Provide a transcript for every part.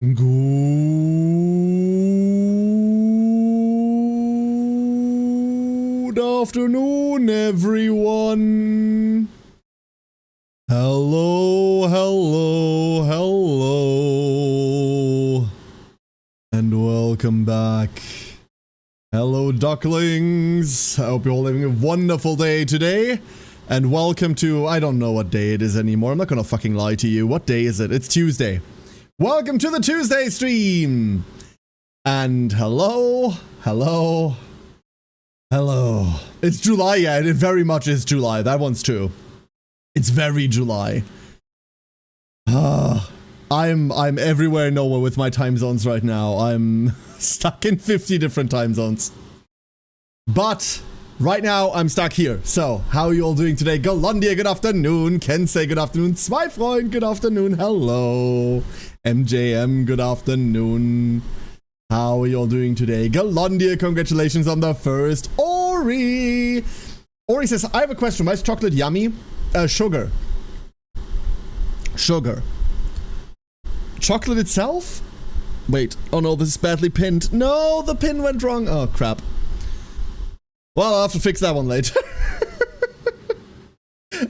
Good afternoon, everyone. Hello, hello, hello. And welcome back. Hello, ducklings. I hope you're all having a wonderful day today. And welcome to, I don't know what day it is anymore. I'm not gonna fucking lie to you. What day is it? It's Tuesday. Welcome to the Tuesday stream! And hello, hello, hello. It's July, yeah, it very much is July. That one's true. It's very July. I'm everywhere and nowhere with my time zones right now. I'm stuck in 50 different time zones. But right now, I'm stuck here. So, how are you all doing today? Golondia, good afternoon. Kensei, good afternoon. Zweifreund, good afternoon. Hello. MJM, good afternoon. How are you all doing today? Golondia, congratulations on the first. Ori! Ori says, I have a question. Why is chocolate yummy? Sugar. Sugar. Chocolate itself? Wait. Oh no, this is badly pinned. No, the pin went wrong. Oh, crap. Well, I'll have to fix that one later.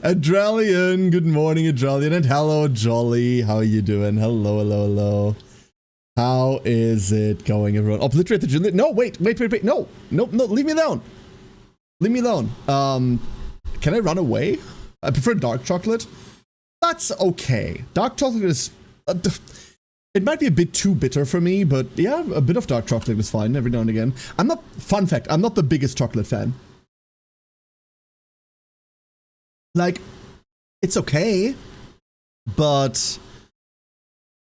Adralian, good morning, Adralian, and hello, Jolly. How are you doing? Hello, hello, hello. How is it going, everyone? Obliterate the Juliet. No, wait. No, leave me alone. Leave me alone. Can I run away? I prefer dark chocolate. That's okay. Dark chocolate is... it might be a bit too bitter for me, but yeah, a bit of dark chocolate is fine every now and again. Fun fact, I'm not the biggest chocolate fan. Like, it's okay, but,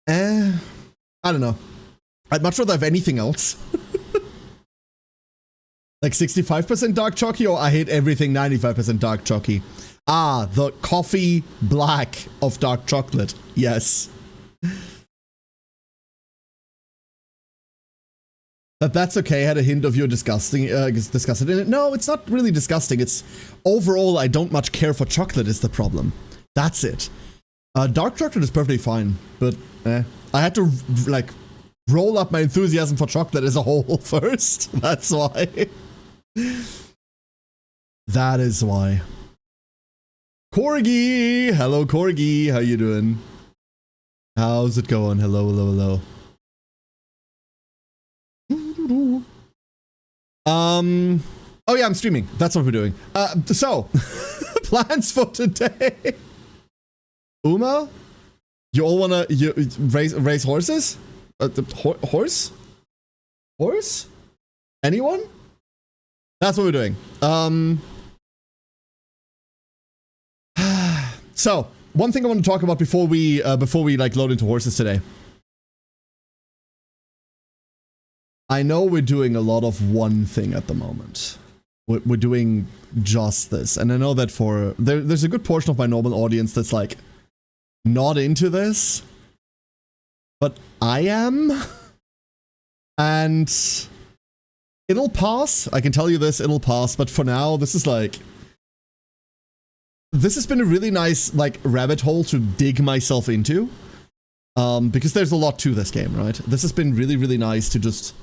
I don't know. I'd much rather have anything else. Like 65% dark chocolate, or I hate everything 95% dark chocolate. Ah, the coffee black of dark chocolate. Yes. But that's okay. I had a hint of your disgusting in it. No, it's not really disgusting. It's overall, I don't much care for chocolate is the problem. That's it. Dark chocolate is perfectly fine, but I had to like roll up my enthusiasm for chocolate as a whole first. That's why. That is why. Corgi, hello Corgi. How you doing? How's it going? Hello, hello, hello. Oh yeah, I'm streaming. That's what we're doing. So, plans for today. Uma? You all wanna race horses? Horse? Horse? Anyone? That's what we're doing. So, one thing I want to talk about before we like load into horses today. I know we're doing a lot of one thing at the moment. We're doing just this. And I know that there's a good portion of my normal audience that's like, not into this. But I am. And it'll pass. I can tell you this, it'll pass. But for now, this is like... This has been a really nice, like, rabbit hole to dig myself into. Because there's a lot to this game, right? This has been really, really nice to just...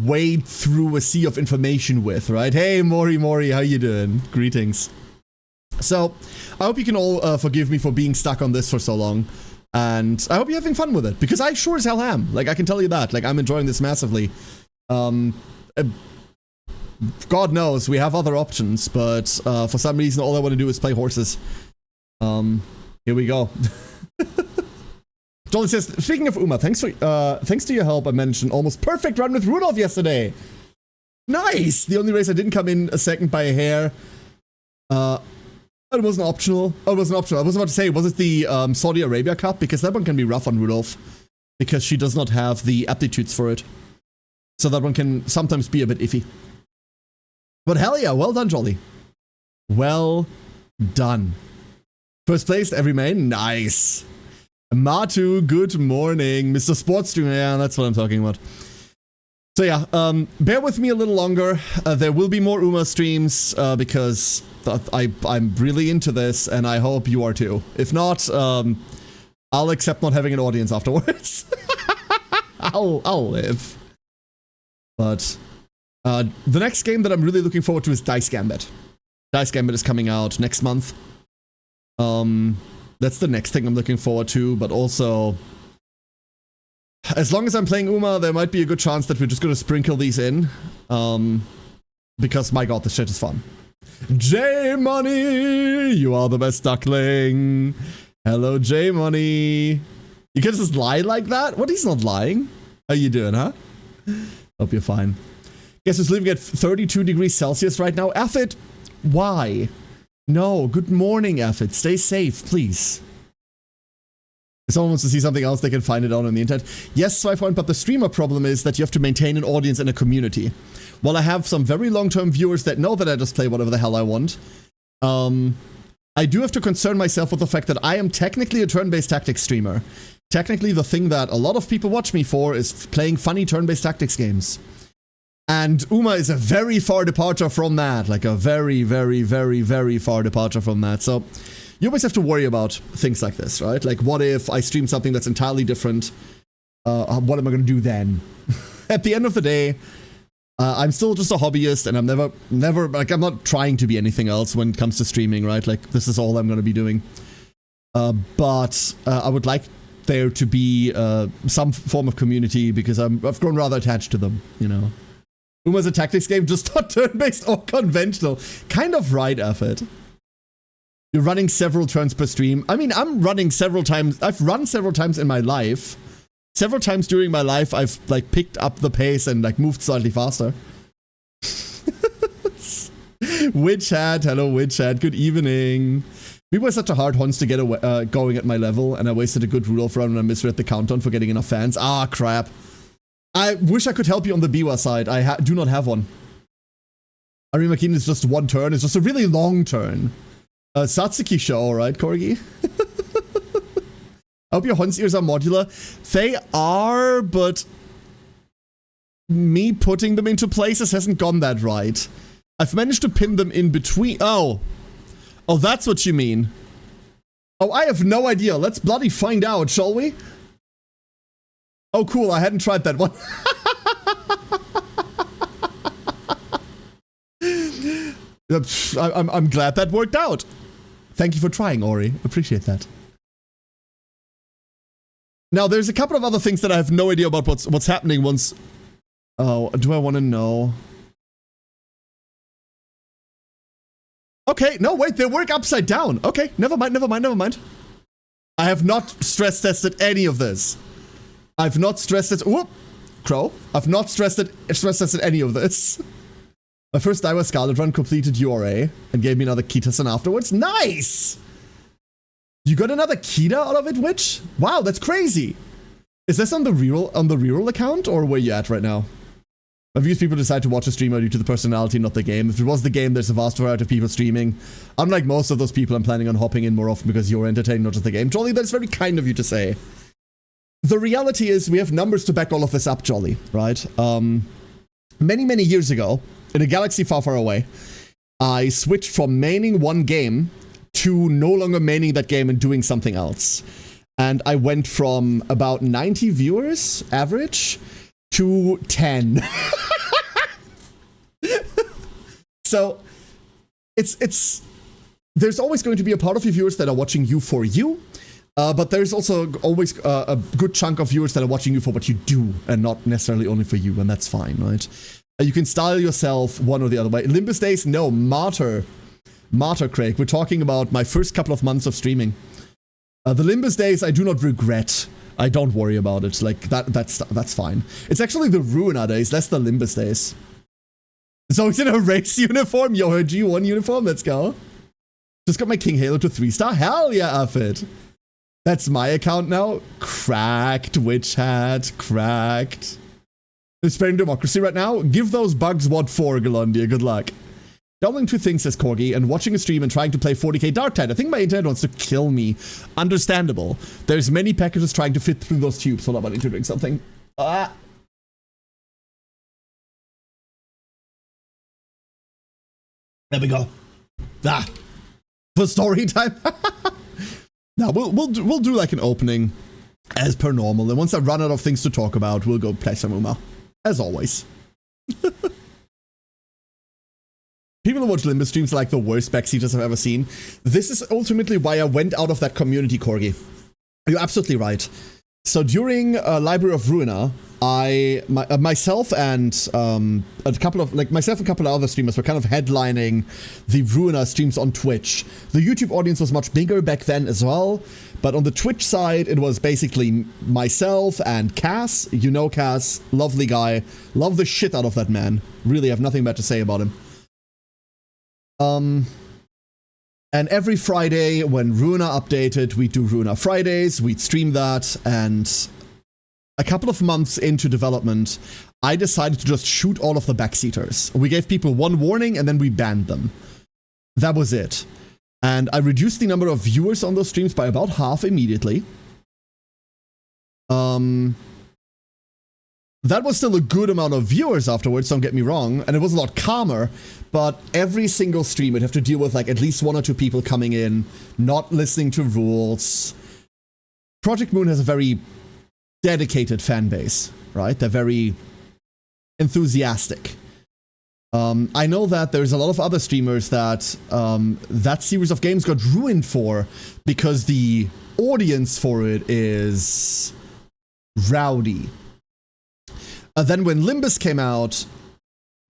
wade through a sea of information with, right? Hey, Mori, how you doing? Greetings. So, I hope you can all forgive me for being stuck on this for so long. And I hope you're having fun with it, because I sure as hell am. Like, I can tell you that. Like, I'm enjoying this massively. God knows, we have other options, but for some reason, all I want to do is play horses. Here we go. Jolly says, speaking of Uma, thanks to your help, I managed an almost perfect run with Rudolph yesterday. Nice! The only race I didn't come in a second by a hair. It wasn't optional. Oh, it wasn't optional. I was about to say, was it the Saudi Arabia Cup? Because that one can be rough on Rudolph. Because she does not have the aptitudes for it. So that one can sometimes be a bit iffy. But hell yeah, well done, Jolly. Well done. First place, every main. Nice. Matu, good morning. Mr. Sports Streamer, yeah, that's what I'm talking about. So yeah, bear with me a little longer. There will be more Uma streams, because I'm really into this, and I hope you are too. If not, I'll accept not having an audience afterwards. I'll live. But the next game that I'm really looking forward to is Dice Gambit. Dice Gambit is coming out next month. That's the next thing I'm looking forward to, but also, as long as I'm playing Uma, there might be a good chance that we're just gonna sprinkle these in. Because my god, this shit is fun. J-Money! You are the best duckling. Hello, J-Money. You can just lie like that? What? He's not lying. How you doing, huh? Hope you're fine. Guess who's living at 32 degrees Celsius right now? Affit, why? No, good morning, Affit. Stay safe, please. If someone wants to see something else, they can find it out on the internet. Yes, Swipepoint, but the streamer problem is that you have to maintain an audience and a community. While I have some very long-term viewers that know that I just play whatever the hell I want, I do have to concern myself with the fact that I am technically a turn-based tactics streamer. Technically, the thing that a lot of people watch me for is playing funny turn-based tactics games. And Uma is a very far departure from that. Like a very, very, very, very far departure from that. So you always have to worry about things like this, right? Like, what if I stream something that's entirely different? What am I going to do then? At the end of the day, I'm still just a hobbyist, and I'm never, like, I'm not trying to be anything else when it comes to streaming, right? Like, this is all I'm going to be doing. But I would like there to be some form of community, because I've grown rather attached to them, you know? Uma's a tactics game, just not turn-based or conventional. Kind of right, Effort. You're running several turns per stream. I mean, I'm running several times. I've run several times in my life. Several times during my life, I've, like, picked up the pace and, like, moved slightly faster. Witch Hat, hello Witch Hat, good evening. We were such a hard hunts to get going at my level, and I wasted a good Rudolph run when I misread the countdown for getting enough fans. Ah, crap. I wish I could help you on the Biwa side. I do not have one. Arimakin is just one turn. It's just a really long turn. Satsuki show, alright, Corgi? I hope your Hunts ears are modular. They are, but me putting them into places hasn't gone that right. I've managed to pin them in between. Oh, that's what you mean. Oh, I have no idea. Let's bloody find out, shall we? Oh, cool. I hadn't tried that one. I'm glad that worked out. Thank you for trying, Ori. Appreciate that. Now, there's a couple of other things that I have no idea about what's happening once... Oh, do I want to know? Okay, no, wait, they work upside down. Okay, never mind. I have not stress tested any of this. I've not stress tested... Whoop! Crow. I've not stress tested any of this. My first Daiwa Scarlet run completed URA and gave me another Kita-san afterwards. Nice! You got another Kita out of it, Witch? Wow, that's crazy. Is this on the reroll account, or where you at right now? My views people decide to watch a streamer due to the personality, not the game. If it was the game, there's a vast variety of people streaming. Unlike most of those people, I'm planning on hopping in more often because you're entertaining, not just the game. Jolly, that's very kind of you to say. The reality is we have numbers to back all of this up, Jolly, right? Many years ago, in a galaxy far, far away, I switched from maining one game to no longer maining that game and doing something else. And I went from about 90 viewers, average, to 10. So, there's always going to be a part of your viewers that are watching you for you, but there's also always a good chunk of viewers that are watching you for what you do, and not necessarily only for you, and that's fine, right? You can style yourself one or the other way. Limbus Days, no, Martyr, Craig. We're talking about my first couple of months of streaming. The Limbus Days, I do not regret. I don't worry about it. Like, that's fine. It's actually the Ruiner Days, less the Limbus Days. So he's in a race uniform. Yo, her G1 uniform, let's go. Just got my King Halo to 3-star. Hell yeah, Affit. That's my account now. Cracked, Witch Hat, cracked. They're spreading democracy right now. Give those bugs what for, Galundia. Good luck. Doubling two things, says Corgi, and watching a stream and trying to play 40k Dark Tide. I think my internet wants to kill me. Understandable. There's many packages trying to fit through those tubes. Hold on, I need to drink something. Ah. There we go. Ah. For story time. Now we'll do like an opening as per normal, and once I run out of things to talk about, we'll go play some Uma, as always. People who watch Limbus streams are like the worst backseaters I've ever seen. This is ultimately why I went out of that community, Corgi. You're absolutely right. So during Library of Ruina, myself and a couple of other streamers were kind of headlining the Ruina streams on Twitch. The YouTube audience was much bigger back then as well, but on the Twitch side, it was basically myself and Cass. You know Cass, lovely guy. Love the shit out of that man. Really have nothing bad to say about him. And every Friday when Ruina updated, we'd do Ruina Fridays, we'd stream that, and a couple of months into development, I decided to just shoot all of the backseaters. We gave people one warning and then we banned them. That was it. And I reduced the number of viewers on those streams by about half immediately. That was still a good amount of viewers afterwards, don't get me wrong, and it was a lot calmer, but every single stream would have to deal with like at least one or two people coming in, not listening to rules. Project Moon has a very dedicated fan base, right? They're very enthusiastic. I know that there's a lot of other streamers that that series of games got ruined for because the audience for it is rowdy. Then when Limbus came out,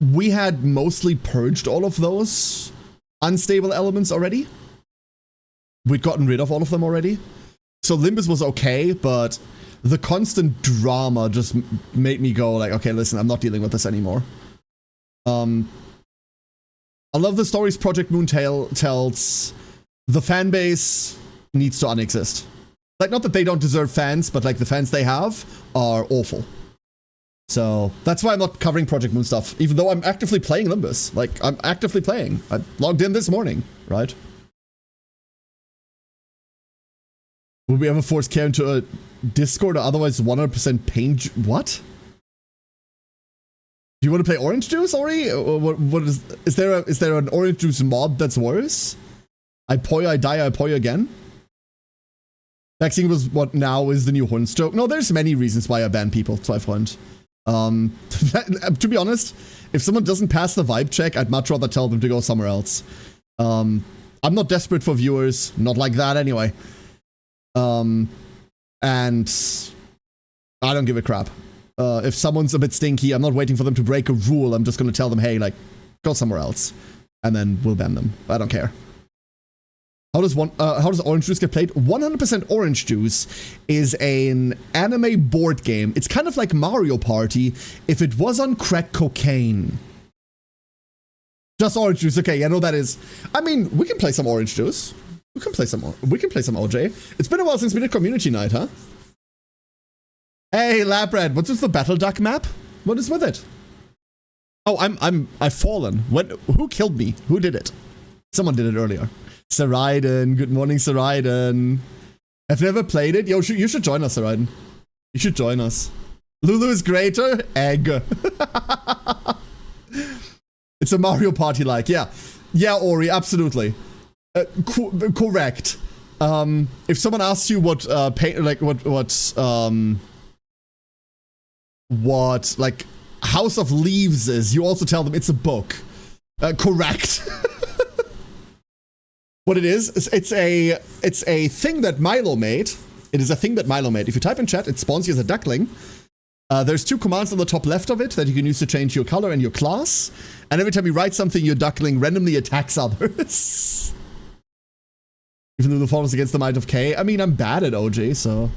we had mostly purged all of those unstable elements already. We'd gotten rid of all of them already. So Limbus was okay, but the constant drama just made me go like, okay, listen, I'm not dealing with this anymore. I love the stories Project Moon tells. The fan base needs to unexist. Like, not that they don't deserve fans, but like the fans they have are awful. So that's why I'm not covering Project Moon stuff, even though I'm actively playing Limbus. Like, I'm actively playing. I logged in this morning, right? Would we ever force Karen into a Discord or otherwise 100% pain? What? Do you want to play Orange Juice, Ori? What is there an Orange Juice mod that's worse? I poi, I die, I poi again? Vaccine was what now is the new Hornstroke. No, there's many reasons why I ban people, Zweifreund. To be honest, if someone doesn't pass the vibe check, I'd much rather tell them to go somewhere else. I'm not desperate for viewers, not like that anyway. And I don't give a crap. If someone's a bit stinky, I'm not waiting for them to break a rule. I'm just gonna tell them, hey, like, go somewhere else. And then we'll ban them. I don't care. How does Orange Juice get played? 100% Orange Juice is an anime board game. It's kind of like Mario Party if it was on crack cocaine. Just Orange Juice. Okay, yeah, no, that is. I mean, we can play some Orange Juice. We can play some OJ. It's been a while since we did community night, huh? Hey, Labred, what's with the Battle Duck map? What is with it? Oh, I've fallen. Who killed me? Who did it? Someone did it earlier. Saraiden, good morning, Saraiden. I've never played it. Yo, you should join us, Saraiden. You should join us. Lulu is greater. Egg. It's a Mario Party like, yeah. Yeah, Ori, absolutely. Correct. If someone asks you what like House of Leaves is, you also tell them it's a book. Correct. What it is, it's a thing that Milo made. It is a thing that Milo made. If you type in chat, it spawns you as a duckling. There's two commands on the top left of it that you can use to change your color and your class. And every time you write something, your duckling randomly attacks others. Even though the fall is against the might of K. I mean, I'm bad at OJ, so.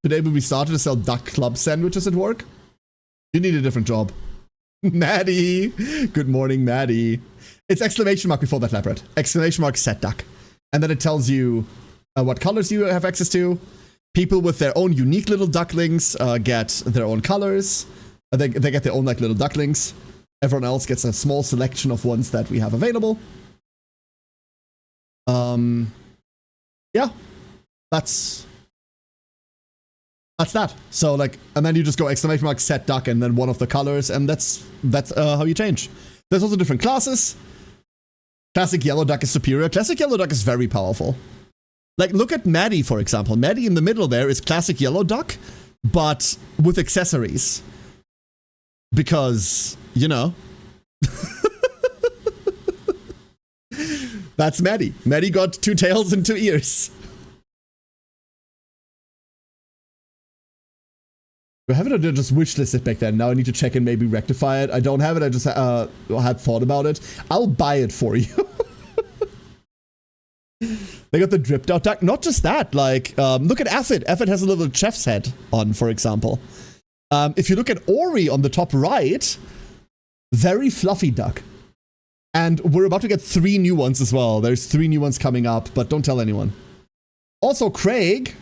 Today when we started to sell duck club sandwiches at work. You need a different job. Maddie! Good morning, Maddie. It's exclamation mark before that, Labret. Exclamation mark set duck. And then it tells you what colors you have access to. People with their own unique little ducklings get their own colors. They get their own like little ducklings. Everyone else gets a small selection of ones that we have available. Yeah. That's that. So like, and then you just go exclamation mark set duck and then one of the colors, and that's how you change. There's also different classes. Classic yellow duck is superior. Classic yellow duck is very powerful. Like, look at Maddie, for example. Maddie in the middle there is classic yellow duck, but with accessories. Because, you know. That's Maddie. Maddie got 2 tails and 2 ears. Do I have it or did I just wishlist it back then? Now I need to check and maybe rectify it. I don't have it. I just had thought about it. I'll buy it for you. They got the dripped out duck. Not just that. Like, look at Aphid. Aphid has a little chef's head on, for example. If you look at Ori on the top right, very fluffy duck. And we're about to get 3 new ones as well. There's 3 new ones coming up, but don't tell anyone. Also, Craig,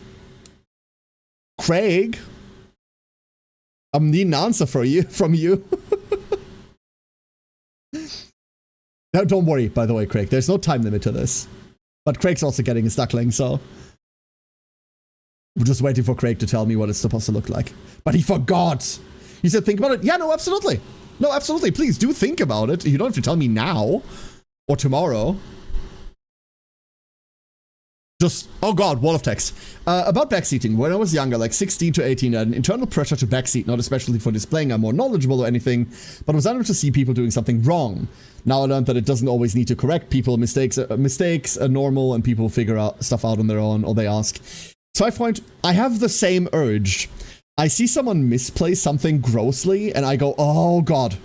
I'm needing an answer from you. No, don't worry, by the way, Craig. There's no time limit to this. But Craig's also getting his duckling, so we're just waiting for Craig to tell me what it's supposed to look like. But he forgot. He said, think about it. Yeah, no, absolutely. No, absolutely. Please do think about it. You don't have to tell me now or tomorrow. Just, oh god, wall of text. About backseating. When I was younger, like 16 to 18, I had an internal pressure to backseat, not especially for displaying I'm more knowledgeable or anything, but I was unable to see people doing something wrong. Now I learned that it doesn't always need to correct people. Mistakes are normal and people figure out stuff out on their own or they ask. So I find I have the same urge. I see someone misplay something grossly and I go, oh god.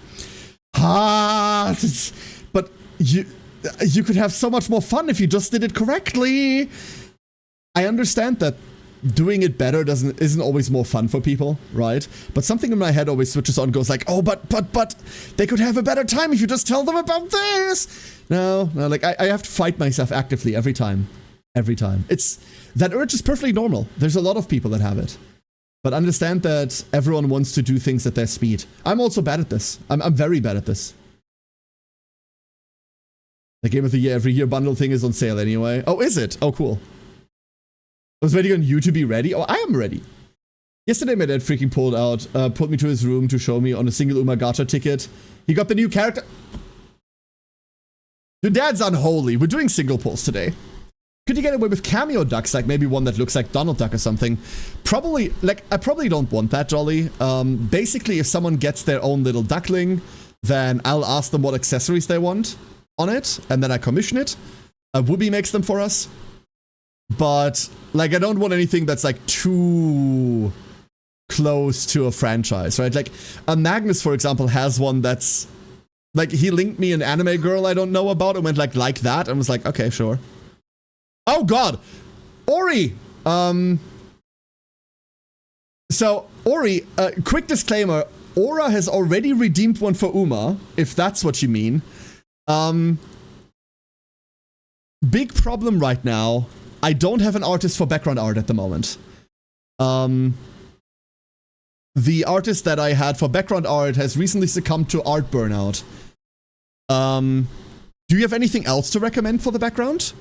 But you could have so much more fun if you just did it correctly. I understand that doing it better isn't always more fun for people, right? But something in my head always switches on, goes like, oh, but they could have a better time if you just tell them about this. No, like I have to fight myself actively every time. That urge is perfectly normal. There's a lot of people that have it. But understand that everyone wants to do things at their speed. I'm also bad at this. I'm very bad at this. The Game of the Year every year bundle thing is on sale anyway. Oh, is it? Oh, cool. I was waiting on you to be ready. Oh, I am ready. Yesterday my dad freaking pulled me to his room to show me on a single Uma gacha ticket. He got the new character. Your dad's unholy. We're doing single pulls today. Could you get away with cameo ducks, like maybe one that looks like Donald Duck or something? Probably, like, I probably don't want that, Jolly. Basically, if someone gets their own little duckling, then I'll ask them what accessories they want on it, and then I commission it. Wooby makes them for us. But, like, I don't want anything that's, like, too close to a franchise, right? Like, Magnus, for example, has one that's, like, he linked me an anime girl I don't know about and went, like that, and was like, okay, sure. Oh god! Ori! So, Ori, quick disclaimer, Aura has already redeemed one for Uma, if that's what you mean. Big problem right now, I don't have an artist for background art at the moment. The artist that I had for background art has recently succumbed to art burnout. Do you have anything else to recommend for the background?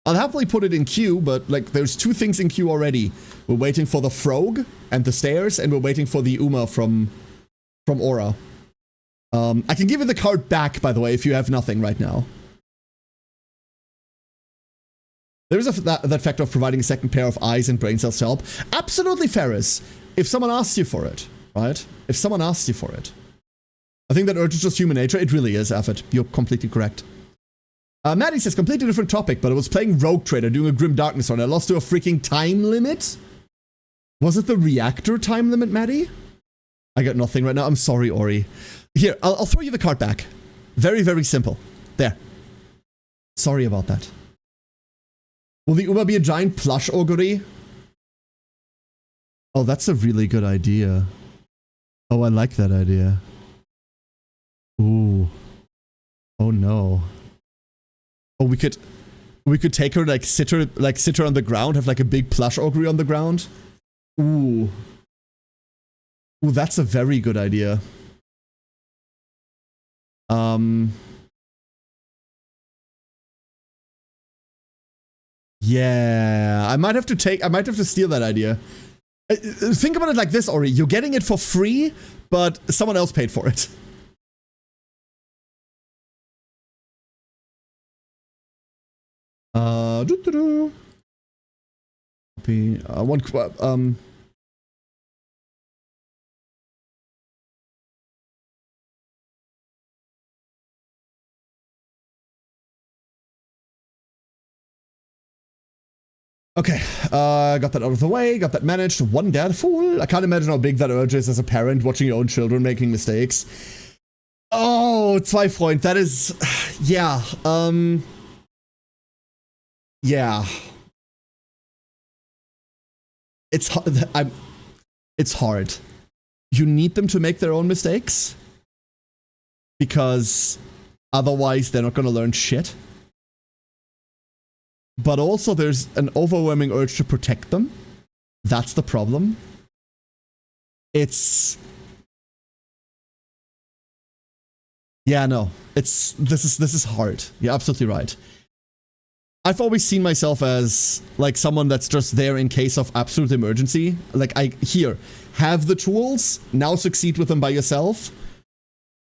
I'll happily put it in queue, but like there's 2 things in queue already. We're waiting for the frog and the stairs, and we're waiting for the Uma from Aura. I can give you the card back, by the way, if you have nothing right now. There's that factor of providing a second pair of eyes and brain cells to help. Absolutely, Ferris. If someone asks you for it, right? If someone asks you for it. I think that urge is just human nature. It really is, Affet. You're completely correct. Maddie says, completely different topic, but I was playing Rogue Trader doing a Grim Darkness run. I lost to a freaking time limit? Was it the reactor time limit, Maddie? I got nothing right now. I'm sorry, Ori. Here, I'll throw you the card back. Very, very simple. There. Sorry about that. Will the Uma be a giant plush Ogre? Oh, that's a really good idea. Oh, I like that idea. Ooh. Oh no. Oh, we could take her, like sit her on the ground, have like a big plush Ogre on the ground. Ooh. Ooh, that's a very good idea. Yeah, I might have to steal that idea. Think about it like this, Ori. You're getting it for free, but someone else paid for it. Copy. Okay, got that out of the way, got that managed. One dad fool. I can't imagine how big that urge is as a parent, watching your own children making mistakes. Oh, zwei Freund, that is, yeah, yeah. It's hard. You need them to make their own mistakes, because otherwise they're not gonna learn shit. But also there's an overwhelming urge to protect them. That's the problem. It's... Yeah, no. This is hard. You're absolutely right. I've always seen myself as like someone that's just there in case of absolute emergency. Like, have the tools, now succeed with them by yourself.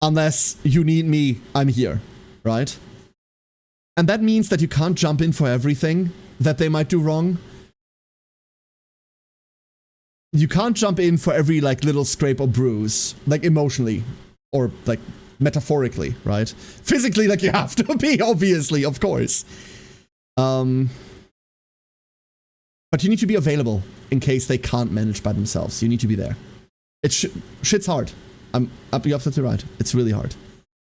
Unless you need me, I'm here, right? And that means that you can't jump in for everything that they might do wrong. You can't jump in for every like little scrape or bruise, like emotionally or like metaphorically, right? Physically, like you have to be, obviously, of course. But you need to be available in case they can't manage by themselves. You need to be there. Shit's hard. You're absolutely right. It's really hard.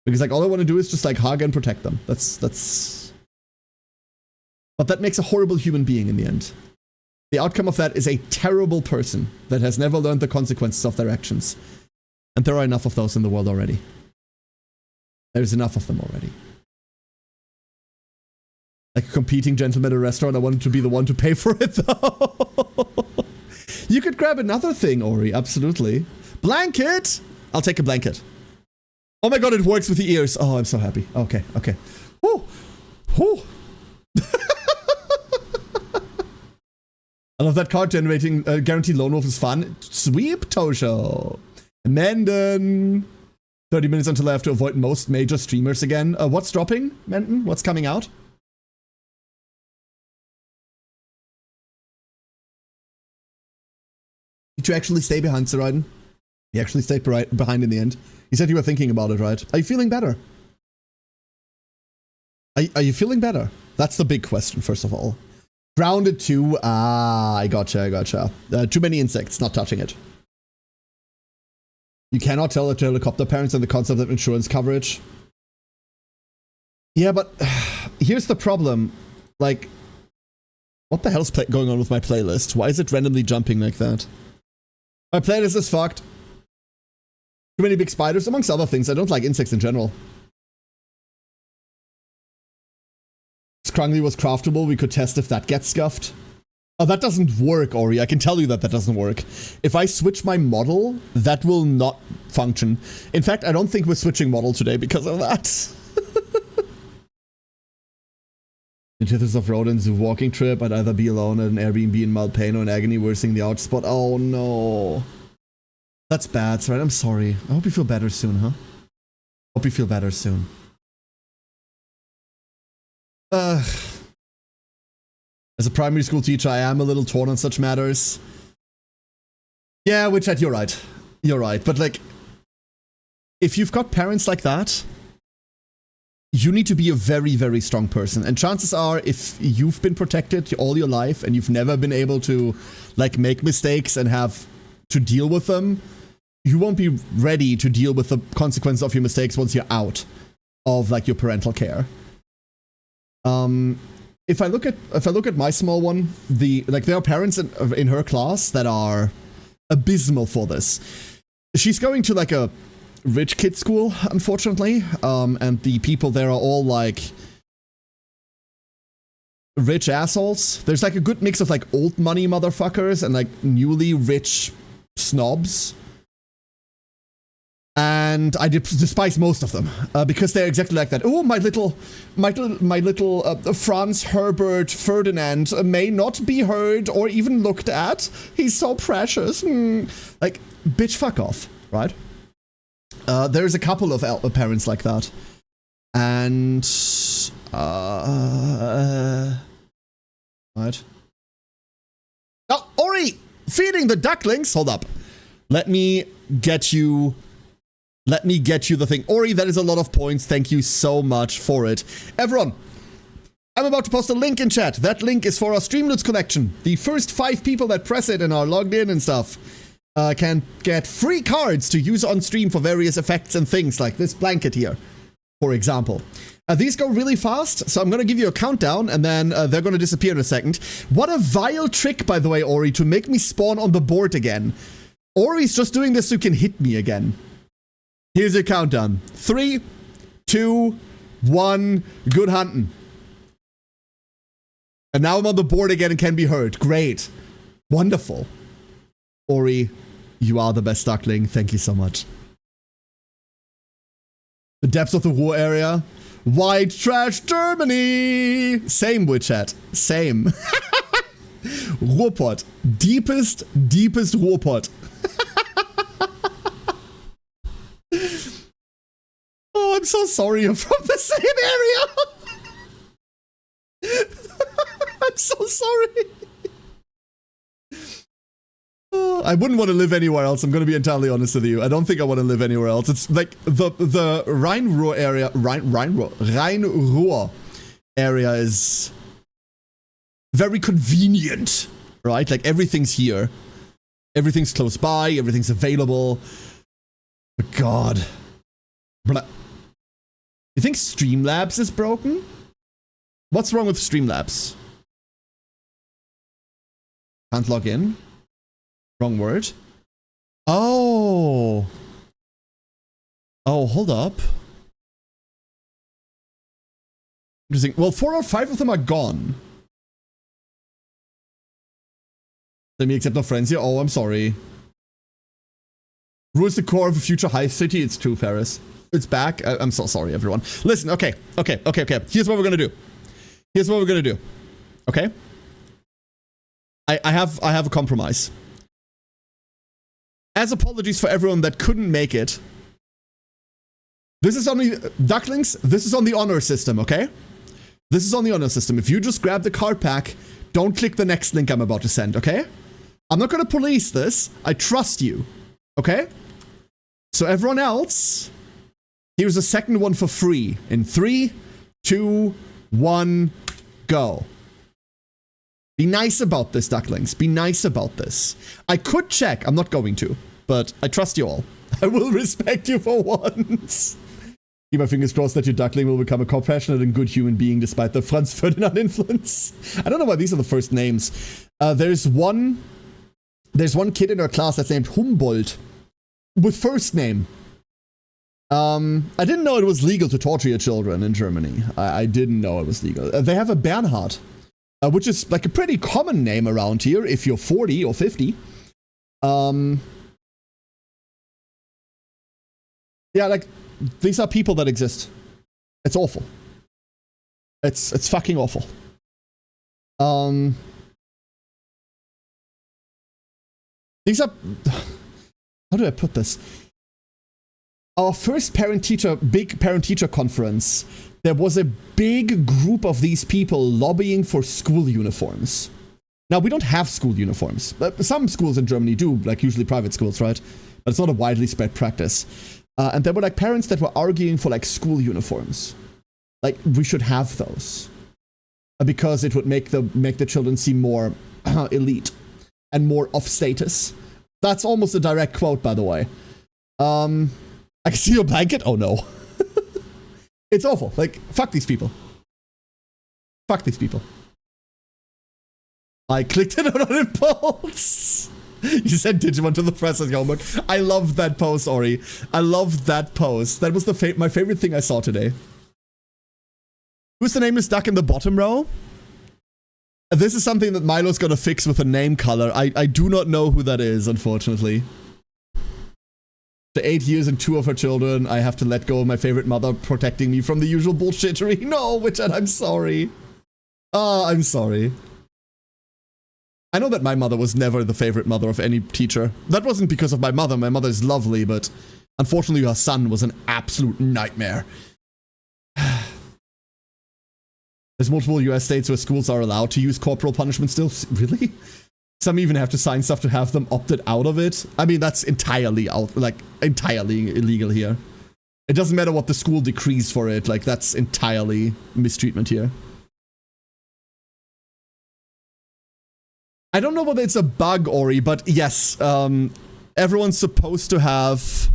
Because like all I want to do is just like hug and protect them. But that makes a horrible human being in the end. The outcome of that is a terrible person that has never learned the consequences of their actions. And there are enough of those in the world already. There's enough of them already. Like a competing gentleman at a restaurant, I wanted to be the one to pay for it though. You could grab another thing, Ori, absolutely. Blanket! I'll take a blanket. Oh my god, it works with the ears. Oh, I'm so happy. Okay, okay. Whew. Whew. I love that card generating guaranteed lone wolf is fun. Sweep Tosho. Menden. 30 minutes until I have to avoid most major streamers again. What's dropping, Menden? What's coming out? Did you actually stay behind, Seraiden? You actually stayed behind in the end. You said you were thinking about it, right? Are you feeling better? Are you feeling better? That's the big question, first of all. Grounded 2. Ah, I gotcha. Too many insects, not touching it. You cannot tell the helicopter parents and the concept of insurance coverage. Yeah, but here's the problem. Like, what the hell's going on with my playlist? Why is it randomly jumping like that? My playlist is fucked. Too many big spiders, amongst other things. I don't like insects in general. Scrungly was craftable. We could test if that gets scuffed. Oh, that doesn't work, Ori. I can tell you that doesn't work. If I switch my model, that will not function. In fact, I don't think we're switching model today because of that. Antithesis of rodents, walking trip. I'd either be alone at an Airbnb in mild pain or in agony worsening the ouch spot. Oh no. That's bad, right? I'm sorry. I hope you feel better soon, huh? Hope you feel better soon. As a primary school teacher, I am a little torn on such matters. Yeah, Witchat, you're right. You're right. But like, if you've got parents like that, you need to be a very, very strong person. And chances are, if you've been protected all your life and you've never been able to like make mistakes and have to deal with them, you won't be ready to deal with the consequences of your mistakes once you're out of like your parental care. If I look at my small one, there are parents in her class that are abysmal for this. She's going to like a rich kid school, unfortunately, and the people there are all like rich assholes. There's like a good mix of like old money motherfuckers and like newly rich snobs. And I despise most of them because they're exactly like that. Oh, my little Franz Herbert Ferdinand may not be heard or even looked at. He's so precious. Like, bitch, fuck off, right? There's a couple of parents like that, and Right. Oh, Ori! Feeding the ducklings! Hold up. Let me get you the thing. Ori, that is a lot of points. Thank you so much for it. Everyone, I'm about to post a link in chat. That link is for our Streamloots collection. The first 5 people that press it and are logged in and stuff can get free cards to use on stream for various effects and things, like this blanket here, for example. These go really fast, so I'm going to give you a countdown, and then they're going to disappear in a second. What a vile trick, by the way, Ori, to make me spawn on the board again. Ori's just doing this so you can hit me again. Here's your countdown. 3, 2, 1, good hunting. And now I'm on the board again and can be heard. Great. Wonderful. Ori, you are the best duckling. Thank you so much. The depths of the war area. White trash Germany. Same with chat. Same. Ruhrpott. Deepest Ruhrpott. Oh, I'm so sorry you're from the same area. I'm so sorry. Oh, I wouldn't want to live anywhere else. I'm going to be entirely honest with you. I don't think I want to live anywhere else. It's like the Rhine-Ruhr area, Rhine-Ruhr area is very convenient, right? Like everything's here. Everything's close by. Everything's available. But God. Blah. You think Streamlabs is broken? What's wrong with Streamlabs? Can't log in. Wrong word. Oh. Oh, hold up. Interesting. Well, 4 or 5 of them are gone. Let me accept no friends here. Oh, I'm sorry. Ruhr is the core of a future high city. It's true, Ferris. It's back. I'm so sorry, everyone. Listen, okay. Here's what we're gonna do. Okay? I have a compromise. As apologies for everyone that couldn't make it, this is on the ducklings. This is on the honor system, okay? This is on the honor system. If you just grab the card pack, don't click the next link I'm about to send, okay? I'm not gonna police this. I trust you, okay? So everyone else, here's a second one for free. In 3, 2, 1, go. Be nice about this, ducklings. Be nice about this. I could check. I'm not going to, but I trust you all. I will respect you for once. Keep my fingers crossed that your duckling will become a compassionate and good human being despite the Franz Ferdinand influence. I don't know why these are the first names. There's one kid in our class that's named Humboldt with first name. I didn't know it was legal to torture your children in Germany. I didn't know it was legal. They have a Bernhard. Which is like a pretty common name around here if you're 40 or 50. Yeah, like, these are people that exist. It's awful. It's fucking awful. These are... How do I put this? Our first big parent-teacher conference, there was a big group of these people lobbying for school uniforms. Now, we don't have school uniforms. Some schools in Germany do, like usually private schools, right? But it's not a widely spread practice. And there were like parents that were arguing for like school uniforms. Like, we should have those. Because it would make the children seem more elite and more of status. That's almost a direct quote, by the way. I can see your blanket? Oh no. It's awful. Like, fuck these people. Fuck these people. I clicked it on impulse. You sent Digimon to the press as your homework. I love that post, Ori. I love that post. That was my favorite thing I saw today. Who's the nameless duck in the bottom row? This is something that Milo's gonna fix with a name color. I do not know who that is, unfortunately. The 8 years and 2 of her children, I have to let go of my favorite mother protecting me from the usual bullshittery. No, Witchet, I'm sorry. I'm sorry. I know that my mother was never the favorite mother of any teacher. That wasn't because of my mother. My mother is lovely, but unfortunately her son was an absolute nightmare. There's multiple US states where schools are allowed to use corporal punishment still. Really? Some even have to sign stuff to have them opted out of it. I mean, that's entirely entirely illegal here. It doesn't matter what the school decrees for it. Like, that's entirely mistreatment here. I don't know whether it's a bug, Ori, but yes, everyone's supposed to have...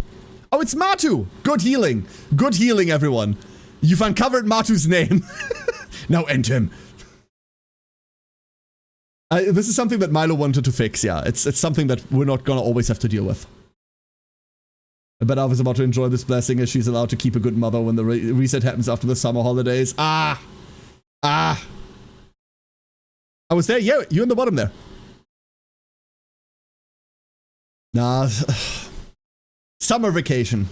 Oh, it's Matu! Good healing. Good healing, everyone. You've uncovered Matu's name. Now end him. This is something that Milo wanted to fix, yeah. It's something that we're not gonna always have to deal with. I bet I was about to enjoy this blessing as she's allowed to keep a good mother when the reset happens after the summer holidays. I was there, yeah, you in the bottom there. Nah, summer vacation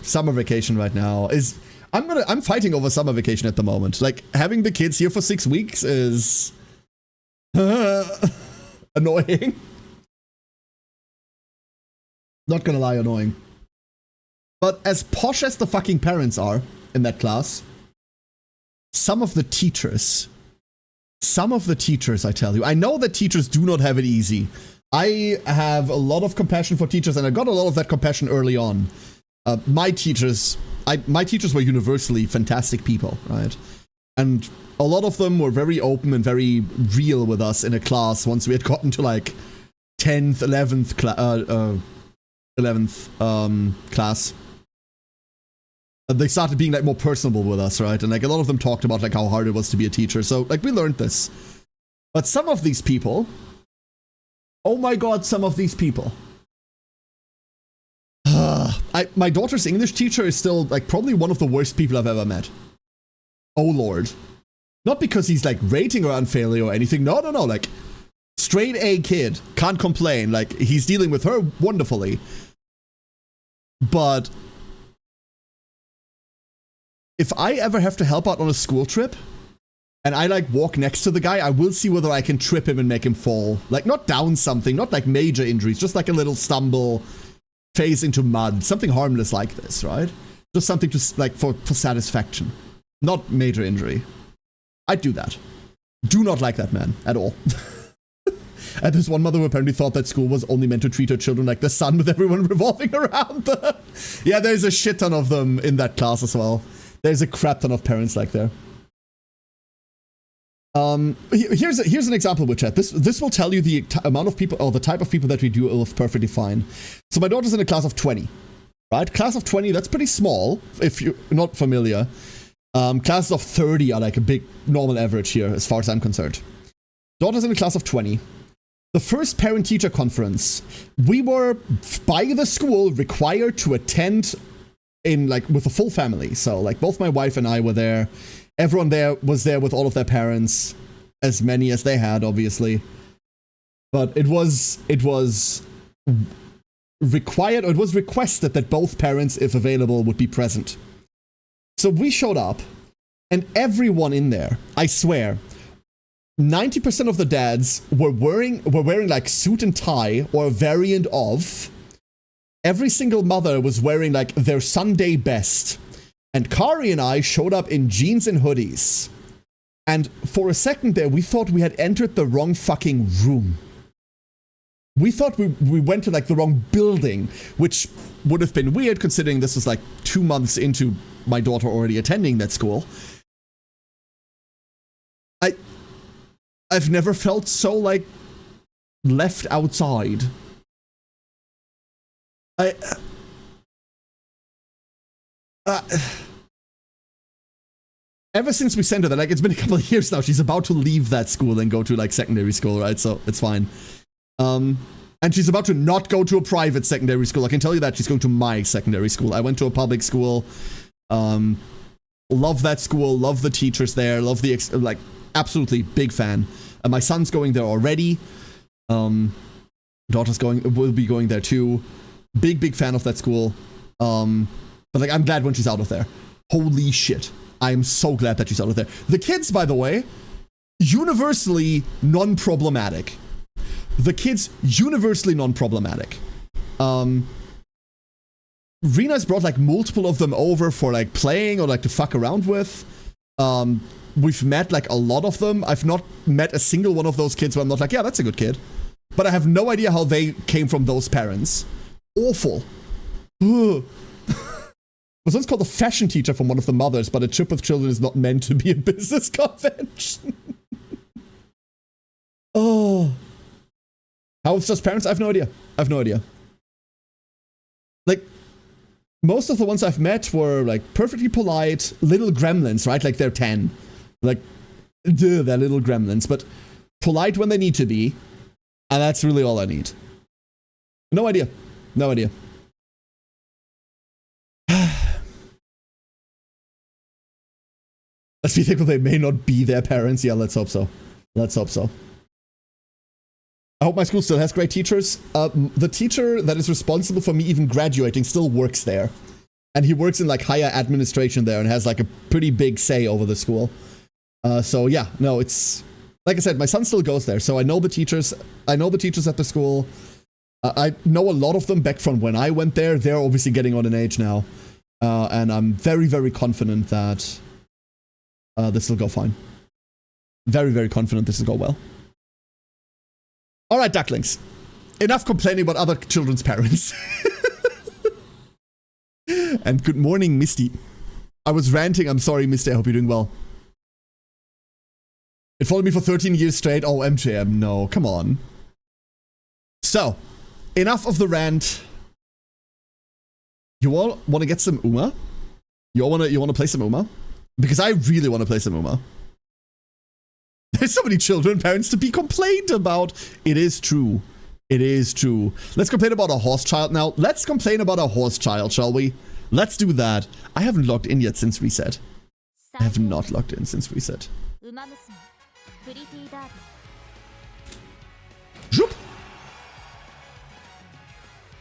right now is, I'm fighting over summer vacation at the moment. Like, having the kids here for 6 weeks is annoying. Not gonna lie, annoying. But as posh as the fucking parents are in that class, some of the teachers, I tell you, I know that teachers do not have it easy. I have a lot of compassion for teachers, and I got a lot of that compassion early on. My teachers were universally fantastic people, right? And a lot of them were very open and very real with us in a class once we had gotten to like 10th, 11th class. They started being like more personable with us, right? And like a lot of them talked about like how hard it was to be a teacher. So like we learned this. But some of these people, oh my god, some of these people. My daughter's English teacher is still like probably one of the worst people I've ever met. Oh lord. Not because he's like rating her unfairly or anything. No, like straight A kid, can't complain. Like he's dealing with her wonderfully. But if I ever have to help out on a school trip, and I like walk next to the guy, I will see whether I can trip him and make him fall. Like not down something, not like major injuries, just like a little stumble, face into mud, something harmless like this, right? Just something to like for satisfaction, not major injury. I'd do that. Do not like that man at all. And there's one mother who apparently thought that school was only meant to treat her children like the sun with everyone revolving around them. Yeah, there's a shit ton of them in that class as well. There's a crap ton of parents like there. Here's an example with chat. This will tell you the amount of people or the type of people that we deal with perfectly fine. So my daughter's in a class of 20, right? Class of 20, that's pretty small if you're not familiar. Classes of 30 are like a big normal average here as far as I'm concerned. Daughter's in a class of 20. The first parent-teacher conference, we were by the school required to attend in like with a full family. So like both my wife and I were there. Everyone there was there with all of their parents, as many as they had, obviously. But it was required, or it was requested that both parents, if available, would be present. So we showed up, and everyone in there, I swear, 90% of the dads were wearing like suit and tie or a variant of. Every single mother was wearing like their Sunday best. And Kari and I showed up in jeans and hoodies. And for a second there, we thought we had entered the wrong fucking room. We thought we went to like the wrong building, which would have been weird considering this was like 2 months into my daughter already attending that school. I've never felt so like left outside. Ever since we sent her there, like it's been a couple of years now, she's about to leave that school and go to like secondary school, right? So it's fine. And she's about to not go to a private secondary school. I can tell you that she's going to my secondary school. I went to a public school. Love that school. Love the teachers there. Love the like absolutely big fan. My son's going there already. Daughter's will be going there too. Big fan of that school. But like I'm glad when she's out of there. Holy shit. I'm so glad that she's out of there. The kids, by the way, universally non-problematic. Rena's brought like multiple of them over for like playing or like to fuck around with. we've met like a lot of them. I've not met a single one of those kids where I'm not like, yeah, that's a good kid. But I have no idea how they came from those parents. Awful. Ugh. Was once called a fashion teacher from one of the mothers, but a trip with children is not meant to be a business convention. Oh. How it's just parents? I have no idea. I have no idea. Like, most of the ones I've met were like perfectly polite little gremlins, right? Like they're 10. Like, they're little gremlins, but polite when they need to be. And that's really all I need. No idea. No idea. Let's be thankful they may not be their parents. Yeah, let's hope so. Let's hope so. I hope my school still has great teachers. The teacher that is responsible for me even graduating still works there. And he works in like higher administration there and has like a pretty big say over the school. So yeah, no, it's... Like I said, my son still goes there, so I know the teachers. I know the teachers at the school. I know a lot of them back from when I went there. They're obviously getting on in age now. And I'm very, very confident that this will go fine. Very, very confident this will go well. All right, ducklings. Enough complaining about other children's parents. And good morning, Misty. I was ranting. I'm sorry, Misty. I hope you're doing well. It followed me for 13 years straight. Oh, MJM. No, come on. So, enough of the rant. You all want to get some Uma? You all want to play some Uma? Because I really want to play some Uma. There's so many children, parents to be complained about. It is true. It is true. Let's complain about a horse child now. Let's complain about a horse child, shall we? Let's do that. I haven't logged in yet since reset. I have not logged in since reset. Zoop.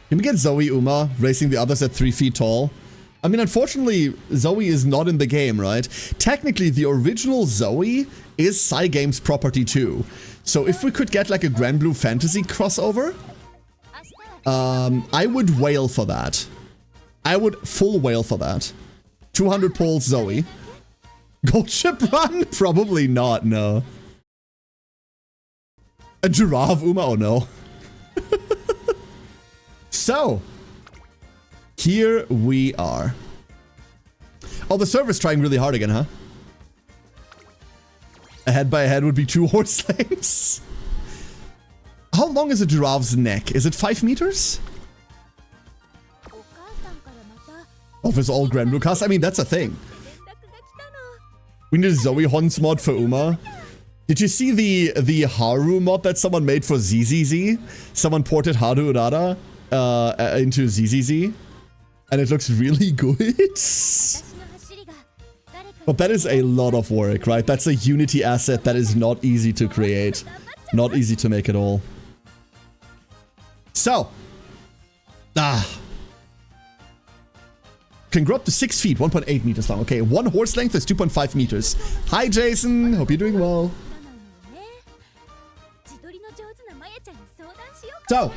Can we get Zoe Uma racing the others at 3 feet tall? I mean, unfortunately, Zoe is not in the game, right? Technically, the original Zoe is Cygames property too. So if we could get like a Grand Blue Fantasy crossover, I would wail for that. I would full wail for that. 200 pulls Zoe. Gold ship run? Probably not, no. A giraffe Uma? Oh no. So, here we are. Oh, the server's trying really hard again, huh? A head by head would be 2 horse lengths. How long is a giraffe's neck? Is it 5 meters? Oh, if it's all Grand Blue cast? I mean, that's a thing. We need a Zoe Hons mod for Uma. Did you see the Haru mod that someone made for ZZZ? Someone ported Haru Urara into ZZZ. And it looks really good. But that is a lot of work, right? That's a Unity asset that is not easy to create. Not easy to make at all. So. Can grow up to 6 feet, 1.8 meters long. Okay, 1 horse length is 2.5 meters. Hi, Jason. Hope you're doing well. So.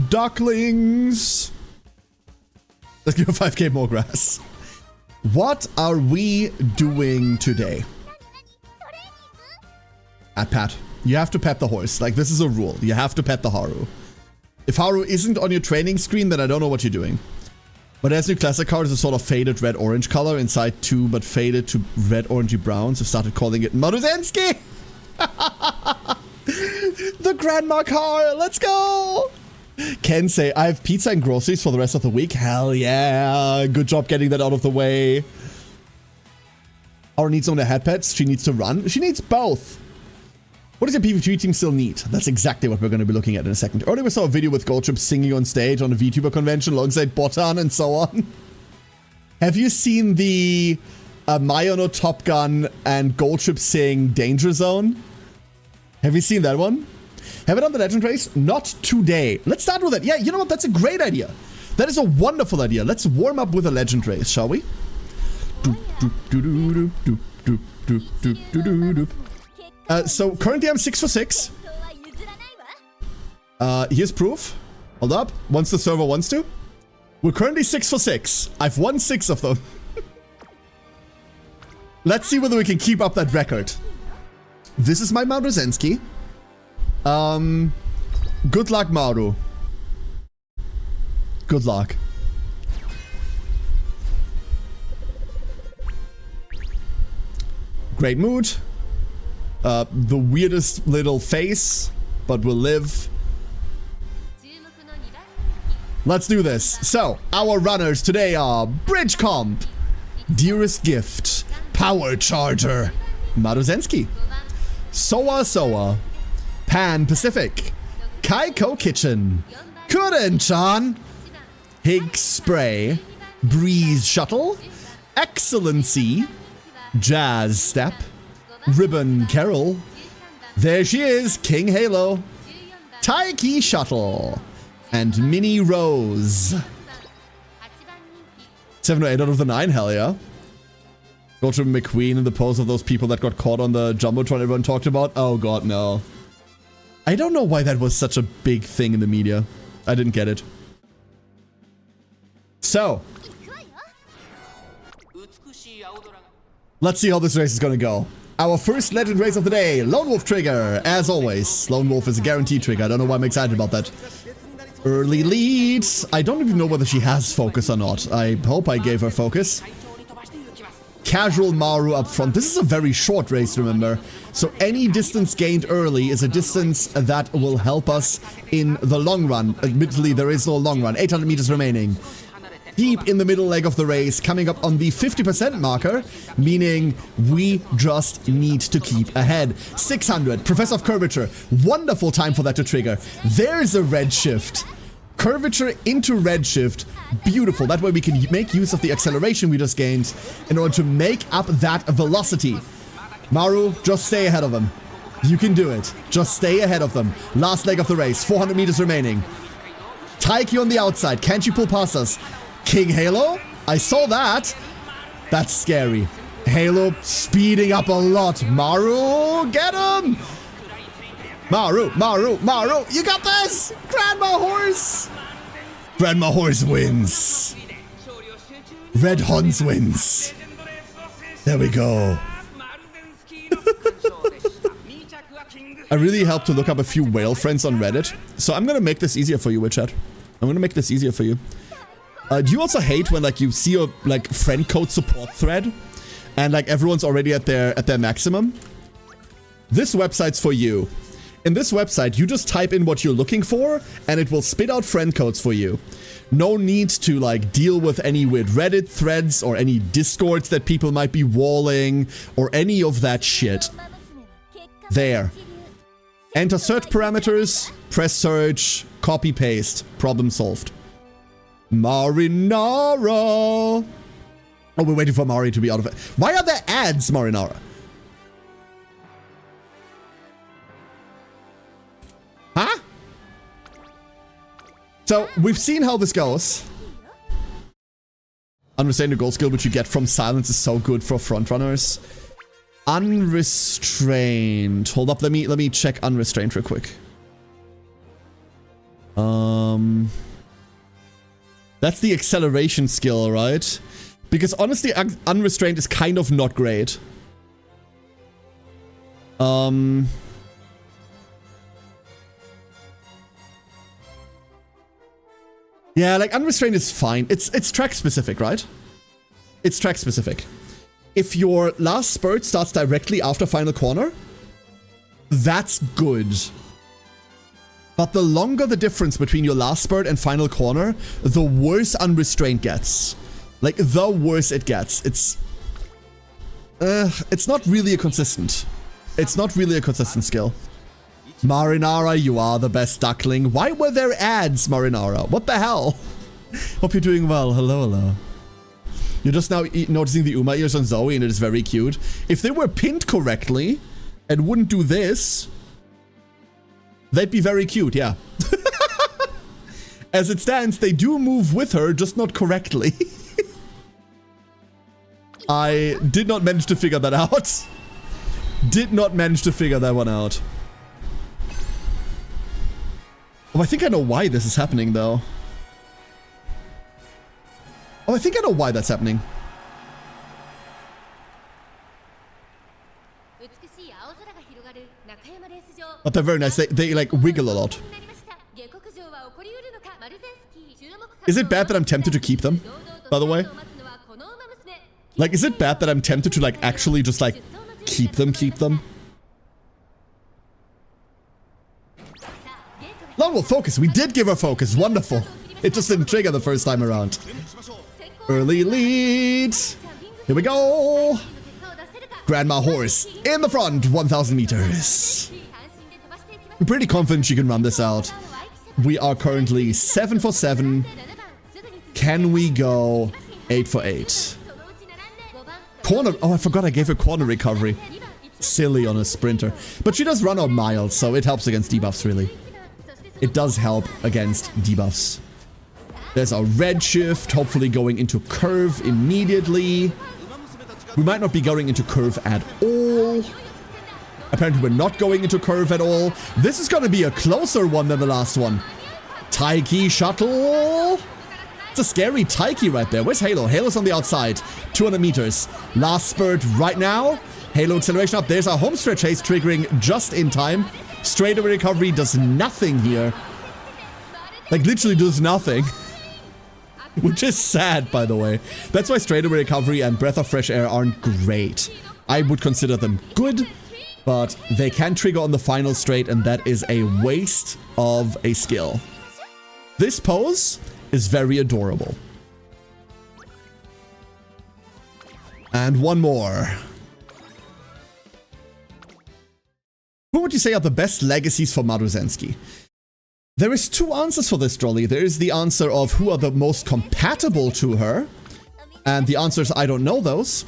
Ducklings. Let's give a 5k more grass. What are we doing today? At Pat. You have to pet the horse. Like, this is a rule. You have to pet the Haru. If Haru isn't on your training screen, then I don't know what you're doing. But as new classic card is a sort of faded red-orange color inside 2, but faded to red-orangey brown, so started calling it Maruzensky! The grandma car! Let's go! Ken say, I have pizza and groceries for the rest of the week. Hell yeah. Good job getting that out of the way. Our needs on the head pets. She needs to run. She needs both. What does your PvP team still need? That's exactly what we're going to be looking at in a second. Earlier we saw a video with Goldtrip singing on stage on a VTuber convention alongside Botan and so on. Have you seen the Mayono Top Gun and Goldtrip sing Danger Zone? Have you seen that one? Have it on the Legend Race? Not today. Let's start with it. Yeah, you know what? That's a great idea. That is a wonderful idea. Let's warm up with a Legend Race, shall we? So currently I'm 6 for 6. Here's proof. Hold up. Once the server wants to. We're currently 6 for 6. I've won 6 of them. Let's see whether we can keep up that record. This is my Maru Zensky. Good luck, Maru. Good luck. Great mood. The weirdest little face, but will live. Let's do this. So, our runners today are Bridge Comp, Dearest Gift, Power Charger, Maru Zensky, Soa Soa, Pan Pacific, Kaiko Kitchen, Kuren-chan, Higgs Spray, Breeze Shuttle, Excellency, Jazz Step, Ribbon Carol, there she is, King Halo, Taiki Shuttle, and Mini Rose. 7 or 8 out of the 9, hell yeah. Go to McQueen in the pose of those people that got caught on the Jumbotron everyone talked about. Oh god, no. I don't know why that was such a big thing in the media. I didn't get it. So. Let's see how this race is gonna go. Our first legend race of the day, Lone Wolf trigger. As always, Lone Wolf is a guaranteed trigger. I don't know why I'm excited about that. Early leads. I don't even know whether she has focus or not. I hope I gave her focus. Casual Maru up front. This is a very short race, remember. So any distance gained early is a distance that will help us in the long run. Admittedly, there is no long run. 800 meters remaining. Deep in the middle leg of the race, coming up on the 50% marker, meaning we just need to keep ahead. 600, Professor of Curvature. Wonderful time for that to trigger. There's a redshift. Curvature into redshift. Beautiful. That way we can make use of the acceleration we just gained in order to make up that velocity. Maru, just stay ahead of them. You can do it. Just stay ahead of them. Last leg of the race. 400 meters remaining. Taiki on the outside. Can't you pull past us? King Halo? I saw that. That's scary. Halo speeding up a lot. Maru, get him! Maru, Maru, Maru, you got this! Grandma Horse! Grandma Horse wins. Red Hans wins. There we go. I really helped to look up a few whale friends on Reddit. So I'm gonna make this easier for you, WitchChat. I'm gonna make this easier for you. Do you also hate when like you see your like friend code support thread and like everyone's already at their maximum? This website's for you. In this website, you just type in what you're looking for and it will spit out friend codes for you. No need to like deal with any weird Reddit threads or any discords that people might be walling or any of that shit. There. Enter search parameters, press search, copy paste, problem solved. Marinara! Oh, we're waiting for Mari to be out of it. Why are there ads, Marinara? Huh? So, we've seen how this goes. Unrestrained the goal skill which you get from silence is so good for frontrunners. Unrestrained. Hold up, let me check unrestrained real quick. That's the acceleration skill, right? Because honestly, unrestrained is kind of not great. Yeah, like unrestrained is fine. It's track specific, right? It's track specific. If your last spurt starts directly after final corner, that's good. But the longer the difference between your last spurt and final corner, the worse unrestrained gets. Like, the worse it gets. It's not really a consistent. It's not really a consistent skill. Marinara, you are the best duckling. Why were there ads, Marinara? What the hell? Hope you're doing well. Hello, hello. You're just now noticing the Uma ears on Zoe and it is very cute. If they were pinned correctly and wouldn't do this, they'd be very cute, yeah. As it stands, they do move with her, just not correctly. I did not manage to figure that out. Did not manage to figure that one out. Oh, I think I know why this is happening, though. Oh, I think I know why that's happening. But they're very nice. They like wiggle a lot. Is it bad that I'm tempted to keep them, by the way? Like, is it bad that I'm tempted to, like, actually just, like, keep them? Lone Wolf focus. We did give her focus. Wonderful. It just didn't trigger the first time around. Early lead. Here we go. Grandma Horse in the front, 1,000 meters. I'm pretty confident she can run this out. We are currently 7 for 7. Can we go 8 for 8? Corner. Oh, I forgot I gave her corner recovery. Silly on a sprinter. But she does run out miles, so it helps against debuffs, really. It does help against debuffs. There's a red shift, hopefully going into curve immediately. We might not be going into curve at all. Apparently we're not going into curve at all. This is going to be a closer one than the last one. Taiki shuttle. It's a scary Taiki right there. Where's Halo? Halo's on the outside. 200 meters. Last spurt right now. Halo acceleration up. There's our home stretch haste triggering just in time. Straightaway recovery does nothing here. Like, literally does nothing. Which is sad, by the way. That's why straightaway recovery and breath of fresh air aren't great. I would consider them good, but they can trigger on the final straight, and that is a waste of a skill. This pose is very adorable. And one more. Who would you say are the best legacies for Maruzensky? There is two answers for this, Jolly. There is the answer of who are the most compatible to her. And the answer is I don't know those.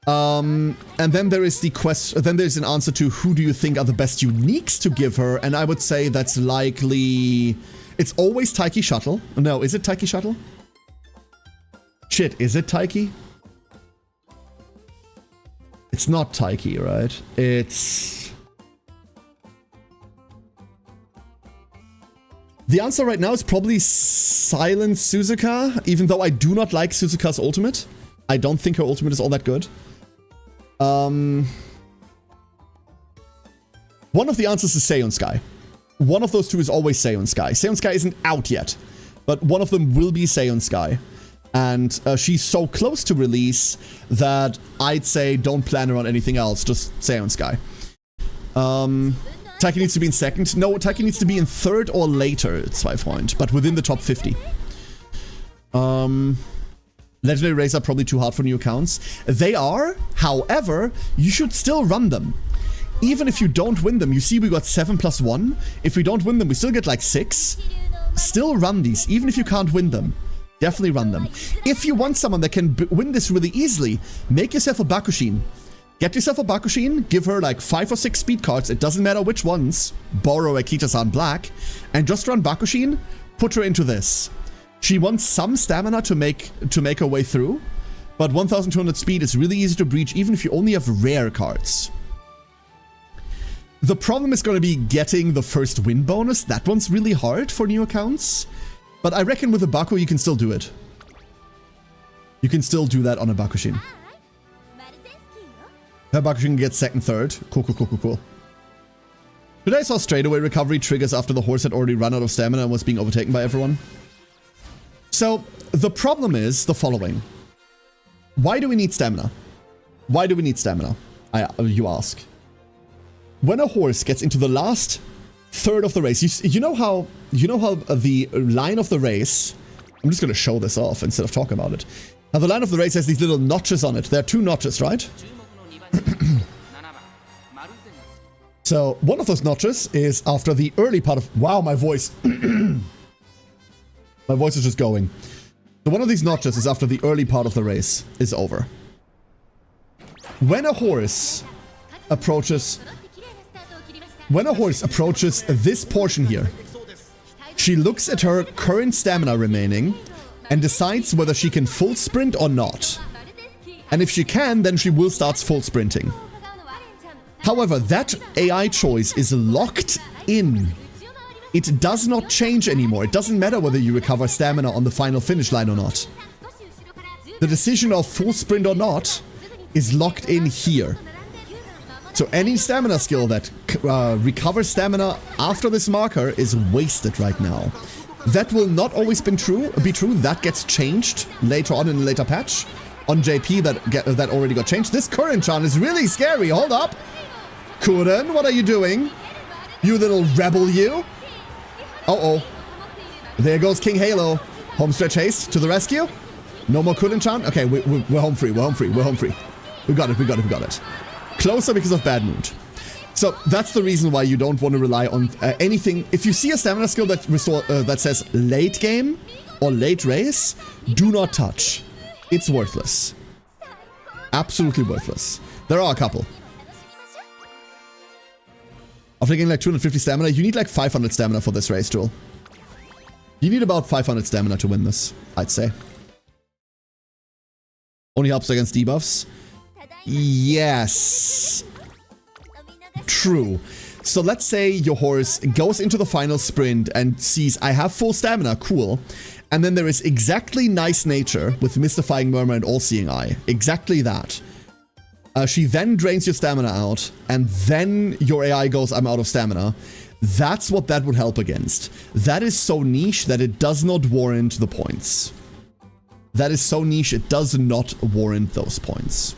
And then there is the question, then there's an answer to who do you think are the best uniques to give her. And I would say that's likely, it's always Taiki Shuttle. No, is it Taiki Shuttle? Shit, is it Taiki? It's not Taiki, right? It's... The answer right now is probably Silent Suzuka, even though I do not like Suzuka's ultimate. I don't think her ultimate is all that good. One of the answers is Seion Sky. One of those two is always Seion Sky. Seion Sky isn't out yet, but one of them will be Seion Sky. And she's so close to release that I'd say don't plan her on anything else, just Seion Sky. Taiki needs to be in second. No, Taiki needs to be in third or later, it's 5 point, but within the top 50. Legendary raids are probably too hard for new accounts. They are, however, you should still run them. Even if you don't win them, you see we got 7+1. If we don't win them, we still get like 6. Still run these, even if you can't win them. Definitely run them. If you want someone that can win this really easily, make yourself a Bakushin. Get yourself a Bakushin, give her like 5 or 6 speed cards, it doesn't matter which ones, borrow Akita-san Black, and just run Bakushin, put her into this. She wants some stamina to make her way through, but 1200 speed is really easy to breach even if you only have rare cards. The problem is going to be getting the first win bonus. That one's really hard for new accounts, but I reckon with a Baku you can still do it. You can still do that on a Bakushin. Her Bakushin gets second, third. Cool. Today I saw straightaway recovery triggers after the horse had already run out of stamina and was being overtaken by everyone. So, the problem is the following. Why do we need stamina? Why do we need stamina? You ask. When a horse gets into the last third of the race, you know how the line of the race, I'm just going to show this off instead of talking about it. Now the line of the race has these little notches on it. There are 2 notches, right? So one of those notches is after the early part of... Wow, my voice. My voice is just going. So one of these notches is after the early part of the race is over. When a horse approaches this portion here, she looks at her current stamina remaining and decides whether she can full sprint or not. And if she can, then she will start full sprinting. However, that AI choice is locked in. It does not change anymore. It doesn't matter whether you recover stamina on the final finish line or not. The decision of full sprint or not is locked in here. So any stamina skill that recovers stamina after this marker is wasted right now. That will not always be true. That gets changed later on in a later patch. On JP, that already got changed. This Kuren-chan is really scary. Hold up. Kuren, what are you doing? You little rebel, you. Uh-oh. There goes King Halo. Homestretch haste to the rescue. No more Kuren-chan. Okay, we're home free. We're home free. We're home free. We got it. We got it. We got it. Closer because of bad mood. So that's the reason why you don't want to rely on anything. If you see a stamina skill that says late game or late race, do not touch. It's worthless. Absolutely worthless. There are a couple. After getting like 250 stamina, you need like 500 stamina for this race, Jewel. You need about 500 stamina to win this, I'd say. Only helps against debuffs. Yes. True. So let's say your horse goes into the final sprint and sees, I have full stamina, cool. And then there is exactly Nice Nature with Mystifying Murmur and All-Seeing Eye. Exactly that. She then drains your stamina out, and then your AI goes, I'm out of stamina. That's what that would help against. That is so niche that it does not warrant the points. That is so niche, it does not warrant those points.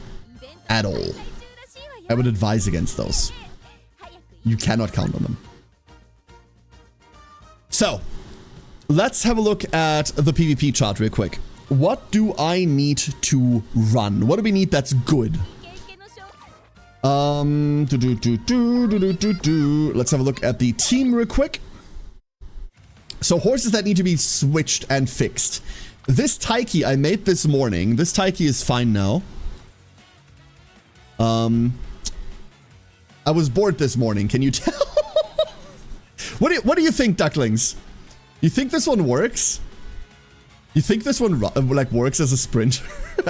At all. I would advise against those. You cannot count on them. So, let's have a look at the PvP chart real quick. What do I need to run? What do we need that's good? Let's have a look at the team real quick. So horses that need to be switched and fixed. This Taiki I made this morning. This Taiki is fine now. I was bored this morning. Can you tell? What do you think, ducklings? You think this one works? You think this one like works as a sprinter?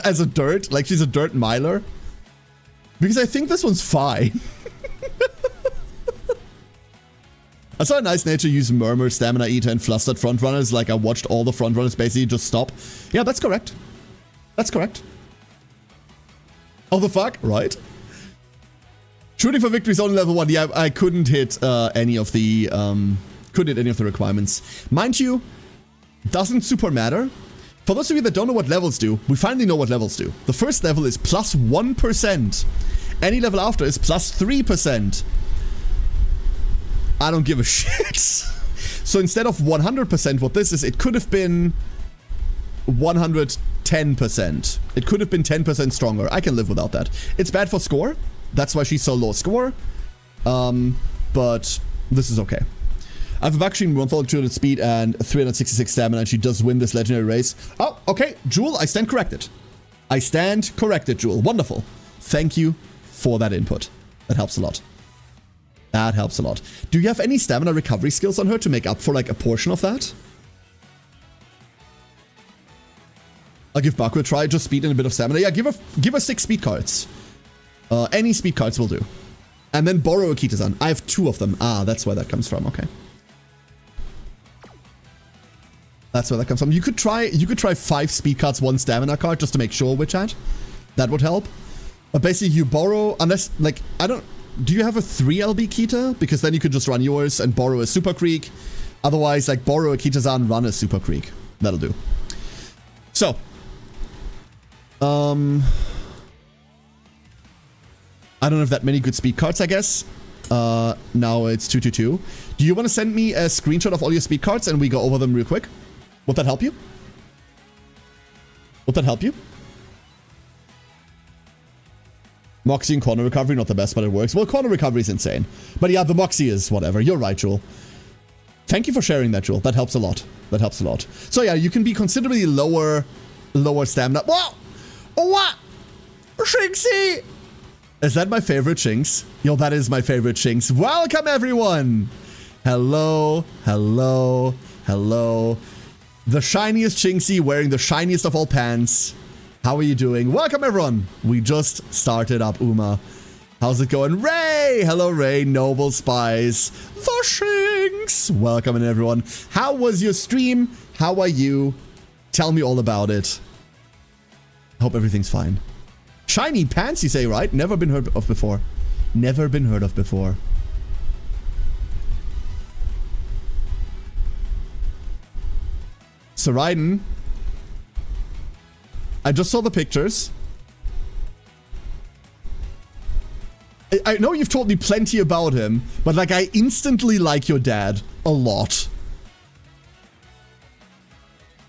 As a dirt? Like she's a dirt miler? Because I think this one's fine. I saw a Nice Nature use Murmur, Stamina Eater, and Flustered Frontrunners. Like I watched all the Frontrunners basically just stop. Yeah, that's correct. That's correct. Oh, the fuck? Right. Shooting for victory is only level 1. Yeah, I couldn't hit any of the requirements. Mind you, doesn't super matter. For those of you that don't know what levels do, we finally know what levels do. The first level is plus 1%. Any level after is plus 3%. I don't give a shit. So instead of 100%, what this is, it could have been 110%. It could have been 10% stronger. I can live without that. It's bad for score. That's why she's so low score. But this is okay. I have a Bakshi 1200 speed and 366 stamina, and she does win this legendary race. Oh, okay. Jewel, I stand corrected. I stand corrected, Jewel. Wonderful. Thank you for that input. That helps a lot. That helps a lot. Do you have any stamina recovery skills on her to make up for like a portion of that? I'll give Baku a try. Just speed and a bit of stamina. Yeah, give her 6 speed cards. Any speed cards will do. And then borrow a Kitazan. I have 2 of them. Ah, that's where that comes from. Okay. That's where that comes from. You could try 5 speed cards, 1 stamina card just to make sure, which ad. That would help. But basically you borrow, unless like do you have a 3 LB Kita? Because then you could just run yours and borrow a Super Creek. Otherwise, like borrow a Kitazan, run a Super Creek. That'll do. So, I don't have that many good speed cards, I guess. Now it's 222. Do you want to send me a screenshot of all your speed cards and we go over them real quick? Would that help you? Would that help you? Moxie and corner recovery, not the best, but it works. Well, corner recovery is insane. But yeah, the Moxie is whatever. You're right, Jewel. Thank you for sharing that, Jewel. That helps a lot. That helps a lot. So yeah, you can be considerably lower stamina. Whoa! Oh, what? Shinxie! Is that my favorite Shinx? Yo, that is my favorite Shinx. Welcome, everyone! Hello, hello, hello. The shiniest Shinxie wearing the shiniest of all pants. How are you doing? Welcome, everyone. We just started up, Uma. How's it going? Ray! Hello, Ray. Noble Spies. The Shinx! Welcome in, everyone. How was your stream? How are you? Tell me all about it. I hope everything's fine. Shiny pants, you say, right? Never been heard of before. Never been heard of before. Saraiden. I just saw the pictures. I know you've told me plenty about him, but like I instantly like your dad a lot.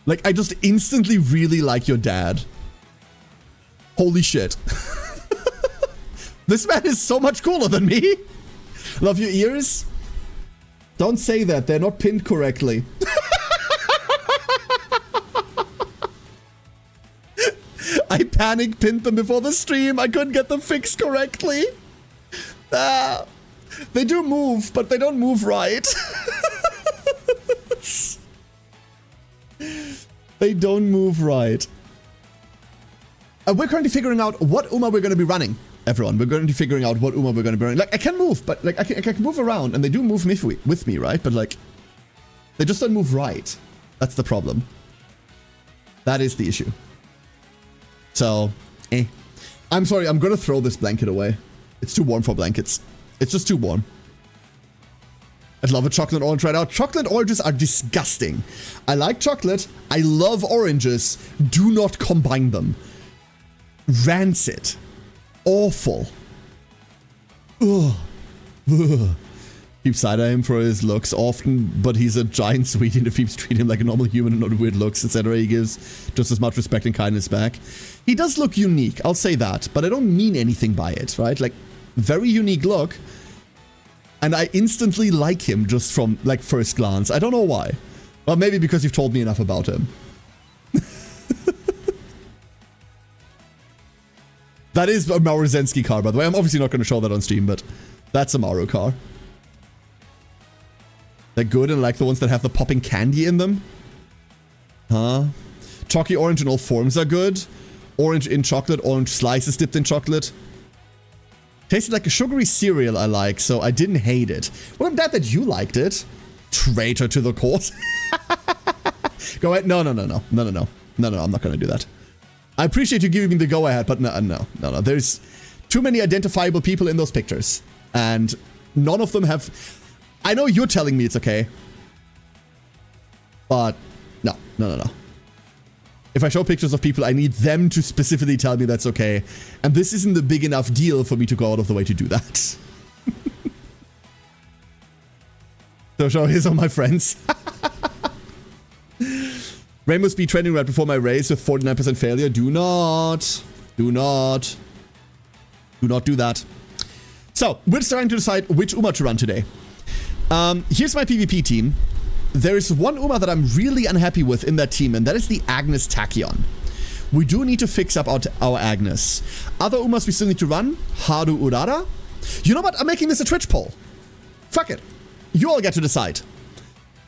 Like I just instantly really like your dad. Holy shit. This man is so much cooler than me. Love your ears? Don't say that, they're not pinned correctly. I panic pinned them before the stream. I couldn't get them fixed correctly. They do move, but they don't move right. They don't move right. We're currently figuring out what Uma we're going to be running, everyone. We're going to be figuring out what Uma we're going to be running. Like, I can move, but like I can move around, and they do move with me, right? But like, they just don't move right. That's the problem. That is the issue. So, I'm sorry, I'm going to throw this blanket away. It's too warm for blankets. It's just too warm. I'd love a chocolate orange right now. Chocolate oranges are disgusting. I like chocolate. I love oranges. Do not combine them. Rancid. Awful. Ugh. Ugh. Peeps side-eye him for his looks often, but he's a giant sweetie and the peeps treat him like a normal human and not weird looks, etc. He gives just as much respect and kindness back. He does look unique, I'll say that, but I don't mean anything by it, right? Like, very unique look, and I instantly like him just from, like, first glance. I don't know why. Well, maybe because you've told me enough about him. That is a Mauro Zensky car, by the way. I'm obviously not going to show that on stream, but that's a Mauro car. They're good, and like the ones that have the popping candy in them. Huh? Chalky orange in all forms are good. Orange in chocolate, orange slices dipped in chocolate. Tasted like a sugary cereal I like, so I didn't hate it. Well, I'm glad that you liked it. Traitor to the cause. Go ahead. No, I'm not going to do that. I appreciate you giving me the go-ahead, but no. There's too many identifiable people in those pictures. And none of them have... I know you're telling me it's okay. But no. If I show pictures of people, I need them to specifically tell me that's okay. And this isn't a big enough deal for me to go out of the way to do that. So show his on my friends. Rainbow Speed training right before my race with 49% failure. Do not do that. So, we're starting to decide which Uma to run today. Here's my PvP team. There is one Uma that I'm really unhappy with in that team, and that is the Agnes Tachyon. We do need to fix up our Agnes. Other Umas we still need to run. Haru Urara. You know what? I'm making this a Twitch poll. Fuck it. You all get to decide.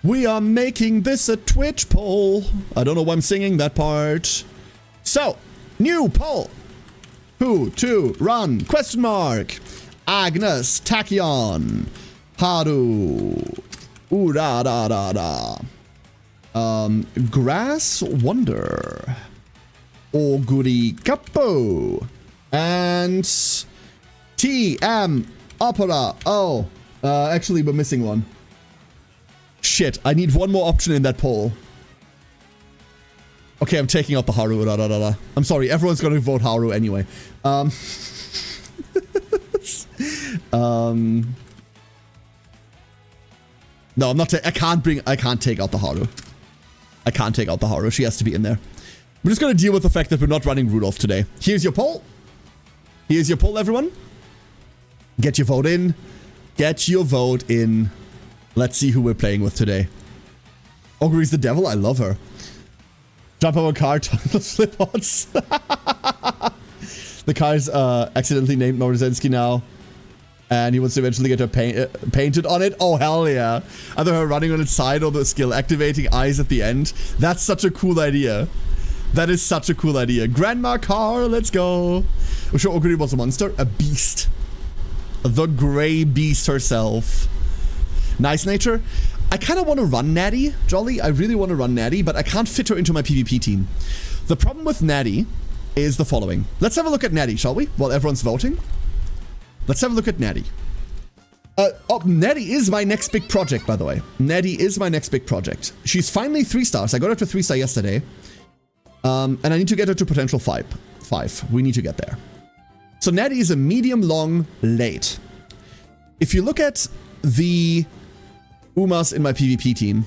We are making this a Twitch poll. I don't know why I'm singing that part. So, new poll. Who to run? Question mark. Agnes Tachyon. Haru Urara. Grass Wonder. Oguri Capo. And TM Opera. Oh, actually we're missing one. Shit, I need one more option in that poll. Okay, I'm taking out the Haru. I'm sorry, everyone's gonna vote Haru anyway. No, I'm not. I can't take out the Haru. I can't take out the Haru. She has to be in there. We're just gonna deal with the fact that we're not running Rudolph today. Here's your poll. Here's your poll, everyone. Get your vote in. Get your vote in. Let's see who we're playing with today. Ogre's the devil. I love her. Jump over car. Flip odds. The car's accidentally named Morozensky now. And he wants to eventually get her painted on it. Oh, hell yeah. Either her running on its side or the skill activating eyes at the end. That's such a cool idea. That is such a cool idea. Grandma car, let's go. I'm sure Ogre was a monster. A beast. The gray beast herself. Nice nature. I kind of want to run Natty, Jolly. I really want to run Natty, but I can't fit her into my PvP team. The problem with Natty is the following. Let's have a look at Natty, shall we? While everyone's voting. Let's have a look at Natty. Natty is my next big project, by the way. Natty is my next big project. She's finally 3 stars. I got her to 3-star yesterday. And I need to get her to potential 5. We need to get there. So Natty is a medium long late. If you look at the Umas in my PvP team,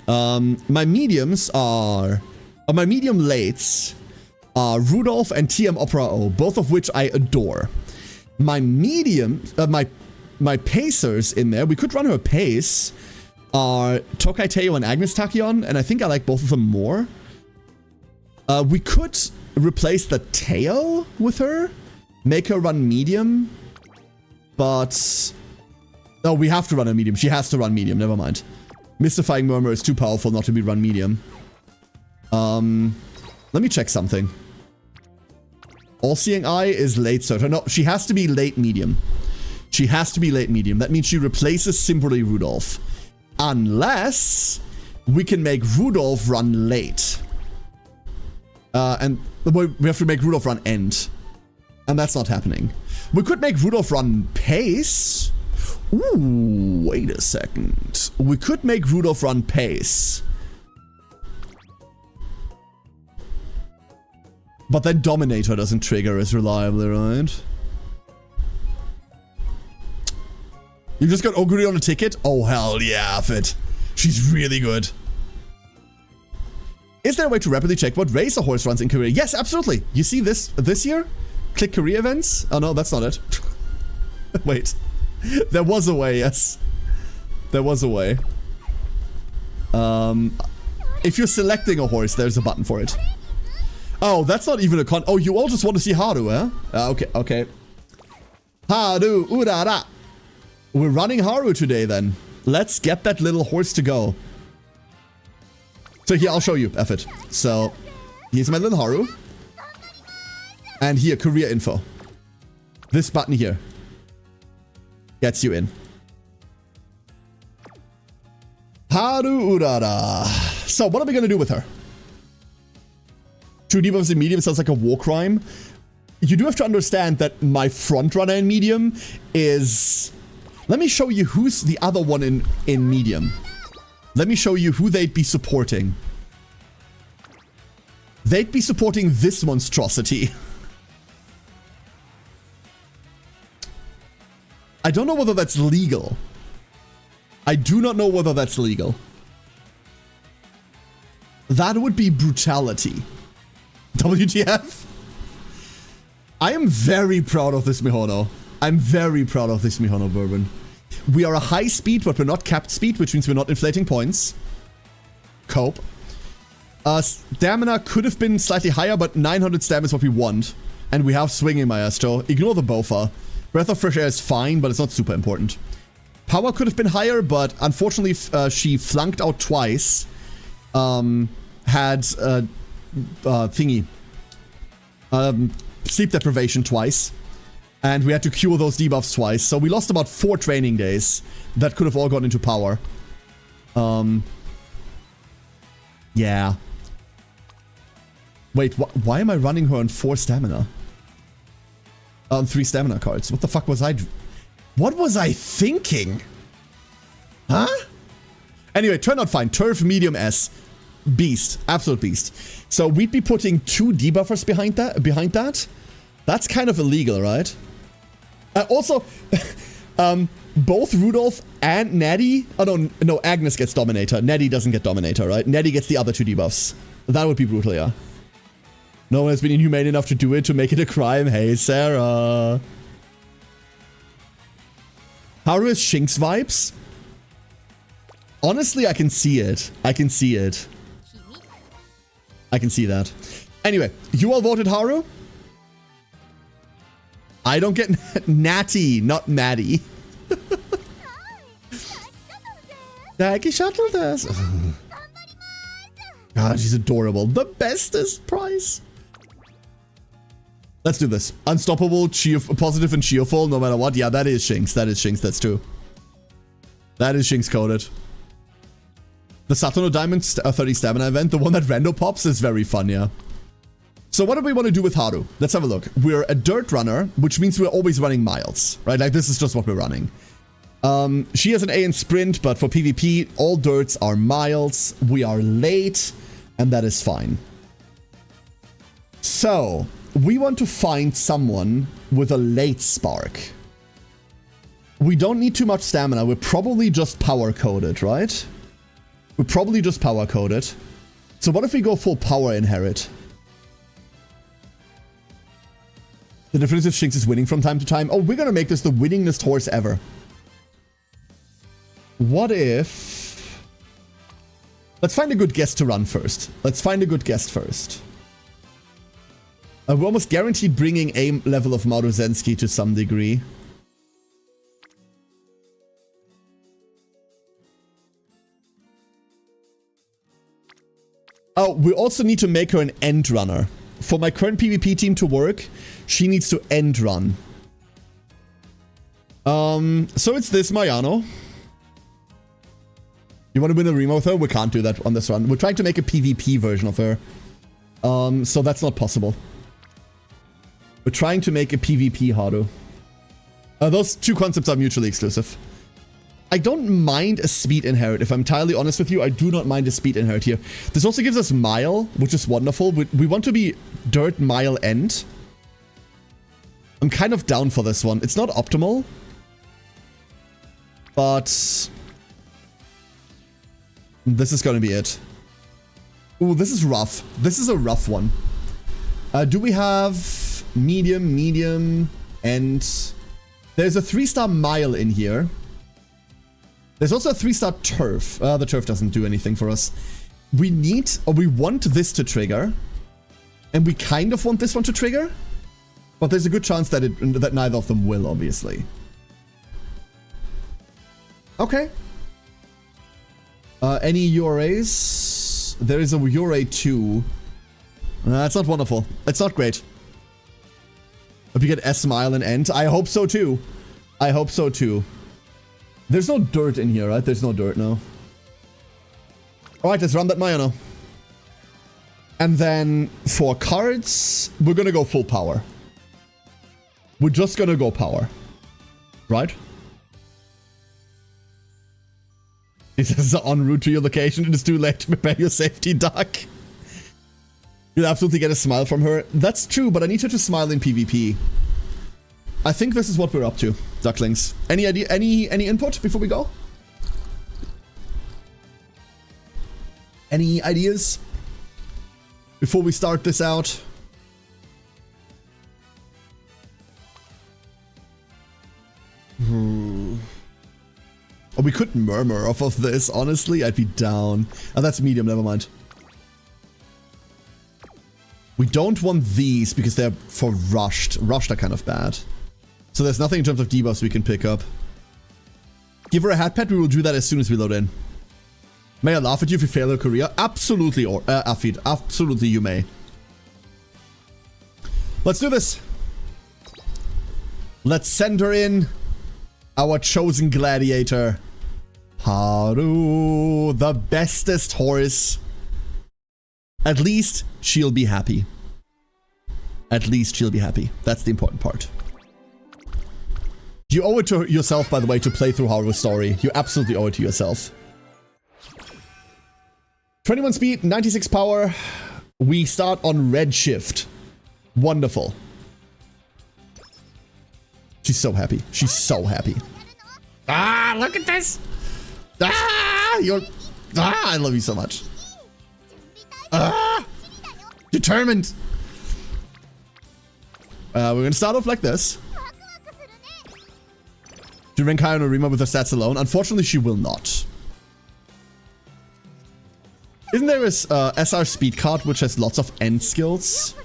my mediums are... my medium lates are Rudolph and TM Opera O, both of which I adore. My medium... my pacers in there, we could run her pace, are Tokai Teo and Agnes Tachyon, and I think I like both of them more. We could replace the Teo with her, make her run medium, but... no, we have to run a medium. She has to run medium, never mind. Mystifying Murmur is too powerful not to be run medium. Let me check something. All-Seeing Eye is late Surtur. No, she has to be late medium. She has to be late medium. That means she replaces Simperly Rudolph. Unless we can make Rudolph run late. And we have to make Rudolph run end. And that's not happening. We could make Rudolph run pace. Ooh, wait a second. We could make Rudolph run pace. But then Dominator doesn't trigger as reliably, right? You just got Oguri on a ticket? Oh, hell yeah, Fit. She's really good. Is there a way to rapidly check what race a horse runs in Korea? Yes, absolutely. You see this year? Click career events? Oh, no, that's not it. Wait. There was a way, yes. There was a way. If you're selecting a horse, there's a button for it. Oh, that's not even a con- oh, you all just want to see Haru, huh? Okay, okay. Haru, urara. We're running Haru today, then. Let's get that little horse to go. So here, I'll show you, F it. So, here's my little Haru. And here, career info. This button here gets you in. Haru urara. So, what are we gonna do with her? 2 debuffs in medium sounds like a war crime. You do have to understand that my front runner in medium is... let me show you who's the other one in medium. Let me show you who they'd be supporting. They'd be supporting this monstrosity. I don't know whether that's legal. I do not know whether that's legal. That would be brutality. WTF? I am very proud of this Mihono. I'm very proud of this Mihono Bourbon. We are a high speed, but we're not capped speed, which means we're not inflating points. Cope. Stamina could have been slightly higher, but 900 stamina is what we want. And we have Swinging Maestro. Ignore the Bofa. Breath of Fresh Air is fine, but it's not super important. Power could have been higher, but unfortunately she flunked out twice. Had thingy. Sleep deprivation twice. And we had to cure those debuffs twice. So we lost about 4 training days that could have all gone into power. Yeah. Wait, why am I running her on 4 stamina? On 3 stamina cards. What the fuck was I... what was I thinking? Huh? Anyway, turned out fine. Turf, medium S. Beast. Absolute beast. So we'd be putting 2 debuffers behind that. That's kind of illegal, right? Also, both Rudolph and Natty... oh, no, Agnes gets Dominator. Natty doesn't get Dominator, right? Natty gets the other 2 debuffs. That would be brutal, yeah. No one has been inhumane enough to do it to make it a crime. Hey, Sarah. Haru is Shinx vibes? Honestly, I can see it. I can see it. I can see that. Anyway, you all voted Haru? I don't get Natty, not Maddie. Daggy shuttle does. God, she's adorable. The bestest prize. Let's do this. Unstoppable, positive and cheerful, no matter what. Yeah, that is Shinx. That is Shinx. That's true. That is Shinx coded. The Saturno Diamond 30 stamina event, the one that rando pops, is very fun, yeah. So what do we want to do with Haru? Let's have a look. We're a dirt runner, which means we're always running miles, right? Like, this is just what we're running. She has an A in sprint, but for PvP, all dirts are miles. We are late, and that is fine. So, we want to find someone with a late spark. We don't need too much stamina. We're probably just power-coded, right? We're probably just power-coded. So what if we go full power inherit? The definitive Shinx is winning from time to time. Oh, we're gonna make this the winningest horse ever. What if... Let's find a good guest to run first. Let's find a good guest first. We're almost guaranteed bringing a level of Maruzensky to some degree. Oh, we also need to make her an end runner. For my current PvP team to work, she needs to end run. So it's this Mayano. You want to win a Remo with her? We can't do that on this run. We're trying to make a PvP version of her. So that's not possible. We're trying to make a PvP Haru. Those two concepts are mutually exclusive. I don't mind a speed inherit. If I'm entirely honest with you, I do not mind a speed inherit here. This also gives us mile, which is wonderful. We want to be dirt mile end. I'm kind of down for this one. It's not optimal. But... this is going to be it. Ooh, this is rough. This is a rough one. Do we have medium, medium, and... there's a 3-star mile in here. There's also a 3-star turf. The turf doesn't do anything for us. We need, or we want this to trigger. And we kind of want this one to trigger. But there's a good chance that that neither of them will, obviously. Okay. Any URAs? There is a URA 2. That's not wonderful. It's not great. If you get S mile and end, I hope so too. I hope so too. There's no dirt in here, right? There's no dirt, no. Alright, let's run that Mayano. And then for cards, we're gonna go full power. We're just gonna go power. Right? It says en route to your location. It is too late to prepare your safety duck. You'll absolutely get a smile from her. That's true, but I need her to smile in PvP. I think this is what we're up to, ducklings. Any idea? Any input before we go? Any ideas before we start this out? Oh, we could murmur off of this. Honestly, I'd be down. Oh, that's medium. Never mind. We don't want these because they're for rushed. Rushed are kind of bad. So there's nothing in terms of debuffs we can pick up. Give her a hat pet. We will do that as soon as we load in. May I laugh at you if you fail your career? Absolutely, or Afid. Absolutely, you may. Let's do this. Let's send her in. Our chosen gladiator. Haru, the bestest horse. At least she'll be happy. At least she'll be happy. That's the important part. You owe it to yourself, by the way, to play through Haru's story. You absolutely owe it to yourself. 21 speed, 96 power. We start on Redshift. Wonderful. She's so happy. She's so happy. Ah, look at this. Ah, I love you so much. Ah, determined. We're gonna start off like this. Do rank higher on Arima with her stats alone? Unfortunately, she will not. Isn't there a SR speed card which has lots of end skills?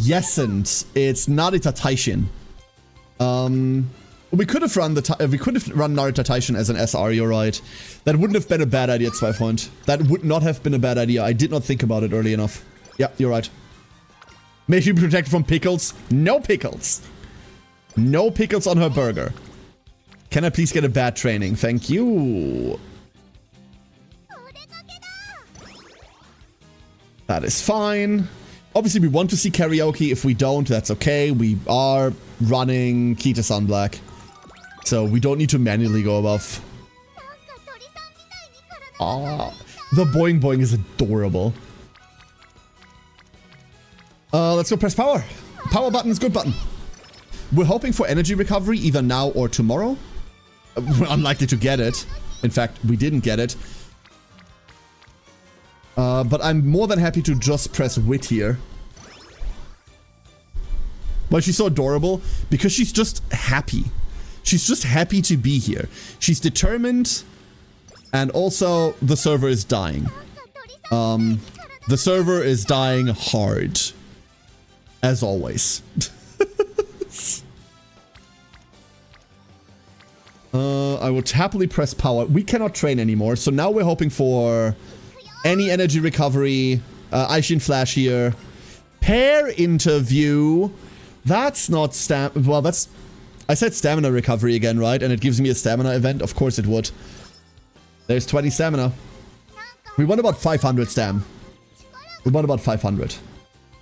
Yesn't. It's Narita Taishin. We could have run Narita Taishin as an SR, you're right. That wouldn't have been a bad idea at 5 point. That would not have been a bad idea. I did not think about it early enough. Yeah, you're right. May she be protected from pickles? No pickles. No pickles on her burger. Can I please get a bad training? Thank you. That is fine. Obviously, we want to see karaoke. If we don't, that's okay. We are running Kita Sunblack. So we don't need to manually go above. Ah, the boing boing is adorable. Let's go press power. Power button is good button. We're hoping for energy recovery either now or tomorrow. We're unlikely to get it. In fact, we didn't get it. But I'm more than happy to just press wit here. Why she's so adorable? Because she's just happy. She's just happy to be here. She's determined. And also, the server is dying. The server is dying hard. As always. I would happily press power. We cannot train anymore. So now we're hoping for any energy recovery. Aishin Flash here. Pair interview. That's not well, that's... I said stamina recovery again, right? And it gives me a stamina event? Of course it would. There's 20 stamina. We want about 500 stam. We want about 500.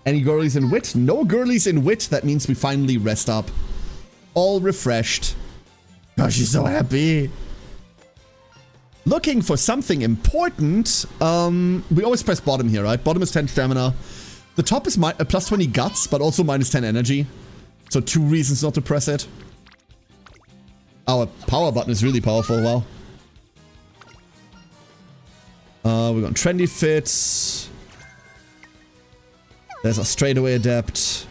Any girlies in wit? No girlies in wit. That means we finally rest up. All refreshed. Oh, she's so happy. Looking for something important. We always press bottom here, right? Bottom is 10 stamina. The top is plus 20 guts, but also minus 10 energy. So 2 reasons not to press it. Our power button is really powerful, wow. We're going trendy fits. There's a straightaway adept.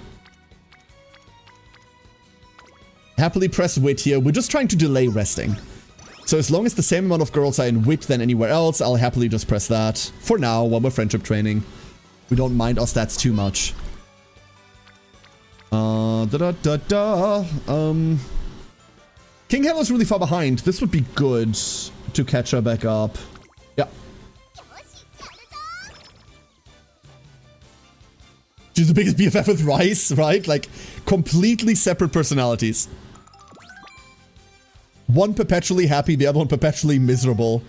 Happily press wit here. We're just trying to delay resting. So as long as the same amount of girls are in wit than anywhere else, I'll happily just press that. For now, while we're friendship training. We don't mind our stats too much. King Hello's really far behind. This would be good to catch her back up. Yeah. She's the biggest BFF with Rice, right? Like, completely separate personalities. One perpetually happy, the other one perpetually miserable.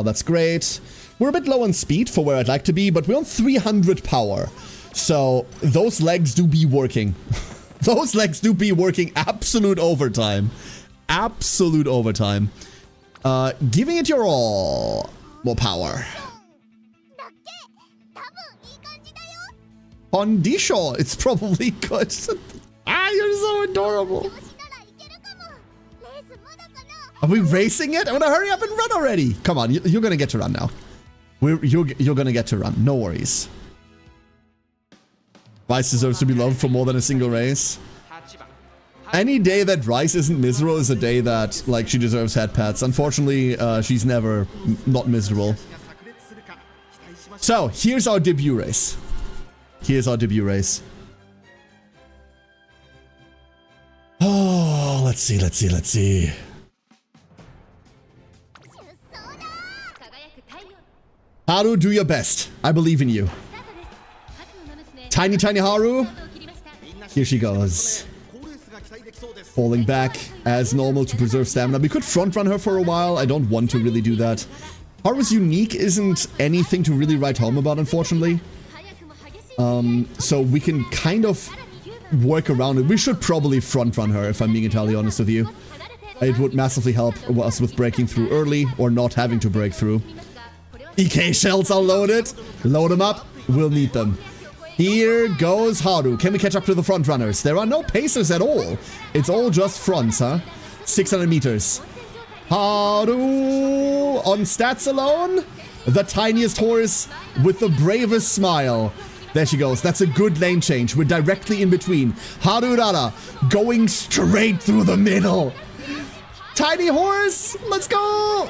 That's great. We're a bit low on speed for where I'd like to be, but we're on 300 power. So, those legs do be working. Those legs do be working absolute overtime. Absolute overtime. Giving it your all. More power. Condition, it's probably good. Ah, you're so adorable. Are we racing it? I want to hurry up and run already. Come on, you're gonna get to run now. You're gonna get to run. No worries. Rice deserves to be loved for more than a single race. Any day that Rice isn't miserable is a day that, like, she deserves head pats. Unfortunately, she's never not miserable. So, here's our debut race. Here's our debut race. Oh, let's see, let's see, let's see. Haru, do your best. I believe in you. Tiny, tiny Haru. Here she goes. Falling back as normal to preserve stamina. We could front run her for a while. I don't want to really do that. Haru's unique isn't anything to really write home about, unfortunately. So we can kind of work around it. We should probably front run her, if I'm being entirely honest with you. It would massively help us with breaking through early or not having to break through. EK shells are loaded. Load them up. We'll need them. Here goes Haru. Can we catch up to the front runners? There are no pacers at all. It's all just fronts, huh? 600 meters. Haru on stats alone. The tiniest horse with the bravest smile. There she goes. That's a good lane change. We're directly in between. Harurara going straight through the middle. Tiny horse. Let's go.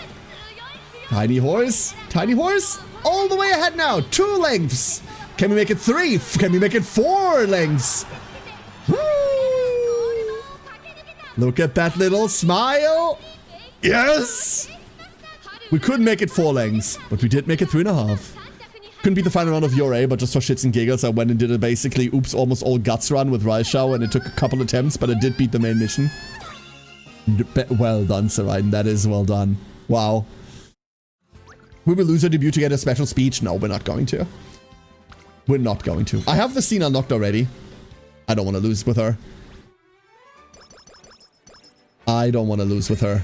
Tiny horse. Tiny horse. All the way ahead now. 2 lengths. Can we make it 3? Can we make it 4 lengths? Woo! Look at that little smile. Yes. We couldn't make it 4 lengths, but we did make it 3.5. Couldn't be the final round of URA, but just for shits and giggles, I went and did a basically oops almost all guts run with Rice Shower, and it took a couple attempts, but it did beat the main mission. Well done, Saraiden. That is well done. Wow. Will we lose her debut to get a special speech? No, we're not going to. We're not going to. I have the scene unlocked already. I don't want to lose with her. I don't want to lose with her.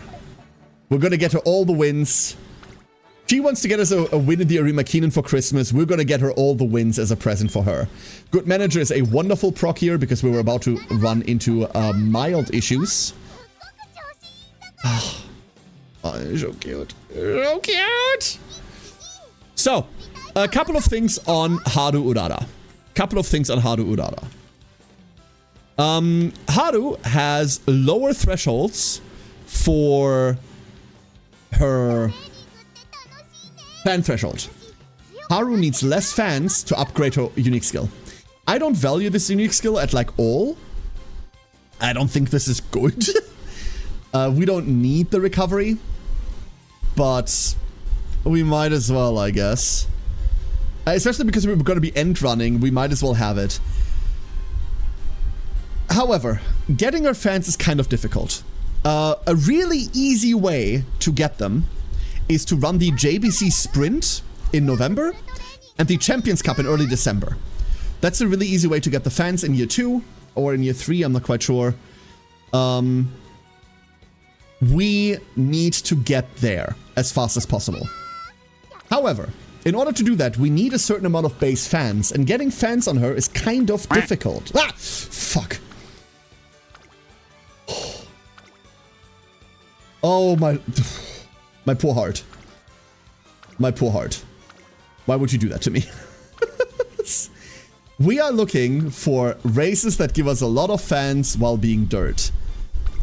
We're going to get her all the wins. She wants to get us a win in the Arima Keenan for Christmas. We're going to get her all the wins as a present for her. Good Manager is a wonderful proc here because we were about to run into mild issues. Oh, so cute. So cute. So, a couple of things on Haru Urara. Haru has lower thresholds for her fan threshold. Haru needs less fans to upgrade her unique skill. I don't value this unique skill at like all. I don't think this is good. We don't need the recovery, but we might as well, I guess. Especially because we're going to be end running, we might as well have it. However, getting our fans is kind of difficult. A really easy way to get them is to run the JBC Sprint in November and the Champions Cup in early December. That's a really easy way to get the fans in year 2 or in year 3, I'm not quite sure. We need to get there as fast as possible. However, in order to do that, we need a certain amount of base fans, and getting fans on her is kind of difficult. Ah! Fuck. Oh, my poor heart. My poor heart. Why would you do that to me? We are looking for races that give us a lot of fans while being dirt.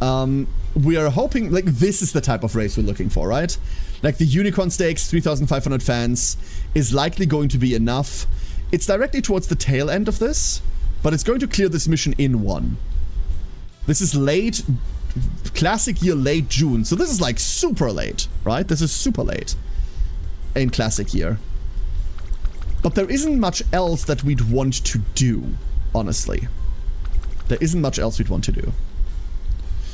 We are hoping, like, this is the type of race we're looking for, right? Like the Unicorn Stakes, 3,500 fans is likely going to be enough. It's directly towards the tail end of this, but it's going to clear this mission in 1. This is late, classic year late June. So this is like super late, right? This is super late in classic year. But there isn't much else that we'd want to do, honestly. There isn't much else we'd want to do.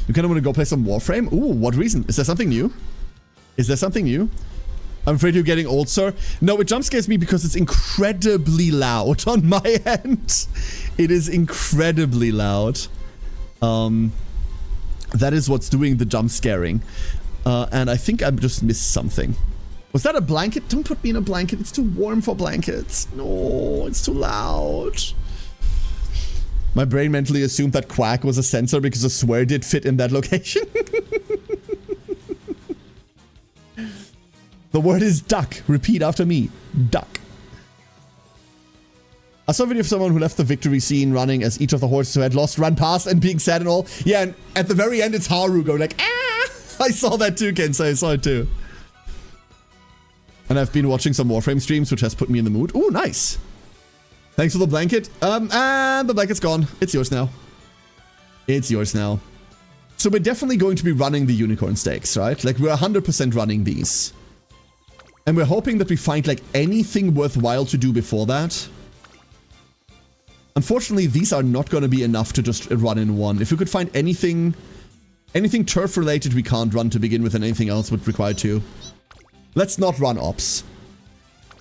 You kind of want to go play some Warframe? Ooh, what reason? Is there something new? Is there something new? I'm afraid you're getting old, sir. No, it jump scares me because it's incredibly loud on my end. It is incredibly loud. That is what's doing the jump scaring. And I think I just missed something. Was that a blanket? Don't put me in a blanket. It's too warm for blankets. No, it's too loud. My brain mentally assumed that quack was a sensor because I swear it did fit in that location. The word is duck. Repeat after me. Duck. I saw a video of someone who left the victory scene running as each of the horses who had lost ran past and being sad and all. Yeah, and at the very end it's Haru going like, ah! I saw that too, Kensei. I saw it too. And I've been watching some Warframe streams, which has put me in the mood. Ooh, nice. Thanks for the blanket. And the blanket's gone. It's yours now. It's yours now. So we're definitely going to be running the Unicorn Stakes, right? Like, we're 100% running these. And we're hoping that we find, like, anything worthwhile to do before that. Unfortunately, these are not going to be enough to just run in 1. If we could find anything turf-related we can't run to begin with and anything else would require 2. Let's not run ops.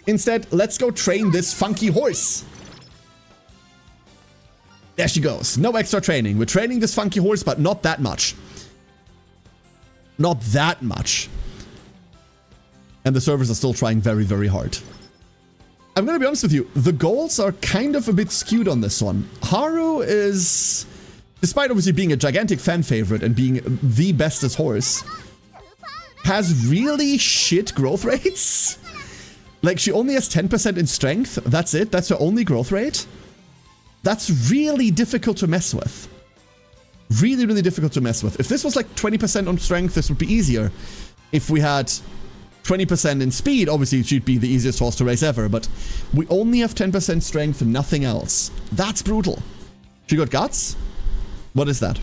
Instead, let's go train this funky horse. There she goes. No extra training. We're training this funky horse, but not that much. Not that much. And the servers are still trying very, very hard. I'm going to be honest with you. The goals are kind of a bit skewed on this one. Haru is, despite obviously being a gigantic fan favorite and being the bestest horse, has really shit growth rates. Like, she only has 10% in strength. That's it. That's her only growth rate. That's really difficult to mess with. Really, really difficult to mess with. If this was like 20% on strength, this would be easier. If we had 20% in speed, obviously she'd be the easiest horse to race ever, but we only have 10% strength and nothing else. That's brutal. She got guts? What is that?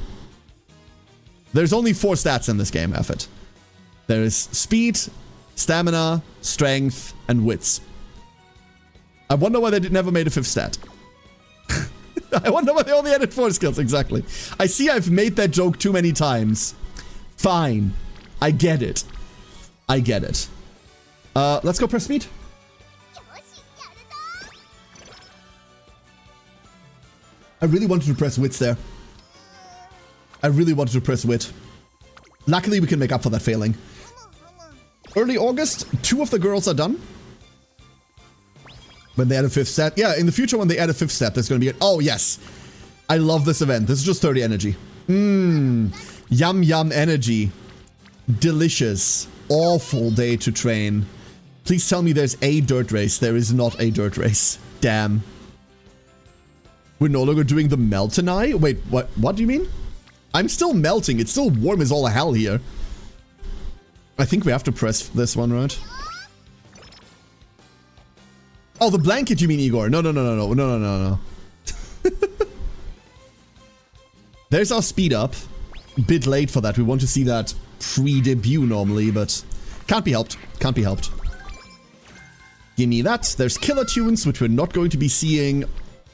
There's only 4 stats in this game, F it. There is speed, stamina, strength, and wits. I wonder why they never made a 5th stat. I wonder why they only added 4 skills, exactly. I see I've made that joke too many times. Fine. I get it. I get it. Let's go press speed. I really wanted to press wits there. I really wanted to press wit. Luckily, we can make up for that failing. Early August, 2 of the girls are done. When they add a 5th step. Yeah, in the future, when they add a 5th step, there's going to be oh, yes. I love this event. This is just 30 energy. Yum, yum energy. Delicious. Awful day to train. Please tell me there's a dirt race. There is not a dirt race. Damn. We're no longer doing the Meltoni? Wait, what do you mean? I'm still melting. It's still warm as all hell here. I think we have to press this one, right? Oh, the blanket you mean, Igor? No. There's our speed up. Bit late for that. We want to see that pre-debut normally, but can't be helped. Can't be helped. Give me that. There's killer tunes, which we're not going to be seeing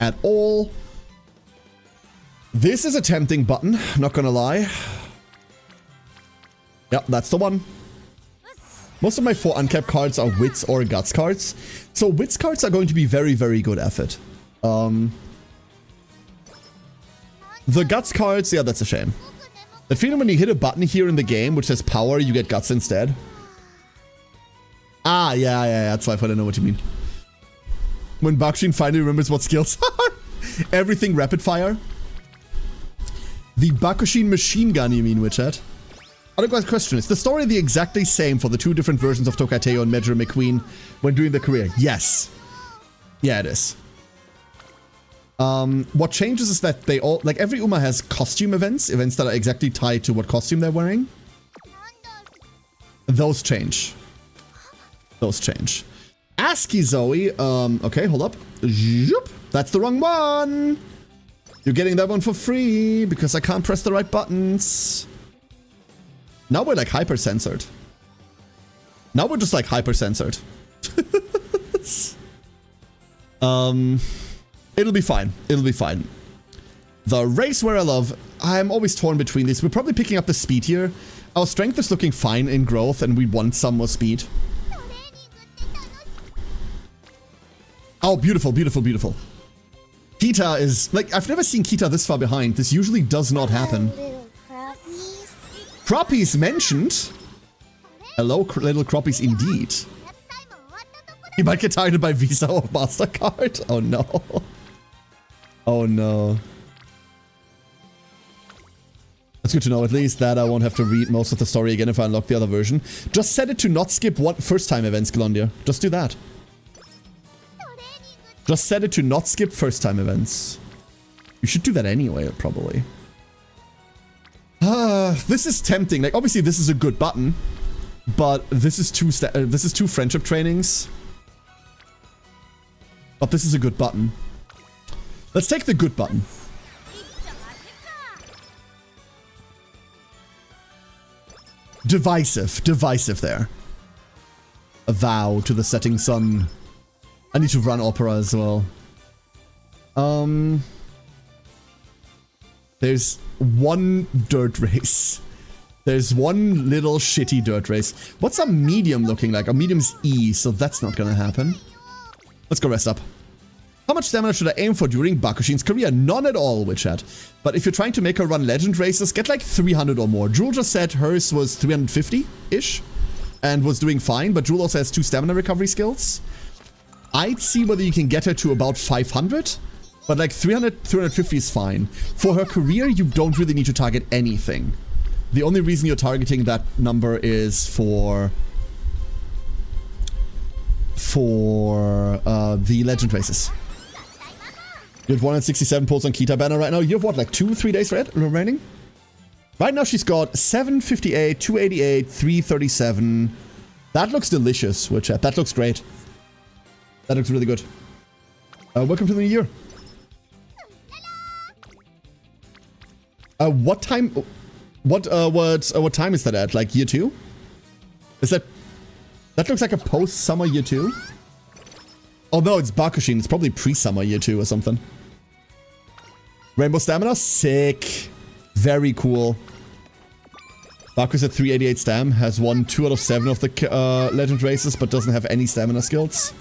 at all. This is a tempting button, not gonna lie. Yep, that's the one. Most of my 4 uncapped cards are Wits or Guts cards. So Wits cards are going to be very, very good effort. The Guts cards, yeah, that's a shame. The feeling when you hit a button here in the game which says power, you get Guts instead. Ah, yeah, that's why I know what you mean. When Bakushin finally remembers what skills are. Everything rapid fire. The Bakushin machine gun, you mean, Witchat? Other question is the story the exactly same for the 2 different versions of Tokateo and Major McQueen when doing the career? Yes. Yeah, it is. What changes is that they all, like every Uma has costume events that are exactly tied to what costume they're wearing. Those change. Those change. ASCII Zoe, okay, hold up. Zoop. That's the wrong one. You're getting that one for free because I can't press the right buttons. Now we're like hyper-censored. Now we're just like hyper-censored. It'll be fine. It'll be fine. The race where I love. I'm always torn between these. We're probably picking up the speed here. Our strength is looking fine in growth and we want some more speed. Oh, beautiful, beautiful, beautiful. Kita is, like, I've never seen Kita this far behind. This usually does not happen. Croppies mentioned. Hello, little Croppies indeed. You might get targeted by Visa or MasterCard. Oh no. Oh no. That's good to know. At least that I won't have to read most of the story again if I unlock the other version. Just set it to not skip first time events, Glondia. Just do that. Just set it to not skip first time events. You should do that anyway, probably. This is tempting. Like, obviously this is a good button, but this is two friendship trainings. But this is a good button. Let's take the good button. Divisive. Divisive there. A vow to the setting sun. I need to run opera as well. There's one dirt race. There's one little shitty dirt race. What's a medium looking like? A medium's E, so that's not gonna happen. Let's go rest up. How much stamina should I aim for during Bakushin's career? None at all, Witchat. But if you're trying to make her run legend races, get like 300 or more. Jewel just said hers was 350-ish and was doing fine, but Jewel also has 2 stamina recovery skills. I'd see whether you can get her to about 500, but like 300, 350 is fine. For her career, you don't really need to target anything. The only reason you're targeting that number is for the legend races. You have 167 pulls on Kita banner right now. You have what, like 2-3 days remaining? Right now she's got 758, 288, 337. That looks delicious, Witchat. That looks great. That looks really good. Welcome to the new year. What time? What time is that at? Like year 2? Is that? That looks like a post-summer year 2. Oh no, it's Bakushin. It's probably pre-summer year 2 or something. Rainbow stamina, sick. Very cool. Baku's at 388 stam, has won 2 out of 7 of the legend races, but doesn't have any stamina skills.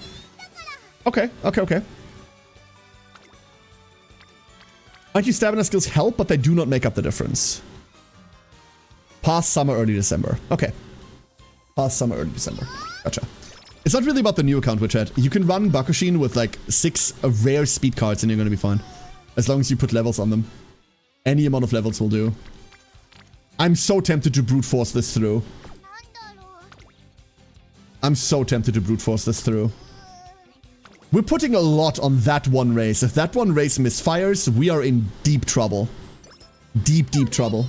Okay, okay, okay. Anti-stamina skills help, but they do not make up the difference. Past summer, early December. Okay. Past summer, early December. Gotcha. It's not really about the new account, Witchat. You can run Bakushin with like 6 rare speed cards and you're gonna be fine. As long as you put levels on them. Any amount of levels will do. I'm so tempted to brute force this through. I'm so tempted to brute force this through. We're putting a lot on that one race. If that one race misfires, we are in deep trouble. Deep, deep trouble.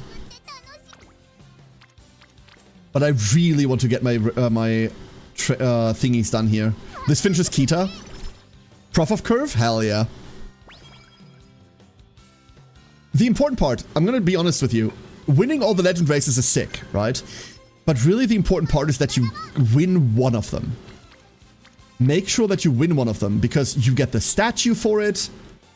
But I really want to get my thingies done here. This finishes Kita. Prof of Curve? Hell yeah. The important part, I'm gonna be honest with you. Winning all the legend races is sick, right? But really the important part is that you win one of them. Make sure that you win one of them, because you get the statue for it.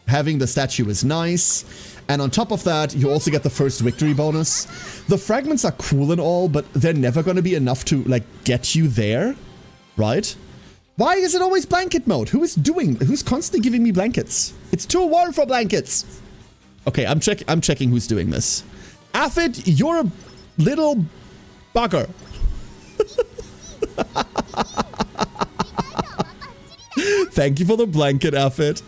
Having the statue is nice. And on top of that, you also get the first victory bonus. The fragments are cool and all, but they're never going to be enough to, like, get you there. Right? Why is it always blanket mode? Who's constantly giving me blankets? It's too warm for blankets. Okay, I'm checking who's doing this. Aphid, you're a little bugger. Thank you for the blanket, Aphid.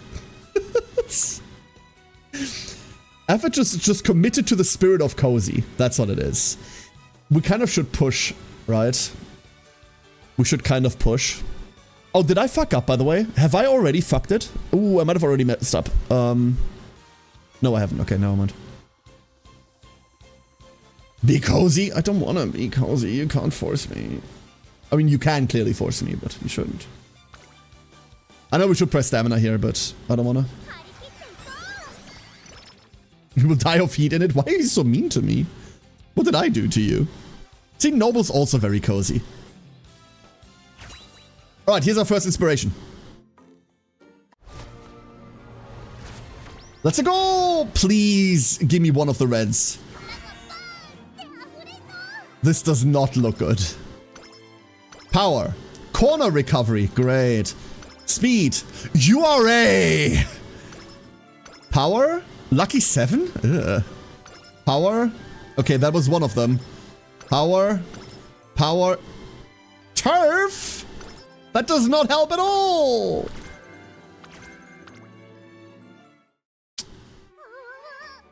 Aphid just committed to the spirit of cozy. That's what it is. We kind of should push, right? We should kind of push. Oh, did I fuck up, by the way? Have I already fucked it? Ooh, I might have already messed up. No, I haven't. Okay, never mind. Be cozy? I don't want to be cozy. You can't force me. I mean, you can clearly force me, but you shouldn't. I know we should press stamina here, but I don't want to. You will die of heat in it? Why are you so mean to me? What did I do to you? See, Noble's also very cozy. Alright, here's our first inspiration. Let's go! Please give me one of the reds. This does not look good. Power. Corner recovery. Great. Speed. URA! Power? Lucky 7? Ugh. Power? Okay, that was one of them. Power. Power. Turf? That does not help at all!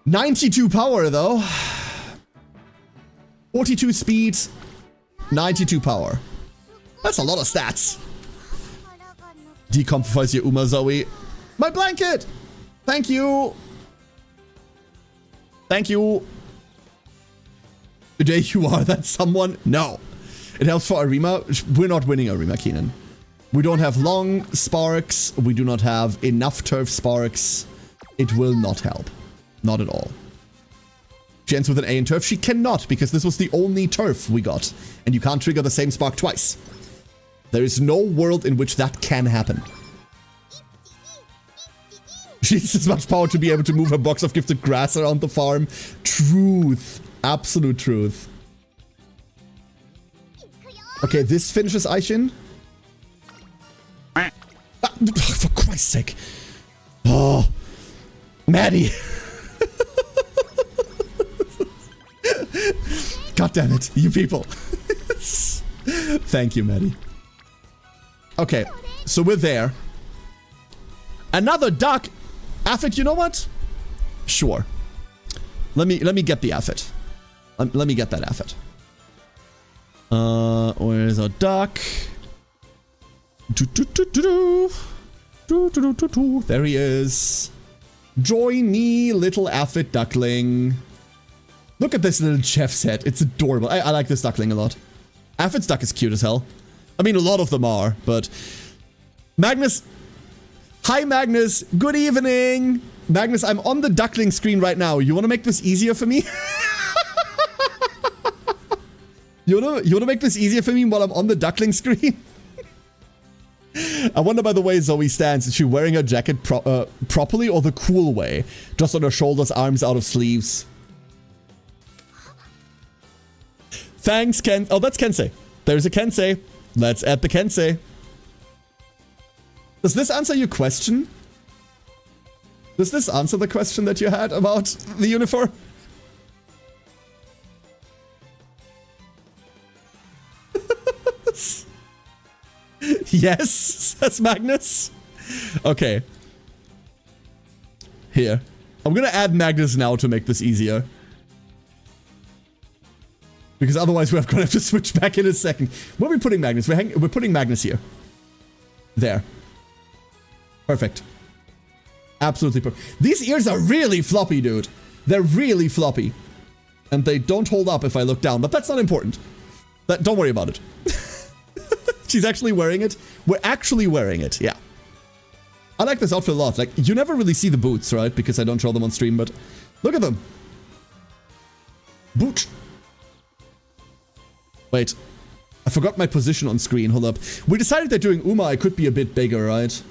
$92 power, though. 42 speed. 92 power. That's a lot of stats. Decompromise your Uma Zoe. My blanket! Thank you! Thank you! Today you are that someone? No. It helps for Arima. We're not winning Arima, Keenan. We don't have long sparks. We do not have enough turf sparks. It will not help. Not at all. She ends with an A in turf. She cannot, because this was the only turf we got. And you can't trigger the same spark twice. There is no world in which that can happen. She needs as much power to be able to move her box of gifted grass around the farm. Truth. Absolute truth. Okay, this finishes Aishin. Ah, for Christ's sake. Oh. Maddie. God damn it, you people. Thank you, Maddie. Okay, so we're there. Another duck. Aphid, you know what? Sure. Let me get the Aphid. Let me get that Aphid. Where's our duck? There he is. Join me, little Aphid duckling. Look at this little chef's head. It's adorable. I like this duckling a lot. Aphid's duck is cute as hell. I mean, a lot of them are, but... Magnus... Hi, Magnus. Good evening. Magnus, I'm on the duckling screen right now. You want to make this easier for me? You wanna make this easier for me while I'm on the duckling screen? I wonder, by the way, Zoe stands. Is she wearing her jacket properly or the cool way? Just on her shoulders, arms out of sleeves. Thanks, Ken. Oh, that's Kensei. There's a Kensei. Let's add the Kensei. Does this answer your question? Does this answer the question that you had about the uniform? Yes, says Magnus. Okay. Here. I'm gonna add Magnus now to make this easier. Because otherwise we're gonna have to switch back in a second. Where are we putting Magnus? We're putting Magnus here. There. Perfect. Absolutely perfect. These ears are really floppy, dude. They're really floppy. And they don't hold up if I look down, but that's not important. Don't worry about it. She's actually wearing it. We're actually wearing it, yeah. I like this outfit a lot. Like, you never really see the boots, right? Because I don't show them on stream, but look at them. Boot. Wait. I forgot my position on screen. Hold up. We decided that during Uma I could be a bit bigger, right?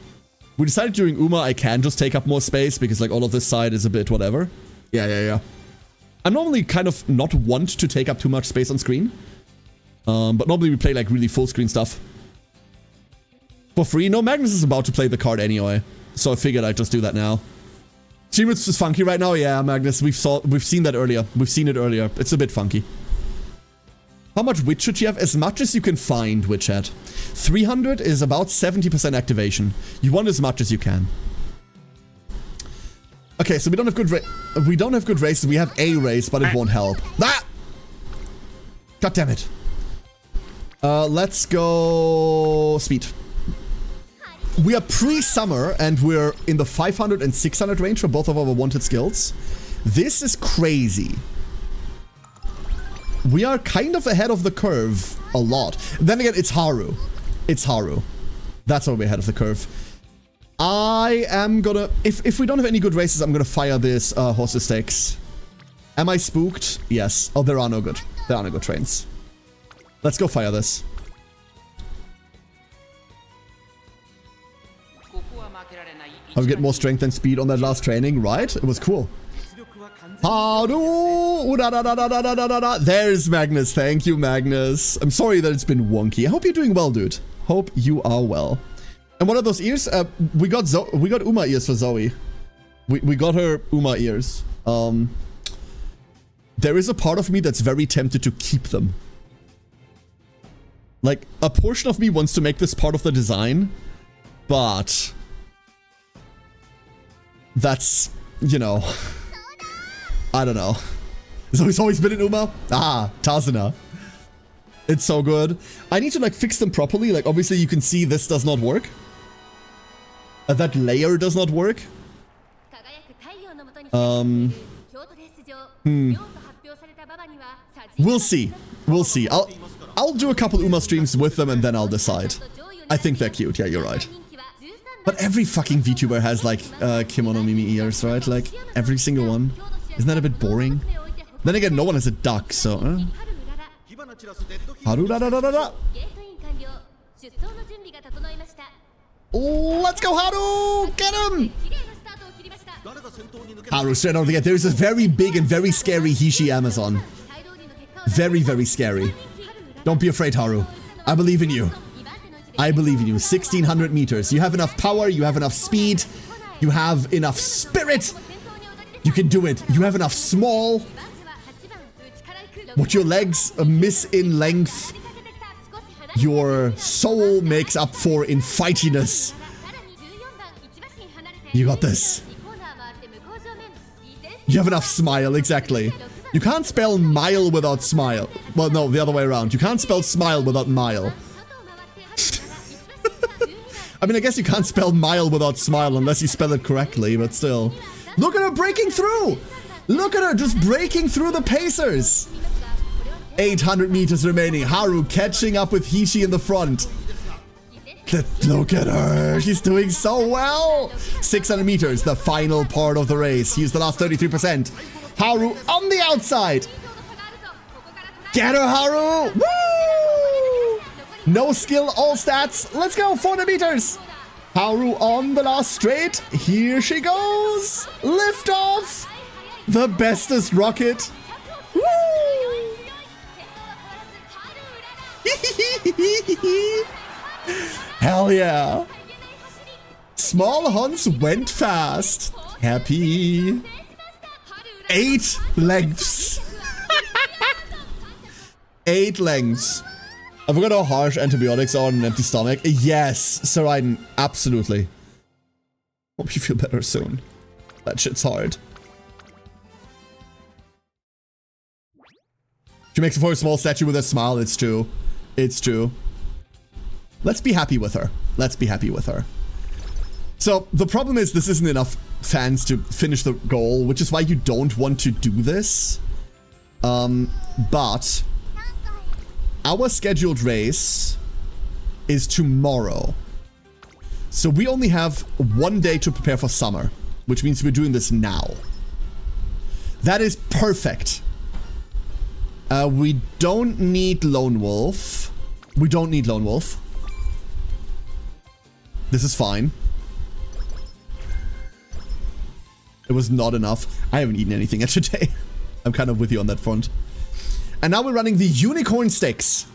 We decided during Uma I can just take up more space because like all of this side is a bit whatever. Yeah. I'm normally kind of not want to take up too much space on screen. But normally we play like really full screen stuff. For free? No, Magnus is about to play the card anyway. So I figured I'd just do that now. Streamers is funky right now? Yeah, Magnus, we've seen that earlier. We've seen it earlier. It's a bit funky. How much wit should you have? As much as you can find, Witchat. 300 is about 70% activation. You want as much as you can. Okay, so we don't have good races. We have a race, but it won't help. Ah! God damn it. Let's go speed. We are pre-summer and we're in the 500 and 600 range for both of our wanted skills. This is crazy. We are kind of ahead of the curve a lot. Then again, it's Haru. It's Haru. That's why we're ahead of the curve. I am gonna... If we don't have any good races, I'm gonna fire this horses stakes. Am I spooked? Yes. Oh, there are no good. There are no good trains. Let's go fire this. I'll get more strength and speed on that last training, right? It was cool. Haru! There's Magnus. Thank you, Magnus. I'm sorry that it's been wonky. I hope you're doing well, dude. Hope you are well. And what are those ears? We got Uma ears for Zoe. We got her Uma ears. There is a part of me that's very tempted to keep them. Like, a portion of me wants to make this part of the design, but that's, you know, I don't know. Zoe's always been an Uma? Ah, Tazuna. It's so good. I need to like fix them properly. Like, obviously you can see this does not work. That layer does not work. We'll see. We'll see. I'll do a couple Uma streams with them and then I'll decide. I think they're cute. Yeah, you're right. But every fucking VTuber has like kimono Mimi ears, right? Like every single one. Isn't that a bit boring? Then again, no one has a duck, so... Let's go, Haru! Get him! Haru straight out of the gate. There's a very big and very scary Hishi Amazon. Very, very scary. Don't be afraid, Haru. I believe in you. I believe in you. 1600 meters. You have enough power. You have enough speed. You have enough spirit. You can do it. You have enough small. What your legs miss in length, your soul makes up for in fightiness. You got this. You have enough smile, exactly. You can't spell mile without smile. Well, no, the other way around. You can't spell smile without mile. I mean, I guess you can't spell mile without smile unless you spell it correctly, but still. Look at her breaking through! Look at her just breaking through the pacers! 800 meters remaining. Haru catching up with Hishi in the front. Look at her. She's doing so well. 600 meters, the final part of the race. Here's the last 33%. Haru on the outside. Get her, Haru. Woo! No skill, all stats. Let's go, 400 meters. Haru on the last straight. Here she goes. Lift off. The bestest rocket. Woo! Hell yeah. Small Hans went fast. Happy. 8 lengths. 8 lengths. I forgot how harsh antibiotics are on an empty stomach. Yes, Saraiden, absolutely. Hope you feel better soon. That shit's hard. She makes it for a small statue with a smile. It's true. It's true. Let's be happy with her. Let's be happy with her. So, the problem is this isn't enough fans to finish the goal, which is why you don't want to do this. But our scheduled race is tomorrow. So we only have 1 day to prepare for summer, which means we're doing this now. That is perfect. We don't need Lone Wolf. We don't need Lone Wolf. This is fine. It was not enough. I haven't eaten anything yet today. I'm kind of with you on that front. And now we're running the Unicorn Stakes.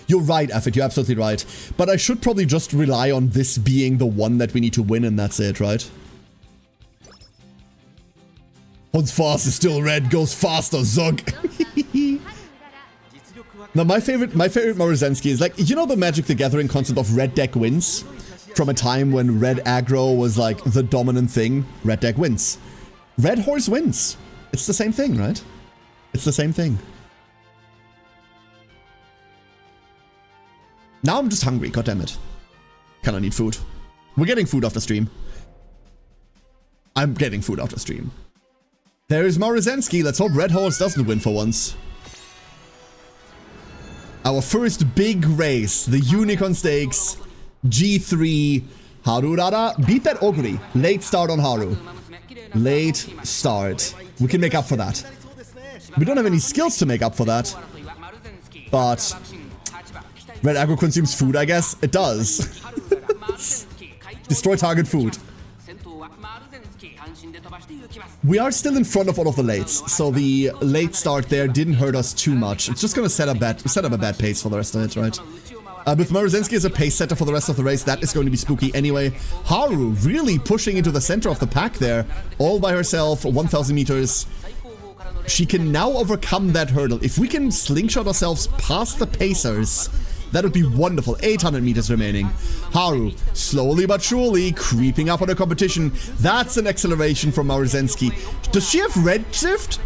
You're right, Effort. You're absolutely right. But I should probably just rely on this being the one that we need to win, and that's it, right? Holds fast is still red, goes faster, Zug. Now, my favorite Morozensky is like, you know the Magic the Gathering concept of red deck wins? From a time when red aggro was like the dominant thing, red deck wins. Red horse wins. It's the same thing, right? It's the same thing. Now I'm just hungry, goddammit. Kinda need food. We're getting food after stream. I'm getting food after stream. There is Morozensky. Let's hope Red Horse doesn't win for once. Our first big race, the Unicorn Stakes, G3, Harurara. Beat that Ogre. Late start on Haru. Late start. We can make up for that. We don't have any skills to make up for that. But red aggro consumes food, I guess. It does. Destroy target food. We are still in front of all of the lates, so the late start there didn't hurt us too much. It's just gonna set up a bad pace for the rest of it, right? With Morozensky as a pace setter for the rest of the race, that is going to be spooky anyway. Haru really pushing into the center of the pack there, all by herself, 1,000 meters. She can now overcome that hurdle. If we can slingshot ourselves past the pacers, that would be wonderful. 800 meters remaining. Haru, slowly but surely, creeping up on the competition. That's an acceleration from Morozensky. Does she have redshift?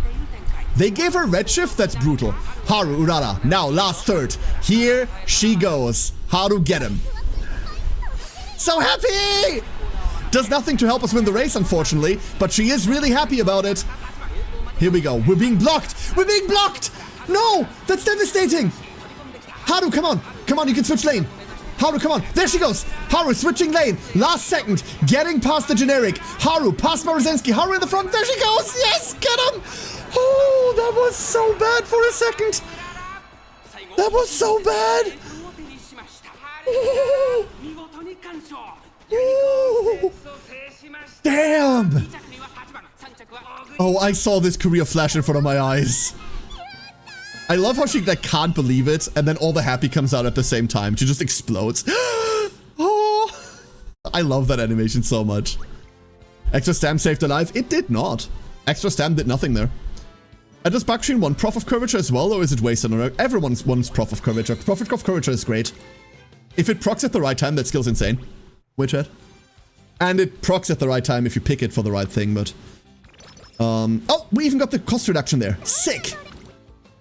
They gave her redshift? That's brutal. Haru, Urara, now last third. Here she goes. Haru, get him. So happy! Does nothing to help us win the race, unfortunately, but she is really happy about it. Here we go. We're being blocked. We're being blocked! No! That's devastating! Haru, come on. Come on, you can switch lane. Haru, come on. There she goes. Haru switching lane. Last second. Getting past the generic. Haru past Morozensky. Haru in the front. There she goes. Yes, get him. Oh, that was so bad for a second. That was so bad. Ooh. Ooh. Damn. Oh, I saw this career flash in front of my eyes. I love how she like can't believe it, and then all the happy comes out at the same time. She just explodes. Oh, I love that animation so much. Extra Stamp saved her life. It did not. Extra Stamp did nothing there. And does Bakshin want Prof of Curvature as well, or is it wasted on her? Everyone wants Prof of Curvature. Prof of Curvature is great. If it procs at the right time, that skill's insane. Wait, chat. And it procs at the right time if you pick it for the right thing, but... oh, we even got the cost reduction there. Sick!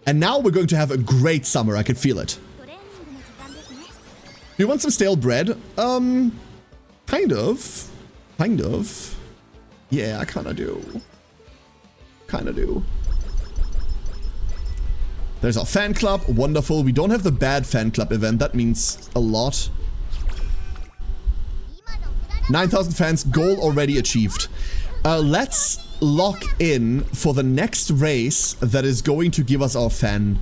And now we're going to have a great summer, I can feel it. You want some stale bread? Kind of. Kind of. Yeah, I kinda do. Kinda do. There's our fan club, wonderful. We don't have the bad fan club event, that means a lot. 9,000 fans, goal already achieved. Let's lock in for the next race that is going to give us our fan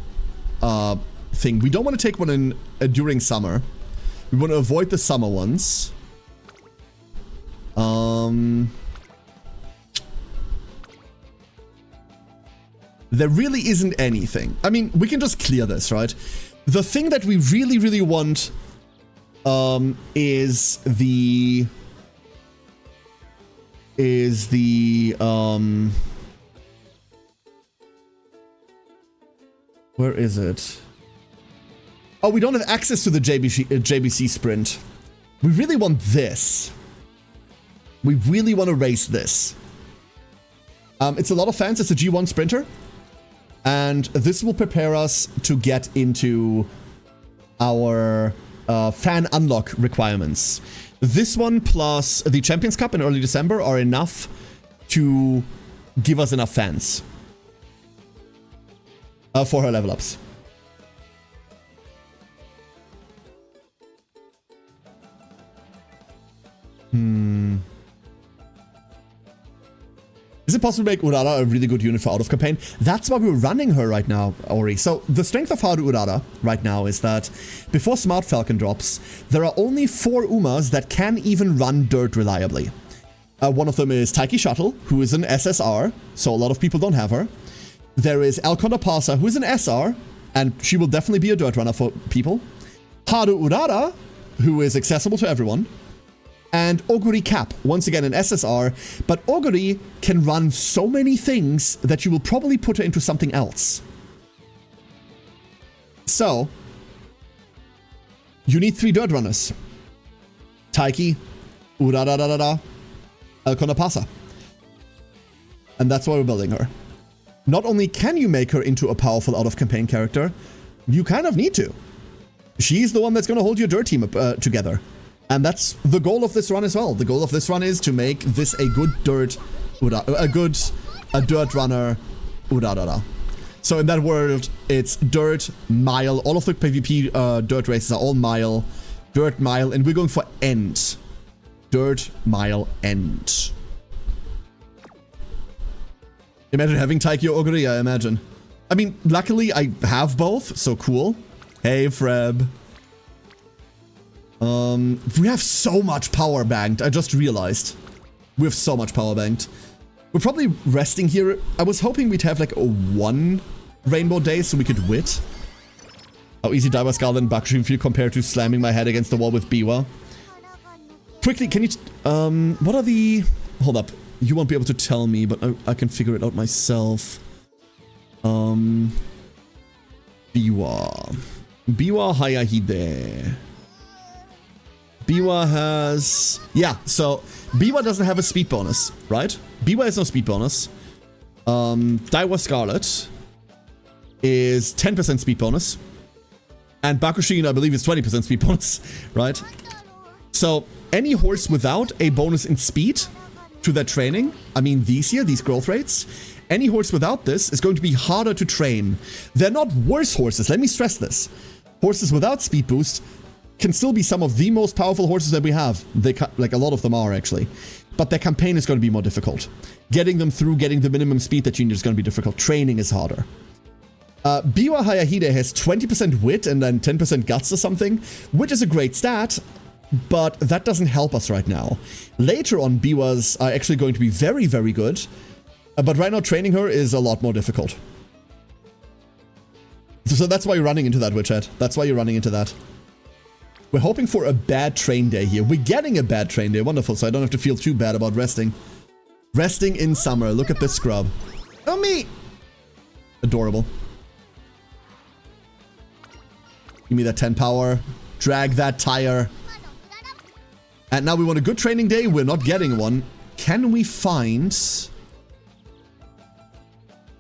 thing. We don't want to take one in during summer. We want to avoid the summer ones. There really isn't anything. I mean, we can just clear this, right? The thing that we really, really want is the where is it? Oh, we don't have access to the JBC sprint. We really want this. We really want to race this. It's a lot of fans. It's a G1 sprinter. And this will prepare us to get into our fan unlock requirements. This one plus the Champions Cup in early December are enough to give us enough fans for her level ups. Is it possible to make Urara a really good unit for out of campaign? That's why we're running her right now, Ori. So the strength of Haru Urara right now is that before Smart Falcon drops, there are only 4 Umas that can even run dirt reliably. One of them is Taiki Shuttle, who is an SSR, so a lot of people don't have her. There is Alconda Pasa, who is an SR, and she will definitely be a dirt runner for people. Haru Urara, who is accessible to everyone. And Oguri Cap, once again an SSR, but Oguri can run so many things that you will probably put her into something else. So, you need 3 dirt runners. Taiki, Urara, Alconda Pasa. And that's why we're building her. Not only can you make her into a powerful out-of-campaign character, you kind of need to. She's the one that's going to hold your dirt team together. And that's the goal of this run as well. The goal of this run is to make this a good dirt, a dirt runner, Urara. So in that world, it's dirt, mile. All of the PvP dirt races are all mile, dirt, mile, and we're going for end. Dirt, mile, end. Imagine having Taiki or Oguri, I imagine. I mean, luckily I have both, so cool. Hey, Freb. We have so much power banked. I just realized. We have so much power banked. We're probably resting here. I was hoping we'd have like a 1 rainbow day so we could wit. How easy Daiwa Scarlet and Bakushin feel compared to slamming my head against the wall with Biwa. Quickly, can you... what are the... Hold up. You won't be able to tell me, but I can figure it out myself. Biwa. Biwa Hayahide. Biwa has... Yeah, so Biwa doesn't have a speed bonus, right? Biwa has no speed bonus. Daiwa Scarlet is 10% speed bonus. And Bakushin, I believe, is 20% speed bonus, right? So any horse without a bonus in speed to their training, I mean these here, these growth rates, any horse without this is going to be harder to train. They're not worse horses, let me stress this. Horses without speed boost can still be some of the most powerful horses that we have. They like a lot of them are actually, but their campaign is going to be more difficult. Getting them through, getting the minimum speed that you need is going to be difficult. Training is harder. Biwa Hayahide has 20% wit and then 10% guts or something, which is a great stat, but that doesn't help us right now. Later on, Biwas are actually going to be very, very good, but right now training her is a lot more difficult. So that's why you're running into that, Witchhead. That's why you're running into that. We're hoping for a bad train day here. We're getting a bad train day. Wonderful, so I don't have to feel too bad about resting. Resting in summer. Look at this scrub. Oh, me! Adorable. Give me that 10 power. Drag that tire. And now we want a good training day. We're not getting one. Can we find...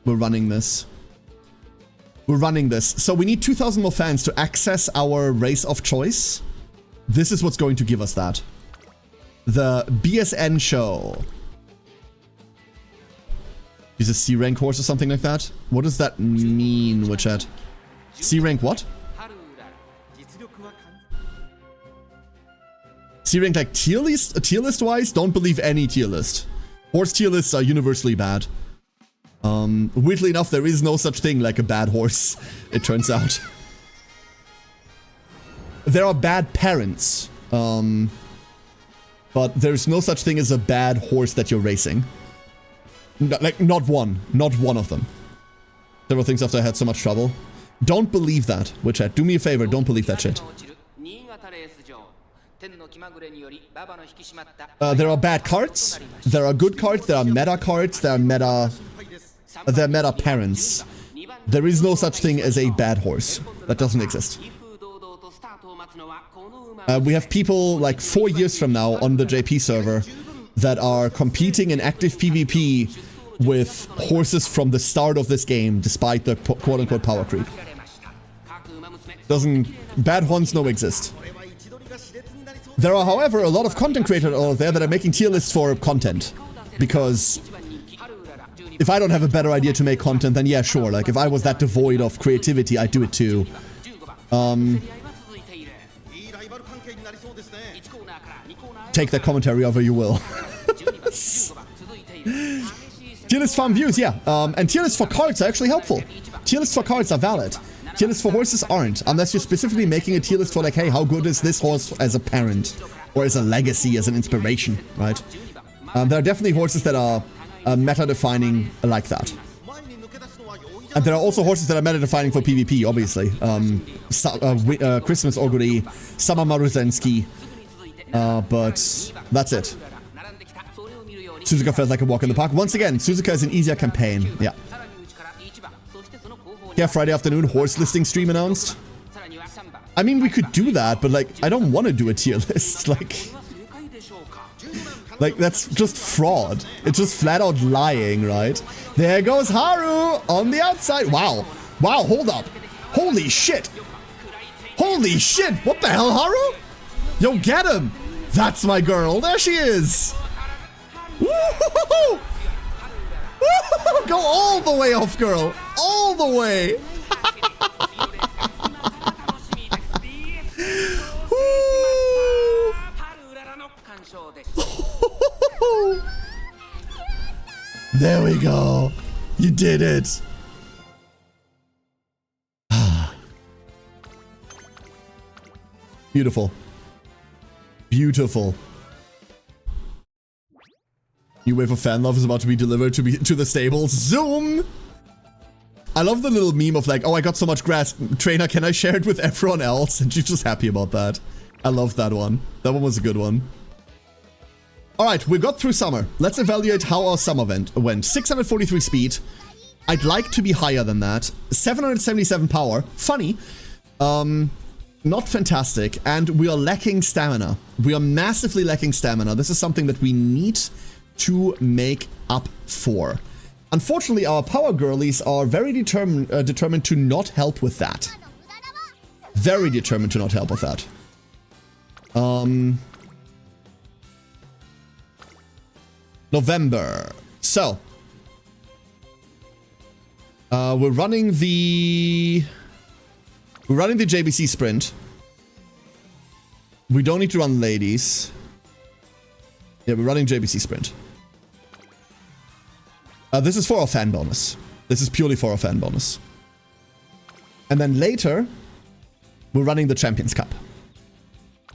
We're running this. We're running this. So we need 2,000 more fans to access our race of choice. This is what's going to give us that. The BSN show. Is a C rank horse or something like that? What does that mean, Witchat? C rank what? C rank like tier list wise? Don't believe any tier list. Horse tier lists are universally bad. Weirdly enough, there is no such thing like a bad horse, it turns out. There are bad parents, but there's no such thing as a bad horse that you're racing. Like, not one of them. Several things after I had so much trouble. Don't believe that, Witchat. Do me a favor, don't believe that shit. There are bad cards, there are good cards, there are meta cards, there are meta parents. There is no such thing as a bad horse. That doesn't exist. We have people like 4 years from now on the JP server that are competing in active PvP with horses from the start of this game, despite the quote-unquote power creep. Bad ones no exist. There are, however, a lot of content creators out there that are making tier lists for content. Because if I don't have a better idea to make content, then yeah, sure. Like, if I was that devoid of creativity, I'd do it too. Take that commentary over you will. Tier list farm views, yeah. And tier lists for cards are actually helpful. Tier lists for cards are valid. Tier lists for horses aren't, unless you're specifically making a tier list for like, hey, how good is this horse as a parent? Or as a legacy, as an inspiration, right? There are definitely horses that are meta-defining like that. And there are also horses that are meta-defining for PvP, obviously. Christmas Oguri, Sama Maruzensky, but that's it. Suzuka felt like a walk in the park. Once again, Suzuka is an easier campaign, yeah. Yeah, Friday afternoon, horse listing stream announced. I mean, we could do that, but like, I don't want to do a tier list, like, that's just fraud. It's just flat out lying, right? There goes Haru on the outside. Wow. Wow, hold up. Holy shit. Holy shit. What the hell, Haru? Yo, get him. That's my girl. There she is. Woo-hoo-hoo-hoo. Woo-hoo-hoo. Go all the way off, girl. All the way. There we go. You did it. Beautiful. Beautiful. New wave of fan love is about to be delivered to the stables. Zoom! I love the little meme of like, oh, I got so much grass. Trainer, can I share it with everyone else? And she's just happy about that. I love that one. That one was a good one. Alright, we got through summer. Let's evaluate how our summer went. 643 speed. I'd like to be higher than that. 777 power. Funny. Not fantastic. And we are lacking stamina. We are massively lacking stamina. This is something that we need to make up for. Unfortunately, our power girlies are very determined to not help with that. Very determined to not help with that. November. So, we're running the JBC sprint. We don't need to run ladies. Yeah, we're running JBC sprint. This is for our fan bonus. This is purely for our fan bonus. And then later, we're running the Champions Cup.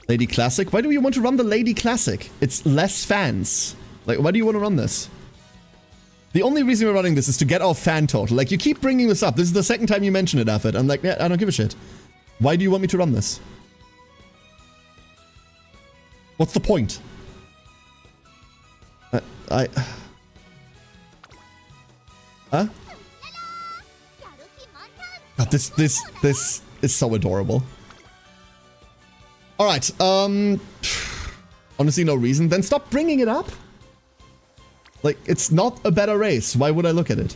Lady Classic. Why do you want to run the Lady Classic? It's less fans. Like, why do you want to run this? The only reason we're running this is to get our fan total. Like, you keep bringing this up. This is the second time you mention it, Affit. I'm like, yeah, I don't give a shit. Why do you want me to run this? What's the point? Huh? God, this is so adorable. Alright, honestly, no reason. Then stop bringing it up. Like, it's not a better race. Why would I look at it?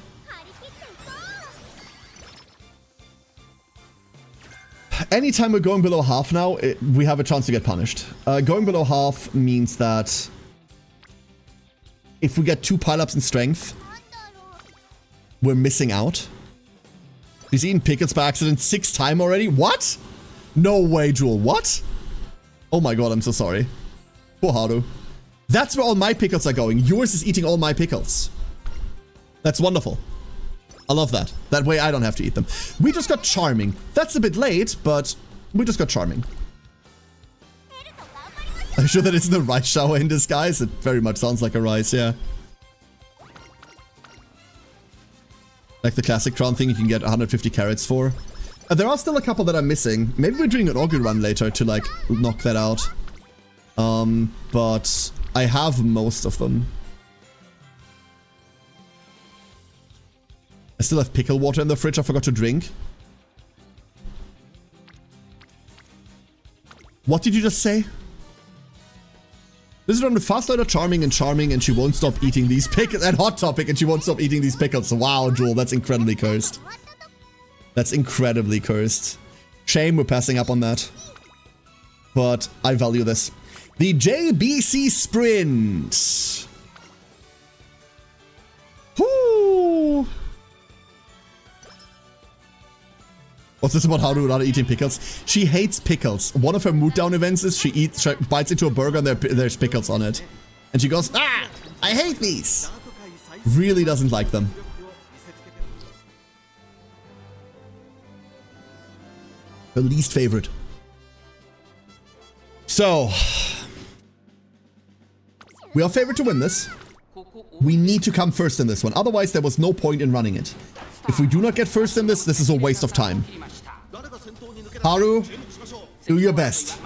Anytime we're going below half now, we have a chance to get punished. Going below half means that if we get 2 pile-ups in strength, we're missing out. He's eaten pickles by accident 6 times already? What? No way, Jewel. What? Oh my god, I'm so sorry. Poor Haru. That's where all my pickles are going. Yours is eating all my pickles. That's wonderful. I love that. That way I don't have to eat them. We just got Charming. That's a bit late, but we just got Charming. I'm sure that isn't a rice shower in disguise. It very much sounds like a rice, yeah. Like the classic crown thing you can get 150 carats for. There are still a couple that I'm missing. Maybe we're doing an augury run later to like knock that out. But I have most of them. I still have pickle water in the fridge I forgot to drink. What did you just say? This is from the fast learner Charming and she won't stop eating these pickles. And Hot Topic and she won't stop eating these pickles. Wow, Jewel, that's incredibly cursed. That's incredibly cursed. Shame we're passing up on that. But I value this. The JBC Sprint. Whoo! What's this about Haru without eating pickles? She hates pickles. One of her mood down events is she bites into a burger and there's pickles on it. And she goes, ah, I hate these. Really doesn't like them. Her least favorite. So, we are favored to win this. We need to come first in this one. Otherwise, there was no point in running it. If we do not get first in this, this is a waste of time. Haru, do your best.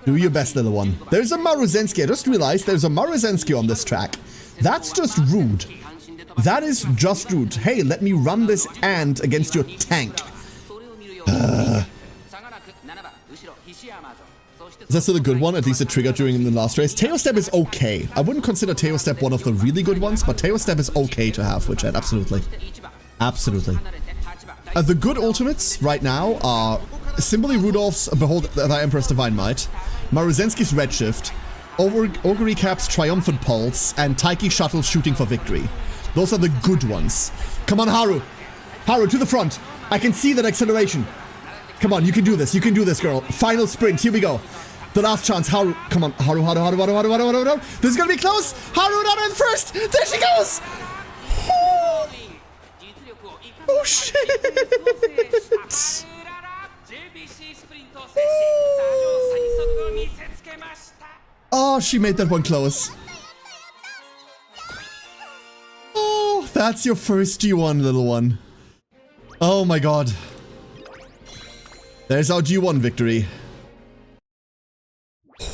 Do your best, little one. There's a Maruzensky. I just realized there's a Maruzensky on this track. That's just rude. That is just rude. Hey, let me run this ant against your tank. Is that still a good one? At least a trigger during the last race. Tail Step is okay. I wouldn't consider Tail Step one of the really good ones, but Tail Step is okay to have, which absolutely. Absolutely. The good ultimates right now are Simply Rudolph's Behold Thy Emperor's Divine Might, Maruzensky's Redshift, Augury Cap's Triumphant Pulse, and Taiki Shuttle's Shooting for Victory. Those are the good ones. Come on, Haru. Haru, to the front. I can see that acceleration. Come on, you can do this. You can do this, girl. Final sprint. Here we go. The last chance. Haru. Come on. Haru. This is going to be close. Haru not in first. There she goes. Oh, shit. Oh, she made that one close. Oh, that's your first G1, little one. Oh my god. There's our G1 victory.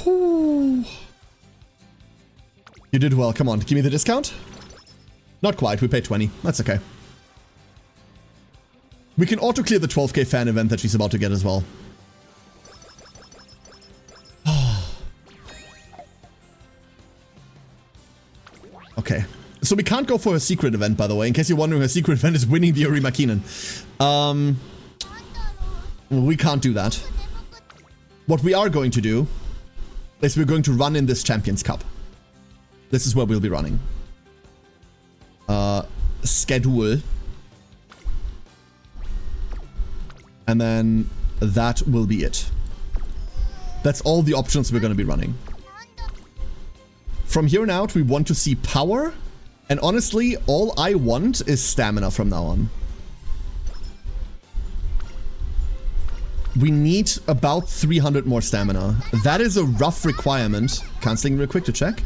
Whew. You did well. Come on, give me the discount. Not quite. We paid 20. That's okay. We can auto-clear the 12k fan event that she's about to get as well. Okay. So we can't go for her secret event, by the way. In case you're wondering, her secret event is winning the Arima Keenan. We can't do that. What we are going to do is we're going to run in this Champions Cup. This is where we'll be running. Schedule. And then that will be it. That's all the options we're going to be running. From here on out, we want to see power. And honestly, all I want is stamina from now on. We need about 300 more stamina. That is a rough requirement. Canceling real quick to check.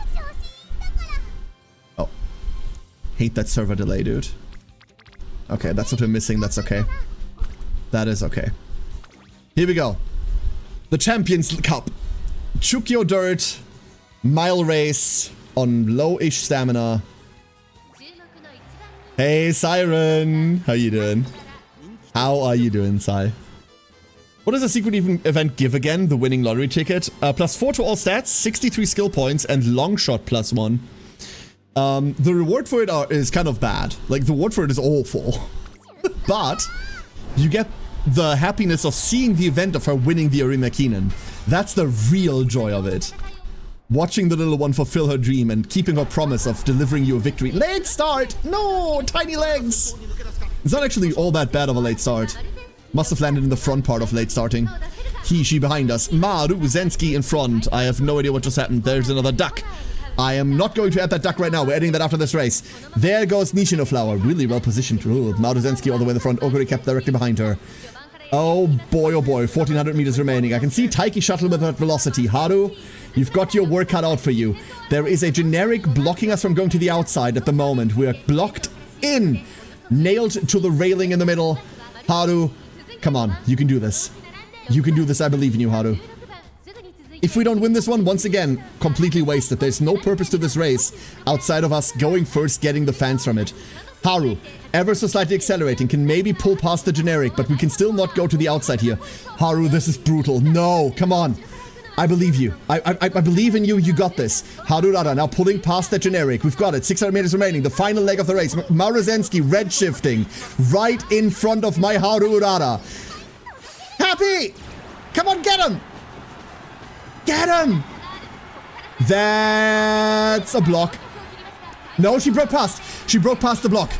Oh. Hate that server delay, dude. Okay, that's what we're missing. That's okay. That is okay. Here we go. The Champions Cup. Chukyo Dirt. Mile race on low-ish stamina. Hey, Siren. How you doing? How are you doing, Sai? What does a secret event give again? The winning lottery ticket. +4 to all stats, 63 skill points, and long shot +1. The reward for it is kind of bad. Like, the reward for it is awful. But you get the happiness of seeing the event of her winning the Arima Keenan. That's the real joy of it. Watching the little one fulfill her dream and keeping her promise of delivering you a victory. Late start! No! Tiny legs! It's not actually all that bad of a late start. Must have landed in the front part of late starting. He, she behind us. Maruzensky in front. I have no idea what just happened. There's another duck. I am not going to add that duck right now. We're adding that after this race. There goes Nishino Flower. Really well positioned. Ooh, Maruzensky all the way in the front. Oguri kept directly behind her. Oh boy, 1400 meters remaining. I can see Taiki Shuttle with that velocity. Haru, you've got your work cut out for you. There is a generic blocking us from going to the outside at the moment. We are blocked in. Nailed to the railing in the middle. Haru, Come on, you can do this. You can do this, I believe in you, Haru. If we don't win this one, once again, completely wasted. There's no purpose to this race outside of us going first, getting the fans from it. Haru, ever so slightly accelerating, can maybe pull past the generic, but we can still not go to the outside here. Haru, this is brutal. No, come on. I believe you. I believe in you. You got this. Haru Rara now pulling past the generic. We've got it. 600 meters remaining. The final leg of the race. Maruzensky red shifting right in front of my Haru Rara. Happy! Come on, get him! Get him! That's a block. No, she broke past. She broke past the block.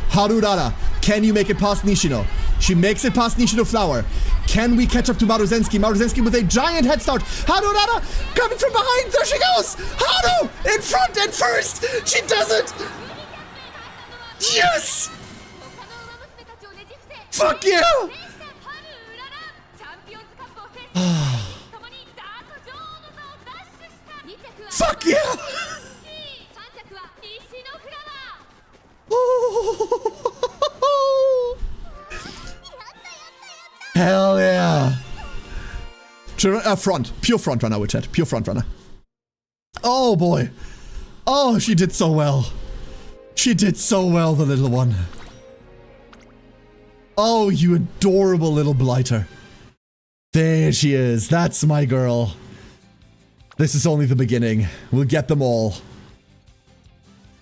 Haru Rara, can you make it past Nishino? She makes it past Nishino Flower. Can we catch up to Maruzensky? Maruzensky with a giant head start. Haru Rara coming from behind. There she goes. Haru in front and first. She does it. Yes. Fuck you. Fuck you. Hell yeah. Front. Pure front runner, we chat. Pure front runner. Oh boy. Oh, she did so well. She did so well, the little one. Oh, you adorable little blighter. There she is. That's my girl. This is only the beginning. We'll get them all.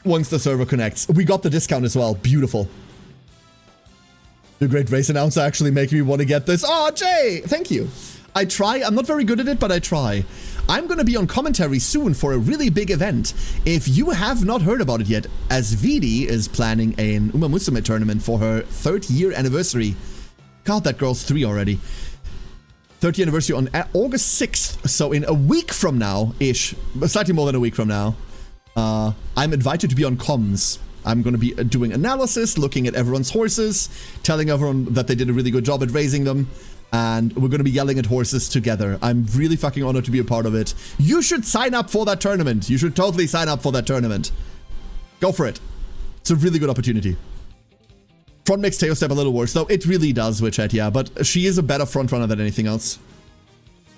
Once the server connects. We got the discount as well. Beautiful. The great race announcer actually making me want to get this. Oh, Jay! Thank you. I try. I'm not very good at it, but I try. I'm going to be on commentary soon for a really big event. If you have not heard about it yet, as Vidi is planning an Uma Musume tournament for her 3rd year anniversary. God, that girl's 3 already. 30th anniversary on August 6th. So in a week from now-ish, slightly more than a week from now, I'm invited to be on comms. I'm going to be doing analysis, looking at everyone's horses, telling everyone that they did a really good job at raising them, and we're going to be yelling at horses together. I'm really fucking honored to be a part of it. You should sign up for that tournament. You should totally sign up for that tournament. Go for it. It's a really good opportunity. Front makes Teo step a little worse, though. It really does, Witchet, yeah, but she is a better front runner than anything else.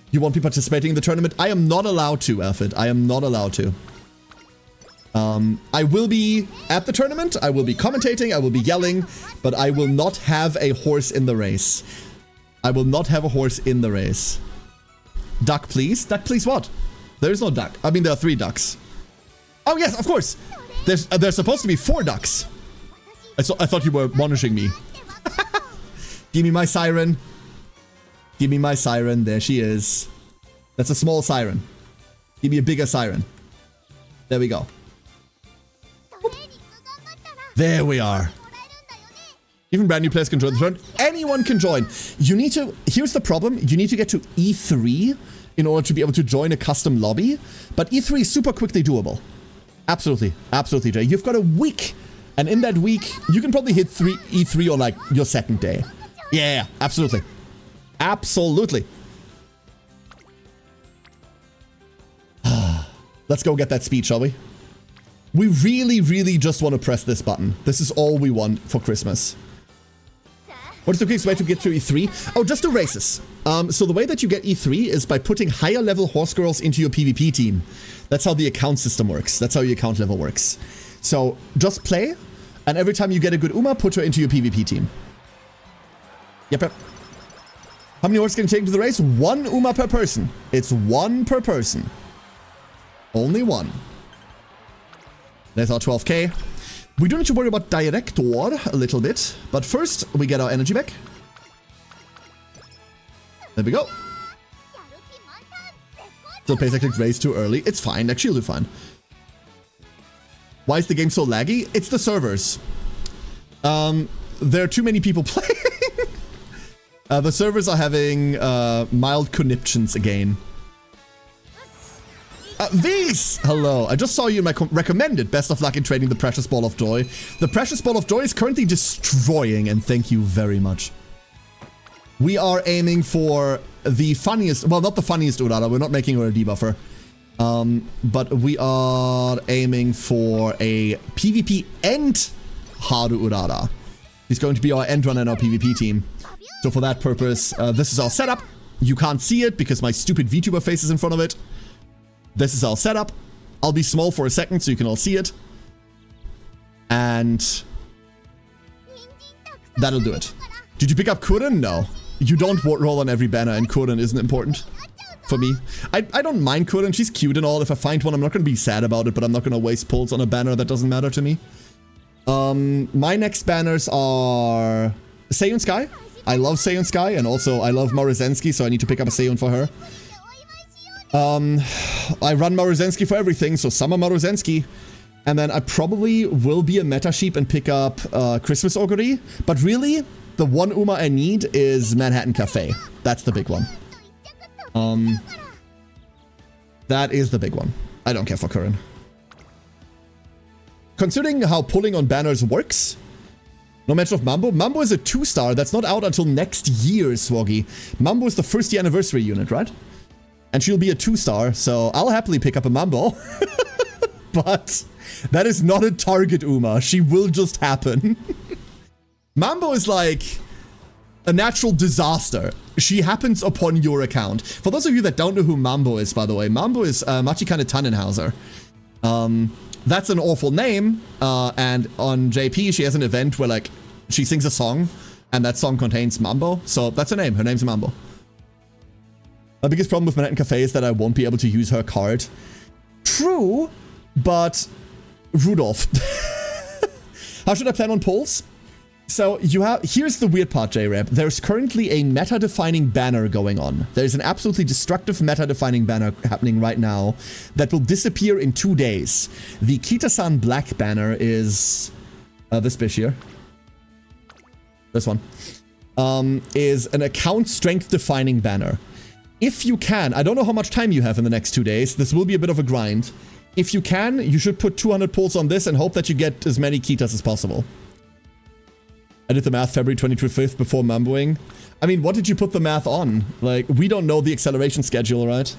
You won't be participating in the tournament? I am not allowed to, Alfred. I am not allowed to. I will be at the tournament, I will be commentating, I will be yelling, but I will not have a horse in the race. I will not have a horse in the race. Duck, please? Duck, please what? There's no duck. I mean, there are 3 ducks. Oh, yes, of course. There's supposed to be 4 ducks. I thought you were monitoring me. Give me my siren. Give me my siren. There she is. That's a small siren. Give me a bigger siren. There we go. There we are. Even brand new players can join the tournament. Anyone can join. You need to... Here's the problem. You need to get to E3 in order to be able to join a custom lobby. But E3 is super quickly doable. Absolutely. Absolutely, Jay. You've got a week. And in that week, you can probably hit E3 on, like, your 2nd day. Yeah, absolutely. Absolutely. Let's go get that speed, shall we? We really, really just want to press this button. This is all we want for Christmas. What is the quickest way to get to E3? Oh, just do races. So the way that you get E3 is by putting higher level horse girls into your PvP team. That's how the account system works. That's how your account level works. So just play, and every time you get a good Uma, put her into your PvP team. Yep, yep. How many horses can you take to the race? 1 Uma per person. It's 1 per person. Only 1. There's our 12k. We do need to worry about Director a little bit, but first we get our energy back. There we go. So Pace I clicked race too early. It's fine, actually you'll do fine. Why is the game so laggy? It's the servers. There are too many people playing. The servers are having mild conniptions again. V's! Hello, I just saw you in my recommended best of luck in trading the Precious Ball of Joy. The Precious Ball of Joy is currently destroying, and thank you very much. We are aiming for the funniest, well, not the funniest Urara, we're not making her a debuffer. But we are aiming for a PvP end Haru Urara. He's going to be our end runner in our PvP team. So for that purpose, this is our setup. You can't see it because my stupid VTuber face is in front of it. This is our setup. I'll be small for a second so you can all see it. And that'll do it. Did you pick up Kuren? No. You don't roll on every banner, and Kuren isn't important for me. I don't mind Kuren. She's cute and all. If I find one, I'm not going to be sad about it, but I'm not going to waste pulls on a banner that doesn't matter to me. My next banners are Seiyun Sky. I love Seiyun Sky, and also I love Morozensky, so I need to pick up a Seiyun for her. I run Morozensky for everything, so Summer Morozensky. And then I probably will be a meta sheep and pick up Christmas Augury. But really, the one Uma I need is Manhattan Cafe. That's the big one. That is the big one. I don't care for Kuren. Considering how pulling on banners works, no mention of Mambo. Mambo is a 2-star that's not out until next year, Swoggy. Mambo is the first year anniversary unit, right? And she'll be a 2-star, so I'll happily pick up a Mambo. But that is not a target Uma. She will just happen. Mambo is like a natural disaster. She happens upon your account. For those of you that don't know who Mambo is, by the way, Mambo is Machikane Tannenhauser. That's an awful name. And on JP, she has an event where like she sings a song and that song contains Mambo. So that's her name. Her name's Mambo. My biggest problem with Manhattan Cafe is that I won't be able to use her card. True, but Rudolph. How should I plan on pulls? So here's the weird part, J-Rep. There's currently a meta-defining banner going on. There's an absolutely destructive meta-defining banner happening right now that will disappear in 2 days. The Kita-san Black banner is this bitch here. This one. Is an account strength defining banner. If you can, I don't know how much time you have in the next 2 days. This will be a bit of a grind. If you can, you should put 200 pulls on this and hope that you get as many Kitas as possible. I did the math February 25th before mamboing. I mean, what did you put the math on? Like, we don't know the acceleration schedule, right?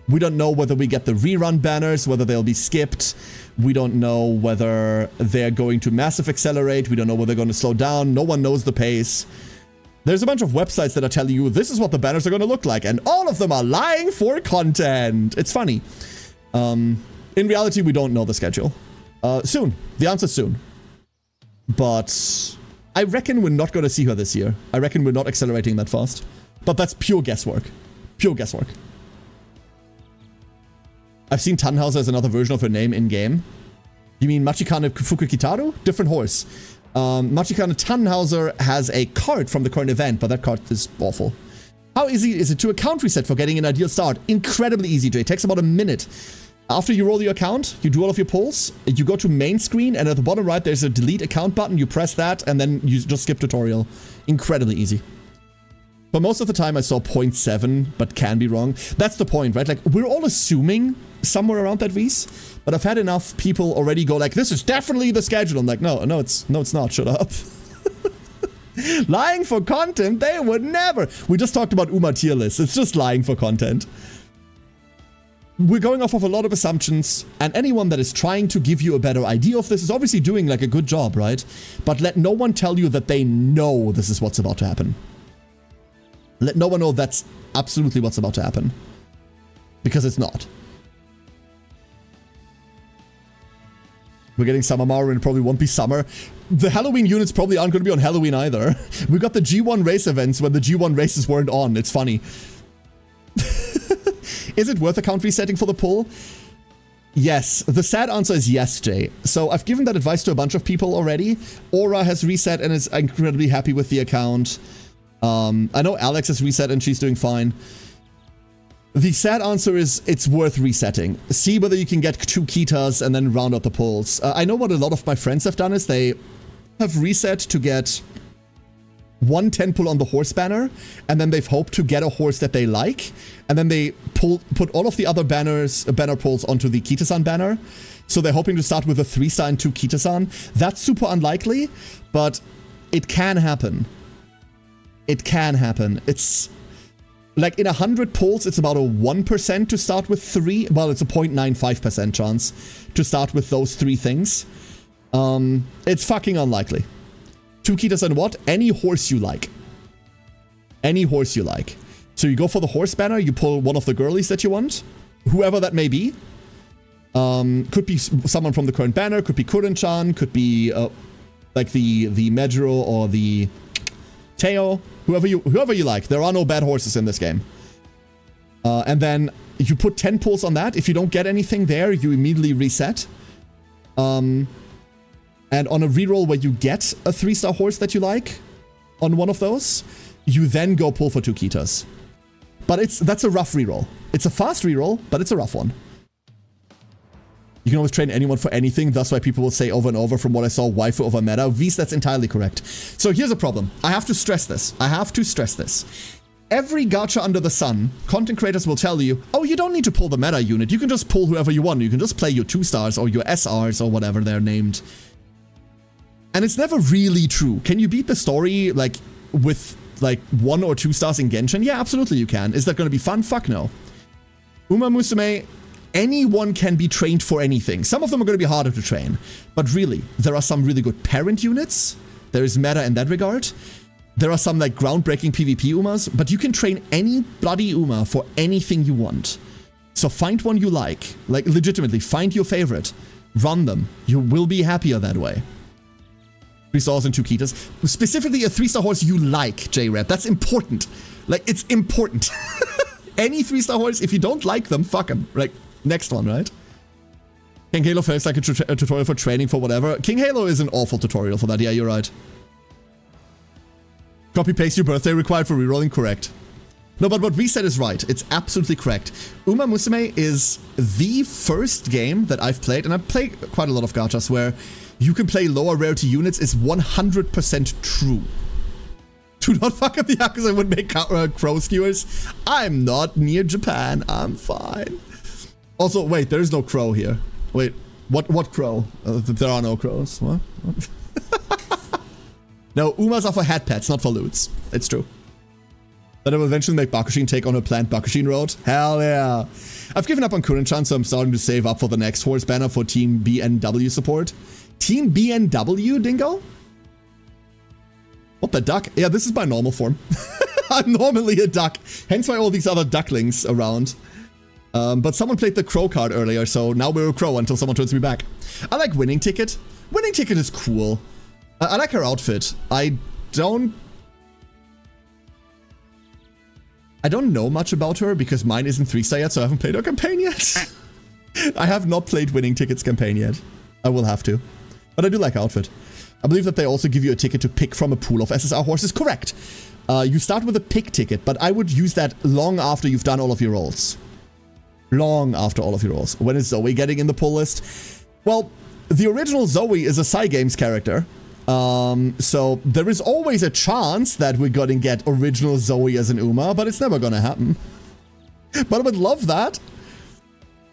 We don't know whether we get the rerun banners, whether they'll be skipped. We don't know whether they're going to massive accelerate. We don't know whether they're going to slow down. No one knows the pace. There's a bunch of websites that are telling you this is what the banners are going to look like, and all of them are lying for content. It's funny. In reality, we don't know the schedule. Soon. The answer's soon. But I reckon we're not going to see her this year. I reckon we're not accelerating that fast. But that's pure guesswork. Pure guesswork. I've seen Tannhauser as another version of her name in-game. You mean Machikane Fukukitaru? Different horse. Machikane Tannhauser has a card from the current event, but that card is awful. How easy is it to account reset for getting an ideal start? Incredibly easy, Jay. It takes about a minute. After you roll your account, you do all of your pulls, you go to main screen, and at the bottom right, there's a delete account button. You press that, and then you just skip tutorial. Incredibly easy. But most of the time, I saw 0.7, but can be wrong. That's the point, right? Like, we're all assuming somewhere around that Vs, but I've had enough people already go like, this is definitely the schedule. I'm like, no, it's not. Shut up. Lying for content, they would never. We just talked about Uma tier lists. It's just lying for content. We're going off of a lot of assumptions, and anyone that is trying to give you a better idea of this is obviously doing like a good job, right? But let no one tell you that they know this is what's about to happen. Let no one know that's absolutely what's about to happen. Because it's not. We're getting Summer Maru and it probably won't be summer. The Halloween units probably aren't going to be on Halloween either. We got the G1 race events when the G1 races weren't on. It's funny. Is it worth account resetting for the pull? Yes. The sad answer is yes, Jay. So I've given that advice to a bunch of people already. Aura has reset and is incredibly happy with the account. I know Alex has reset and she's doing fine. The sad answer is it's worth resetting. See whether you can get 2 Kitas and then round out the pulls. I know what a lot of my friends have done is they have reset to get 1 10 pull on the horse banner, and then they've hoped to get a horse that they like, and then they put all of the other banner pulls onto the Kita-san banner. So they're hoping to start with a 3-star and 2 Kita-san. That's super unlikely, but it can happen. It can happen. It's like in 100 pulls, it's about a 1% to start with 3. Well, it's a 0.95% chance to start with those 3 things. It's fucking unlikely. 2 Kitas and what? Any horse you like. Any horse you like. So you go for the horse banner, you pull one of the girlies that you want, whoever that may be. Could be someone from the current banner, could be Kuren-chan, could be like the Medjuro or the Teo, whoever you like. There are no bad horses in this game. And then you put 10 pulls on that. If you don't get anything there, you immediately reset. And on a reroll where you get a 3-star horse that you like on one of those, you then go pull for 2 Kitas. But that's a rough reroll. It's a fast reroll, but it's a rough one. You can always train anyone for anything. That's why people will say over and over, from what I saw, waifu over meta. Vs, that's entirely correct. So here's a problem. I have to stress this. Every gacha under the sun, content creators will tell you, oh, you don't need to pull the meta unit. You can just pull whoever you want. You can just play your 2-stars or your SRs or whatever they're named. And it's never really true. Can you beat the story like with like 1 or 2 stars in Genshin? Yeah, absolutely you can. Is that going to be fun? Fuck no. Uma Musume, anyone can be trained for anything. Some of them are going to be harder to train. But really, there are some really good parent units. There is meta in that regard. There are some like groundbreaking PvP Umas, but you can train any bloody Uma for anything you want. So find one you like legitimately, find your favorite, run them. You will be happier that way. 3 stars and 2 Kitas. Specifically a 3-star horse you like, J-Rap. That's important. Like, it's important. Any 3-star horse, if you don't like them, fuck them. Like, next one, right? King Halo feels like a tutorial for training for whatever. King Halo is an awful tutorial for that. Yeah, you're right. Copy-paste your birthday required for rerolling, correct. No, but what we said is right. It's absolutely correct. Uma Musume is the first game that I've played, and I've played quite a lot of gachas where you can play lower rarity units is 100% true. Do not fuck up the Yakuza would make crow skewers. I'm not near Japan. I'm fine. Also, wait, there is no crow here. Wait, what crow? There are no crows. What? No, Umas are for hat pets, not for loots. It's true. Then I will eventually make Bakushin take on her planned Bakushin road. Hell yeah. I've given up on Kuren-chan, so I'm starting to save up for the next horse banner for Team BNW support. Team BNW, Dingo? What the duck? Yeah, this is my normal form. I'm normally a duck. Hence why all these other ducklings around. But someone played the crow card earlier, so now we're a crow until someone turns me back. I like Winning Ticket. Winning Ticket is cool. I like her outfit. I don't know much about her because mine isn't 3-star yet, so I haven't played her campaign yet. I have not played Winning Ticket's campaign yet. I will have to. But I do like her outfit. I believe that they also give you a ticket to pick from a pool of SSR horses. Correct. You start with a pick ticket, but I would use that long after you've done all of your rolls. Long after all of your rolls. When is Zoe getting in the pull list? Well, the original Zoe is a Cygames character. So there is always a chance that we're gonna get original Zoe as an Uma, but it's never gonna happen. But I would love that.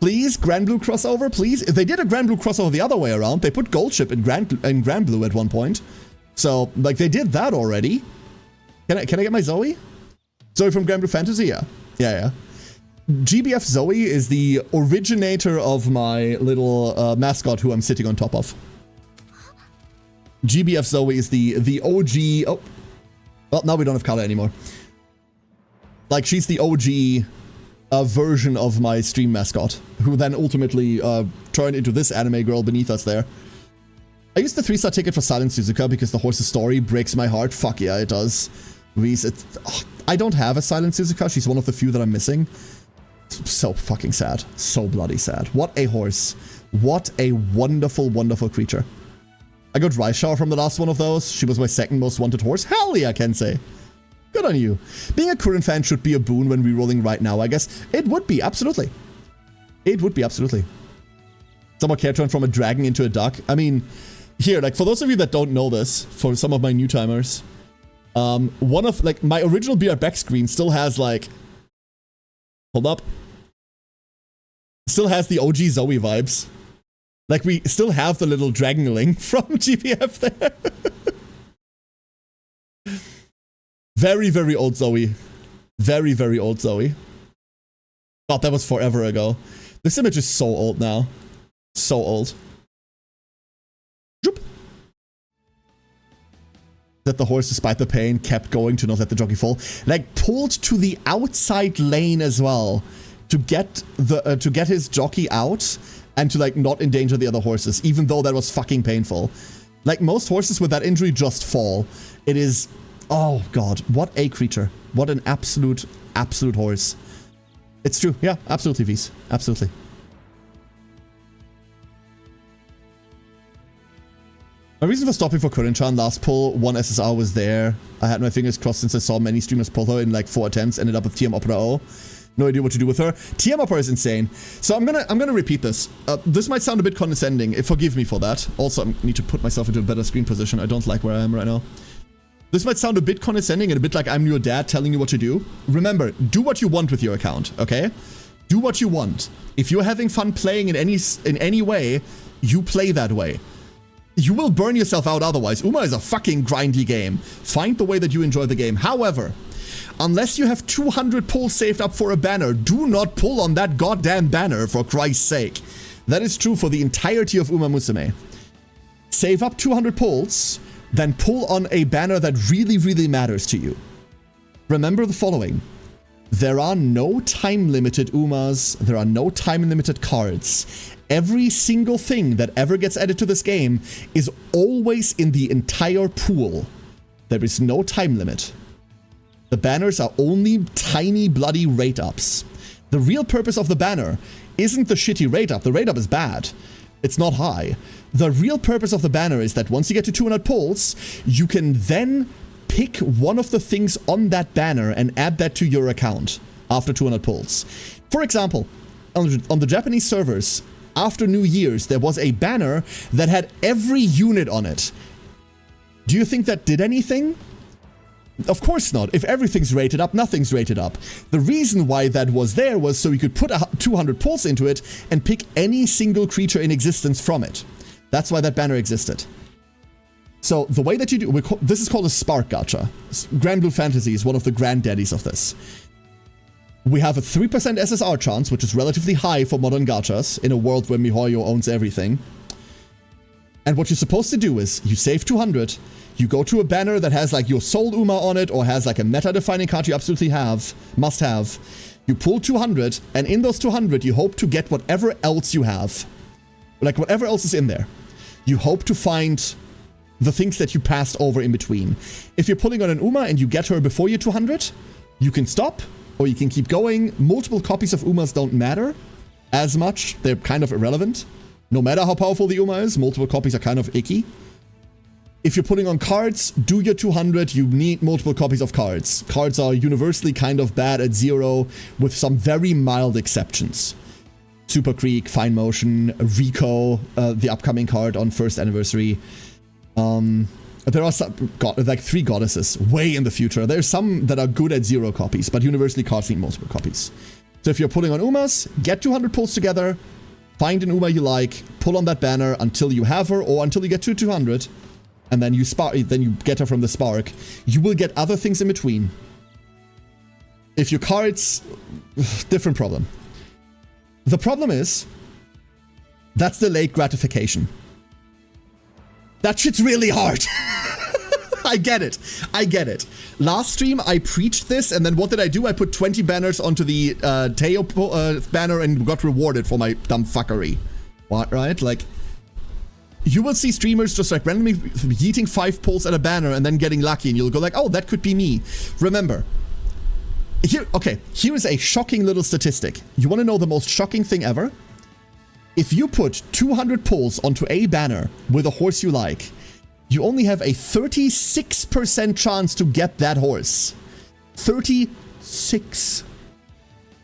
Please, Grand Blue crossover, please. If they did a Grand Blue crossover the other way around, they put Goldship in Grand Blue at one point. So, like, they did that already. Can I get my Zoe? Zoe from Grand Blue Fantasy? Yeah. GBF Zoe is the originator of my little mascot who I'm sitting on top of. GBF Zoe is the OG... Oh. Well, now we don't have color anymore. Like, she's the OG version of my stream mascot, who then ultimately turned into this anime girl beneath us there. I used the 3-star ticket for Silent Suzuka because the horse's story breaks my heart. Fuck yeah, it does. I don't have a Silent Suzuka. She's one of the few that I'm missing. So fucking sad. So bloody sad. What a horse. What a wonderful, wonderful creature. I got Raishaw from the last one of those. She was my second most wanted horse. Hell yeah, Kensei. Good on you. Being a Kuren fan should be a boon when rerolling right now, I guess. It would be, absolutely. It would be, absolutely. Someone care turn from a dragon into a duck. I mean, here, like, for those of you that don't know this, for some of my new timers, one of, like, my original BR back screen still has, like, hold up. Still has the OG Zoe vibes. Like, we still have the little dragonling from GBF there. Very, very old Zoe. Very, very old Zoe. God, that was forever ago. This image is so old now. So old. Joop. that the horse, despite the pain, kept going to not let the jockey fall. Like, pulled to the outside lane as well to get his jockey out and to, like, not endanger the other horses, even though that was fucking painful. Like, most horses with that injury just fall. It is... Oh, God. What a creature. What an absolute horse. It's true. Yeah, absolutely, V's. Absolutely. My reason for stopping for Kurinchan last pull, 1 SSR was there. I had my fingers crossed since I saw many streamers pull her in like 4 attempts, ended up with TM Opera O. No idea what to do with her. TM Opera is insane. So I'm gonna repeat this. This might sound a bit condescending. Forgive me for that. Also, I need to put myself into a better screen position. I don't like where I am right now. This might sound a bit condescending and a bit like I'm your dad telling you what to do. Remember, do what you want with your account, okay? Do what you want. If you're having fun playing in any way, you play that way. You will burn yourself out otherwise. Uma is a fucking grindy game. Find the way that you enjoy the game. However, unless you have 200 pulls saved up for a banner, do not pull on that goddamn banner, for Christ's sake. That is true for the entirety of Uma Musume. Save up 200 pulls, then pull on a banner that really, really matters to you. Remember the following. There are no time-limited Umas. There are no time-limited cards. Every single thing that ever gets added to this game is always in the entire pool. There is no time limit. The banners are only tiny bloody rate ups. The real purpose of the banner isn't the shitty rate up. The rate up is bad. It's not high. The real purpose of the banner is that once you get to 200 pulls, you can then pick one of the things on that banner and add that to your account after 200 pulls. For example, on the Japanese servers, after New Year's, there was a banner that had every unit on it. Do you think that did anything? Of course not. If everything's rated up, nothing's rated up. The reason why that was there was so you could put 200 pulls into it and pick any single creature in existence from it. That's why that banner existed. So the way that you do... this is called a Spark Gacha. Grand Blue Fantasy is one of the granddaddies of this. We have a 3% SSR chance, which is relatively high for modern gachas in a world where MiHoYo owns everything. And what you're supposed to do is, you save 200, you go to a banner that has like your Soul Uma on it, or has like a meta-defining card you absolutely must have. You pull 200, and in those 200, you hope to get whatever else you have. Like whatever else is in there. You hope to find the things that you passed over in between. If you're pulling on an Uma and you get her before your 200, you can stop. Or you can keep going. Multiple copies of Umas don't matter as much. They're kind of irrelevant. No matter how powerful the Uma is, multiple copies are kind of icky. If you're putting on cards, do your 200. You need multiple copies of cards. Cards are universally kind of bad at 0, with some very mild exceptions. Super Creek, Fine Motion, Rico, the upcoming card on 1st anniversary. There are some, like 3 goddesses way in the future. There's some that are good at 0 copies, but universally cards need multiple copies. So if you're pulling on Umas, get 200 pulls together, find an Uma you like, pull on that banner until you have her or until you get to 200, and then you get her from the Spark. You will get other things in between. If your cards, different problem. The problem is, that's delayed gratification. That shit's really hard. I get it. I get it. Last stream, I preached this, and then what did I do? I put 20 banners onto the Teo banner and got rewarded for my dumb fuckery. What, right? Like, you will see streamers just like randomly yeeting 5 pulls at a banner and then getting lucky, and you'll go like, oh, that could be me. Remember, here is a shocking little statistic. You want to know the most shocking thing ever? If you put 200 pulls onto a banner with a horse you like, you only have a 36% chance to get that horse. 36.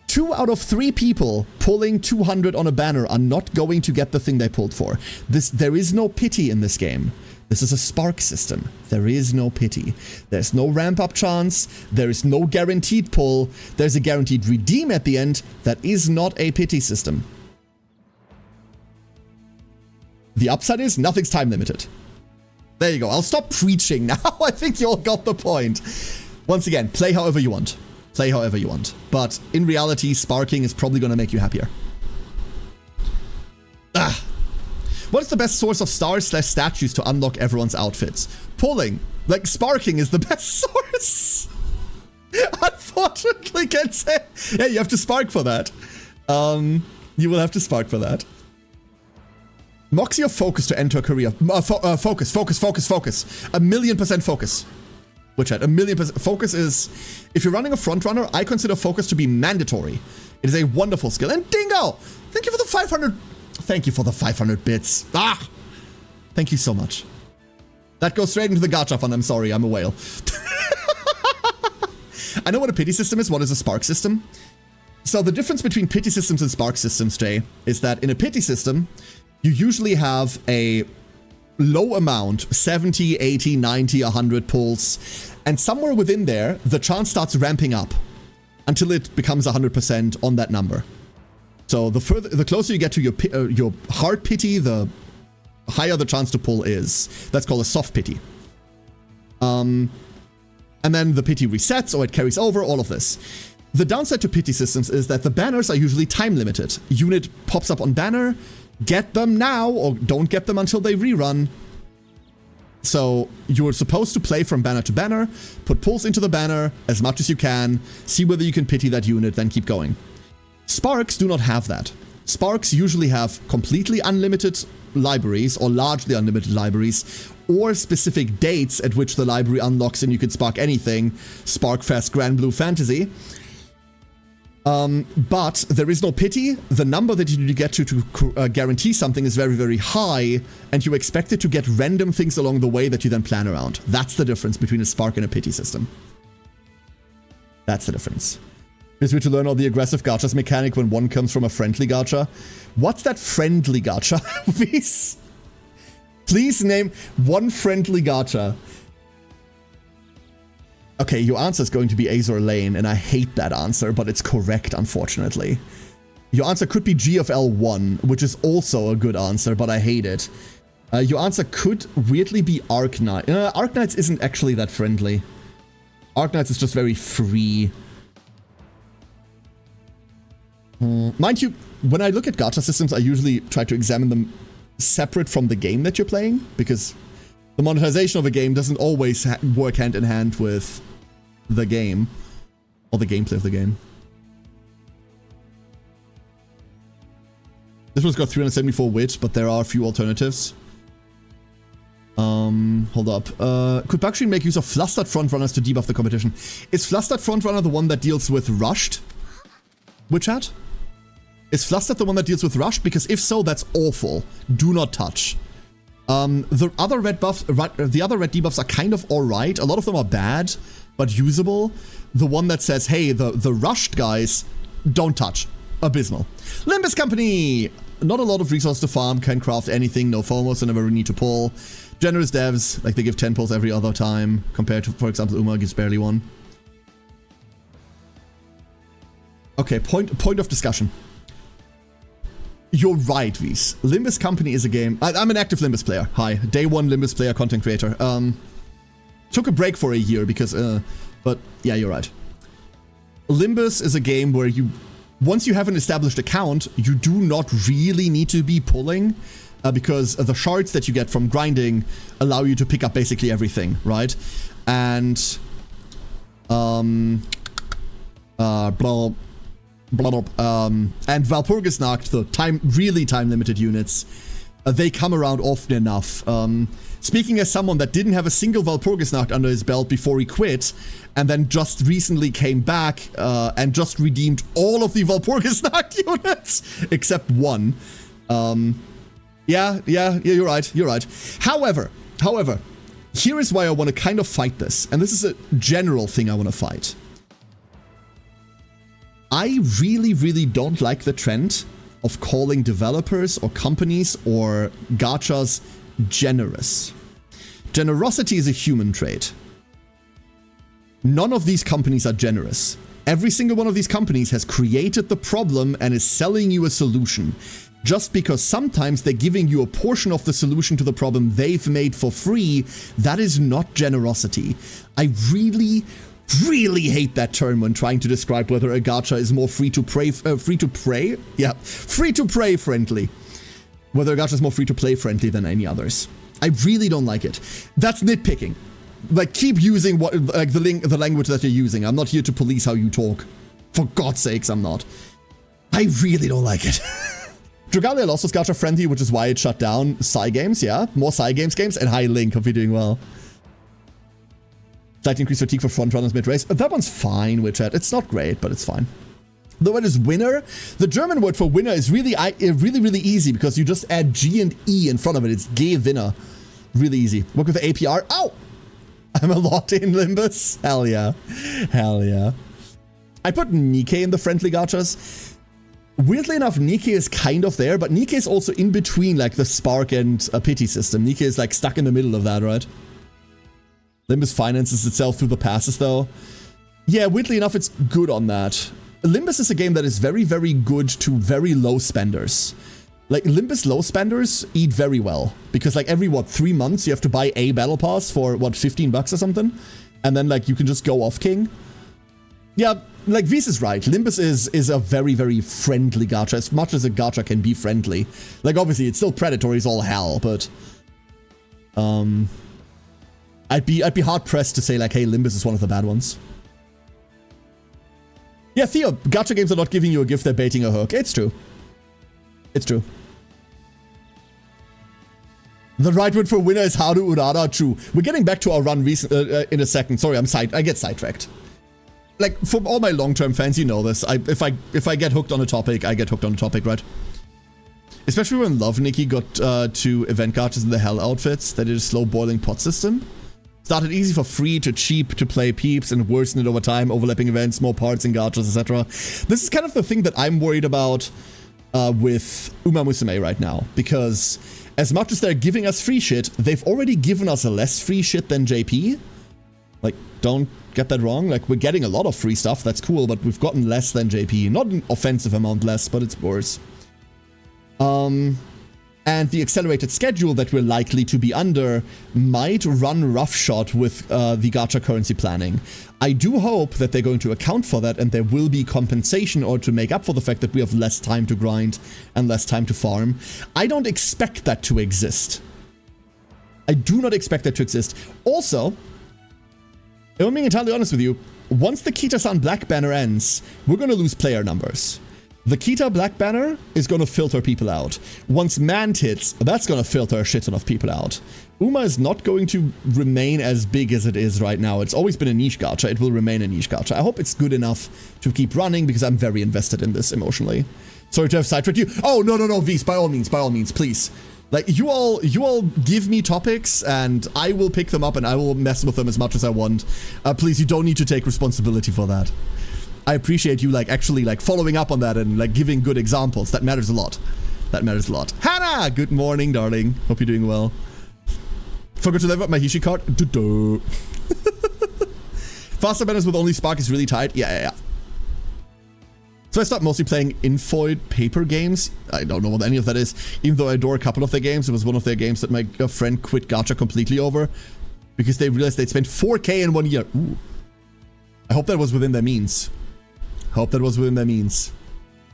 2 out of 3 people pulling 200 on a banner are not going to get the thing they pulled for. There is no pity in this game. This is a Spark system. There is no pity. There's no ramp-up chance. There is no guaranteed pull. There's a guaranteed redeem at the end. That is not a pity system. The upside is nothing's time limited. There you go. I'll stop preaching now. I think you all got the point. Once again, play however you want. Play however you want. But in reality, sparking is probably going to make you happier. What is the best source of stars/statues to unlock everyone's outfits? Pulling. Like, sparking is the best source. Unfortunately, can't say. Yeah, you have to spark for that. You will have to spark for that. Moxie or focus to enter a career? Focus. 1,000,000% focus. Which at 1,000,000%. Focus is, if you're running a front runner, I consider focus to be mandatory. It is a wonderful skill. And dingo! Thank you for the 500. Thank you for the 500 bits. Ah! Thank you so much. That goes straight into the gacha fund. I'm sorry, I'm a whale. I know what a pity system is. What is a spark system? So the difference between pity systems and spark systems, Jay, is that in a pity system, you usually have a low amount, 70, 80, 90, 100 pulls, and somewhere within there, the chance starts ramping up until it becomes 100% on that number. So the closer you get to your hard pity, the higher the chance to pull is. That's called a soft pity. And then the pity resets or it carries over, all of this. The downside to pity systems is that the banners are usually time limited. Unit pops up on banner, get them now or don't get them until they rerun. So you're supposed to play from banner to banner, put pulls into the banner as much as you can, see whether you can pity that unit, then keep going. Sparks do not have that. Sparks usually have completely unlimited libraries or largely unlimited libraries or specific dates at which the library unlocks and you can spark anything. Spark Fest Grand Blue Fantasy. But there is no pity. The number that you need to get to guarantee something is very, very high, and you expect it to get random things along the way that you then plan around. That's the difference between a spark and a pity system. That's the difference. It's weird to learn all the aggressive gachas mechanic when one comes from a friendly gacha. What's that friendly gacha? Please name one friendly gacha. Okay, your answer is going to be Azor Lane, and I hate that answer, but it's correct, unfortunately. Your answer could be GFL1, which is also a good answer, but I hate it. Your answer could weirdly be Arknight. Arknights isn't actually that friendly. Arknights is just very free. Mind you, when I look at gacha systems, I usually try to examine them separate from the game that you're playing, because the monetization of a game doesn't always work hand in hand with the game, or the gameplay of the game. This one's got 374 wit, but there are a few alternatives. Hold up. Could Bakshi make use of Flustered Frontrunners to debuff the competition? Is Flustered Frontrunner the one that deals with Rushed? Witchat? Is Flustered the one that deals with Rushed? Because if so, that's awful. Do not touch. The other red debuffs are kind of alright. A lot of them are bad, but usable. The one that says, hey, the rushed guys, don't touch. Abysmal. Limbus Company! Not a lot of resources to farm, can craft anything, no FOMO, so never really need to pull. Generous devs, like they give 10 pulls every other time, compared to, for example, Uma gives barely one. Okay, point of discussion. You're right, Vies. Limbus Company is a game... I'm an active Limbus player. Hi. Day one Limbus player, content creator. Took a break for a year because... but yeah, you're right. Limbus is a game where you... Once you have an established account, you do not really need to be pulling because the shards that you get from grinding allow you to pick up basically everything, right? And... and Walpurgisnacht, the really time-limited units, they come around often enough. Speaking as someone that didn't have a single Walpurgisnacht under his belt before he quit, and then just recently came back and just redeemed all of the Walpurgisnacht units, except one. Yeah, you're right. However, here is why I want to kind of fight this, and this is a general thing I want to fight. I really, really don't like the trend of calling developers or companies or gachas generous. Generosity is a human trait. None of these companies are generous. Every single one of these companies has created the problem and is selling you a solution. Just because sometimes they're giving you a portion of the solution to the problem they've made for free, that is not generosity. I really hate that term when trying to describe whether a gacha is more free to play friendly. Whether a gacha is more free to play friendly than any others. I really don't like it. That's nitpicking. Like, keep using what, like, the language that you're using. I'm not here to police how you talk. For God's sakes, I'm not. I really don't like it. Dragalia lost was gacha friendly, which is why it shut down. Games, yeah. More games, and hi Link, hope you're doing well. Slight increase fatigue for frontrunners mid-race. That one's fine, Witchat. It's not great, but it's fine. The word is winner. The German word for winner is really easy because you just add G and E in front of it. It's Gewinner. Really easy. Work with the APR. Ow! I'm a lot in Limbus. Hell yeah. Hell yeah. I put Nikke in the friendly gachas. Weirdly enough, Nikke is kind of there, but Nikke is also in between, like, the Spark and a Pity system. Nikke is, like, stuck in the middle of that, right? Limbus finances itself through the passes, though. Yeah, weirdly enough, it's good on that. Limbus is a game that is very, very good to very low spenders. Like, Limbus low spenders eat very well. Because, like, every, 3 months you have to buy a battle pass for, $15 or something? And then, like, you can just go off king. Yeah, like, V's is right. Limbus is a very, very friendly gacha, as much as a gacha can be friendly. Like, obviously, it's still predatory as all hell, but... I'd be hard-pressed to say, like, hey, Limbus is one of the bad ones. Yeah, Theo, gacha games are not giving you a gift, they're baiting a hook. It's true. It's true. The right word for winner is Haru Urara. True. We're getting back to our run in a second. Sorry, I get sidetracked. Like, for all my long-term fans, you know this. If I get hooked on a topic, I get hooked on a topic, right? Especially when Love Nikki got to event gachas in the Hell outfits. They did a slow boiling pot system. Started easy for free to cheap to play peeps and worsened it over time, overlapping events, more parts in gachas, etc. This is kind of the thing that I'm worried about with Uma Musume right now. Because as much as they're giving us free shit, they've already given us a less free shit than JP. Like, don't get that wrong. Like, we're getting a lot of free stuff. That's cool, but we've gotten less than JP. Not an offensive amount less, but it's worse. And the accelerated schedule that we're likely to be under might run roughshod with the gacha currency planning. I do hope that they're going to account for that and there will be compensation or to make up for the fact that we have less time to grind and less time to farm. I don't expect that to exist. I do not expect that to exist. Also, if I'm being entirely honest with you, once the Kita-san Black Banner ends, we're going to lose player numbers. The Kita Black Banner is going to filter people out. Once Mant hits, that's going to filter a shit ton of people out. Uma is not going to remain as big as it is right now. It's always been a niche gacha. It will remain a niche gacha. I hope it's good enough to keep running because I'm very invested in this emotionally. Sorry to have sidetracked you. Oh, no, V's, by all means, please. Like, you all give me topics and I will pick them up and I will mess with them as much as I want. Please, you don't need to take responsibility for that. I appreciate you, like, actually, like, following up on that and, like, giving good examples. That matters a lot. That matters a lot. Hannah! Good morning, darling. Hope you're doing well. Forgot to level up my Hishi card. Faster banners with only Spark is really tight. Yeah. So I stopped mostly playing Infoid paper games. I don't know what any of that is. Even though I adore a couple of their games. It was one of their games that my friend quit gacha completely over. Because they realized they'd spent 4K in 1 year. Ooh. I hope that was within their means.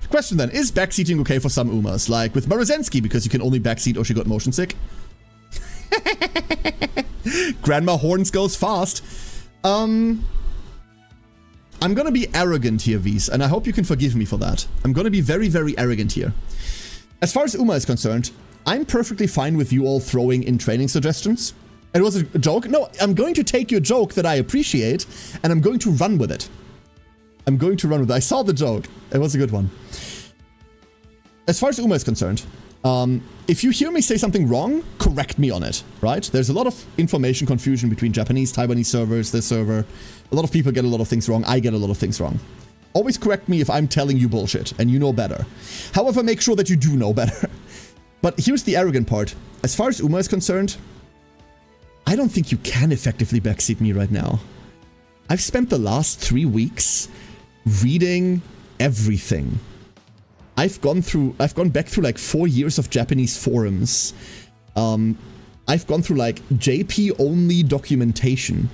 Question then, is backseating okay for some Umas? Like with Marozensky, because you can only backseat or she got motion sick? Grandma Horns goes fast. I'm gonna be arrogant here, V's, and I hope you can forgive me for that. I'm gonna be very, very arrogant here. As far as Uma is concerned, I'm perfectly fine with you all throwing in training suggestions. It was a joke? No, I'm going to take your joke that I appreciate, and I'm going to run with it. I saw the joke. It was a good one. As far as Uma is concerned, if you hear me say something wrong, correct me on it, right? There's a lot of information confusion between Japanese, Taiwanese servers, this server. A lot of people get a lot of things wrong. I get a lot of things wrong. Always correct me if I'm telling you bullshit and you know better. However, make sure that you do know better. But here's the arrogant part. As far as Uma is concerned, I don't think you can effectively backseat me right now. I've spent the last 3 weeks reading everything. I've gone back through like 4 years of Japanese forums. I've gone through like JP only documentation.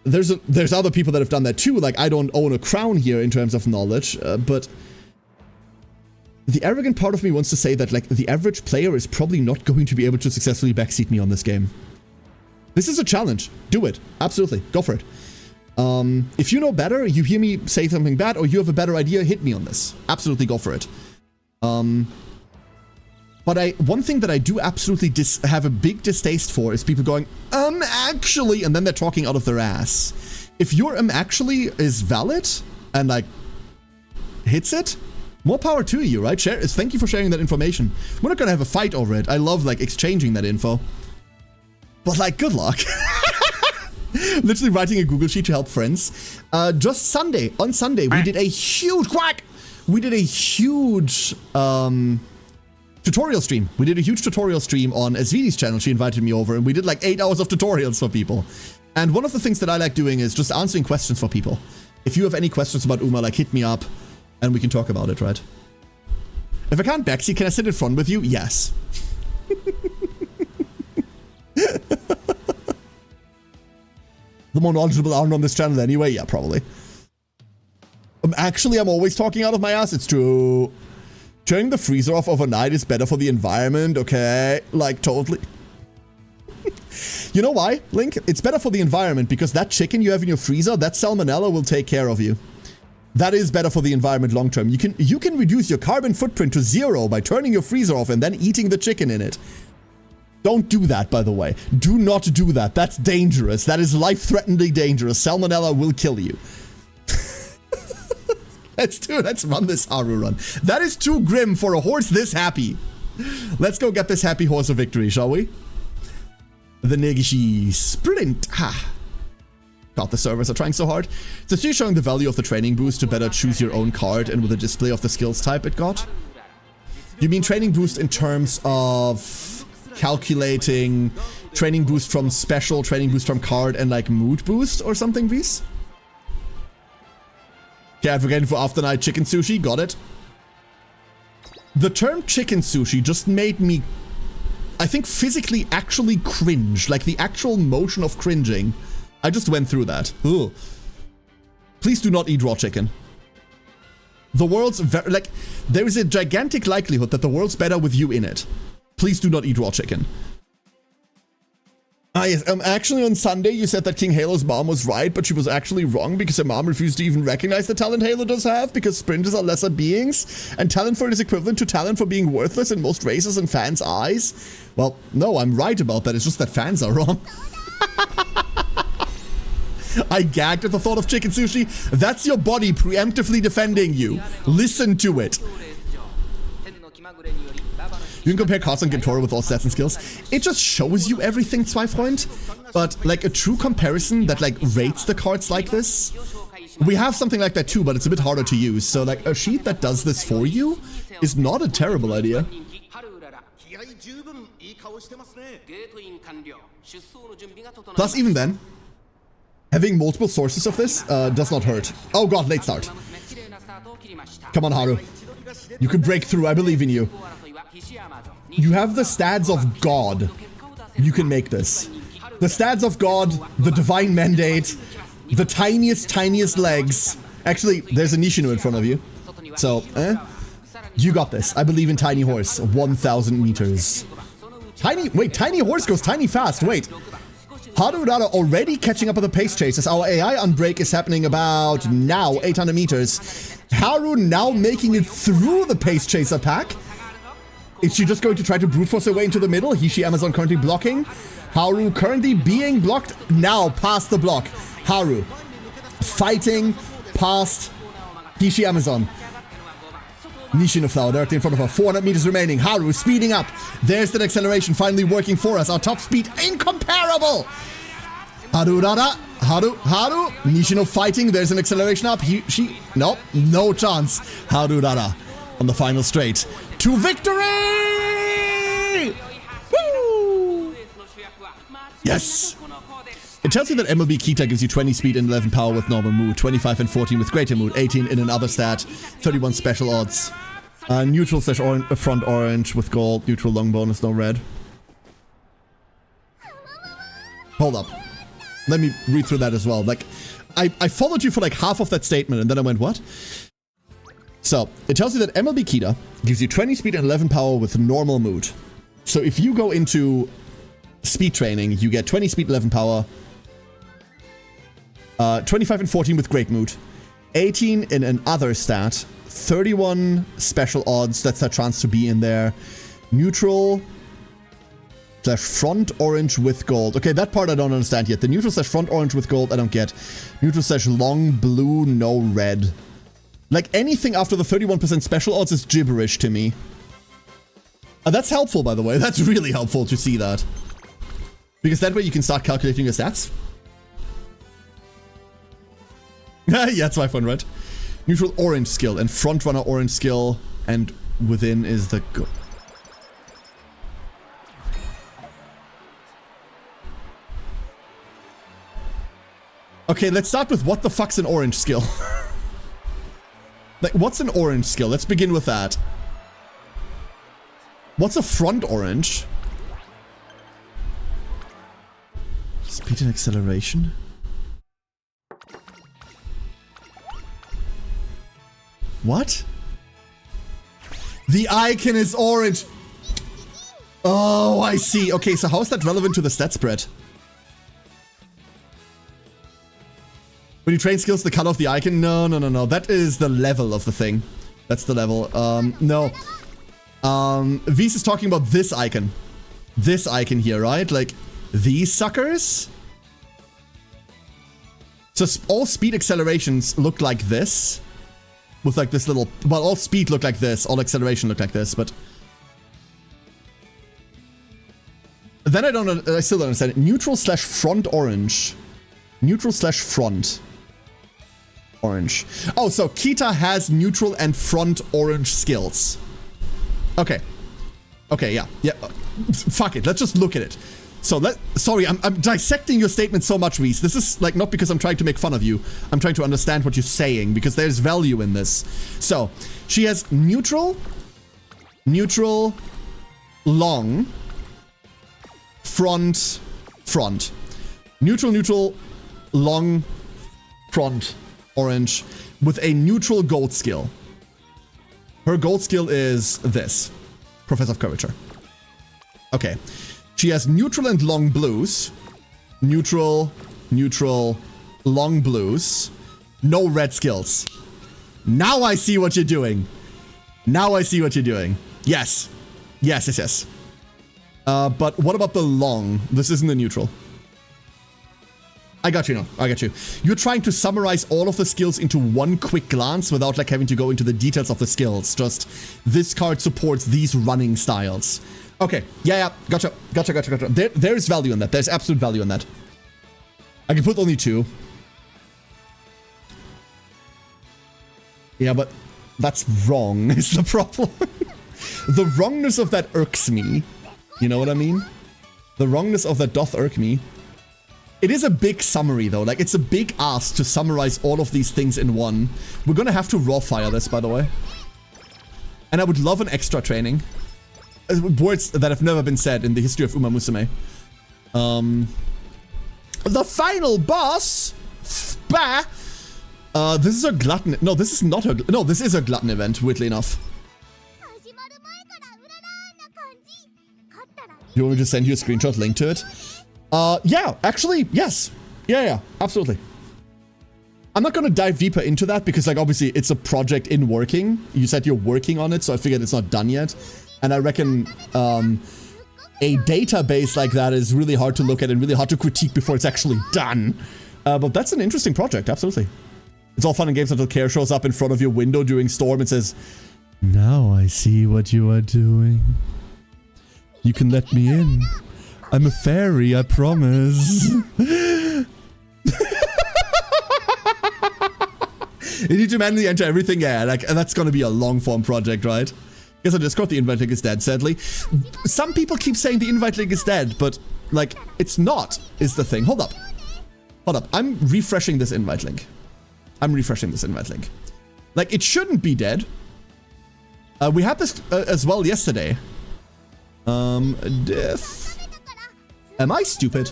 There's other people that have done that too. Like, I don't own a crown here in terms of knowledge, but the arrogant part of me wants to say that like the average player is probably not going to be able to successfully backseat me on this game. This is a challenge. Do it. Absolutely. Go for it. If you know better, you hear me say something bad, or you have a better idea, hit me on this. Absolutely go for it. But one thing that I do absolutely have a big distaste for is people going, actually, and then they're talking out of their ass. If your actually is valid and like hits it, more power to you, right? Thank you for sharing that information. We're not gonna have a fight over it. I love like exchanging that info. But like, good luck. Literally writing a Google sheet to help friends. Just on Sunday, we did a huge tutorial stream. We did a huge tutorial stream on Svd's channel. She invited me over and we did like 8 hours of tutorials for people. And one of the things that I like doing is just answering questions for people. If you have any questions about Uma, like hit me up and we can talk about it, right? If I can't backseat, can I sit in front with you? Yes. The more knowledgeable aren't on this channel anyway? Yeah, probably. Actually, I'm always talking out of my ass. It's true. Turning the freezer off overnight is better for the environment, okay? Like, totally. You know why, Link? It's better for the environment because that chicken you have in your freezer, that salmonella will take care of you. That is better for the environment long term. You can reduce your carbon footprint to 0 by turning your freezer off and then eating the chicken in it. Don't do that, by the way. Do not do that. That's dangerous. That is life-threateningly dangerous. Salmonella will kill you. Let's run this Haru run. That is too grim for a horse this happy. Let's go get this happy horse a victory, shall we? The Negishi Sprint. Ha. God, the servers are trying so hard. So still showing the value of the training boost to better choose your own card and with a display of the skills type it got. You mean training boost in terms of calculating training boost from special, training boost from card, and like mood boost or something, please? Okay, advocating for after night chicken sushi, got it. The term chicken sushi just made me, I think, physically actually cringe. Like the actual motion of cringing. I just went through that. Ugh. Please do not eat raw chicken. The world's like, there is a gigantic likelihood that the world's better with you in it. Please do not eat raw chicken. Ah yes, actually on Sunday you said that King Halo's mom was right, but she was actually wrong because her mom refused to even recognize the talent Halo does have because sprinters are lesser beings and talent for it is equivalent to talent for being worthless in most races and fans' eyes. Well, no, I'm right about that, it's just that fans are wrong. I gagged at the thought of chicken sushi. That's your body preemptively defending you. Listen to it. You can compare cards on Gintoro with all stats and skills. It just shows you everything, Zweifreund. But like a true comparison that like rates the cards like this, we have something like that too, but it's a bit harder to use. So like a sheet that does this for you is not a terrible idea. Plus even then, having multiple sources of this does not hurt. Oh god, late start. Come on, Haru. You can break through, I believe in you. You have the stats of God. You can make this. The stats of God, the divine mandate, the tiniest legs. Actually, there's a Nishino in front of you. So, you got this. I believe in Tiny Horse. 1,000 meters. Tiny Horse goes tiny fast. Wait. Harurara already catching up with the pace chasers. Our AI unbreak is happening about now, 800 meters. Haru now making it through the pace chaser pack. Is she just going to try to brute force her way into the middle? Hishi Amazon currently blocking. Haru currently being blocked. Now past the block. Haru fighting past Hishi Amazon. Nishino Flower directly in front of her. 400 meters remaining. Haru speeding up. There's that acceleration finally working for us. Our top speed incomparable. Harurara. Haru. Nishino fighting. There's an acceleration up. Nope. No chance. Harurara on the final straight. To victory! Woo! Yes! It tells you that MLB Kita gives you 20 speed and 11 power with normal mood, 25 and 14 with greater mood, 18 in another stat, 31 special odds. Neutral / front orange with gold, neutral long bonus, no red. Hold up. Let me read through that as well. Like, I followed you for like half of that statement and then I went, what? So, it tells you that MLB Kita gives you 20 speed and 11 power with normal mood. So if you go into speed training, you get 20 speed, 11 power. 25 and 14 with Great Mood. 18 in an other stat. 31 special odds, that's a chance to be in there. Neutral / front orange with gold. Okay, that part I don't understand yet. The neutral / front orange with gold I don't get. Neutral / long blue, no red. Like anything after the 31% special odds is gibberish to me. That's helpful, by the way. That's really helpful to see that. Because that way you can start calculating your stats. Yeah, it's my fun, right? Neutral orange skill and front runner orange skill, and within is the go. Okay, let's start with what the fuck's an orange skill? Like, what's an orange skill? Let's begin with that. What's a front orange? Speed and acceleration? What? The icon is orange. Oh, I see. Okay, so how is that relevant to the stat spread? When you train skills, the color of the icon? No. That is the level of the thing. That's the level. No. V's is talking about this icon. This icon here, right? Like, these suckers? So all speed accelerations look like this. With like this little... Well, all speed look like this. All acceleration look like this, but... Then I still don't understand it. Neutral / front orange. Neutral / front orange. Oh, so Kita has neutral and front orange skills. Okay. Okay, yeah. Fuck it. Let's just look at it. So sorry, I'm dissecting your statement so much, Reese. This is like not because I'm trying to make fun of you. I'm trying to understand what you're saying because there's value in this. So she has neutral, long, front, neutral, long, front, orange, with a neutral gold skill. Her gold skill is this. Professor of Curvature. Okay. She has neutral and long blues. Neutral, long blues. No red skills. Now I see what you're doing. Yes. But what about the long? This isn't the neutral. I got you now. You're trying to summarize all of the skills into one quick glance without like having to go into the details of the skills. Just this card supports these running styles. Okay, yeah, gotcha. There's value in that. There's absolute value in that. I can put only 2. Yeah, but that's wrong is the problem. The wrongness of that irks me. You know what I mean? The wrongness of that doth irk me. It is a big summary though. Like, it's a big ask to summarize all of these things in one. We're gonna have to raw fire this, by the way. And I would love an extra training. Words that have never been said in the history of Uma Musume. The final boss. Bah. This is a glutton. No, this is not her. No, this is a glutton event. Weirdly enough. You want me to send you a screenshot link to it? Yeah, actually, yes. Yeah, absolutely. I'm not gonna dive deeper into that because, like, obviously it's a project in working. You said you're working on it, so I figured it's not done yet. And I reckon a database like that is really hard to look at and really hard to critique before it's actually done. But that's an interesting project, absolutely. It's all fun and games until Care shows up in front of your window during storm and says, "Now I see what you are doing. You can let me in. I'm a fairy, I promise." You need to manually enter everything, yeah, like, and that's gonna be a long-form project, right? Guess on Discord, the invite link is dead, sadly. Some people keep saying the invite link is dead, but, like, it's not, is the thing. Hold up. I'm refreshing this invite link. Like, it shouldn't be dead. We had this as well yesterday. Diff. Am I stupid?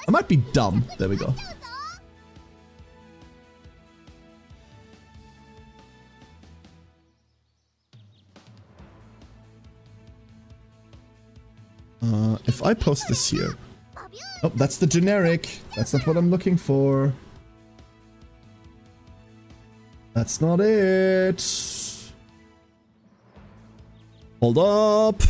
I might be dumb. There we go. if I post this here... Oh, that's the generic. That's not what I'm looking for. That's not it. Hold up.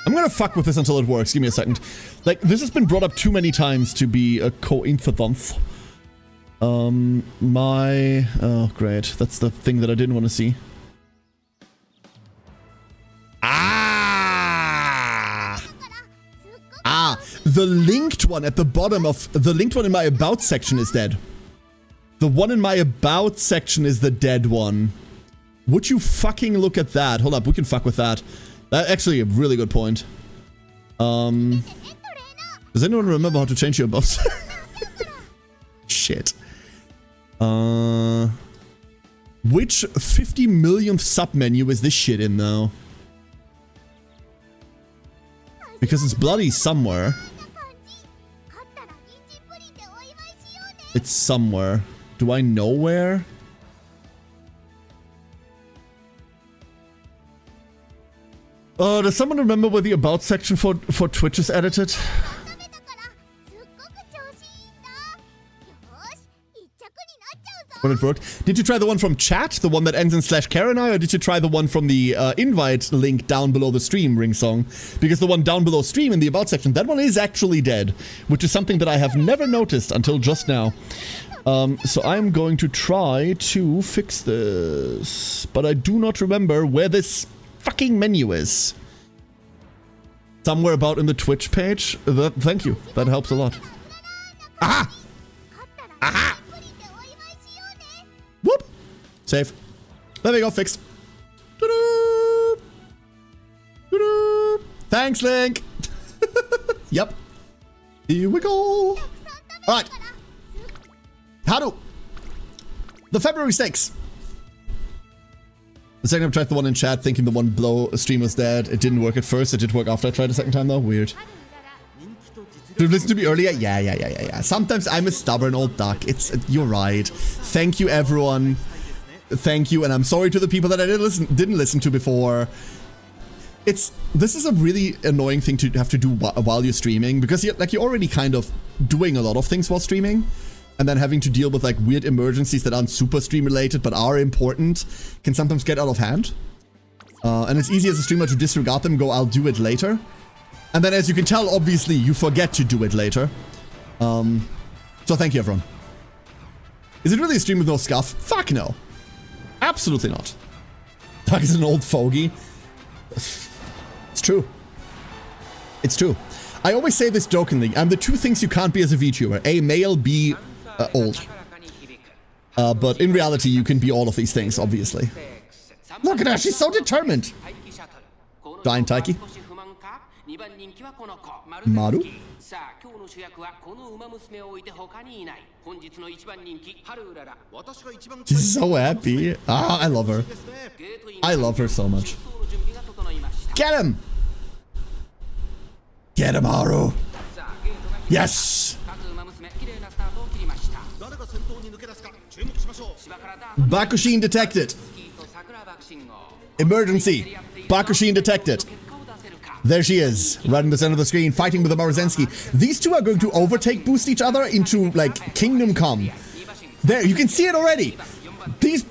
I'm gonna fuck with this until it works. Give me a second. Like, this has been brought up too many times to be a coincidence. Oh, great. That's the thing that I didn't want to see. The linked one at the bottom of... The linked one in my about section is dead. The one in my about section is the dead one. Would you fucking look at that? Hold up, we can fuck with that. That's actually a really good point. Does anyone remember how to change your buffs? Shit. Which 50 millionth sub menu is this shit in now? Because it's bloody somewhere. It's somewhere. Do I know where? Does someone remember where the about section for Twitch is edited? When it worked. Did you try the one from chat? The one that ends in /Karenai? Or did you try the one from the invite link down below the stream, Ring Song? Because the one down below stream in the about section, that one is actually dead. Which is something that I have never noticed until just now. So I'm going to try to fix this. But I do not remember where this fucking menu is. Somewhere about in the Twitch page. Thank you. That helps a lot. Aha! Aha! Whoop! Save. There we go, fixed. Doo-doo! Doo-doo! Thanks, Link! Yep. Here we go! Alright. Haru! The February stakes! The second time I tried the one in chat, thinking the one below stream was dead. It didn't work at first. It did work after I tried a second time, though. Weird. Did you listen to me earlier? Yeah. Sometimes I'm a stubborn old duck. You're right. Thank you, everyone. Thank you, and I'm sorry to the people that I didn't listen to before. This is a really annoying thing to have to do while you're streaming, because you're already kind of doing a lot of things while streaming, and then having to deal with like weird emergencies that aren't super stream related but are important can sometimes get out of hand. And it's easy as a streamer to disregard them, go, I'll do it later. And then, as you can tell, obviously, you forget to do it later. So thank you, everyone. Is it really a stream with no scuff? Fuck no. Absolutely not. Doug is an old fogey. It's true. It's true. I always say this jokingly. I'm the two things you can't be as a VTuber. A, male, B, old. But in reality, you can be all of these things, obviously. Look at her, she's so determined. Giant Taiki. Maru? She's so happy. Ah, I love her. I love her so much. Get him! Get him, Haru! Yes! Bakushin detected. Emergency. Bakushin detected. There she is, right in the center of the screen, fighting with the Maruzensky. These two are going to overtake boost each other into, like, Kingdom Come. There, you can see it already. These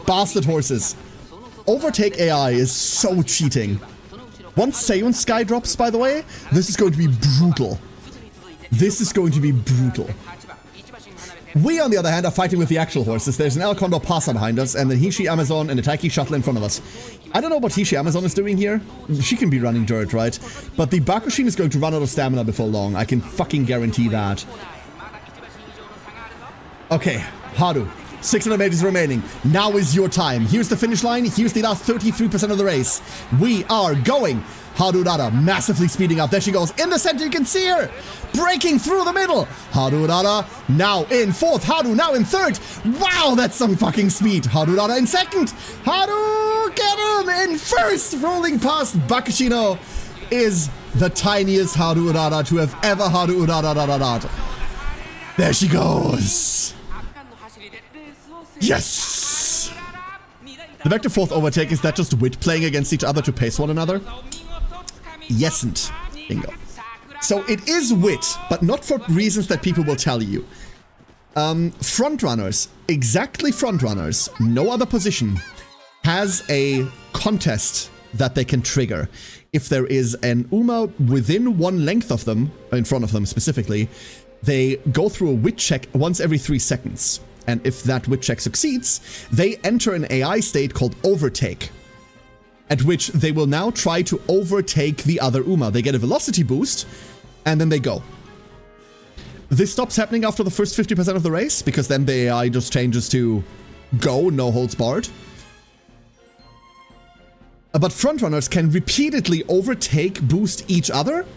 bastard horses. Overtake AI is so cheating. Once Seiyun Sky drops, by the way, this is going to be brutal. This is going to be brutal. We, on the other hand, are fighting with the actual horses. There's an El Condor Pasa behind us, and the Hishi Amazon and a Taiki Shuttle in front of us. I don't know what Hishi Amazon is doing here. She can be running dirt, right? But the Bakushin is going to run out of stamina before long. I can fucking guarantee that. Okay, Haru. 600 meters remaining. Now is your time. Here's the finish line. Here's the last 33% of the race. We are going. Harurara massively speeding up. There she goes. In the center, you can see her. Breaking through the middle. Harurara now in fourth. Haru now in third. Wow, that's some fucking speed. Harurara in second. Haru, get him in first. Rolling past Bakushino is the tiniest Harurara to have ever Harurara. There she goes. Yes! The back to forth overtake, is that just wit playing against each other to pace one another? Yesn't. Bingo. So it is wit, but not for reasons that people will tell you. Frontrunners, exactly frontrunners, no other position, has a contest that they can trigger. If there is an Uma within one length of them, in front of them specifically, they go through a wit check once every 3 seconds. And if that wit check succeeds, they enter an AI state called overtake, at which they will now try to overtake the other Uma. They get a velocity boost, and then they go. This stops happening after the first 50% of the race, because then the AI just changes to go, no holds barred. But frontrunners can repeatedly overtake, boost each other,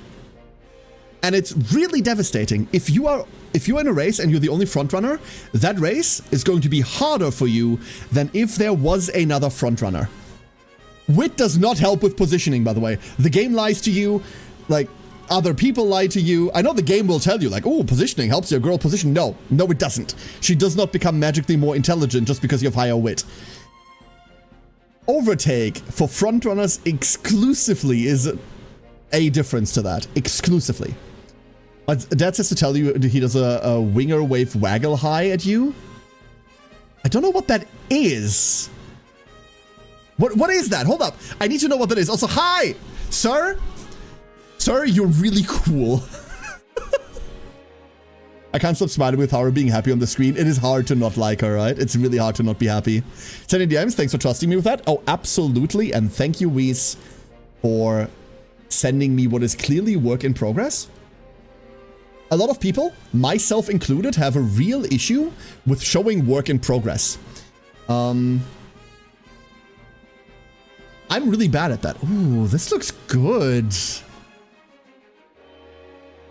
and it's really devastating. If you're in a race and you're the only frontrunner, that race is going to be harder for you than if there was another frontrunner. Wit does not help with positioning, by the way. The game lies to you, like, other people lie to you. I know the game will tell you, like, oh, positioning helps your girl position. No, it doesn't. She does not become magically more intelligent just because you have higher wit. Overtake for frontrunners exclusively is a difference to that. Exclusively. But Dad says to tell you he does a winger wave waggle high at you. I don't know what that is. What is that? Hold up. I need to know what that is. Also, hi, sir. Sir, you're really cool. I can't stop smiling with her being happy on the screen. It is hard to not like her, right? It's really hard to not be happy. Sending DMs, thanks for trusting me with that. Oh, absolutely. And thank you, Weiss, for sending me what is clearly work in progress. A lot of people, myself included, have a real issue with showing work in progress. I'm really bad at that. Ooh, this looks good.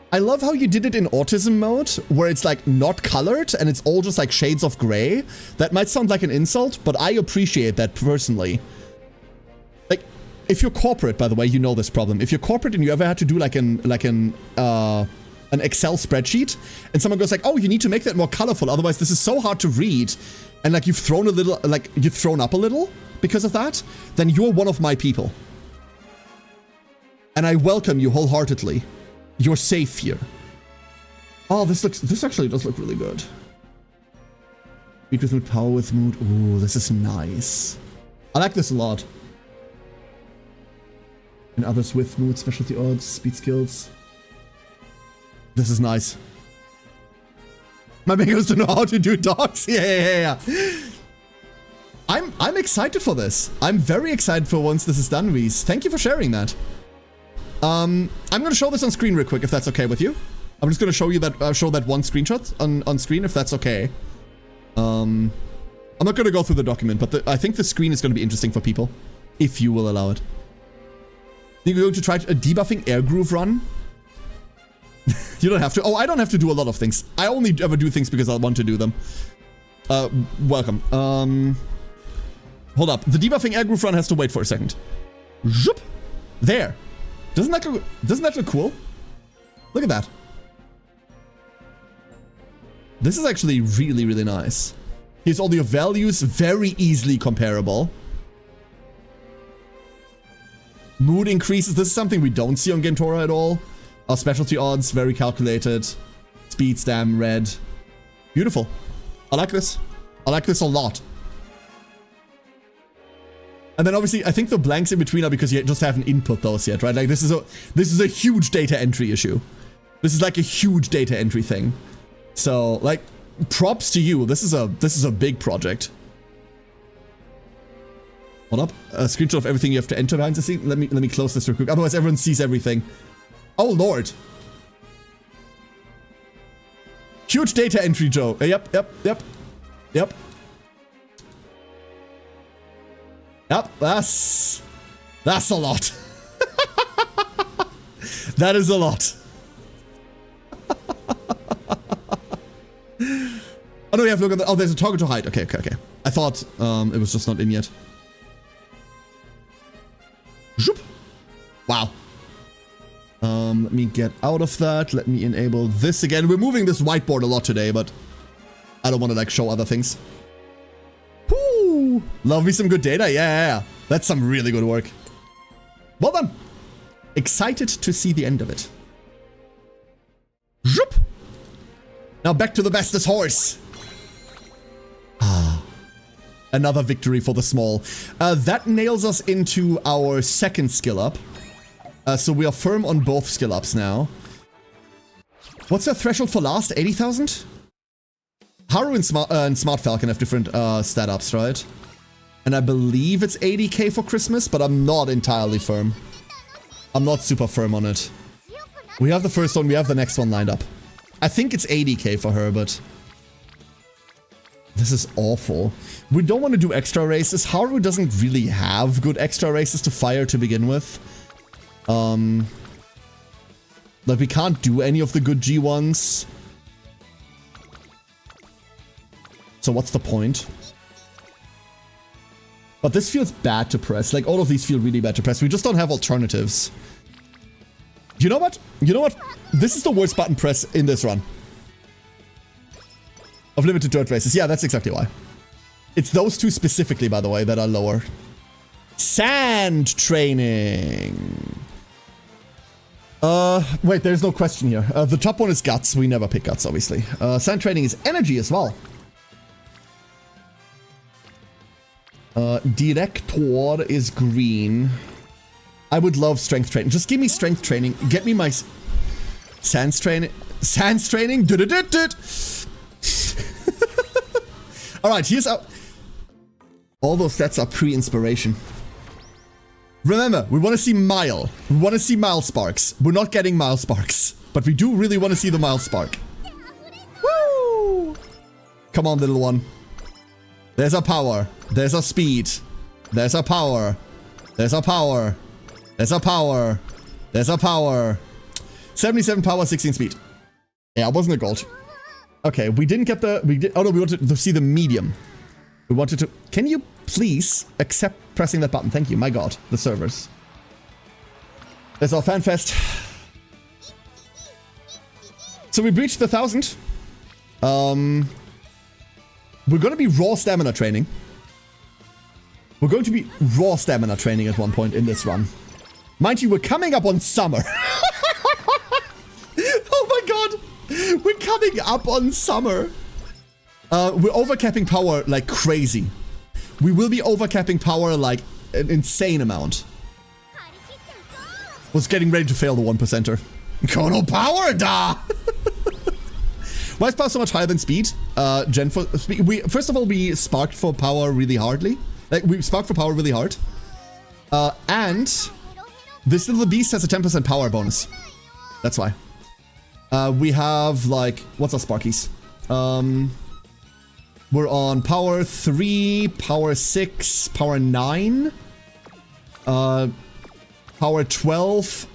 I love how you did it in autism mode, where it's like not colored and it's all just like shades of gray. That might sound like an insult, but I appreciate that personally. Like, if you're corporate, by the way, you know this problem. If you're corporate and you ever had to do like an Excel spreadsheet, and someone goes like, oh, you need to make that more colorful, otherwise this is so hard to read, and like you've thrown up a little because of that, then you're one of my people. And I welcome you wholeheartedly. You're safe here. Oh, this actually does look really good. Beat with mood, power with mood. Ooh, this is nice. I like this a lot. And others with mood, specialty odds, speed skills. This is nice. My man goes to know how to do dogs. Yeah. I'm excited for this. I'm very excited for once this is done, Reese. Thank you for sharing that. I'm gonna show this on screen real quick if that's okay with you. I'm just gonna show you that show that one screenshot on screen if that's okay. I'm not gonna go through the document, but I think the screen is gonna be interesting for people if you will allow it. You're going to try a debuffing air groove run. You don't have to. Oh, I don't have to do a lot of things. I only ever do things because I want to do them. Welcome. Hold up. The debuffing air groove run has to wait for a second. Zoop. There. Doesn't that look cool? Look at that. This is actually really, really nice. Here's all your values, very easily comparable. Mood increases. This is something we don't see on Gentora at all. Our specialty odds, very calculated. Speed, stam, red. Beautiful. I like this. I like this a lot. And then obviously, I think the blanks in between are because you just haven't input those yet, right? Like this is a huge data entry issue. This is like a huge data entry thing. So like, props to you. This is a big project. Hold up. A screenshot of everything you have to enter behind the scene. Let me close this real quick. Otherwise, everyone sees everything. Oh Lord. Huge data entry, Joe. Yep. Yep, that's a lot. That is a lot. Oh no, we have to look at the, oh, there's a toggle to hide. Okay. I thought it was just not in yet. Zoop. Wow. Let me get out of that. Let me enable this again. We're moving this whiteboard a lot today, but I don't want to like show other things. Woo! Woo! Love me some good data. Yeah. That's some really good work. Well done. Excited to see the end of it. Zoop. Now back to the bestest horse. Another victory for the small. That nails us into our second skill up. So we are firm on both skill ups now. What's the threshold for last? 80,000? Haru and Smart Falcon have different stat ups, right? And I believe it's 80k for Christmas, but I'm not entirely firm. I'm not super firm on it. We have the first one, we have the next one lined up. I think it's 80k for her, but... This is awful. We don't want to do extra races. Haru doesn't really have good extra races to fire to begin with. Like, we can't do any of the good G1s. So what's the point? But this feels bad to press. Like, all of these feel really bad to press. We just don't have alternatives. You know what? You know what? This is the worst button press in this run. Of limited dirt races. Yeah, that's exactly why. It's those two specifically, by the way, that are lower. Sand training. Wait, there's no question here. The top one is guts. We never pick guts, obviously. Sand training is energy as well. Director is green. I would love strength training. Just give me strength training. Get me my sands training. Sands training. All right, here's our... All those stats are pre-inspiration. Remember, we want to see Mile. We want to see Mile Sparks. We're not getting Mile Sparks, but we do really want to see the Mile Spark. Woo! Come on, little one. There's our power. There's our speed. There's our power. There's our power. There's our power. There's our power. 77 power, 16 speed. Yeah, it wasn't a gold. Okay, we didn't get the... oh no, we wanted to see the medium. We wanted to... Can you please accept pressing that button? Thank you. My god, the servers. That's our fan fest. So we breached the 1,000. We're going to be raw stamina training. We're going to be raw stamina training at one point in this run. Mind you, we're coming up on summer. Oh my god. We're coming up on summer. We're overcapping power like crazy. We will be overcapping power like an insane amount. Was getting ready to fail the 1%er. Kono power da! Why is power so much higher than speed? Gen for speed. First of all, we sparked for power really hardly. Like, we sparked for power really hard. And this little beast has a 10% power bonus. That's why. We have, like, what's our Sparkies? We're on power 3, power 6, power 9, power 12,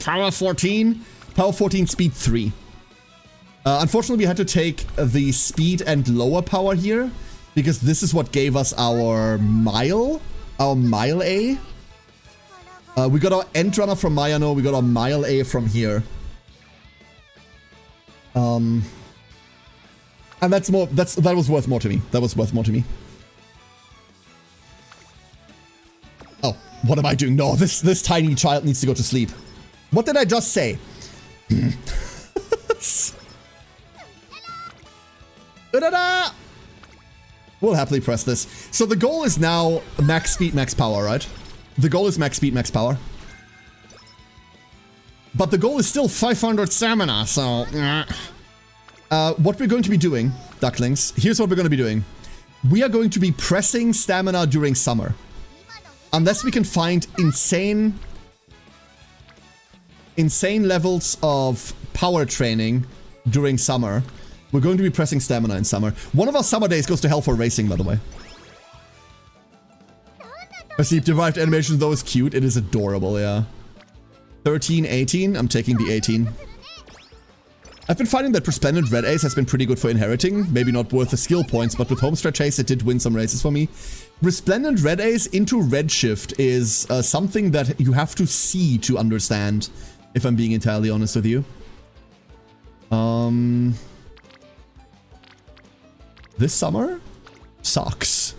power 14, power 14, speed 3. Unfortunately, we had to take the speed and lower power here, because this is what gave us our mile A. We got our end runner from Mayano, we got our mile A from here. And that was worth more to me. That was worth more to me. Oh, what am I doing? No, this tiny child needs to go to sleep. What did I just say? We'll happily press this. So the goal is now max speed, max power, right? The goal is max speed, max power. But the goal is still 500 stamina, so... what we're going to be doing, ducklings, here's what we're going to be doing. We are going to be pressing stamina during summer. Unless we can find insane levels of power training during summer, we're going to be pressing stamina in summer. One of our summer days goes to hell for racing, by the way. A sleep-deprived animation, though, is cute. It is adorable, yeah. 13, 18. I'm taking the 18. I've been finding that Resplendent Red Ace has been pretty good for inheriting. Maybe not worth the skill points, but with Homestretch Ace, it did win some races for me. Resplendent Red Ace into Redshift is something that you have to see to understand, if I'm being entirely honest with you. This summer sucks.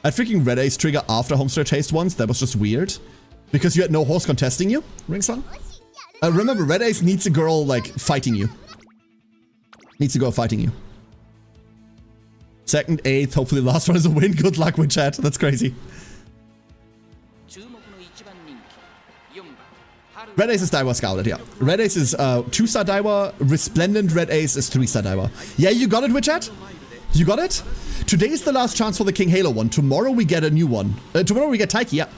I had freaking Red Ace trigger after Homestretch Haste once. That was just weird. Because you had no horse contesting you, Ringsong. Remember, Red Ace needs a girl, like, fighting you. Needs a girl fighting you. 2nd, 8th, hopefully the last one is a win. Good luck with chat. That's crazy. Red Ace is Daiwa Scouted, yeah. Red Ace is 2-star Daiwa. Resplendent Red Ace is 3-star Daiwa. Yeah, you got it, Witchat? You got it? Today is the last chance for the King Halo one. Tomorrow we get a new one. Tomorrow we get Taiki, yeah.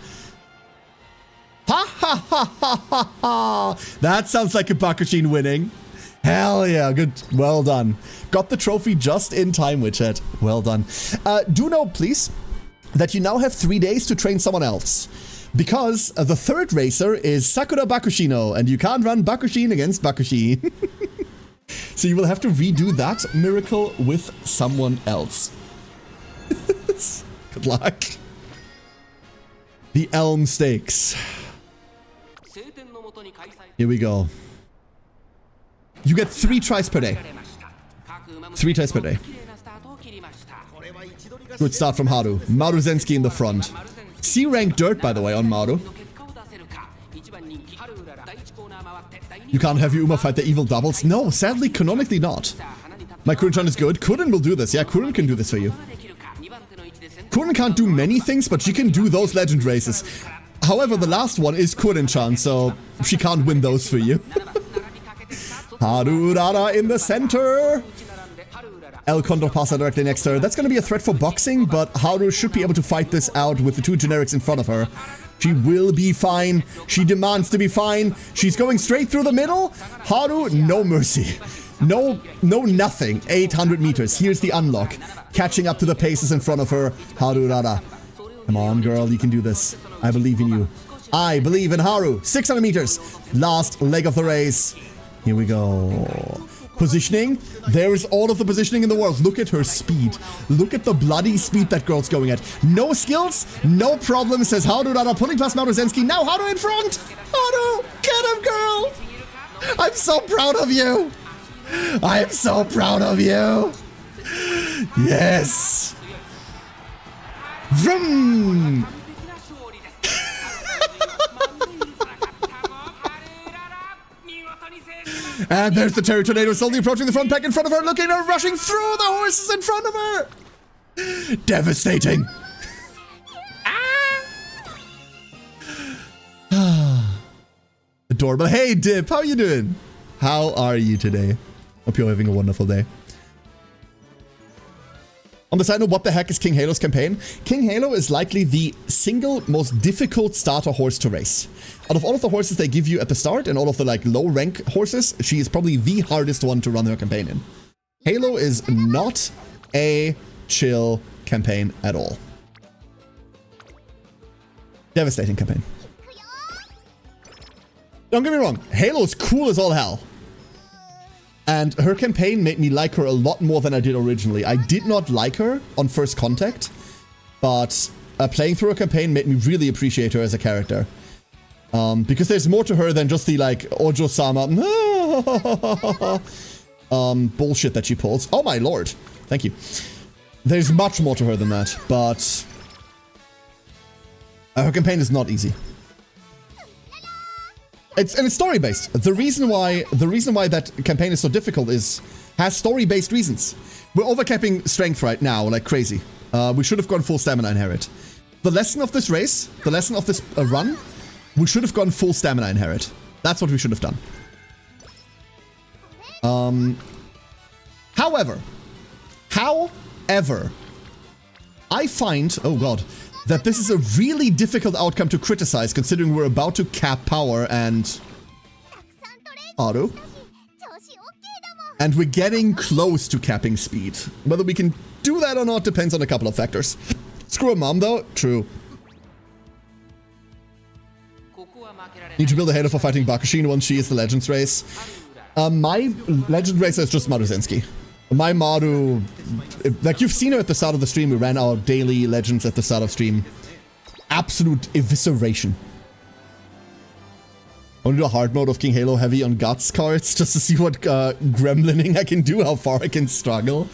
Ha ha ha ha ha ha! That sounds like a Bakushin winning. Hell yeah, good. Well done. Got the trophy just in time, Witchat. Well done. Do know, please, that you now have 3 days to train someone else. Because the 3rd racer is Sakura Bakushino, and you can't run Bakushin against Bakushin. So you will have to redo that miracle with someone else. Good luck. The Elm Stakes. Here we go. You get 3 tries per day. 3 tries per day. Good start from Haru. Maru Zensky in the front. C-rank dirt, by the way, on Maru. You can't have Yuma fight the evil doubles? No, sadly, canonically not. My Kurin-chan is good. Kurin will do this. Yeah, Kurin can do this for you. Kurin can't do many things, but she can do those legend races. However, the last one is Kurin-chan, so she can't win those for you. Harurara in the center. El Condor Pasa directly next to her. That's going to be a threat for boxing, but Haru should be able to fight this out with the 2 generics in front of her. She will be fine. She demands to be fine. She's going straight through the middle. Haru, no mercy. No nothing. 800 meters. Here's the unlock. Catching up to the paces in front of her. Harurara. Come on, girl. You can do this. I believe in you. I believe in Haru. 600 meters. Last leg of the race. Here we go. Positioning. There is all of the positioning in the world. Look at her speed. Look at the bloody speed that girl's going at. No skills, no problem, says Harurara, pulling past Maru Zensky. Now Haru in front. Haru, get him, girl. I'm so proud of you. I'm so proud of you. Yes. Vroom. And there's the Terry Tornado slowly approaching the front pack in front of her, looking at her, rushing through the horses in front of her. Devastating. Adorable. Hey, Dip, how are you doing? How are you today? Hope you're having a wonderful day. On the side note, what the heck is King Halo's campaign? King Halo is likely the single most difficult starter horse to race. Out of all of the horses they give you at the start and all of the like low rank horses, she is probably the hardest one to run her campaign in. Halo is not a chill campaign at all. Devastating campaign. Don't get me wrong, Halo's cool as all hell. And her campaign made me like her a lot more than I did originally. I did not like her on first contact, but playing through her campaign made me really appreciate her as a character. Because there's more to her than just the, like, Ojo-sama bullshit that she pulls. Oh my lord. Thank you. There's much more to her than that, but her campaign is not easy. It's story-based. The reason why that campaign is so difficult has story-based reasons. We're overcapping strength right now like crazy. We should have gone full stamina inherit. The lesson of this race, the lesson of this run, we should have gone full stamina inherit. That's what we should have done. However, I find, oh god, that this is a really difficult outcome to criticize considering we're about to cap power and auto. And we're getting close to capping speed. Whether we can do that or not depends on a couple of factors. Screw a mom though, true. Need to build a Halo for fighting Bakushin once she is the Legends race. My Legend racer is just Maru Zensky. My Maru, like you've seen her at the start of the stream, we ran our daily Legends at the start of stream. Absolute evisceration. I want to do a hard mode of King Halo heavy on guts cards just to see what gremlining I can do, how far I can struggle.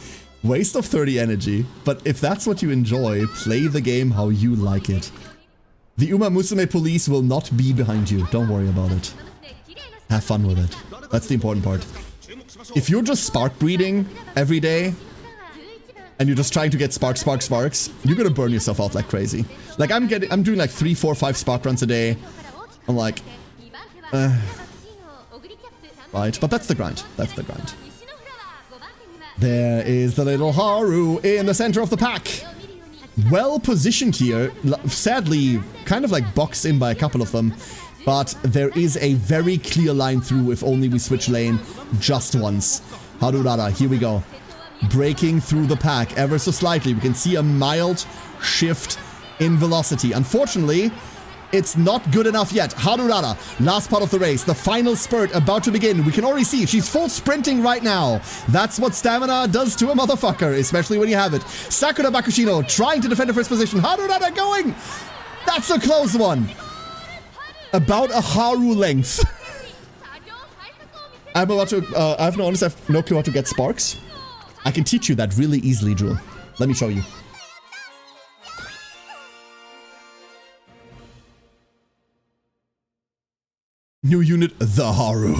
Waste of 30 energy. But if that's what you enjoy, play the game how you like it. The Uma Musume police will not be behind you. Don't worry about it. Have fun with it. That's the important part. If you're just spark breeding every day, and you're just trying to get sparks, you're gonna burn yourself out like crazy. Like I'm doing like 3, 4, 5 spark runs a day. I'm like, right, but that's the grind. That's the grind. There is the little Haru in the center of the pack. Well positioned here. Sadly, kind of like boxed in by a couple of them. But there is a very clear line through if only we switch lane just once. Harurara, here we go. Breaking through the pack ever so slightly. We can see a mild shift in velocity. Unfortunately, it's not good enough yet. Harurara, last part of the race. The final spurt about to begin. We can already see she's full sprinting right now. That's what stamina does to a motherfucker, especially when you have it. Sakura Bakushino trying to defend the first position. Harurara going. That's a close one. About a Haru length. I'm about to, I have no clue how to get sparks. I can teach you that really easily, Jewel. Let me show you. New unit, the Haru.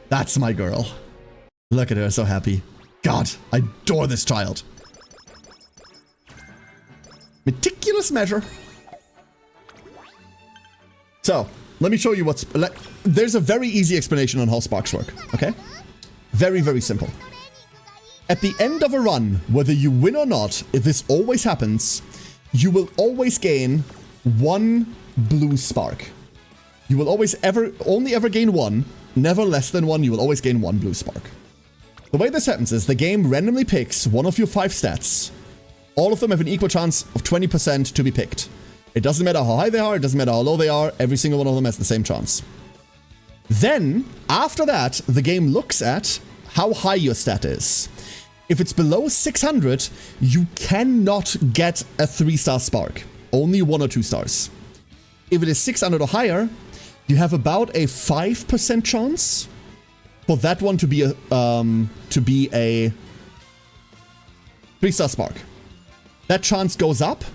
That's my girl. Look at her, so happy. God, I adore this child. Meticulous measure. So, let me show you what's... There's a very easy explanation on how sparks work, okay? Very, very simple. At the end of a run, whether you win or not, if this always happens, you will always gain 1 blue spark. You will always only ever gain 1, never less than 1, you will always gain 1 blue spark. The way this happens is the game randomly picks one of your 5 stats. All of them have an equal chance of 20% to be picked. It doesn't matter how high they are, it doesn't matter how low they are, every single one of them has the same chance. Then, after that, the game looks at how high your stat is. If it's below 600, you cannot get a 3-star spark. Only 1 or 2 stars. If it is 600 or higher, you have about a 5% chance for that one to be a 3-star spark. That chance goes up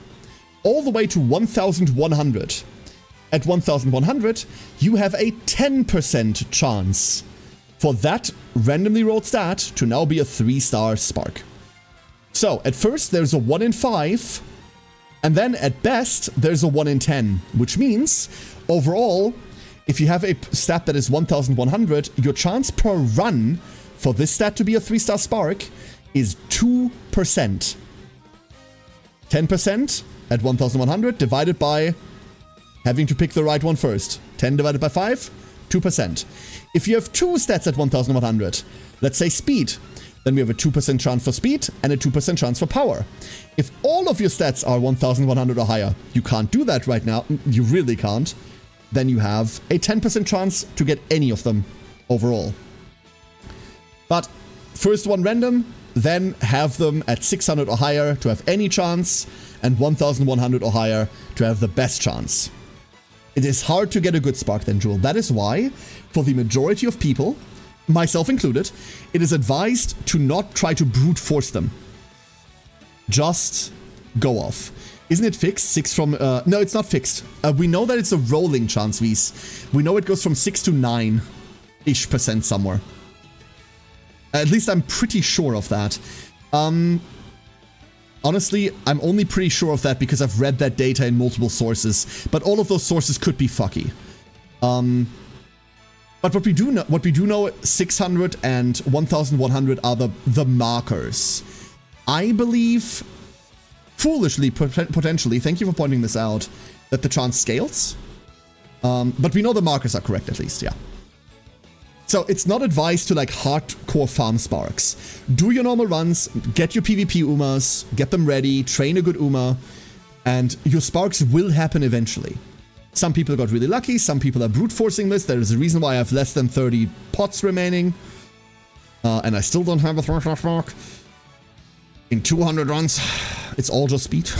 all the way to 1100. At 1100, you have a 10% chance for that randomly rolled stat to now be a 3-star spark. So, at first, there's a 1 in 5, and then at best, there's a 1 in 10, which means, overall, if you have a stat that is 1100, your chance per run for this stat to be a 3-star spark is 2%. 10% at 1100 divided by having to pick the right one first. 10 divided by 5, 2%. If you have 2 stats at 1100, let's say speed, then we have a 2% chance for speed and a 2% chance for power. If all of your stats are 1100 or higher, you can't do that right now, you really can't, then you have a 10% chance to get any of them overall. But first one random, then have them at 600 or higher to have any chance, and 1100 or higher to have the best chance. It is hard to get a good spark then, Jewel. That is why, for the majority of people, myself included, it is advised to not try to brute force them. Just go off. Isn't it fixed? 6 from... no, it's not fixed. We know that it's a rolling chance, Vs. We know it goes from 6 to 9-ish% somewhere. At least I'm pretty sure of that. Honestly, I'm only pretty sure of that because I've read that data in multiple sources, but all of those sources could be fucky. But what we do know, 600 and 1100 are the markers. I believe, foolishly, potentially, thank you for pointing this out, that the chance scales. But we know the markers are correct at least, yeah. So it's not advised to like hardcore farm sparks. Do your normal runs, get your PvP Umas, get them ready, train a good Uma, and your sparks will happen eventually. Some people got really lucky, some people are brute forcing this. There is a reason why I have less than 30 pots remaining. And I still don't have a 3-star spark. In 200 runs, it's all just speed.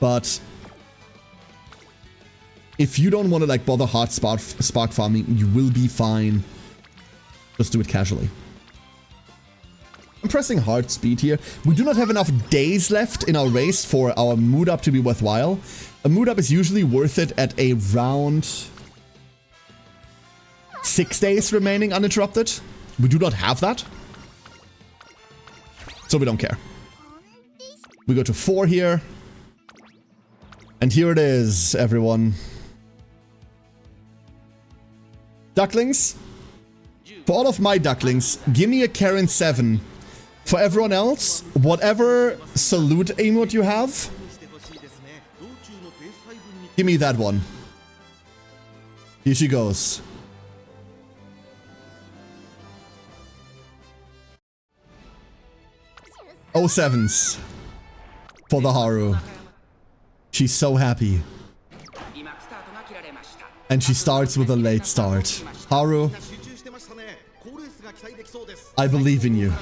But if you don't want to like bother hard spark farming, you will be fine Just do it casually. I'm pressing hard speed here. We do not have enough days left in our race for our mood up to be worthwhile. A mood up is usually worth it at around 6 days remaining uninterrupted. We do not have that. So we don't care. We go to 4 here. And here it is, everyone. Ducklings. For all of my ducklings, give me a Karen 7. For everyone else, whatever salute emote you have, give me that one. Here she goes. Oh, 7s. For the Haru. She's so happy. And she starts with a late start. Haru, I believe in you.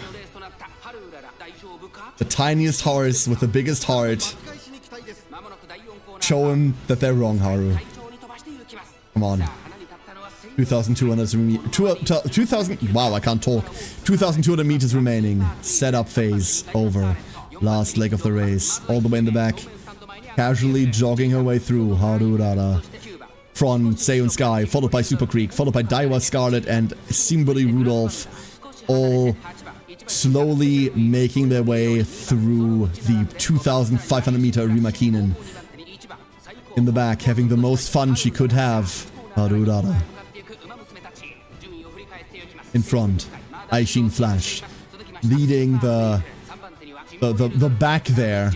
The tiniest horse with the biggest heart. Show him that they're wrong, Haru. Come on. 2,200 2000. Wow, I can't talk. 2,200 meters remaining. Setup phase over. Last leg of the race. All the way in the back. Casually jogging her way through. Harurara. Front, Seiyun Sky, followed by Super Creek, followed by Daiwa Scarlet and Simbuli Rudolph. All slowly making their way through the 2,500 meter Rima Keenan. In the back, having the most fun she could have. Harurara. In front, Aishin Flash. Leading the back there.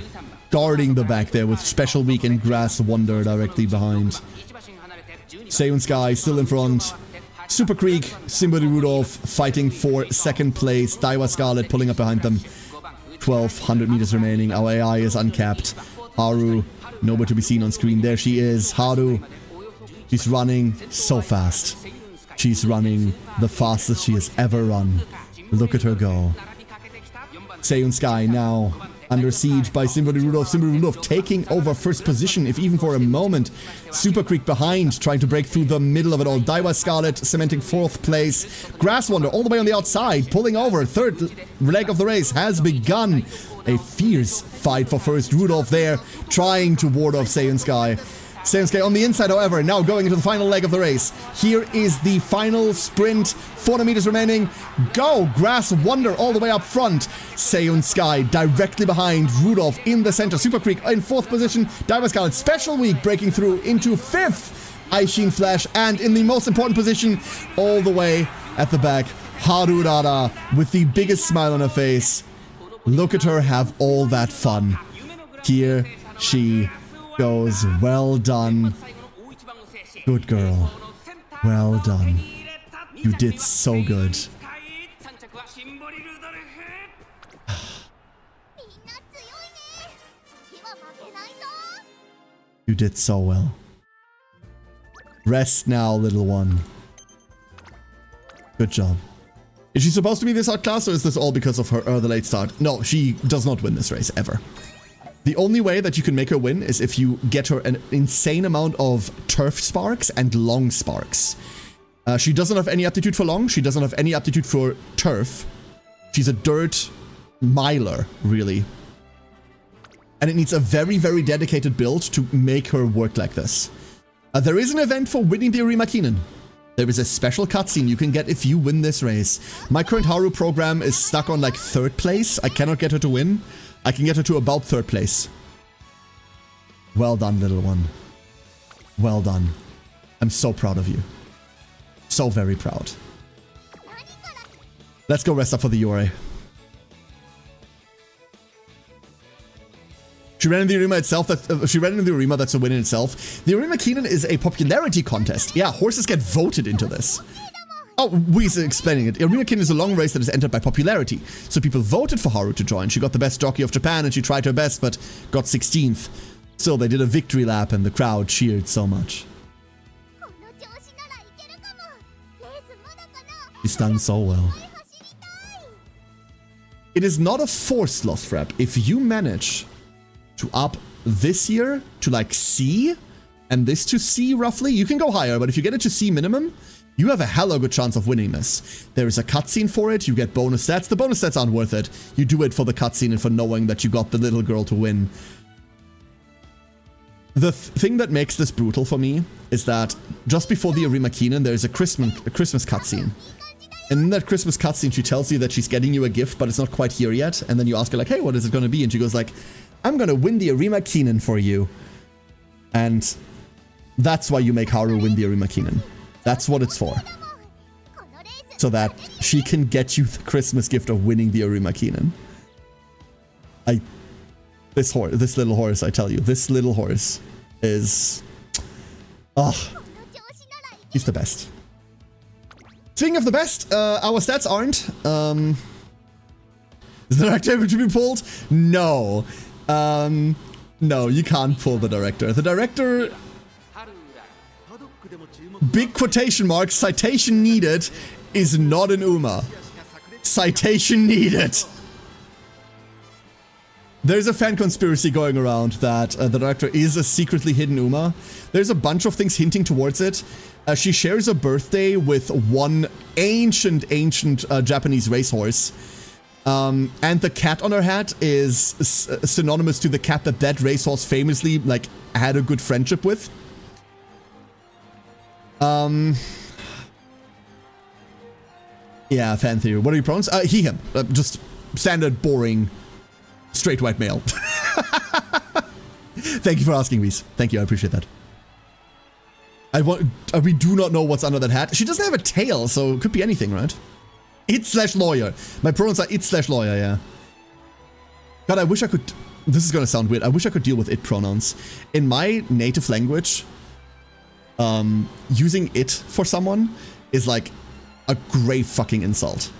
Guarding the back there with Special Week and Grass Wonder directly behind. Seiyun Sky still in front. Super Creek, Simbuli Rudolph fighting for second place. Daiwa Scarlet pulling up behind them. 1,200 meters remaining. Our AI is uncapped. Haru, nowhere to be seen on screen. There she is. Haru. She's running so fast. She's running the fastest she has ever run. Look at her go. Seiyun Sky now under siege by Simbuli Rudolph. Simbuli Rudolph taking over first position, if even for a moment. Super Creek behind, trying to break through the middle of it all. Daiwa Scarlet cementing 4th place. Grass Wonder all the way on the outside, pulling over. 3rd leg of the race has begun. A fierce fight for first. Rudolph there, trying to ward off Seiyun Sky. Seiyun Sky on the inside, however, now going into the final leg of the race. Here is the final sprint. 400 meters remaining. Go! Grass Wonder all the way up front. Seiyun Sky directly behind. Rudolph in the center. Super Creek in 4th position. Daiwa Scarlet Special Week breaking through into 5th. Aishin Flash and in the most important position all the way at the back. Harurara with the biggest smile on her face. Look at her have all that fun. Here she goes. Well done. Good girl. Well done. You did so good. You did so well. Rest now, little one. Good job. Is she supposed to be this outclassed, or is this all because of her the late start? No, she does not win this race, ever. The only way that you can make her win is if you get her an insane amount of turf sparks and long sparks. She doesn't have any aptitude for long. She doesn't have any aptitude for turf. She's a dirt miler, really. And it needs a very, very dedicated build to make her work like this. There is an event for winning the Rima Keenan. There is a special cutscene you can get if you win this race. My current Haru program is stuck on like 3rd place. I cannot get her to win. I can get her to about 3rd place. Well done, little one. Well done. I'm so proud of you. So very proud. Let's go rest up for the Yore. She ran in the Arima itself. She ran in the Arima, that's a win in itself. The Rima Keenan is a popularity contest. Yeah, horses get voted into this. Oh, we're explaining it. Rima Keenan is a long race that is entered by popularity. So people voted for Haru to join. She got the best jockey of Japan and she tried her best, but got 16th. So they did a victory lap and the crowd cheered so much. She's done so well. It is not a forced loss rep. If you manage to up this year to like C, and this to C roughly, you can go higher, but if you get it to C minimum, you have a hella good chance of winning this. There is a cutscene for it, you get bonus stats. The bonus stats aren't worth it. You do it for the cutscene and for knowing that you got the little girl to win. The thing that makes this brutal for me is that just before the Arima Keenan, there's a Christmas cutscene. And in that Christmas cutscene, she tells you that she's getting you a gift, but it's not quite here yet. And then you ask her like, hey, what is it going to be? And she goes like, I'm going to win the Arima Keenan for you. And that's why you make Haru win the Arima Keenan. That's what it's for. So that she can get you the Christmas gift of winning the Arima Keenan. This little horse, I tell you, this little horse is... Oh, he's the best. Speaking of the best, our stats aren't. Is the director able to be pulled? No. No, you can't pull the director. The director... Big quotation marks, citation needed, is not an Uma. Citation needed. There's a fan conspiracy going around that the director is a secretly hidden Uma. There's a bunch of things hinting towards it. She shares a birthday with one ancient Japanese racehorse. And the cat on her hat is synonymous to the cat that racehorse famously, like, had a good friendship with. Yeah, fan theory. What are your pronouns? He, him. Just standard, boring... straight white male. Thank you for asking, Reese. Thank you, I appreciate that. We do not know what's under that hat. She doesn't have a tail, so it could be anything, right? It/lawyer. My pronouns are it/lawyer, yeah. God, I wish I could... This is gonna sound weird. I wish I could deal with it pronouns. In my native language, using it for someone is like a grave fucking insult.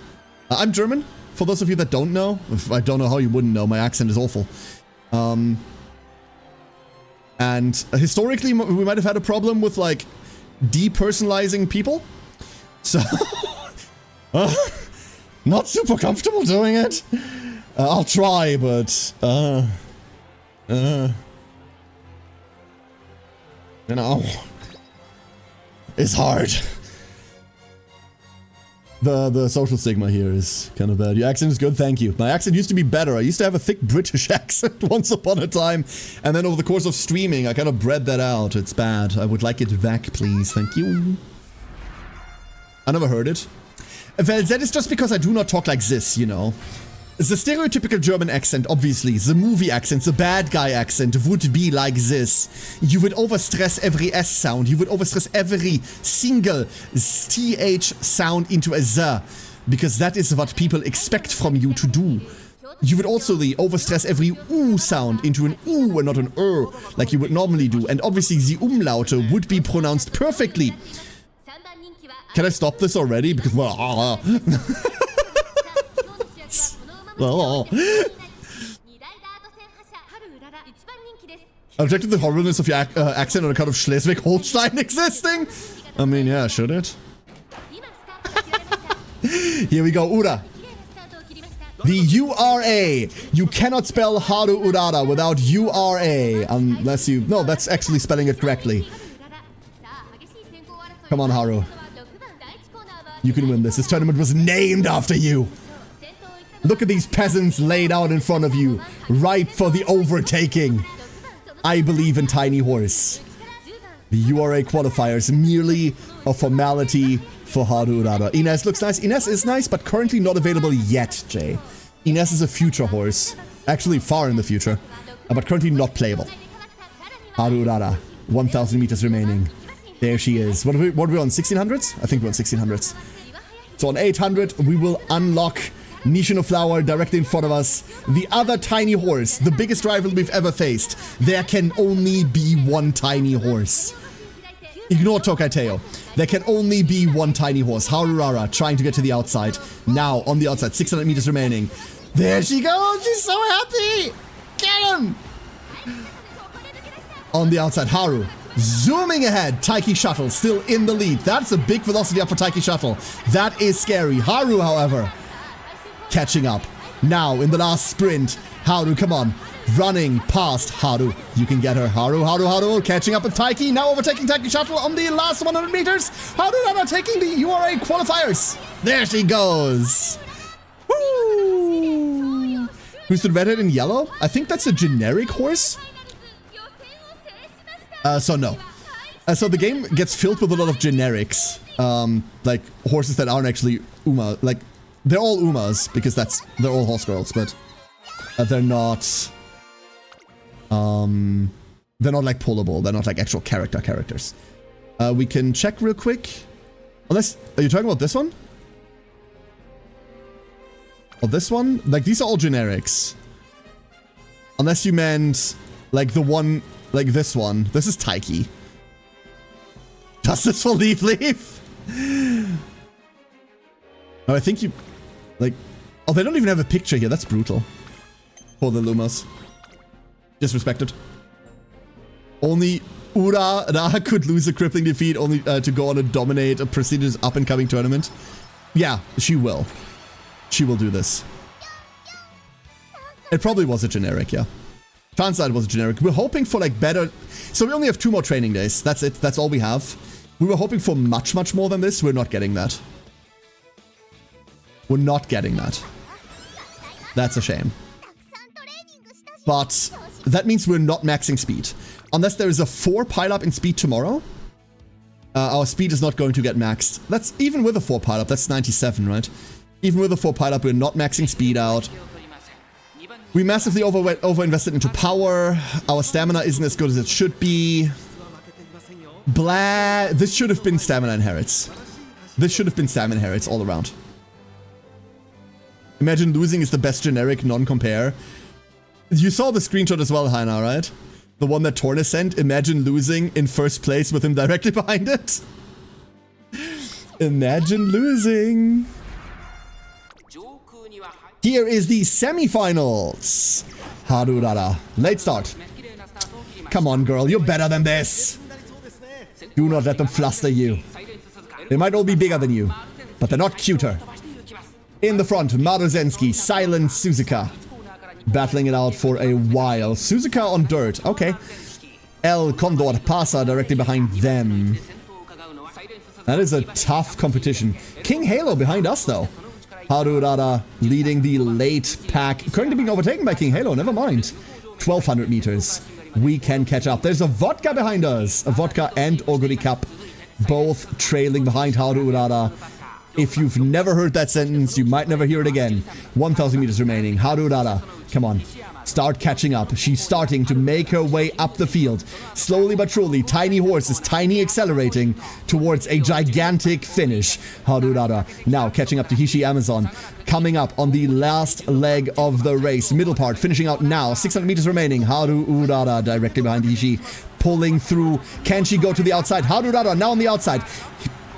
I'm German. For those of you that don't know, I don't know how you wouldn't know, my accent is awful. And historically, we might have had a problem with, like, depersonalizing people. So, not super comfortable doing it. I'll try, but, you know, it's hard. The social stigma here is kind of bad. Your accent is good, thank you. My accent used to be better. I used to have a thick British accent once upon a time. And then over the course of streaming, I kind of bred that out. It's bad. I would like it back, please. Thank you. I never heard it. Well, that is just because I do not talk like this, you know. The stereotypical German accent, obviously, the movie accent, the bad guy accent would be like this. You would overstress every S sound. You would overstress every single TH sound into a Z. Because that is what people expect from you to do. You would also overstress every OO sound into an OO and not an like you would normally do. And obviously the umlaute would be pronounced perfectly. Can I stop this already? Because... Oh. Objective the horribleness of your accent on account of Schleswig-Holstein existing? I mean, yeah, should it? Here we go, Ura. The URA. You cannot spell Haru Urara without URA. Unless you... No, that's actually spelling it correctly. Come on, Haru. You can win this. This tournament was named after you. Look at these peasants laid out in front of you, ripe for the overtaking. I believe in Tiny Horse. The URA qualifiers, merely a formality for Haru Urara. Ines looks nice. Ines is nice, but currently not available yet, Jay. Ines is a future horse. Actually, far in the future, but currently not playable. Haru Urara, 1,000 meters remaining. There she is. What are we on, 1600s? I think we're on 1600s. So on 800, we will unlock Nishino Flower directly in front of us. The other tiny horse, the biggest rival we've ever faced. There can only be one tiny horse. Ignore Tokateo. There can only be one tiny horse. Haru Urara trying to get to the outside. Now on the outside, 600 meters remaining. There she goes. She's so happy. Get him. On the outside, Haru. Zooming ahead, Taiki Shuttle still in the lead. That's a big velocity up for Taiki Shuttle. That is scary. Haru, however, catching up. Now, in the last sprint, Haru, come on. running past Haru. You can get her. Haru, catching up with Taiki. Now overtaking Taiki Shuttle on the last 100 meters. Haru taking the URA qualifiers. There she goes. Woo! Who's the redhead in yellow? I think that's a generic horse. So no. So the game gets filled with a lot of generics. Like horses that aren't actually Uma. Like, they're all Umas because they're all horse girls, but they're not like pullable. They're not like actual characters. We can check real quick. Unless, are you talking about this one? Or this one? Like, these are all generics. Unless you meant like the one, like this one. This is Taiki. Does this for Leaf? Oh, I think you, like, oh, they don't even have a picture here. That's brutal. For the Lumas. Disrespected. Only Ura could lose a crippling defeat only to go on and dominate a prestigious up-and-coming tournament. Yeah, she will. She will do this. It probably was a generic, yeah. Translate was a generic. We're hoping for, like, better... So we only have 2 more training days. That's it. That's all we have. We were hoping for much more than this. We're not getting that. We're not getting that. That's a shame. But that means we're not maxing speed. Unless there is a 4 pile-up in speed tomorrow, our speed is not going to get maxed. That's even with a 4 pile-up. That's 97, right? Even with a 4 pile-up, we're not maxing speed out. We massively over-invested into power. Our stamina isn't as good as it should be. Blah. This should have been stamina inherits. This should have been stamina inherits all around. Imagine losing is the best generic non-compare. You saw the screenshot as well, Haina, right? The one that Torna sent. Imagine losing in first place with him directly behind it. Imagine losing. Here is the semifinals. Harurara. Late start. Come on, girl. You're better than this. Do not let them fluster you. They might all be bigger than you, but they're not cuter. In the front, Maruzensky, Silent Suzuka. Battling it out for a while. Suzuka on dirt. Okay. El Condor Pasa directly behind them. That is a tough competition. King Halo behind us, though. Harurara leading the late pack. Currently being overtaken by King Halo. Never mind. 1,200 meters. We can catch up. There's a Vodka behind us. A Vodka and Oguri Cup. Both trailing behind Harurara. If you've never heard that sentence, you might never hear it again. 1,000 meters remaining. Harurara, come on. Start catching up. She's starting to make her way up the field. Slowly but surely, tiny horse is tiny accelerating towards a gigantic finish. Harurara now catching up to Hishi Amazon. Coming up on the last leg of the race. Middle part, finishing out now. 600 meters remaining. Harurara directly behind Hishi. Pulling through. Can she go to the outside? Harurara now on the outside.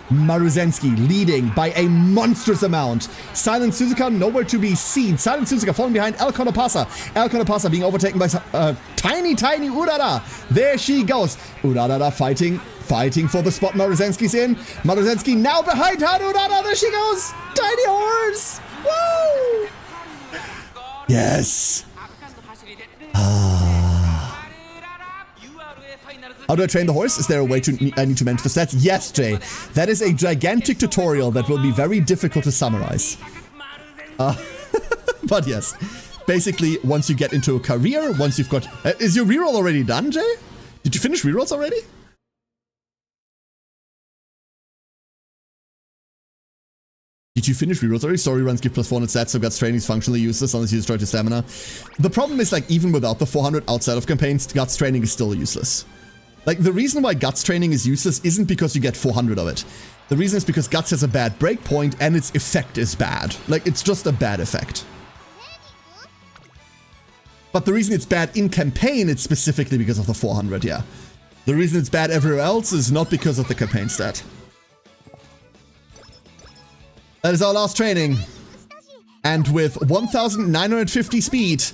Maruzensky leading by a monstrous amount. Silent Suzuka nowhere to be seen. Silent Suzuka falling behind El Konopasa. El Konopasa being overtaken by tiny Urara. There she goes. Urara fighting for the spot Maruzensky's in. Maruzensky now behind Urara. There she goes. Tiny horse. Woo! Yes. How do I train the horse? Is there a way I need to mention the stats? Yes, Jay. That is a gigantic tutorial that will be very difficult to summarize. But yes. Basically, once you get into a career, once you've got... is your reroll already done, Jay? Did you finish rerolls already? Did you finish rerolls already? Story runs give plus 400 stats, so Guts training is functionally useless unless you destroy your stamina. The problem is, like, even without the 400 outside of campaigns, Guts training is still useless. Like, the reason why Guts training is useless isn't because you get 400 of it. The reason is because Guts has a bad breakpoint and its effect is bad. Like, it's just a bad effect. But the reason it's bad in campaign, it's specifically because of the 400, yeah. The reason it's bad everywhere else is not because of the campaign stat. That is our last training. And with 1,950 speed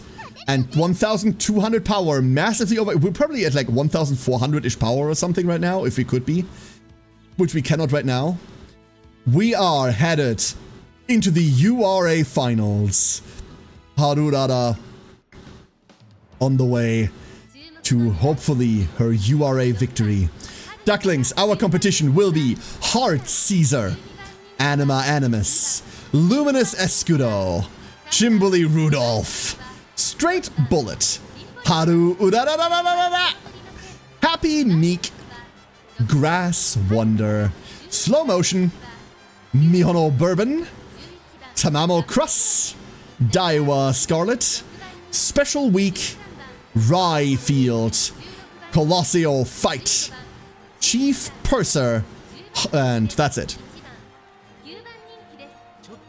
and 1,200 power, massively over... We're probably at like 1,400-ish power or something right now, if we could be. Which we cannot right now. We are headed into the URA finals. Harurara. on the way to hopefully her URA victory. Ducklings, our competition will be Heart Caesar, Anima Animus, Luminous Escudo, Chimbly Rudolph, Straight Bullet, Haru Urararararara, Happy Meek, Grass Wonder, Slow Motion, Mihono Bourbon, Tamamo Cross, Daiwa Scarlet, Special Week, Rye Field, Colossio Fight, Chief Purser, and that's it.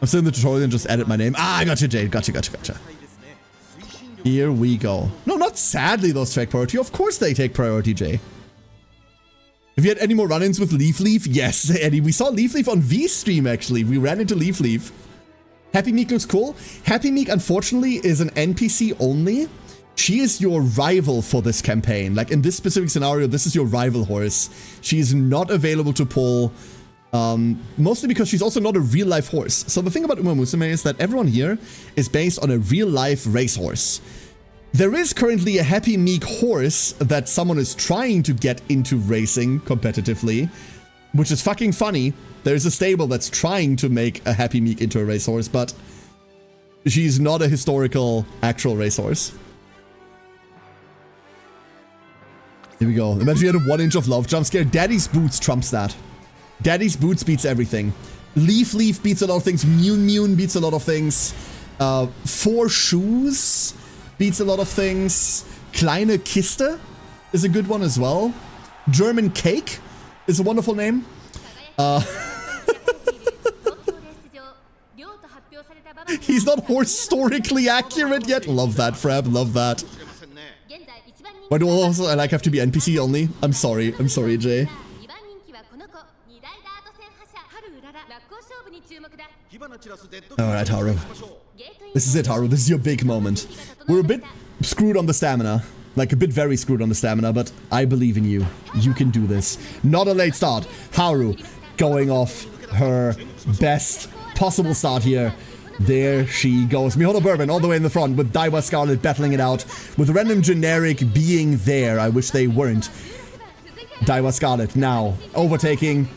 I'm still in the tutorial and just edit my name. Ah, I gotcha, Jade. Gotcha. Here we go. No, not sadly those take priority. Of course they take priority, Jay. Have you had any more run-ins with Leaf? Yes, Eddie. We saw Leaf on V's stream, actually. We ran into Leaf. Happy Meek looks cool. Happy Meek, unfortunately, is an NPC only. She is your rival for this campaign. Like, in this specific scenario, this is your rival horse. She is not available to pull, mostly because she's also not a real-life horse. So the thing about Uma Musume is that everyone here is based on a real-life racehorse. There is currently a Happy Meek horse that someone is trying to get into racing competitively, which is fucking funny. There's a stable that's trying to make a Happy Meek into a racehorse, but she's not a historical actual racehorse. Here we go. Imagine you had a 1 inch of love jump scare. Daddy's Boots trumps that. Daddy's Boots beats everything. Leaf beats a lot of things. Mune beats a lot of things. Four Shoes beats a lot of things. Kleine Kiste is a good one as well. German Cake is a wonderful name. He's not historically accurate yet. Love that, Frab. Love that. Why do also I like have to be NPC only? I'm sorry, Jay. Alright, Haru. This is it, Haru. This is your big moment. We're a bit screwed on the stamina. Like, a bit very screwed on the stamina, but I believe in you. You can do this. Not a late start. Haru going off her best possible start here. There she goes. Mihono Bourbon all the way in the front with Daiwa Scarlet battling it out. With random generic being there. I wish they weren't. Daiwa Scarlet now overtaking.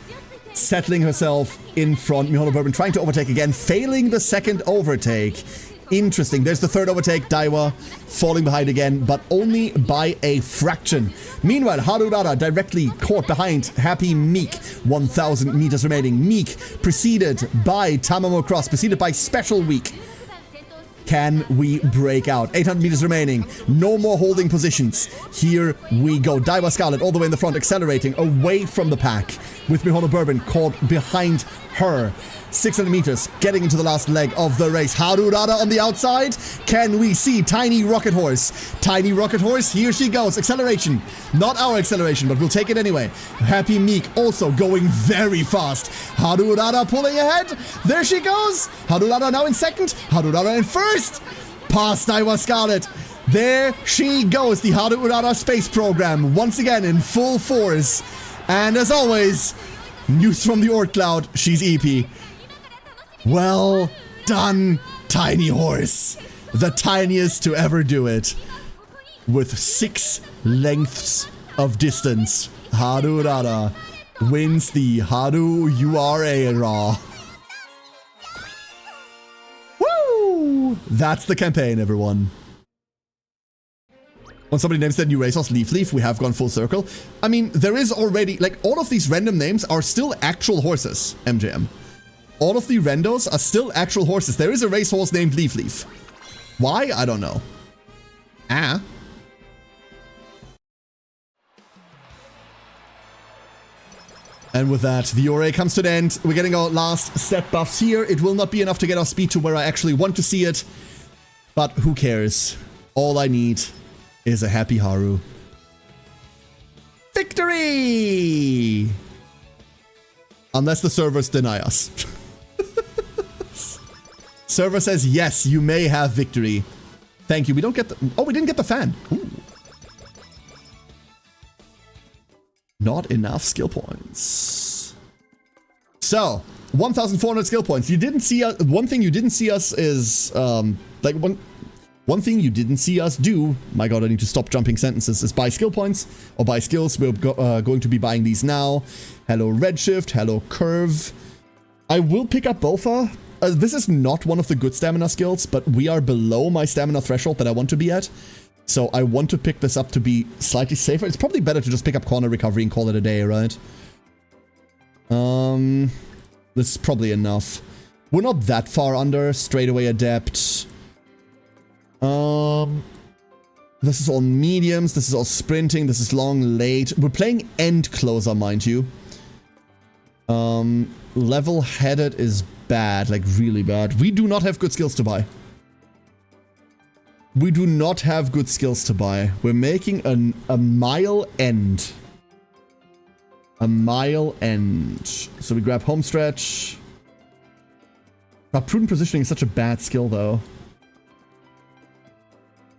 Settling herself in front. Mihono Bourbon trying to overtake again. Failing the second overtake. Interesting. There's the third overtake. Daiwa falling behind again, but only by a fraction. Meanwhile, Harurara directly caught behind Happy Meek. 1,000 meters remaining. Meek preceded by Tamamo Cross, preceded by Special Week. Can we break out? 800 meters remaining. No more holding positions. Here we go. Daiwa Scarlet all the way in the front, accelerating away from the pack. With Mihono Bourbon caught behind her. 600 meters, getting into the last leg of the race. Harurara on the outside. Can we see Tiny Rocket Horse? Tiny Rocket Horse, here she goes. Acceleration. Not our acceleration, but we'll take it anyway. Happy Meek also going very fast. Harurara pulling ahead. There she goes. Harurara now in second. Harurara in first. Past Daiwa Scarlet. There she goes. The Harurara space program once again in full force. And as always, news from the Orc Cloud. She's EP. Well done, Tiny Horse. The tiniest to ever do it. With 6 lengths of distance, Harurara wins the Haru URA Raw. Woo! That's the campaign, everyone. When somebody names their new racehorse Leaf, we have gone full circle. I mean, there is already, like, all of these random names are still actual horses, MJM. All of the randos are still actual horses. There is a racehorse named Leaf. Why? I don't know. Ah. And with that, the URA comes to the end. We're getting our last stat buffs here. It will not be enough to get our speed to where I actually want to see it. But who cares? All I need is a happy Haru. Victory! Unless the servers deny us. Server says, yes, you may have victory. Thank you. We don't get the... Oh, we didn't get the fan. Ooh. Not enough skill points. So, 1,400 skill points. You didn't see us... One thing you didn't see us is... like, One thing you didn't see us do, my god, I need to stop jumping sentences, is buy skill points or buy skills. We're going to be buying these now. Hello Redshift, hello Curve. I will pick up Bofa. This is not one of the good stamina skills, but we are below my stamina threshold that I want to be at. So I want to pick this up to be slightly safer. It's probably better to just pick up corner recovery and call it a day, right? This is probably enough. We're not that far under. Straightaway adept. This is all mediums. This is all sprinting. This is long, late. We're playing end closer, mind you. Level-headed is bad, like really bad. We do not have good skills to buy. We do not have good skills to buy. We're making a mile end. A mile end. So we grab home stretch. But prudent positioning is such a bad skill, though.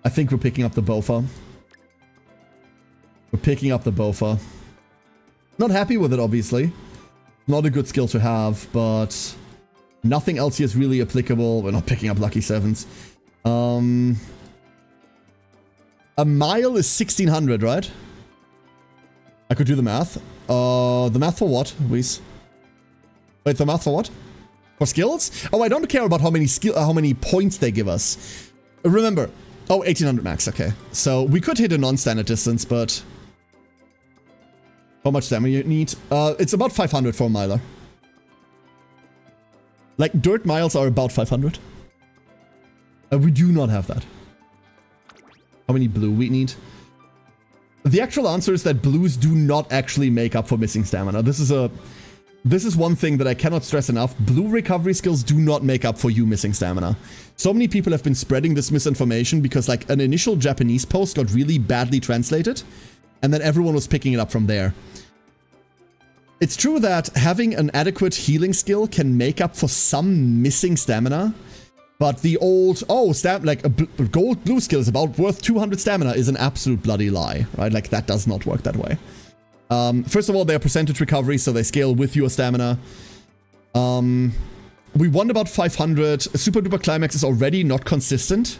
I think we're picking up the Bofa. We're picking up the Bofa. Not happy with it, obviously. Not a good skill to have, but nothing else here is really applicable. We're not picking up lucky sevens. A mile is 1600, right? I could do the math. The math for what, Whis? Wait, the math for what? For skills? Oh, I don't care about how many points they give us. Remember. Oh, 1800 max, okay. So we could hit a non-standard distance, but how much stamina you need? It's about 500 for a miler. Like, dirt miles are about 500. We do not have that. How many blue we need? The actual answer is that blues do not actually make up for missing stamina. This is one thing that I cannot stress enough. Blue recovery skills do not make up for you missing stamina. So many people have been spreading this misinformation because like an initial Japanese post got really badly translated and then everyone was picking it up from there. It's true that having an adequate healing skill can make up for some missing stamina, but the old, like a gold blue skill is about worth 200 stamina is an absolute bloody lie, right? Like that does not work that way. First of all, they're percentage recovery, so they scale with your stamina. We won about 500. Super Duper Climax is already not consistent,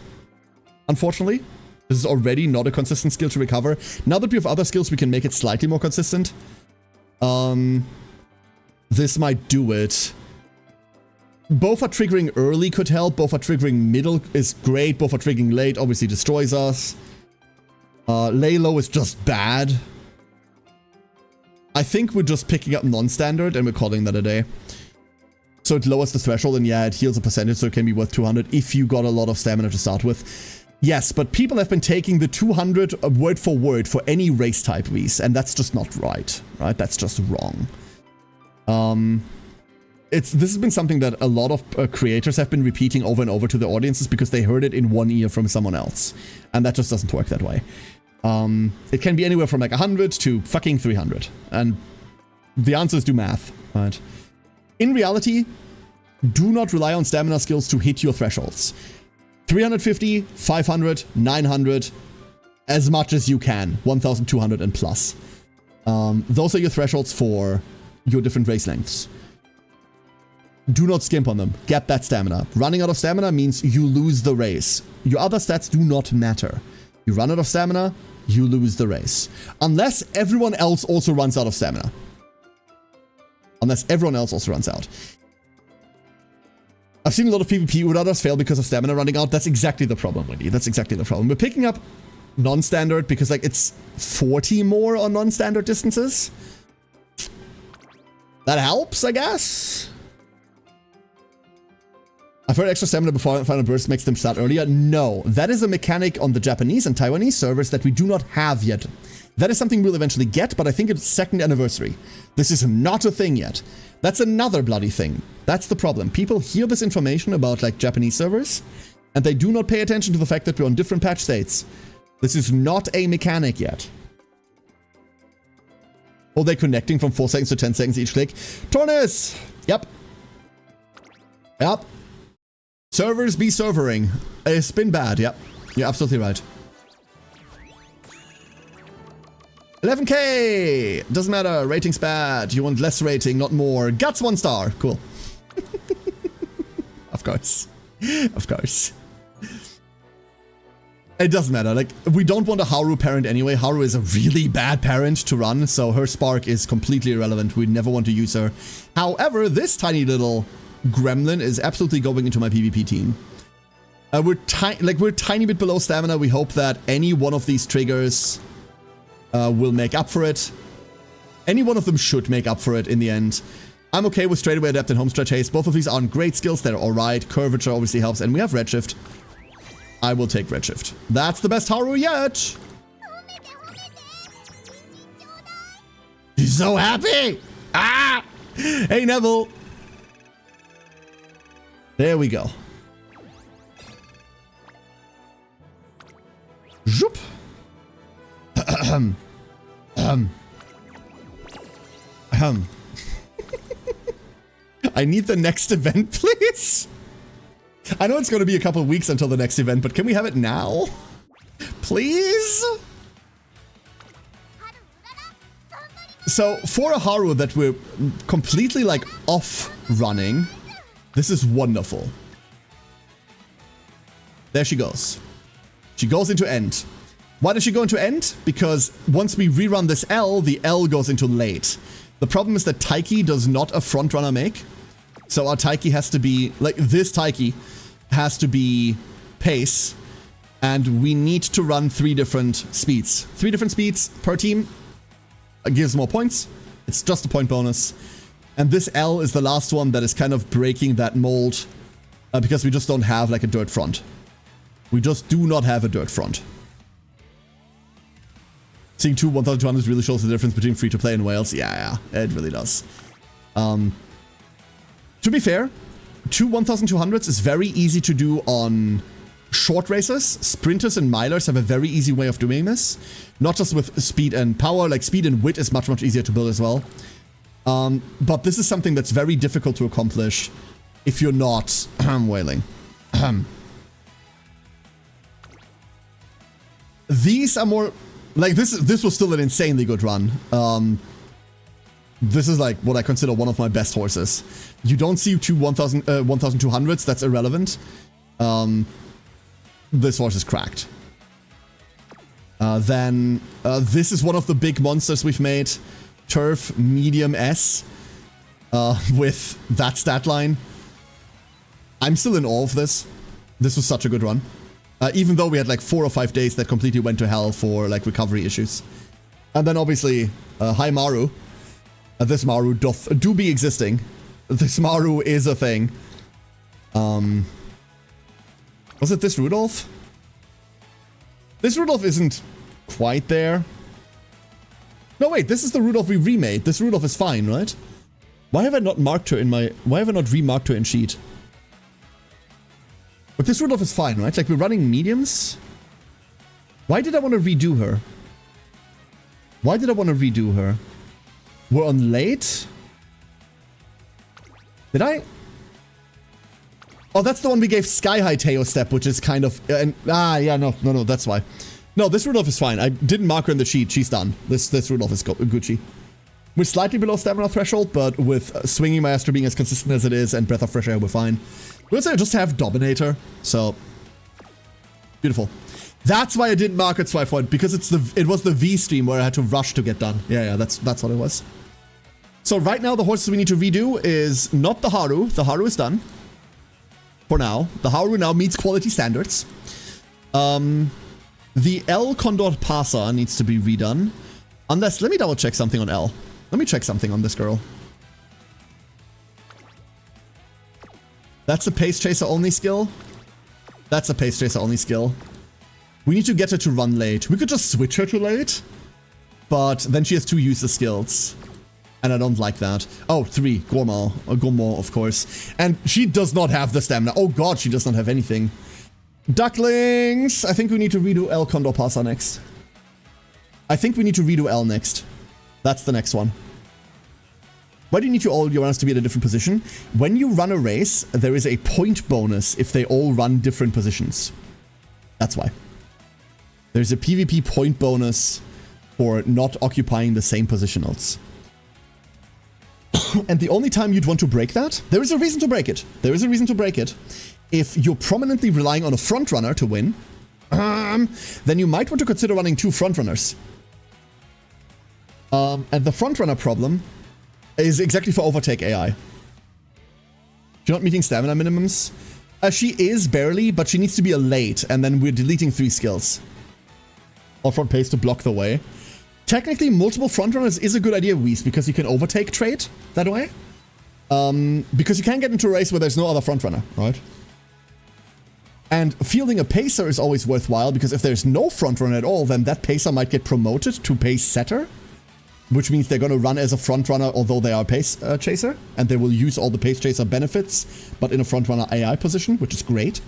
unfortunately. This is already not a consistent skill to recover. Now that we have other skills, we can make it slightly more consistent. This might do it. Bofa triggering early could help. Bofa triggering middle is great. Bofa triggering late obviously destroys us. Lay low is just bad. I think we're just picking up non-standard and we're calling that a day. So it lowers the threshold and yeah, it heals a percentage, so it can be worth 200 if you got a lot of stamina to start with. Yes, but people have been taking the 200 word for word for any race type Vs, and that's just not right, right? That's just wrong. This has been something that a lot of creators have been repeating over and over to the audiences because they heard it in one ear from someone else, and that just doesn't work that way. It can be anywhere from like 100 to fucking 300. And the answer is do math, right? In reality, do not rely on stamina skills to hit your thresholds. 350, 500, 900, as much as you can. 1200 and plus. Those are your thresholds for your different race lengths. Do not skimp on them. Get that stamina. Running out of stamina means you lose the race. Your other stats do not matter. You run out of stamina, you lose the race. Unless everyone else also runs out of stamina. Unless everyone else also runs out. I've seen a lot of PvP where others fail because of stamina running out. That's exactly the problem, Wendy. That's exactly the problem. We're picking up non-standard because like it's 40 more on non-standard distances. That helps, I guess. I've heard extra stamina before final burst makes them start earlier. No, that is a mechanic on the Japanese and Taiwanese servers that we do not have yet. That is something we'll eventually get, but I think it's second anniversary. This is not a thing yet. That's another bloody thing. That's the problem. People hear this information about like Japanese servers, and they do not pay attention to the fact that we're on different patch states. This is not a mechanic yet. Or they're connecting from 4 seconds to 10 seconds each click. Tornis! Yep. Yep. Servers be servering. It's been bad, yep. You're absolutely right. 11k! Doesn't matter, rating's bad. You want less rating, not more. Guts 1 star. Cool. Of course. Of course. It doesn't matter. Like, we don't want a Haru parent anyway. Haru is a really bad parent to run, so her spark is completely irrelevant. We never want to use her. However, this tiny little gremlin is absolutely going into my PvP team. We're a tiny bit below stamina. We hope that any one of these triggers will make up for it. Any one of them should make up for it in the end. I'm okay with straightaway adept and homestretch haste. Both of these aren't great skills. They're alright. Curvature obviously helps, and we have redshift. I will take redshift. That's the best Haru yet. She's so happy. Ah! Hey, Neville. There we go. Zoop. I need the next event, please. I know it's going to be a couple of weeks until the next event, but can we have it now? Please? So, for a Haru that we're completely, like, off running, this is wonderful. There she goes. She goes into end. Why does she go into end? Because once we rerun this L, the L goes into late. The problem is that Taiki does not a frontrunner make. So our Taiki has to be, like, this Taiki has to be pace, and we need to run 3 different speeds. 3 different speeds per team gives more points. It's just a point bonus. And this L is the last one that is kind of breaking that mold, because we just don't have, like, a dirt front. We just do not have a dirt front. Seeing 2 1200s really shows the difference between free-to-play and Wales. Yeah, it really does. To be fair, 2 1200s is very easy to do on short races. Sprinters and milers have a very easy way of doing this. Not just with speed and power, like speed and wit is much, much easier to build as well. But this is something that's very difficult to accomplish if you're not whaling. These are more... Like, this was still an insanely good run. This is like what I consider one of my best horses. You don't see 2 1200s, that's irrelevant. This horse is cracked. Then this is one of the big monsters we've made. Turf medium S with that stat line. I'm still in awe of this. This was such a good run. Even though we had like 4 or 5 days that completely went to hell for like recovery issues. And then obviously, hi Maru. This Maru do be existing. This Maru is a thing. Was it this Rudolph? This Rudolph isn't quite there. No, wait, this is the Rudolph we remade. This Rudolph is fine, right? Why have I not marked her in my... Why have I not remarked her in sheet? But this Rudolph is fine, right? Like, we're running mediums. Why did I want to redo her? Why did I want to redo her? We're on late? Did I? Oh, that's the one we gave Sky High Teo Step, which is kind of... yeah, no, that's why. No, this Rudolph is fine. I didn't mark her in the sheet. She's done. This Rudolph is Gucci. We're slightly below stamina threshold, but with Swinging Master being as consistent as it is and Breath of Fresh Air, we're fine. We also just have Dominator, so... Beautiful. That's why I didn't mark it swipe point, because it was the V stream where I had to rush to get done. Yeah, that's what it was. So right now, the horses we need to redo is not the Haru. The Haru is done. For now. The Haru now meets quality standards. The L Condor Pasa needs to be redone. Unless, let me double check something on L. Let me check something on this girl. That's a Pace Chaser only skill. That's a Pace Chaser only skill. We need to get her to run late. We could just switch her to late. But then she has 2 useless skills. And I don't like that. Oh, 3. Gourmand. Gourmand, of course. And she does not have the stamina. Oh god, she does not have anything. Ducklings! I think we need to redo El Condor Pasa next. I think we need to redo L next. That's the next one. Why do you need all your runners to be at a different position? When you run a race, there is a point bonus if they all run different positions. That's why. There's a PvP point bonus for not occupying the same positionals. And the only time you'd want to break that, there is a reason to break it. There is a reason to break it. If you're prominently relying on a front runner to win, then you might want to consider running 2 frontrunners. And the frontrunner problem is exactly for overtake AI. You're not meeting stamina minimums. She is barely, but she needs to be a late, and then we're deleting 3 skills. Or front pace to block the way. Technically, multiple frontrunners is a good idea, Whis, because you can overtake trade that way. Because you can get into a race where there's no other frontrunner, right? And fielding a pacer is always worthwhile, because if there's no frontrunner at all, then that pacer might get promoted to pace setter, which means they're going to run as a frontrunner, although they are a pace chaser, and they will use all the pace chaser benefits, but in a frontrunner AI position, which is great.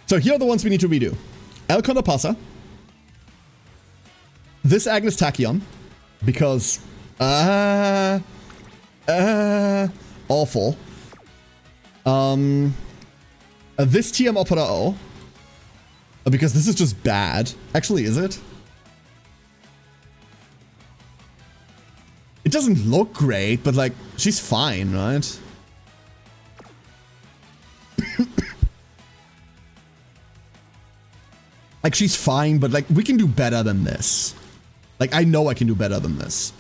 So here are the ones we need to redo. El Condapasa. This Agnes Tachyon, because awful. This TM Opera O, because this is just bad. Actually, is it? It doesn't look great, but like, she's fine, right? Like, she's fine, but like, we can do better than this. Like, I know I can do better than this.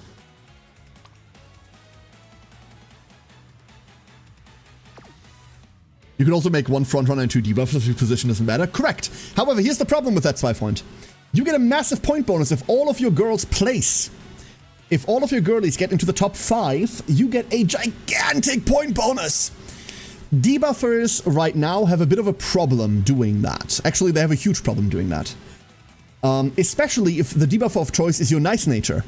You can also make 1 frontrunner and 2 debuffs if your position doesn't matter. Correct. However, here's the problem with that 5 point. You get a massive point bonus if all of your girls place. If all of your girlies get into the top 5, you get a gigantic point bonus. Debuffers right now have a bit of a problem doing that. Actually, they have a huge problem doing that. Especially if the debuffer of choice is your Nice Nature.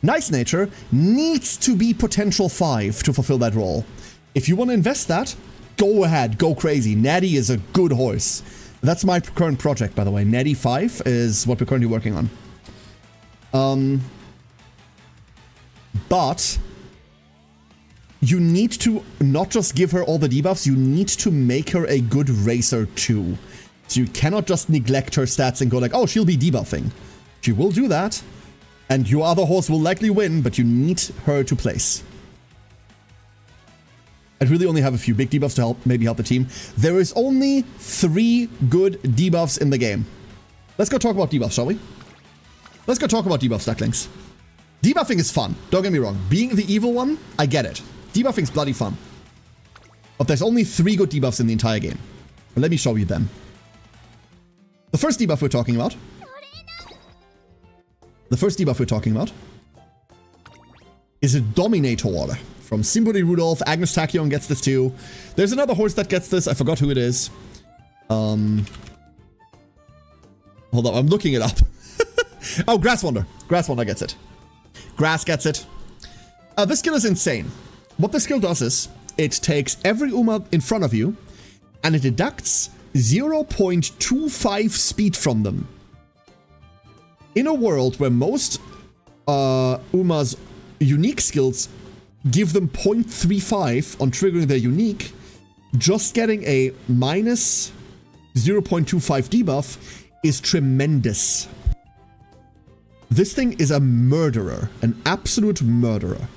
Nice Nature needs to be potential 5 to fulfill that role. If you want to invest that, go ahead, go crazy. Natty is a good horse. That's my current project, by the way. Natty 5 is what we're currently working on. But you need to not just give her all the debuffs, you need to make her a good racer too. So you cannot just neglect her stats and go like, oh, she'll be debuffing. She will do that, and your other horse will likely win, but you need her to place. I'd really only have a few big debuffs to maybe help the team. There is only 3 good debuffs in the game. Let's go talk about debuffs, shall we? Let's go talk about debuffs, ducklings. Debuffing is fun, don't get me wrong. Being the evil one, I get it. Debuffing's bloody fun. But there's only 3 good debuffs in the entire game. Let me show you them. The first debuff we're talking about. Is a Dominator. From Simburi Rudolph, Agnes Tachyon gets this too. There's another horse that gets this, I forgot who it is. Hold up, I'm looking it up. Oh, Grasswander. Grasswander gets it. Grass gets it. This skill is insane. What this skill does is, it takes every Uma in front of you, and it deducts 0.25 speed from them. In a world where most Uma's unique skills give them 0.35 on triggering their unique, just getting a minus 0.25 debuff is tremendous. This thing is a murderer, an absolute murderer.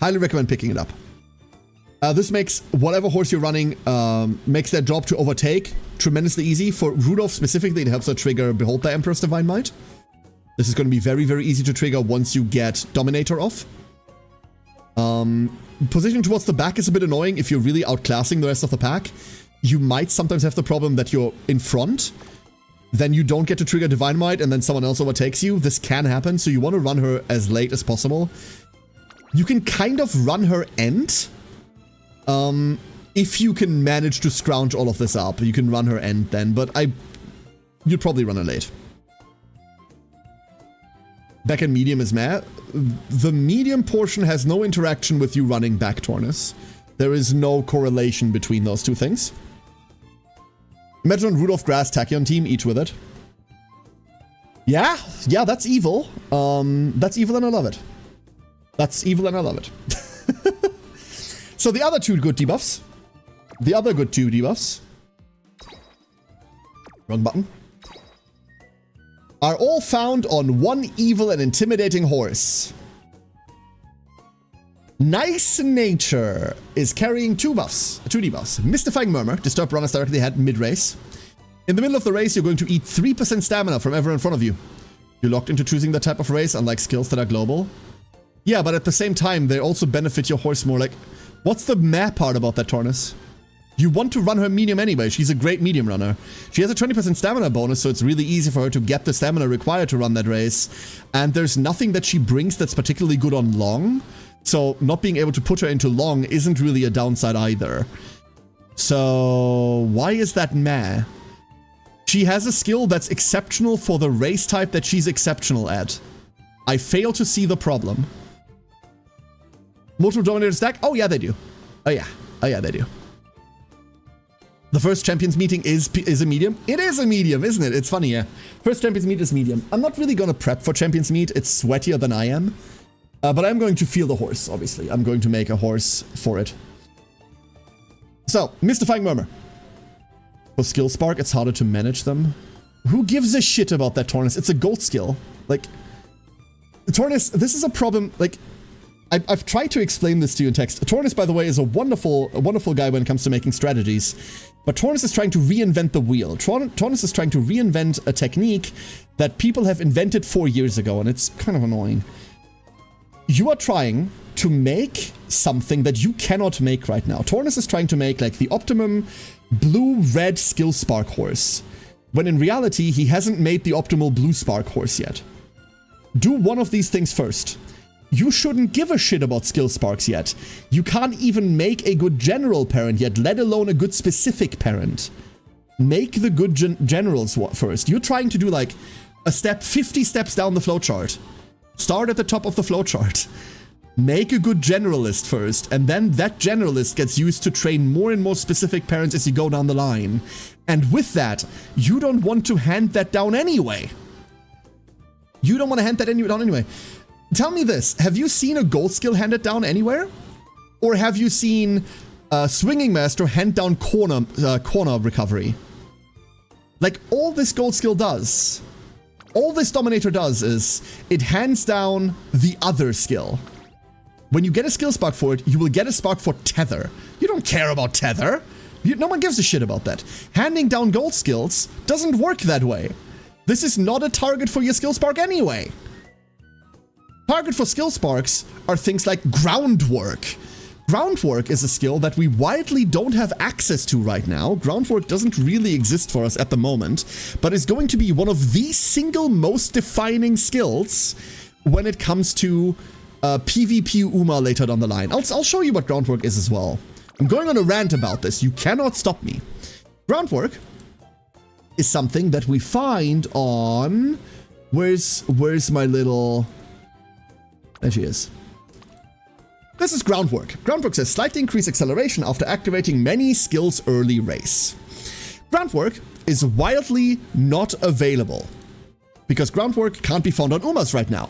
Highly recommend picking it up. This makes whatever horse you're running, makes their job to overtake tremendously easy. For Rudolph specifically, it helps her trigger Behold the Emperor's Divine Might. This is going to be very, very easy to trigger once you get Dominator off. Positioning towards the back is a bit annoying if you're really outclassing the rest of the pack. You might sometimes have the problem that you're in front, then you don't get to trigger Divine Might, and then someone else overtakes you. This can happen, so you want to run her as late as possible. You can kind of run her end. If you can manage to scrounge all of this up, you can run her end then, but you'd probably run her late. Back and medium is meh. The medium portion has no interaction with you running back Tornus. There is no correlation between those two things. Imagine Rudolph Grass Tachyon team, each with it. Yeah, that's evil. That's evil and I love it. That's evil and I love it. So the other two good debuffs. Wrong button. Are all found on one evil and intimidating horse. Nice Nature is carrying 2 buffs, 2 debuffs. Mystifying Murmur, disturb runners directly ahead mid-race. In the middle of the race, you're going to eat 3% stamina from everyone in front of you. You're locked into choosing that type of race, unlike skills that are global. Yeah, but at the same time, they also benefit your horse more. Like, what's the meh part about that, Tornus? You want to run her medium anyway. She's a great medium runner. She has a 20% stamina bonus, so it's really easy for her to get the stamina required to run that race. And there's nothing that she brings that's particularly good on long. So not being able to put her into long isn't really a downside either. So why is that meh? She has a skill that's exceptional for the race type that she's exceptional at. I fail to see the problem. Multiple Dominator stack? Oh yeah, they do. Oh yeah, they do. The first Champions meeting is a medium? It is a medium, isn't it? It's funny, yeah. First Champions meet is medium. I'm not really gonna prep for Champions meet. It's sweatier than I am. But I'm going to feel the horse, obviously. I'm going to make a horse for it. So, Mystifying Murmur. For Skill Spark, it's harder to manage them. Who gives a shit about that, Tornus? It's a gold skill. Like, Tornus, this is a problem, like, I've tried to explain this to you in text. Tornus, by the way, is a wonderful guy when it comes to making strategies. But Tornus is trying to reinvent the wheel. Tornus is trying to reinvent a technique that people have invented 4 years ago, and it's kind of annoying. You are trying to make something that you cannot make right now. Tornus is trying to make, like, the optimum blue-red skill spark horse, when in reality, he hasn't made the optimal blue spark horse yet. Do one of these things first. You shouldn't give a shit about skill sparks yet. You can't even make a good general parent yet, let alone a good specific parent. Make the good generals first. You're trying to do like a step 50 steps down the flowchart. Start at the top of the flowchart. Make a good generalist first, and then that generalist gets used to train more and more specific parents as you go down the line. And with that, you don't want to hand that down anyway. You don't want to hand that down anyway. Tell me this, have you seen a gold skill handed down anywhere? Or have you seen Swinging Master hand down corner recovery? Like, all this gold skill does, all this Dominator does is, it hands down the other skill. When you get a skill spark for it, you will get a spark for Tether. You don't care about Tether. No one gives a shit about that. Handing down gold skills doesn't work that way. This is not a target for your skill spark anyway. Target for skill sparks are things like groundwork. Groundwork is a skill that we widely don't have access to right now. Groundwork doesn't really exist for us at the moment, but is going to be one of the single most defining skills when it comes to PvP Uma later down the line. I'll show you what groundwork is as well. I'm going on a rant about this. You cannot stop me. Groundwork is something that we find on... Where's my little... There she is. This is Groundwork. Groundwork says slightly increase acceleration after activating many skills early race. Groundwork is wildly not available because Groundwork can't be found on Umas right now.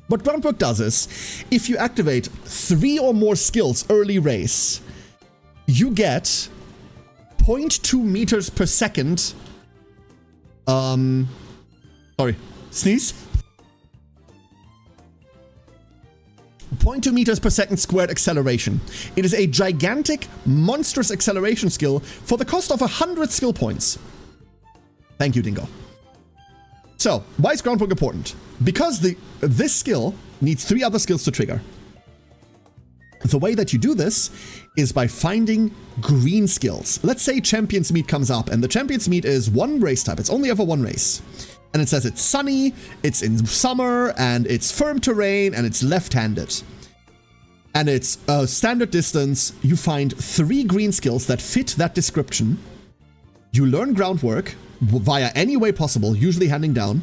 What Groundwork does is, if you activate 3 or more skills early race, you get 0.2 meters per second. Sorry, sneeze. 0.2 meters per second squared acceleration. It is a gigantic, monstrous acceleration skill for the cost of 100 skill points. Thank you, Dingo. So, why is Groundwork important? Because this skill needs 3 other skills to trigger. The way that you do this is by finding green skills. Let's say Champions Meet comes up, and the Champions Meet is 1 race type. It's only ever 1 race. And it says it's sunny, it's in summer, and it's firm terrain, and it's left-handed. And it's a standard distance. You find 3 green skills that fit that description. You learn Groundwork via any way possible, usually handing down.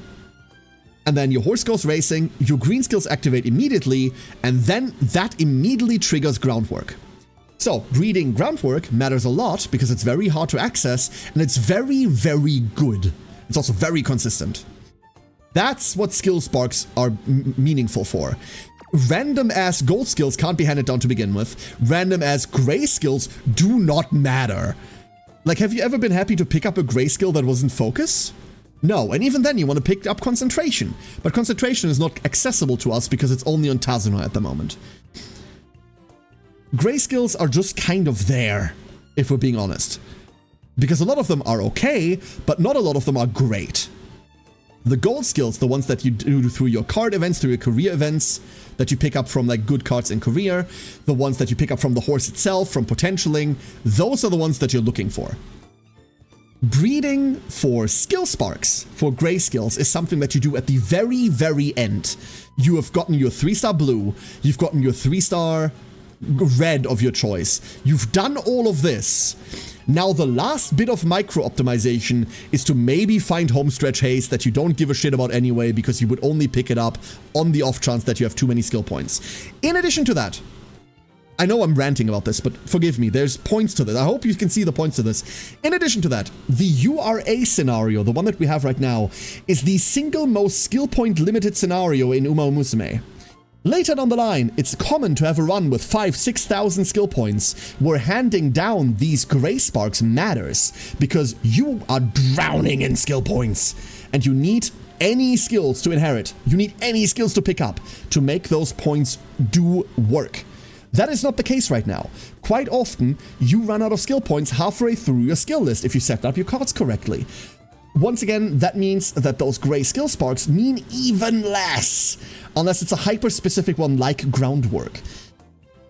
And then your horse goes racing, your green skills activate immediately, and then that immediately triggers Groundwork. So, breeding Groundwork matters a lot because it's very hard to access, and it's very, very good. It's also very consistent. That's what skill sparks are meaningful for. Random ass gold skills can't be handed down to begin with. Random ass gray skills do not matter. Like, have you ever been happy to pick up a gray skill that wasn't focus? No, and even then you want to pick up concentration. But concentration is not accessible to us because it's only on Tazuna at the moment. Gray skills are just kind of there, if we're being honest. Because a lot of them are okay, but not a lot of them are great. The gold skills, the ones that you do through your card events, through your career events, that you pick up from like good cards in career, the ones that you pick up from the horse itself, from potentialing, those are the ones that you're looking for. Breeding for skill sparks, for gray skills, is something that you do at the very, very end. You have gotten your 3-star blue, you've gotten your 3-star red of your choice. You've done all of this. Now the last bit of micro optimization is to maybe find homestretch haste that you don't give a shit about anyway because you would only pick it up on the off chance that you have too many skill points. In addition to that, I know I'm ranting about this, but forgive me, there's points to this. I hope you can see the points to this. In addition to that, the URA scenario, the one that we have right now, is the single most skill point limited scenario in Uma Musume. Later down the line, it's common to have a run with 5,000-6,000 skill points where handing down these gray sparks matters because you are drowning in skill points and you need any skills to inherit. You need any skills to pick up to make those points do work. That is not the case right now. Quite often, you run out of skill points halfway through your skill list if you set up your cards correctly. Once again, that means that those gray skill sparks mean even less, unless it's a hyper-specific one like groundwork.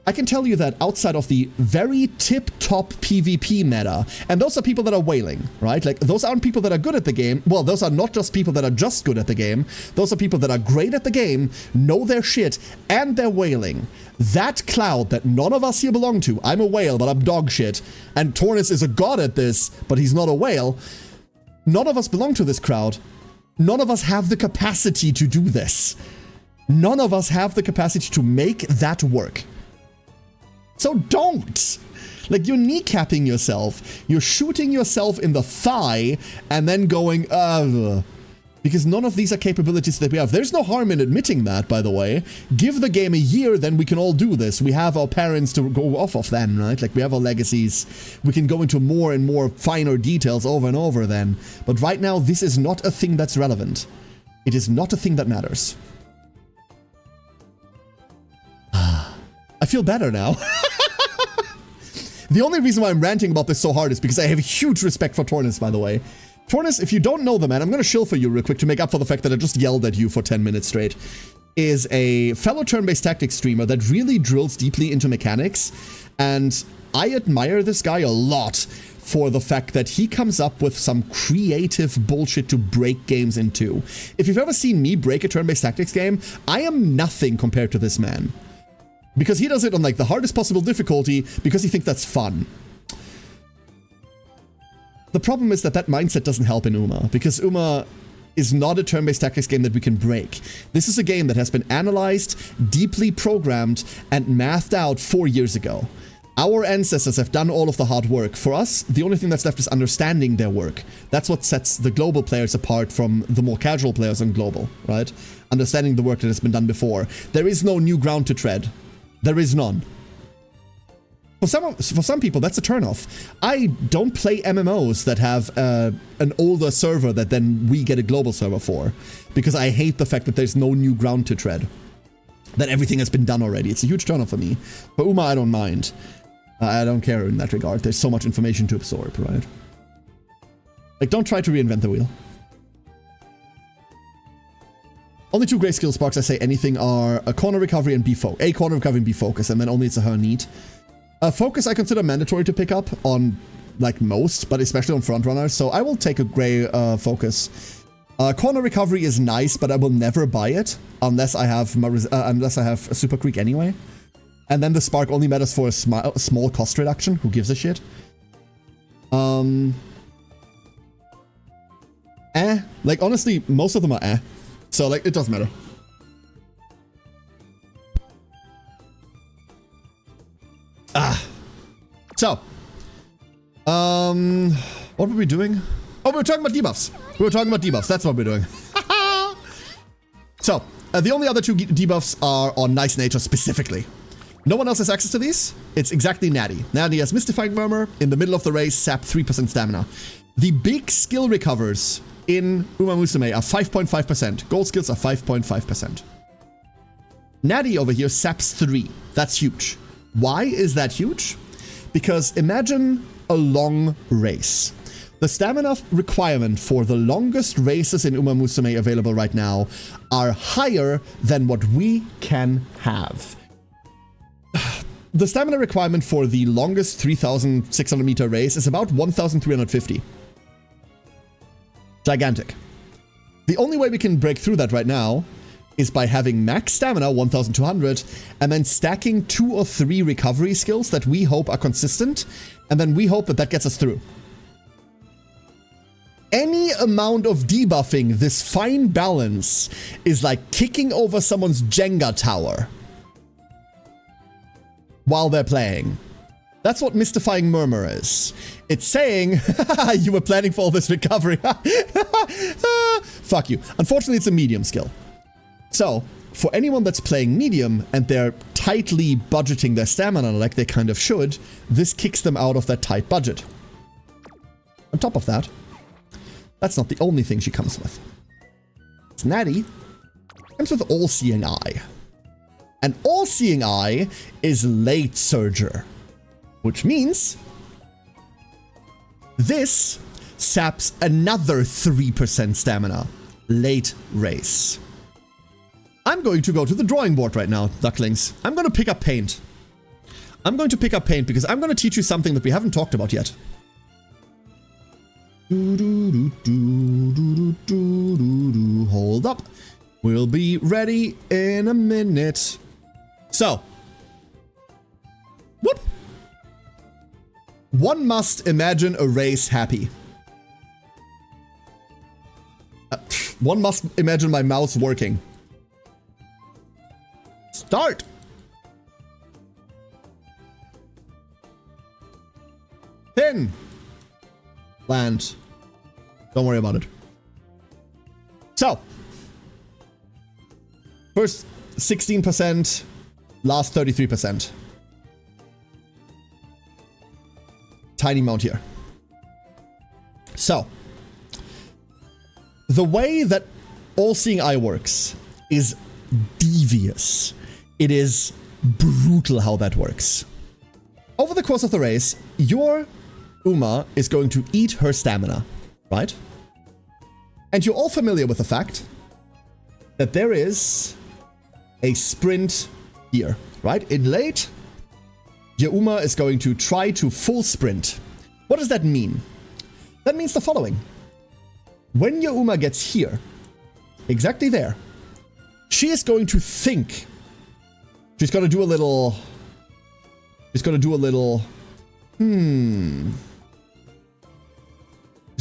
I can tell you that outside of the very tip-top PvP meta, and those are people that are whaling, right? Like, those aren't people that are good at the game. Well, those are not just people that are just good at the game. Those are people that are great at the game, know their shit, and they're whaling. That cloud that none of us here belong to, I'm a whale, but I'm dog shit, and Tornus is a god at this, but he's not a whale. None of us belong to this crowd. None of us have the capacity to do this. None of us have the capacity to make that work. So don't! Like, you're kneecapping yourself, you're shooting yourself in the thigh, and then going, because none of these are capabilities that we have. There's no harm in admitting that, by the way. Give the game a year, then we can all do this. We have our parents to go off of then, right? Like, we have our legacies. We can go into more and more finer details over and over then. But right now, this is not a thing that's relevant. It is not a thing that matters. I feel better now. The only reason why I'm ranting about this so hard is because I have a huge respect for Tornus, by the way. Tornus, if you don't know the man, I'm going to shill for you real quick to make up for the fact that I just yelled at you for 10 minutes straight, is a fellow turn-based tactics streamer that really drills deeply into mechanics, and I admire this guy a lot for the fact that he comes up with some creative bullshit to break games into. If you've ever seen me break a turn-based tactics game, I am nothing compared to this man. Because he does it on like the hardest possible difficulty because he thinks that's fun. The problem is that that mindset doesn't help in Uma, because Uma is not a turn-based tactics game that we can break. This is a game that has been analyzed, deeply programmed, and mathed out 4 years ago. Our ancestors have done all of the hard work. For us, the only thing that's left is understanding their work. That's what sets the global players apart from the more casual players on global, right? Understanding the work that has been done before. There is no new ground to tread. There is none. For some people, that's a turnoff. I don't play MMOs that have an older server that then we get a global server for, because I hate the fact that there's no new ground to tread. That everything has been done already. It's a huge turnoff for me. For Uma, I don't mind. I don't care in that regard. There's so much information to absorb, right? Like, don't try to reinvent the wheel. Only 2 gray skill sparks I say anything are a corner recovery and a corner recovery and B focus, and then only it's a her need. Focus I consider mandatory to pick up on like most, but especially on frontrunners, so I will take a gray focus. Corner recovery is nice, but I will never buy it unless I have a super creek anyway. And then the spark only matters for a small cost reduction. Who gives a shit? Like honestly, most of them are so like it doesn't matter. So, what were we doing? Oh, we were talking about debuffs. That's what we're doing. So, the only other 2 debuffs are on Nice Nature specifically. No one else has access to these. It's exactly Natty. Natty has Mystifying Murmur. In the middle of the race, sap 3% stamina. The big skill recovers in Uma Musume are 5.5%. Gold skills are 5.5%. Natty over here saps 3. That's huge. Why is that huge? Because imagine a long race. The stamina requirement for the longest races in Uma Musume available right now are higher than what we can have. The stamina requirement for the longest 3,600 meter race is about 1,350. Gigantic. The only way we can break through that right now is by having max stamina, 1,200, and then stacking 2 or 3 recovery skills that we hope are consistent, and then we hope that that gets us through. Any amount of debuffing this fine balance is like kicking over someone's Jenga tower while they're playing. That's what Mystifying Murmur is. It's saying, you were planning for all this recovery. Fuck you. Unfortunately, it's a medium skill. So, for anyone that's playing medium and they're tightly budgeting their stamina like they kind of should, this kicks them out of that tight budget. On top of that, that's not the only thing she comes with. It's Natty comes with All-Seeing Eye. And All-Seeing Eye is Late Surger, which means this saps another 3% stamina. Late race. I'm going to go to the drawing board right now, ducklings. I'm going to pick up paint. I'm going to pick up paint because I'm going to teach you something that we haven't talked about yet. Hold up. We'll be ready in a minute. So. Whoop. One must imagine a race happy. One must imagine my mouse working. Start. Pin. Land. Don't worry about it. So. First 16%, last 33%. Tiny amount here. So. The way that All-Seeing Eye works is devious. It is brutal how that works. Over the course of the race, your Uma is going to eat her stamina, right? And you're all familiar with the fact that there is a sprint here, right? In late, your Uma is going to try to full sprint. What does that mean? That means the following. When your Uma gets here, exactly there, she is going to think. She's going to do a little... She's going to do a little... She's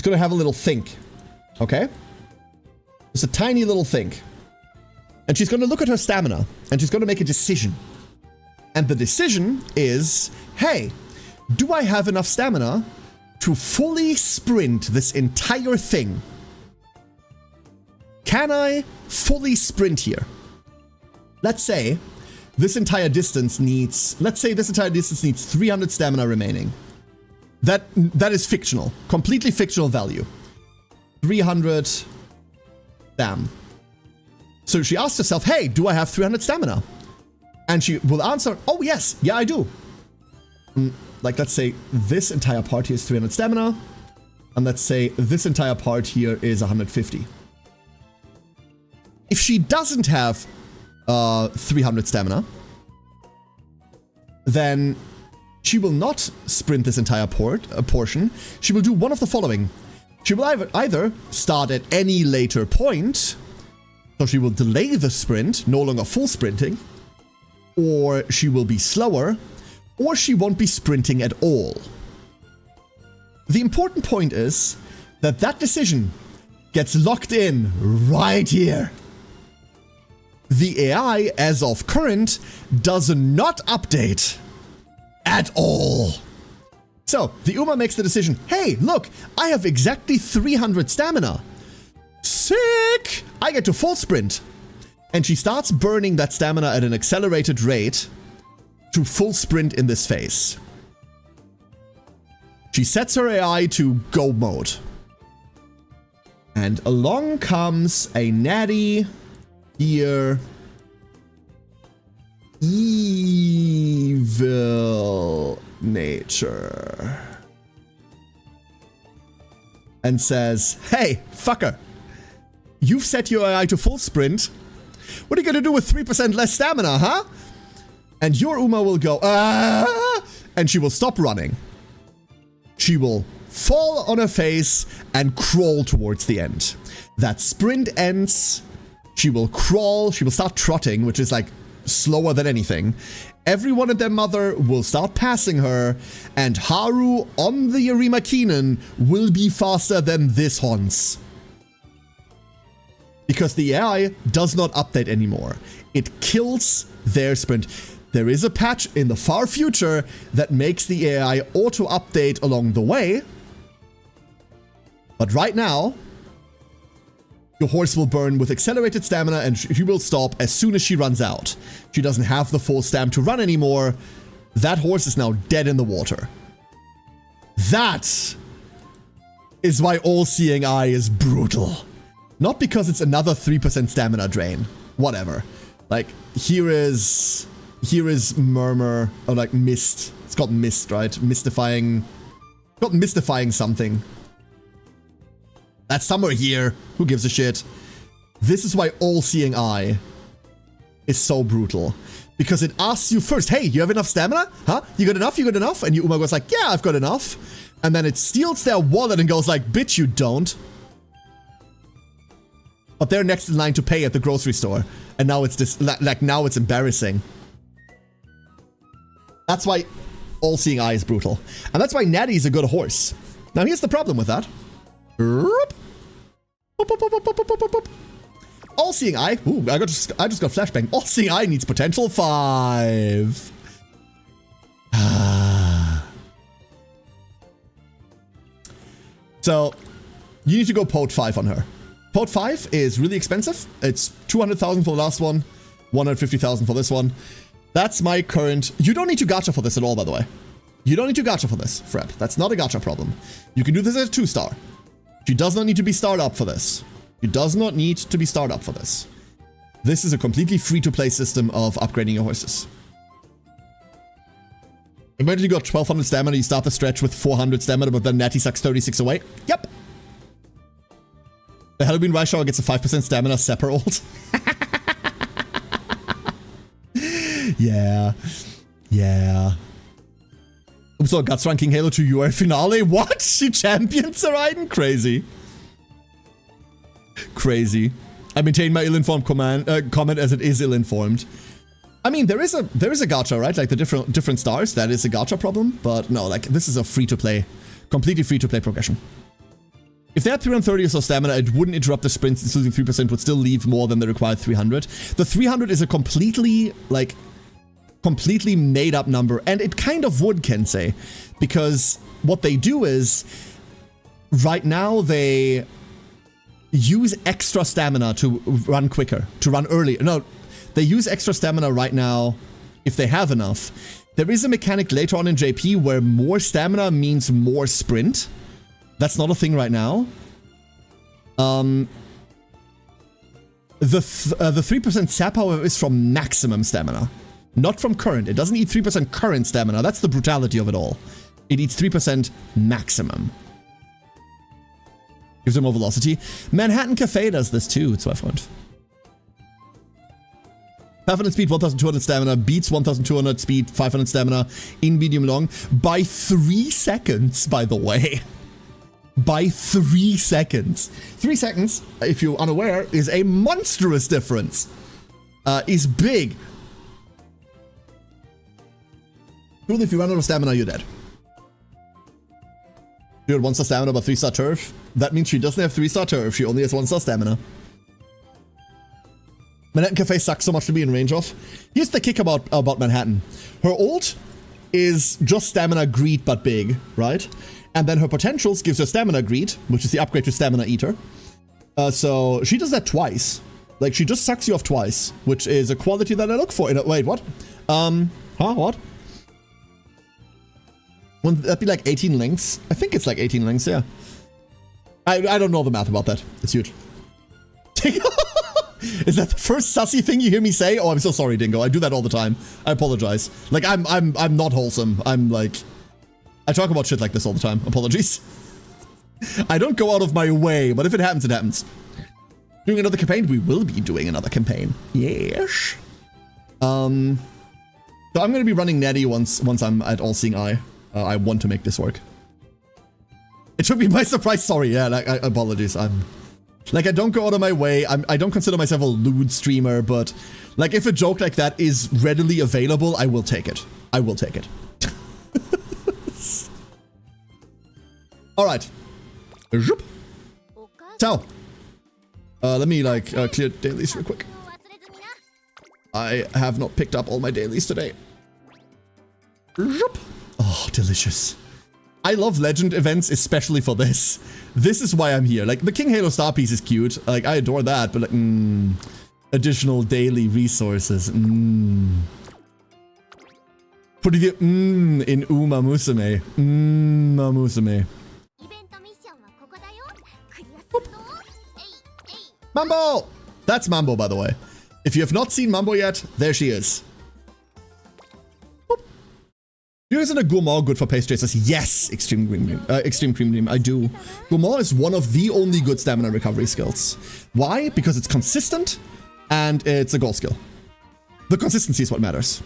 going to have a little think. Okay? Just a tiny little think. And she's going to look at her stamina. And she's going to make a decision. And the decision is, hey, do I have enough stamina to fully sprint this entire thing? Can I fully sprint here? Let's say this entire distance needs 300 stamina remaining. That is fictional. Completely fictional value. 300 stam. So she asks herself, hey, do I have 300 stamina? And she will answer, oh yes, yeah I do. Like let's say this entire part here is 300 stamina. And let's say this entire part here is 150. If she doesn't have 300 stamina, then she will not sprint this entire portion. She will do one of the following. She will either start at any later point, so she will delay the sprint, no longer full sprinting, or she will be slower, or she won't be sprinting at all. The important point is that that decision gets locked in right here. The AI, as of current, does not update at all. So, the Uma makes the decision, hey, look, I have exactly 300 stamina. Sick! I get to full sprint. And she starts burning that stamina at an accelerated rate to full sprint in this phase. She sets her AI to go mode. And along comes a Natty here. evil nature. And says, hey, fucker, you've set your AI to full sprint. What are you gonna do with 3% less stamina, huh? And your Uma will go, and she will stop running. She will fall on her face and crawl towards the end. That sprint ends. She will crawl. She will start trotting, which is like slower than anything. Everyone and their mother will start passing her, and Haru on the Yarima Keenan will be faster than this Hans. Because the AI does not update anymore. It kills their sprint. There is a patch in the far future that makes the AI auto-update along the way. But right now, your horse will burn with accelerated stamina and she will stop as soon as she runs out. She doesn't have the full stam to run anymore. That horse is now dead in the water. That is why All-Seeing Eye is brutal. Not because it's another 3% stamina drain. Whatever. Like, here is Murmur, or like Mist. It's called Mist, right? Mystifying. It's called Mystifying something. That's somewhere here. Who gives a shit? This is why All-Seeing Eye is so brutal. Because it asks you first, hey, you have enough stamina? Huh? You got enough? You got enough? And Uma goes like, yeah, I've got enough. And then it steals their wallet and goes like, bitch, you don't. But they're next in line to pay at the grocery store. And now it's just, like now it's embarrassing. That's why All-Seeing Eye is brutal. And that's why Natty is a good horse. Now here's the problem with that. All-Seeing Eye. Ooh, I just got flashbang. All-Seeing Eye needs potential 5. So, you need to go Pote 5 on her. Pote 5 is really expensive. It's 200,000 for the last one, 150,000 for this one. That's my current... You don't need to gacha for this at all, by the way. You don't need to gacha for this, Frep. That's not a gacha problem. You can do this as a 2-star. She does not need to be starred up for this. She does not need to be starred up for this. This is a completely free-to-play system of upgrading your horses. Imagine you got 1200 stamina, you start the stretch with 400 stamina, but then Natty sucks 36 away. Yep. The Halloween Rice Shower gets a 5% stamina sepper ult. Yeah. Yeah. So, Guts ranking Halo 2 UR finale? What? She champions Raiden? Crazy. Crazy. I maintain my ill-informed comment as it is ill-informed. I mean, there is a gacha, right? Like the different stars, that is a gacha problem. But no, like this is a free-to-play, completely free-to-play progression. If they had 330 or so stamina, it wouldn't interrupt the sprints. It's losing 3% would still leave more than the required 300. The 300 is a completely, like, completely made up number, and it kind of would, Kensei, because what they do is right now they use extra stamina to run quicker, to run earlier. No, they use extra stamina right now if they have enough. There is a mechanic later on in JP where more stamina means more sprint. That's not a thing right now. The 3% sap, however, is from maximum stamina. Not from current. It doesn't eat 3% current stamina. That's the brutality of it all. It eats 3% maximum. Gives them more velocity. Manhattan Cafe does this too, 1200. 500 speed, 1200 stamina, beats 1200 speed, 500 stamina in medium long by 3 seconds, by the way. By 3 seconds. 3 seconds, if you're unaware, is a monstrous difference. Is big. Truly, if you run out of stamina, you're dead. She had 1-star stamina but 3-star turf. That means she doesn't have 3-star turf, she only has 1-star stamina. Manhattan Cafe sucks so much to be in range of. Here's the kick about Manhattan. Her ult is just stamina greed but big, right? And then her potentials gives her stamina greed, which is the upgrade to stamina eater. So she does that twice. Like, she just sucks you off twice, which is a quality that I look for. Wait, what? What? Wouldn't that be like 18 links? I think it's like 18 links, yeah. I don't know the math about that. It's huge. Is that the first sussy thing you hear me say? Oh, I'm so sorry, Dingo. I do that all the time. I apologize. Like, I'm not wholesome. I'm like... I talk about shit like this all the time. Apologies. I don't go out of my way, but if it happens, it happens. Doing another campaign? We will be doing another campaign. Yes. So I'm going to be running Natty once I'm at All Seeing Eye. I want to make this work. It took me by surprise. Sorry. Yeah, like, apologies. Like, I don't go out of my way. I don't consider myself a lewd streamer, but like, if a joke like that is readily available, I will take it. I will take it. All right. So, let me like clear dailies real quick. I have not picked up all my dailies today. Oh, delicious. I love legend events, especially for this. This is why I'm here. Like, the King Halo Star piece is cute. Like, I adore that, but like, additional daily resources. Put it in Uma Musume. Musume. Mambo! That's Mambo, by the way. If you have not seen Mambo yet, there she is. Isn't a Gourmand good for pace chasers? Yes, Extreme Cream Dream, I do. Gourmand is one of the only good stamina recovery skills. Why? Because it's consistent and it's a goal skill. The consistency is what matters.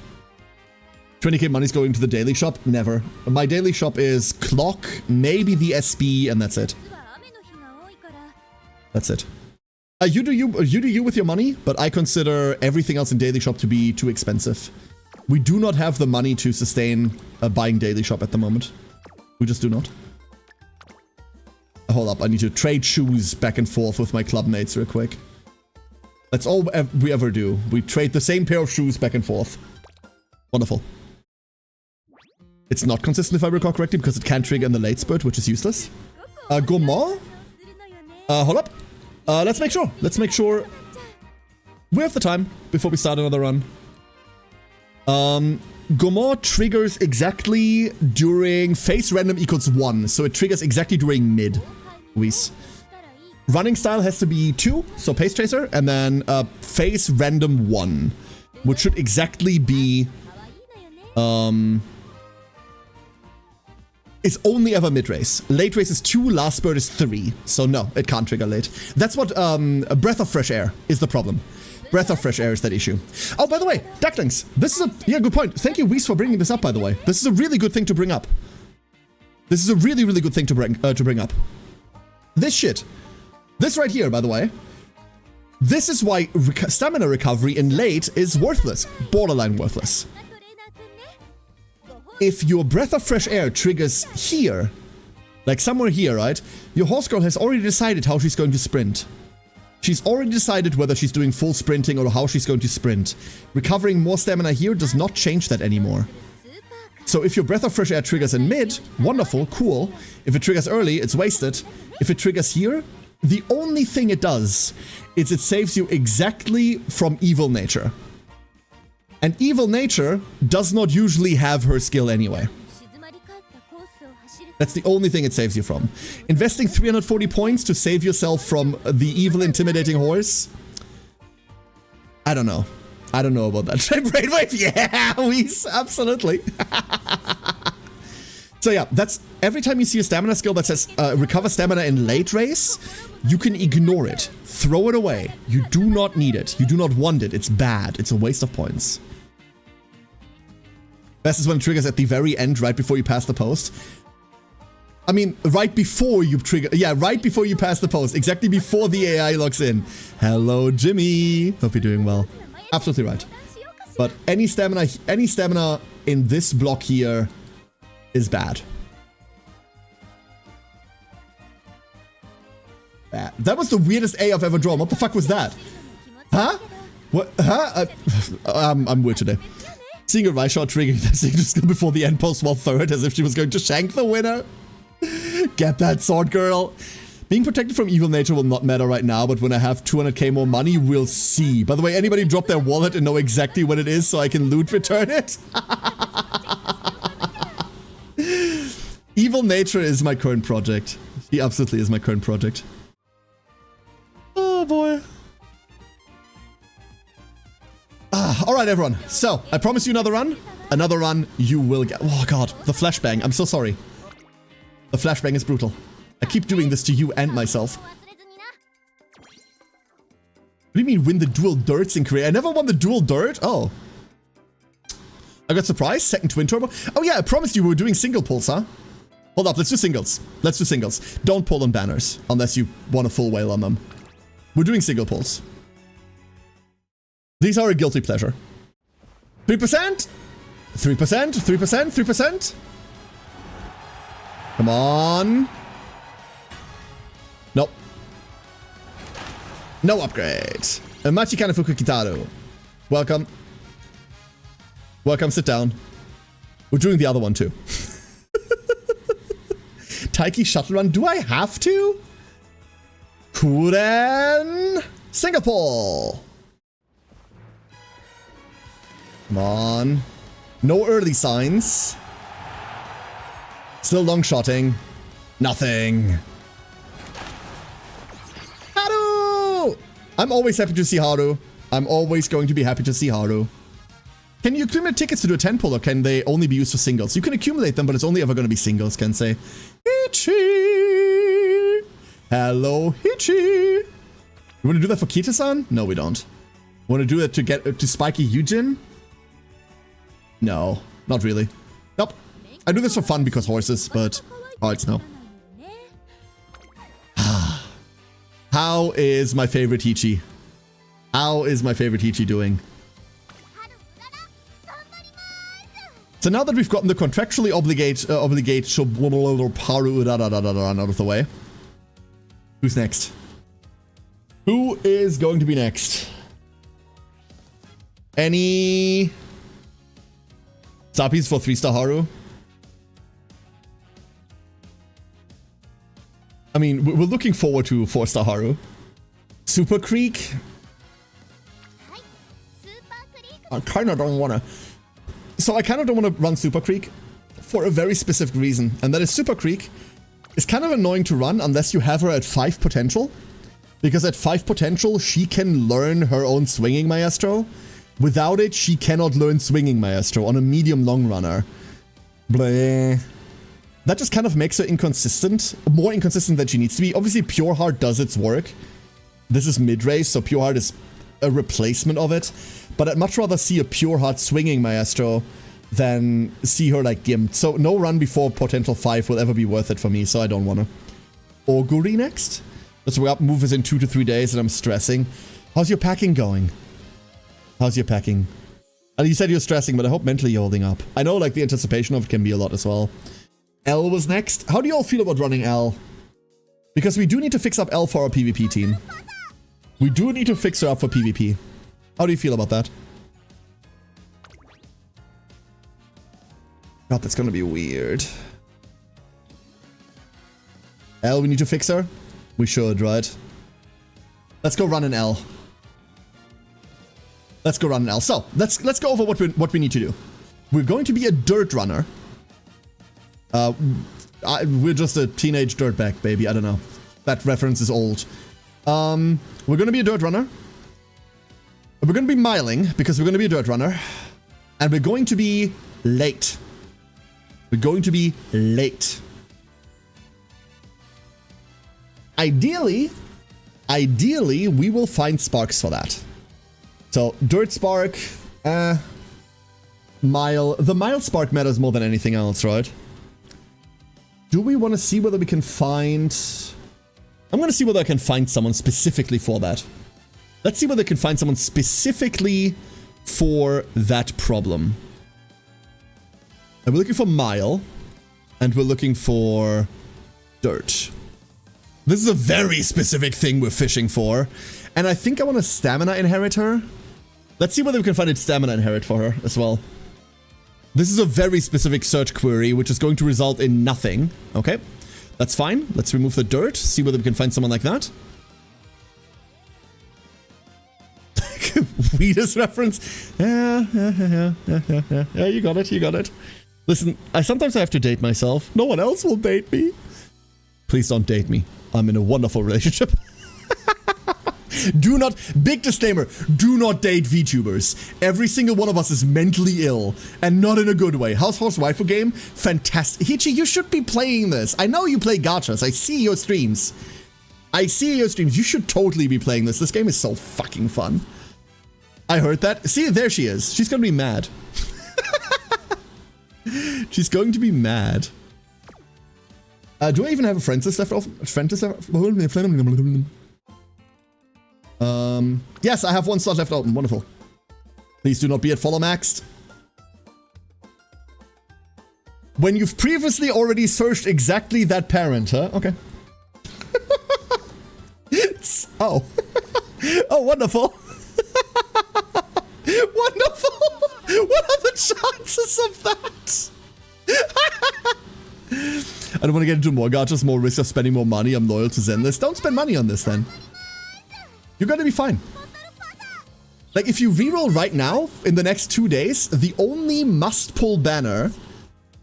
20k money's going to the daily shop? Never. My daily shop is Clock, maybe the SB, and that's it. That's it. You do you with your money, but I consider everything else in daily shop to be too expensive. We do not have the money to sustain buying daily shop at the moment. We just do not. Hold up, I need to trade shoes back and forth with my club mates real quick. That's all we ever do. We trade the same pair of shoes back and forth. Wonderful. It's not consistent if I recall correctly because it can trigger in the late spurt, which is useless. Gourmand? Hold up. Let's make sure. Let's make sure we have the time before we start another run. Gourmand triggers exactly during face random equals 1, so it triggers exactly during mid. Running style has to be 2, so pace chaser, and then face random 1, which should exactly be it's only ever mid race. Late race is 2, last spurt is 3, so no, it can't trigger late. That's what a breath of fresh air is the problem. Breath of fresh air is that issue. Oh, by the way, Ducklings, this is a... Yeah, good point. Thank you, Weiss, for bringing this up, by the way. This is a really good thing to bring up. This is a really, really good thing to bring up. This shit. This right here, by the way. This is why stamina recovery in late is worthless. Borderline worthless. If your breath of fresh air triggers here, like somewhere here, right? Your horse girl has already decided how she's going to sprint. She's already decided whether she's doing full sprinting or how she's going to sprint. Recovering more stamina here does not change that anymore. So if your breath of fresh air triggers in mid, wonderful, cool. If it triggers early, it's wasted. If it triggers here, the only thing it does is it saves you exactly from evil nature. And evil nature does not usually have her skill anyway. That's the only thing it saves you from. Investing 340 points to save yourself from the evil intimidating horse? I don't know. I don't know about that. Brainwave, yeah, Weiss, absolutely. So yeah, that's every time you see a stamina skill that says recover stamina in late race, you can ignore it. Throw it away. You do not need it. You do not want it. It's bad. It's a waste of points. Best is when it triggers at the very end, right before you pass the post. I mean, right before you trigger... Yeah, right before you pass the post. Exactly before the AI logs in. Hello, Jimmy. Hope you're doing well. Absolutely right. But any stamina in this block here is bad. Bad. That was the weirdest A I've ever drawn. What the fuck was that? Huh? What? Huh? I'm weird today. Seeing a right shot triggering that signature skill before the end post while third as if she was going to shank the winner. Get that sword, girl. Being protected from evil nature will not matter right now, but when I have 200k more money, we'll see. By the way, anybody drop their wallet and know exactly what it is so I can loot return it? Evil nature is my current project. He absolutely is my current project. Oh boy. All right, everyone. So, I promise you another run. Another run you will get. Oh, God. The flashbang. I'm so sorry. The flashbang is brutal. I keep doing this to you and myself. What do you mean win the dual dirts in Korea? I never won the dual dirt? Oh. I got surprised. Second twin turbo. Oh, yeah. I promised you we were doing single pulls, huh? Hold up. Let's do singles. Let's do singles. Don't pull on banners unless you want a full whale on them. We're doing single pulls. These are a guilty pleasure. 3%? 3%? 3%? 3%? Come on. Nope. No upgrade. Machi Kanafuku Kitaru. Welcome. Welcome, sit down. We're doing the other one too. Taiki shuttle run. Do I have to? Kuren. Singapore. Come on. No early signs. Still long shotting. Nothing. Haru! I'm always happy to see Haru. I'm always going to be happy to see Haru. Can you accumulate tickets to do a 10 pull, or can they only be used for singles? You can accumulate them, but it's only ever going to be singles, can say. Hichi! Hello, Hichi! You want to do that for Kita-san? No, we don't. Want to do it to get to Spiky Yujin? No, not really. Nope. I do this for fun because horses, but hearts, no. How is my favorite Hichi? How is my favorite Hichi doing? So now that we've gotten the contractually obligate Paru out of the way, who's next? Who is going to be next? Any Zappies for 3-star Haru? I mean, we're looking forward to 4-star Haru. Super Creek? I kind of don't want to. So I kind of don't want to run Super Creek for a very specific reason. And that is Super Creek is kind of annoying to run unless you have her at 5 potential. Because at 5 potential, she can learn her own swinging maestro. Without it, she cannot learn swinging maestro on a medium long runner. Bleh. That just kind of makes her inconsistent. More inconsistent than she needs to be. Obviously, Pure Heart does its work. This is mid-race, so Pure Heart is a replacement of it. But I'd much rather see a Pure Heart swinging maestro than see her like gimped. So no run before potential 5 will ever be worth it for me, so I don't want to. Oguri next? Let's move is in 2 to 3 days and I'm stressing. How's your packing going? How's your packing? You said you're stressing, but I hope mentally you're holding up. I know like the anticipation of it can be a lot as well. L was next. How do you all feel about running L? Because we do need to fix up L for our PvP team. We do need to fix her up for PvP. How do you feel about that? God, that's gonna be weird. L, we need to fix her? We should, right? Let's go run an L. Let's go run an L. So, let's go over what we need to do. We're going to be a dirt runner. We're just a teenage dirtbag, baby. I don't know. That reference is old. We're gonna be a dirt runner. We're gonna be miling, because we're gonna be a dirt runner. And we're going to be late. We're going to be late. Ideally, we will find sparks for that. So, dirt spark, mile. The mile spark matters more than anything else, right? Do we want to see whether we can find... I'm going to see whether I can find someone specifically for that. Let's see whether I can find someone specifically for that problem. And we're looking for mile. And we're looking for dirt. This is a very specific thing we're fishing for. And I think I want a stamina inheritor. Let's see whether we can find a stamina inherit for her as well. This is a very specific search query, which is going to result in nothing. Okay, that's fine. Let's remove the dirt, see whether we can find someone like that. Weirdest reference. Yeah, you got it, you got it. Listen, sometimes I have to date myself. No one else will date me. Please don't date me. I'm in a wonderful relationship. Do not, big disclaimer, do not date VTubers. Every single one of us is mentally ill, and not in a good way. House Horse Waifu game? Fantastic. Hichi, you should be playing this. I know you play gachas. I see your streams. You should totally be playing this. This game is so fucking fun. I heard that. See, there she is. She's gonna be mad. She's going to be mad. Do I even have a friends list left? Yes, I have one slot left open. Wonderful. Please do not be at follow maxed. When you've previously already searched exactly that parent, huh? Okay. Oh. Oh, wonderful. Wonderful. What are the chances of that? I don't want to get into more gachas, more risk of spending more money. I'm loyal to Zenless. Don't spend money on this then. You're gonna be fine. Like, if you reroll right now, in the next 2 days, the only must-pull banner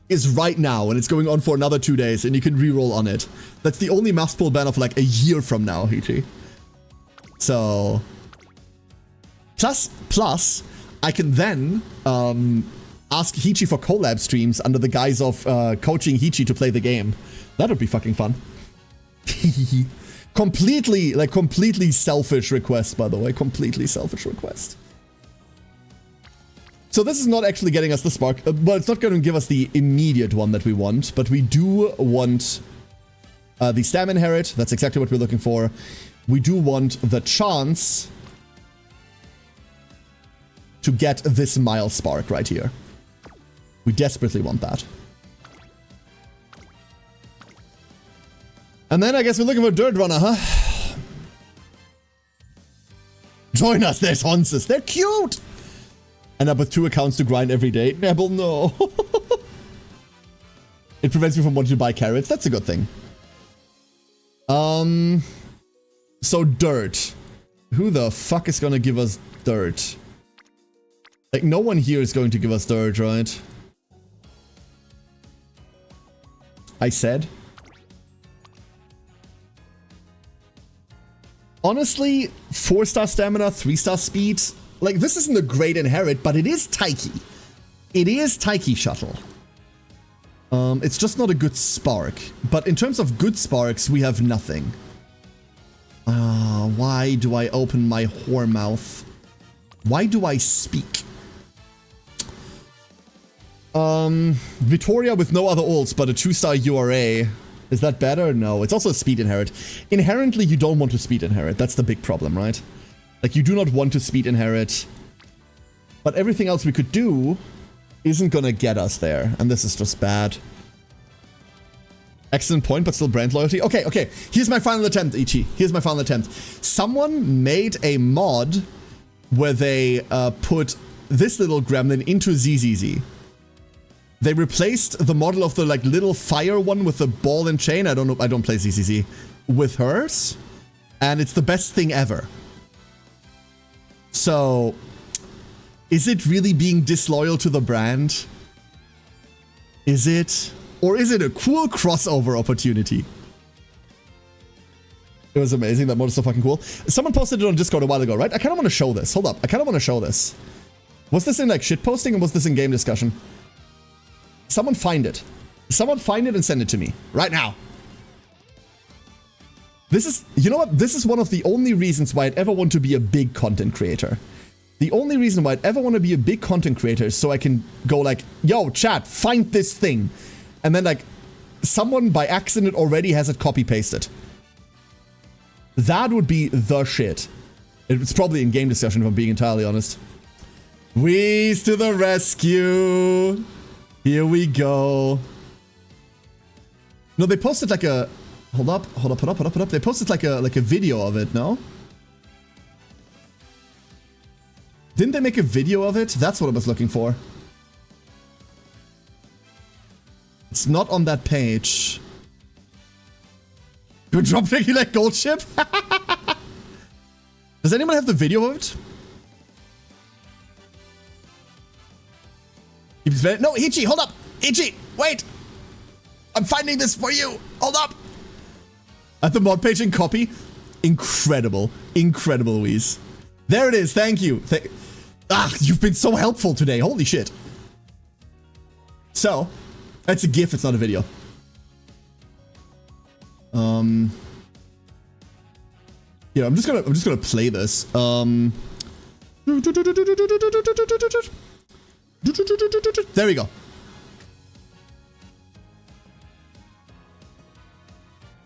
is right now, and it's going on for another 2 days, and you can reroll on it. That's the only must-pull banner for like a year from now, Hichi. So... Plus, I can then ask Hichi for collab streams under the guise of coaching Hichi to play the game. That would be fucking fun. completely selfish request, by the way. Completely selfish request. So this is not actually getting us the spark. Well, it's not going to give us the immediate one that we want, but we do want the Stam Inherit. That's exactly what we're looking for. We do want the chance to get this Mile Spark right here. We desperately want that. And then I guess we're looking for Dirt Runner, huh? Join us, there's Honses. They're cute! End up with 2 accounts to grind every day. Nebble, no. It prevents me from wanting to buy carrots. That's a good thing. So dirt. Who the fuck is gonna give us dirt? Like, no one here is going to give us dirt, right? I said. Honestly, 4-star stamina, 3-star speed. Like, this isn't a great inherit, but it is Taiki. It is Taiki Shuttle. It's just not a good spark. But in terms of good sparks, we have nothing. Why do I open my whore mouth? Why do I speak? Vittoria with no other ults, but a 2-star URA. Is that better? No, it's also a speed inherit. Inherently, you don't want to speed inherit. That's the big problem, right? Like, you do not want to speed inherit. But everything else we could do isn't gonna get us there. And this is just bad. Excellent point, but still brand loyalty. Okay. Here's my final attempt, Ichi. Here's my final attempt. Someone made a mod where they put this little gremlin into ZZZ. They replaced the model of the like little fire one with the ball and chain. I don't know. I don't play ZZZ with hers, and it's the best thing ever. So, is it really being disloyal to the brand? Is it? Or is it a cool crossover opportunity? It was amazing. That mod is so fucking cool. Someone posted it on Discord a while ago, right? I kind of want to show this. Hold up. I kind of want to show this. Was this in like shitposting or was this in game discussion? Someone find it. Someone find it and send it to me. Right now. This is, you know what? This is one of the only reasons why I'd ever want to be a big content creator. The only reason why I'd ever want to be a big content creator is so I can go like, yo, chat, find this thing. And then like, someone by accident already has it copy-pasted. That would be the shit. It's probably in game discussion if I'm being entirely honest. Wheeze to the rescue. Here we go. No, they posted like a... Hold up. They posted like a video of it, no? Didn't they make a video of it? That's what I was looking for. It's not on that page. You dropped a like gold ship? Does anyone have the video of it? No, Ichi, hold up! Ichi, wait! I'm finding this for you! Hold up! At the mod page in copy. Incredible. Incredible, Louise. There it is. Thank you. You've been so helpful today. Holy shit. So, it's a GIF. It's not a video. Yeah, I'm just gonna play this. There we go.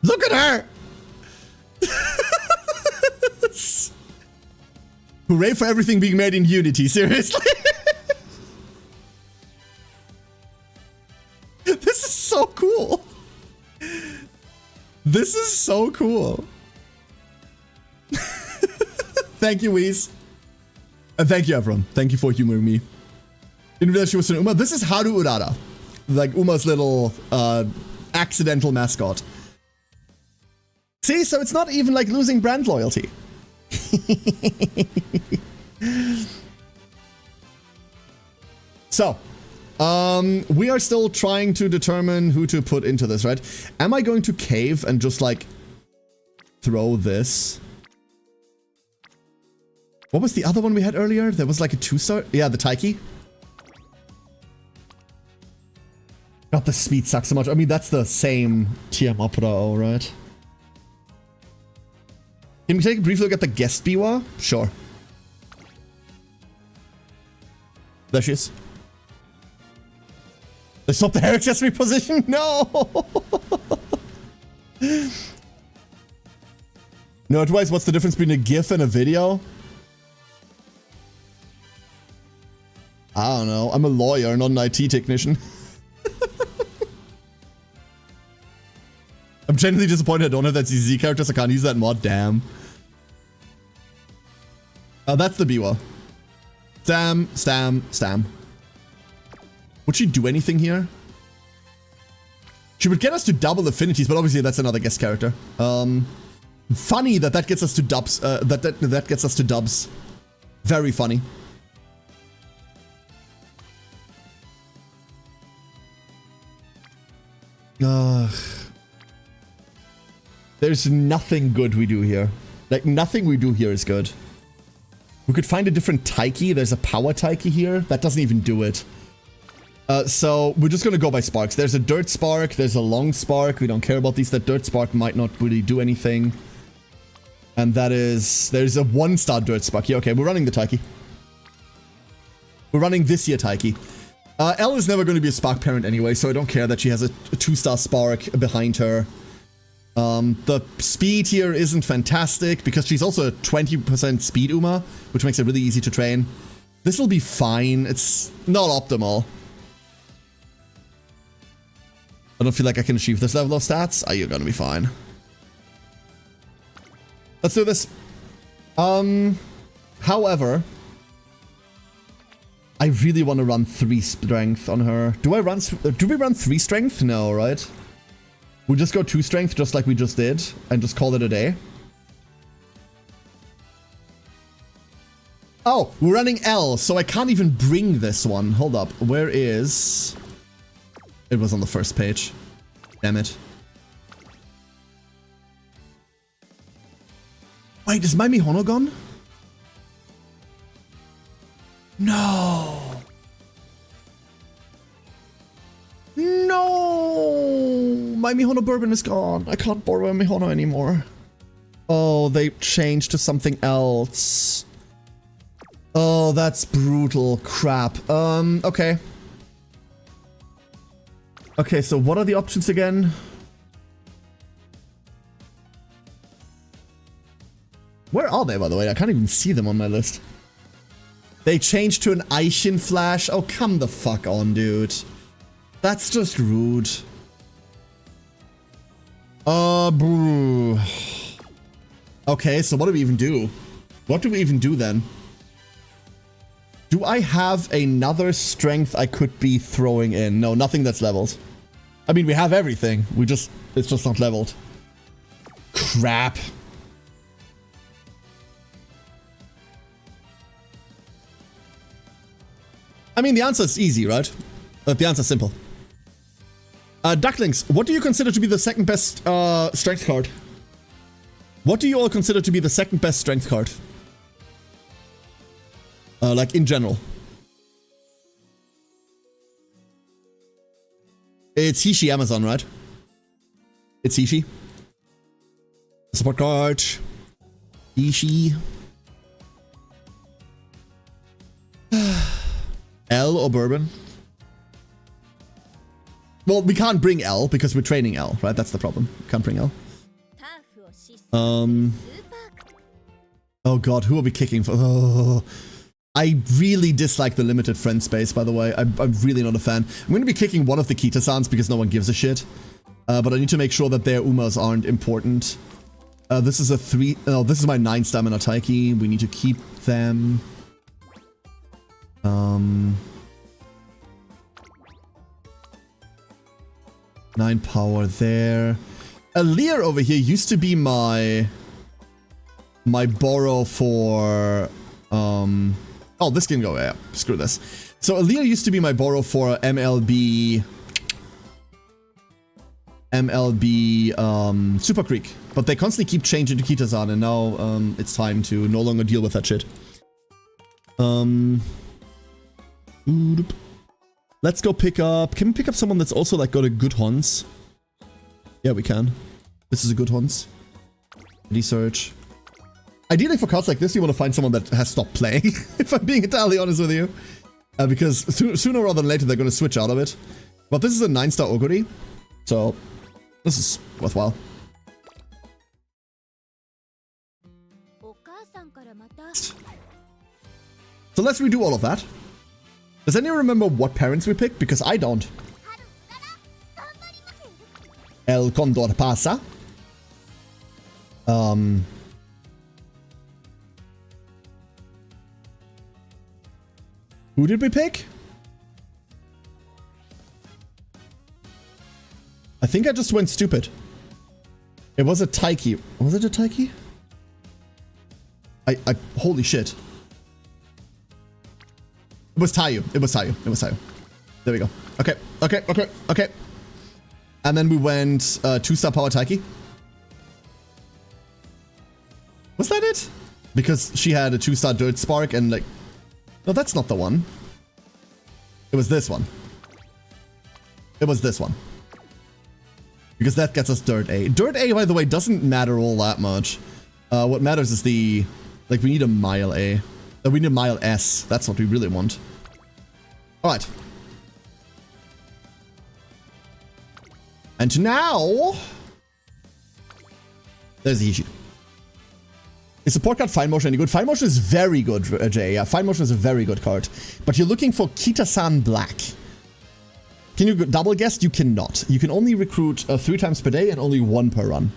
Look at her! Hooray for everything being made in Unity, seriously. This is so cool. This is so cool. Thank you, Weez. And thank you, everyone. Thank you for humoring me. Didn't realize she was an Uma. This is Haru Urara. Like Uma's little accidental mascot. See, so it's not even like losing brand loyalty. So, we are still trying to determine who to put into this, right? Am I going to cave and just like throw this? What was the other one we had earlier? There was like a 2-star. Yeah, the Taiki. God, the speed sucks so much. I mean, that's the same TM Opera, right? Can we take a brief look at the guest Biwa? Sure. There she is. They swapped the hair accessory position? No! No, otherwise, what's the difference between a GIF and a video? I don't know. I'm a lawyer, not an IT technician. I'm genuinely disappointed I don't have that CZ character, so I can't use that mod. Damn. That's the Biwa. Stam. Would she do anything here? She would get us to double affinities, but obviously that's another guest character. Funny that gets us to dubs. That gets us to dubs. Very funny. There's nothing good we do here. Like, nothing we do here is good. We could find a different Taiki. There's a power Taiki here. That doesn't even do it. So, we're just gonna go by sparks. There's a dirt spark. There's a long spark. We don't care about these. That dirt spark might not really do anything. And that is... There's a 1-star dirt spark. Yeah, okay, we're running the Taiki. We're running this year Taiki. Elle is never going to be a spark parent anyway, so I don't care that she has a 2-star spark behind her. The speed here isn't fantastic because she's also a 20% speed Uma, which makes it really easy to train. This will be fine. It's not optimal. I don't feel like I can achieve this level of stats. You're gonna be fine. Let's do this. However, I really want to run 3 strength on her. Do we run 3 strength? No, right? We just go 2 strength just like we just did and just call it a day. Oh, we're running L, so I can't even bring this one. Hold up. Where is... It was on the first page. Damn it. Wait, is my Mihono gone? No. No. My Mihono bourbon is gone. I can't borrow a Mihono anymore. Oh, they changed to something else. Oh, that's brutal. Crap. Okay. Okay, so what are the options again? Where are they, by the way? I can't even see them on my list. They changed to an Aishin Flash. Oh, come the fuck on, dude. That's just rude. Boo. Okay, so what do we even do? What do we even do then? Do I have another strength I could be throwing in? No, nothing that's leveled. I mean, we have everything. It's just not leveled. Crap. I mean, the answer is easy, right? The answer is simple. Ducklings, what do you consider to be the second best strength card? What do you all consider to be the second best strength card? Like in general. It's Hishi Amazon, right? It's Hishi. Support card. Hishi. L or Bourbon? Well, we can't bring L because we're training L, right? That's the problem. We can't bring L. Oh god, who are we kicking for? Oh, I really dislike the limited friend space, by the way. I'm really not a fan. I'm going to be kicking one of the Kita-sans because no one gives a shit. But I need to make sure that their Umas aren't important. This is a 3... Oh, this is my 9 stamina Taiki. We need to keep them. 9 power there. Alear over here used to be my borrow for... Oh, this can go, yeah, screw this. So Alear used to be my borrow for MLB Super Creek, but they constantly keep changing to Kita-san, and now it's time to no longer deal with that shit. Let's go pick up... Can we pick up someone that's also like got a good Hons? Yeah, we can. This is a good Hons. Research. Ideally for cards like this, you want to find someone that has stopped playing, if I'm being entirely honest with you. Because sooner rather than later, they're going to switch out of it. But this is a 9-star Oguri, so this is worthwhile. So let's redo all of that. Does anyone remember what parents we picked? Because I don't. El Condor pasa. Who did we pick? I think I just went stupid. It was a Taiki. Was it a Taiki? Holy shit. It was Tayu. It was Tayu. It was Tayu. There we go. Okay. Okay. Okay. Okay. And then we went 2-star power Taiki. Was that it? Because she had a 2-star Dirt Spark and like... No, that's not the one. It was this one. It was this one. Because that gets us Dirt A. Dirt A, by the way, doesn't matter all that much. What matters is the... Like, we need a Mile A. We need a Mile S. That's what we really want. Alright. And now... There's the issue. Is support card Fine Motion any good? Fine Motion is very good, Jay. Yeah, Fine Motion is a very good card. But you're looking for Kita-san Black. Can you double guess? You cannot. You can only recruit 3 times per day and only 1 per run.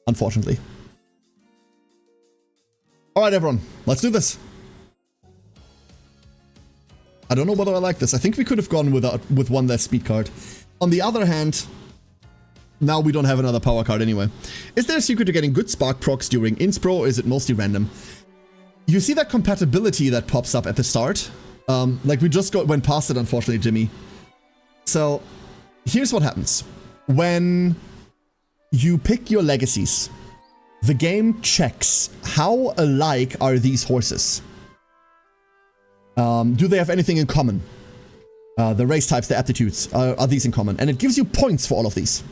Unfortunately. Alright, everyone. Let's do this. I don't know whether I like this. I think we could have gone with 1 less speed card. On the other hand... Now we don't have another power card anyway. Is there a secret to getting good spark procs during Inspro, or is it mostly random? You see that compatibility that pops up at the start? Like we just went past it, unfortunately, Jimmy. So, here's what happens. When you pick your legacies, the game checks how alike are these horses. Do they have anything in common? The race types, the aptitudes, are these in common? And it gives you points for all of these.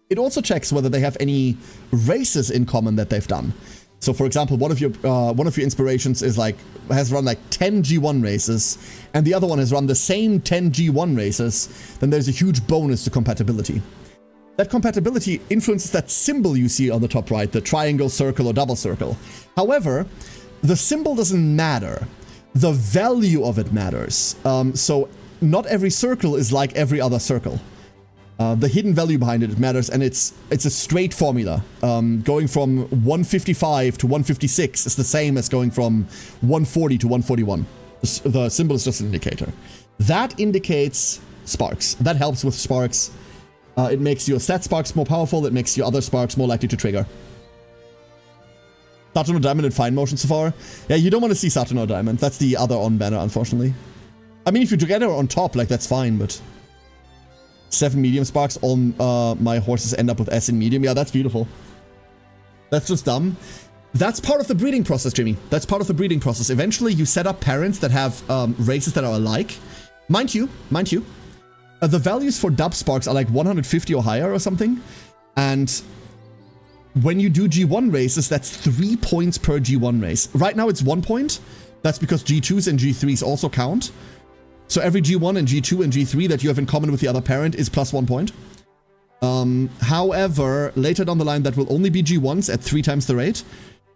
It also checks whether they have any races in common that they've done. So, for example, one of your inspirations is like has run like 10 G1 races, and the other one has run the same 10 G1 races. Then there's a huge bonus to compatibility. That compatibility influences that symbol you see on the top right, the triangle, circle, or double circle. However, the symbol doesn't matter. The value of it matters. So, not every circle is like every other circle. The hidden value behind it matters, and it's a straight formula. Going from 155 to 156 is the same as going from 140 to 141. The symbol is just an indicator. That indicates sparks. That helps with sparks. It makes your stat sparks more powerful. It makes your other sparks more likely to trigger. Saturn or Diamond in Fine Motion so far? Yeah, you don't want to see Saturn or Diamond. That's the other on banner, unfortunately. I mean, if you together on top, like, that's fine, but... 7 medium sparks, all my horses end up with S in medium. Yeah, that's beautiful. That's just dumb. That's part of the breeding process, Jimmy. That's part of the breeding process. Eventually, you set up parents that have races that are alike. Mind you, the values for Dubsparks are like 150 or higher or something. And when you do G1 races, that's 3 points per G1 race. Right now, it's 1 point. That's because G2s and G3s also count. So every G1 and G2 and G3 that you have in common with the other parent is plus 1 point. However, later down the line, that will only be G1s at 3 times the rate.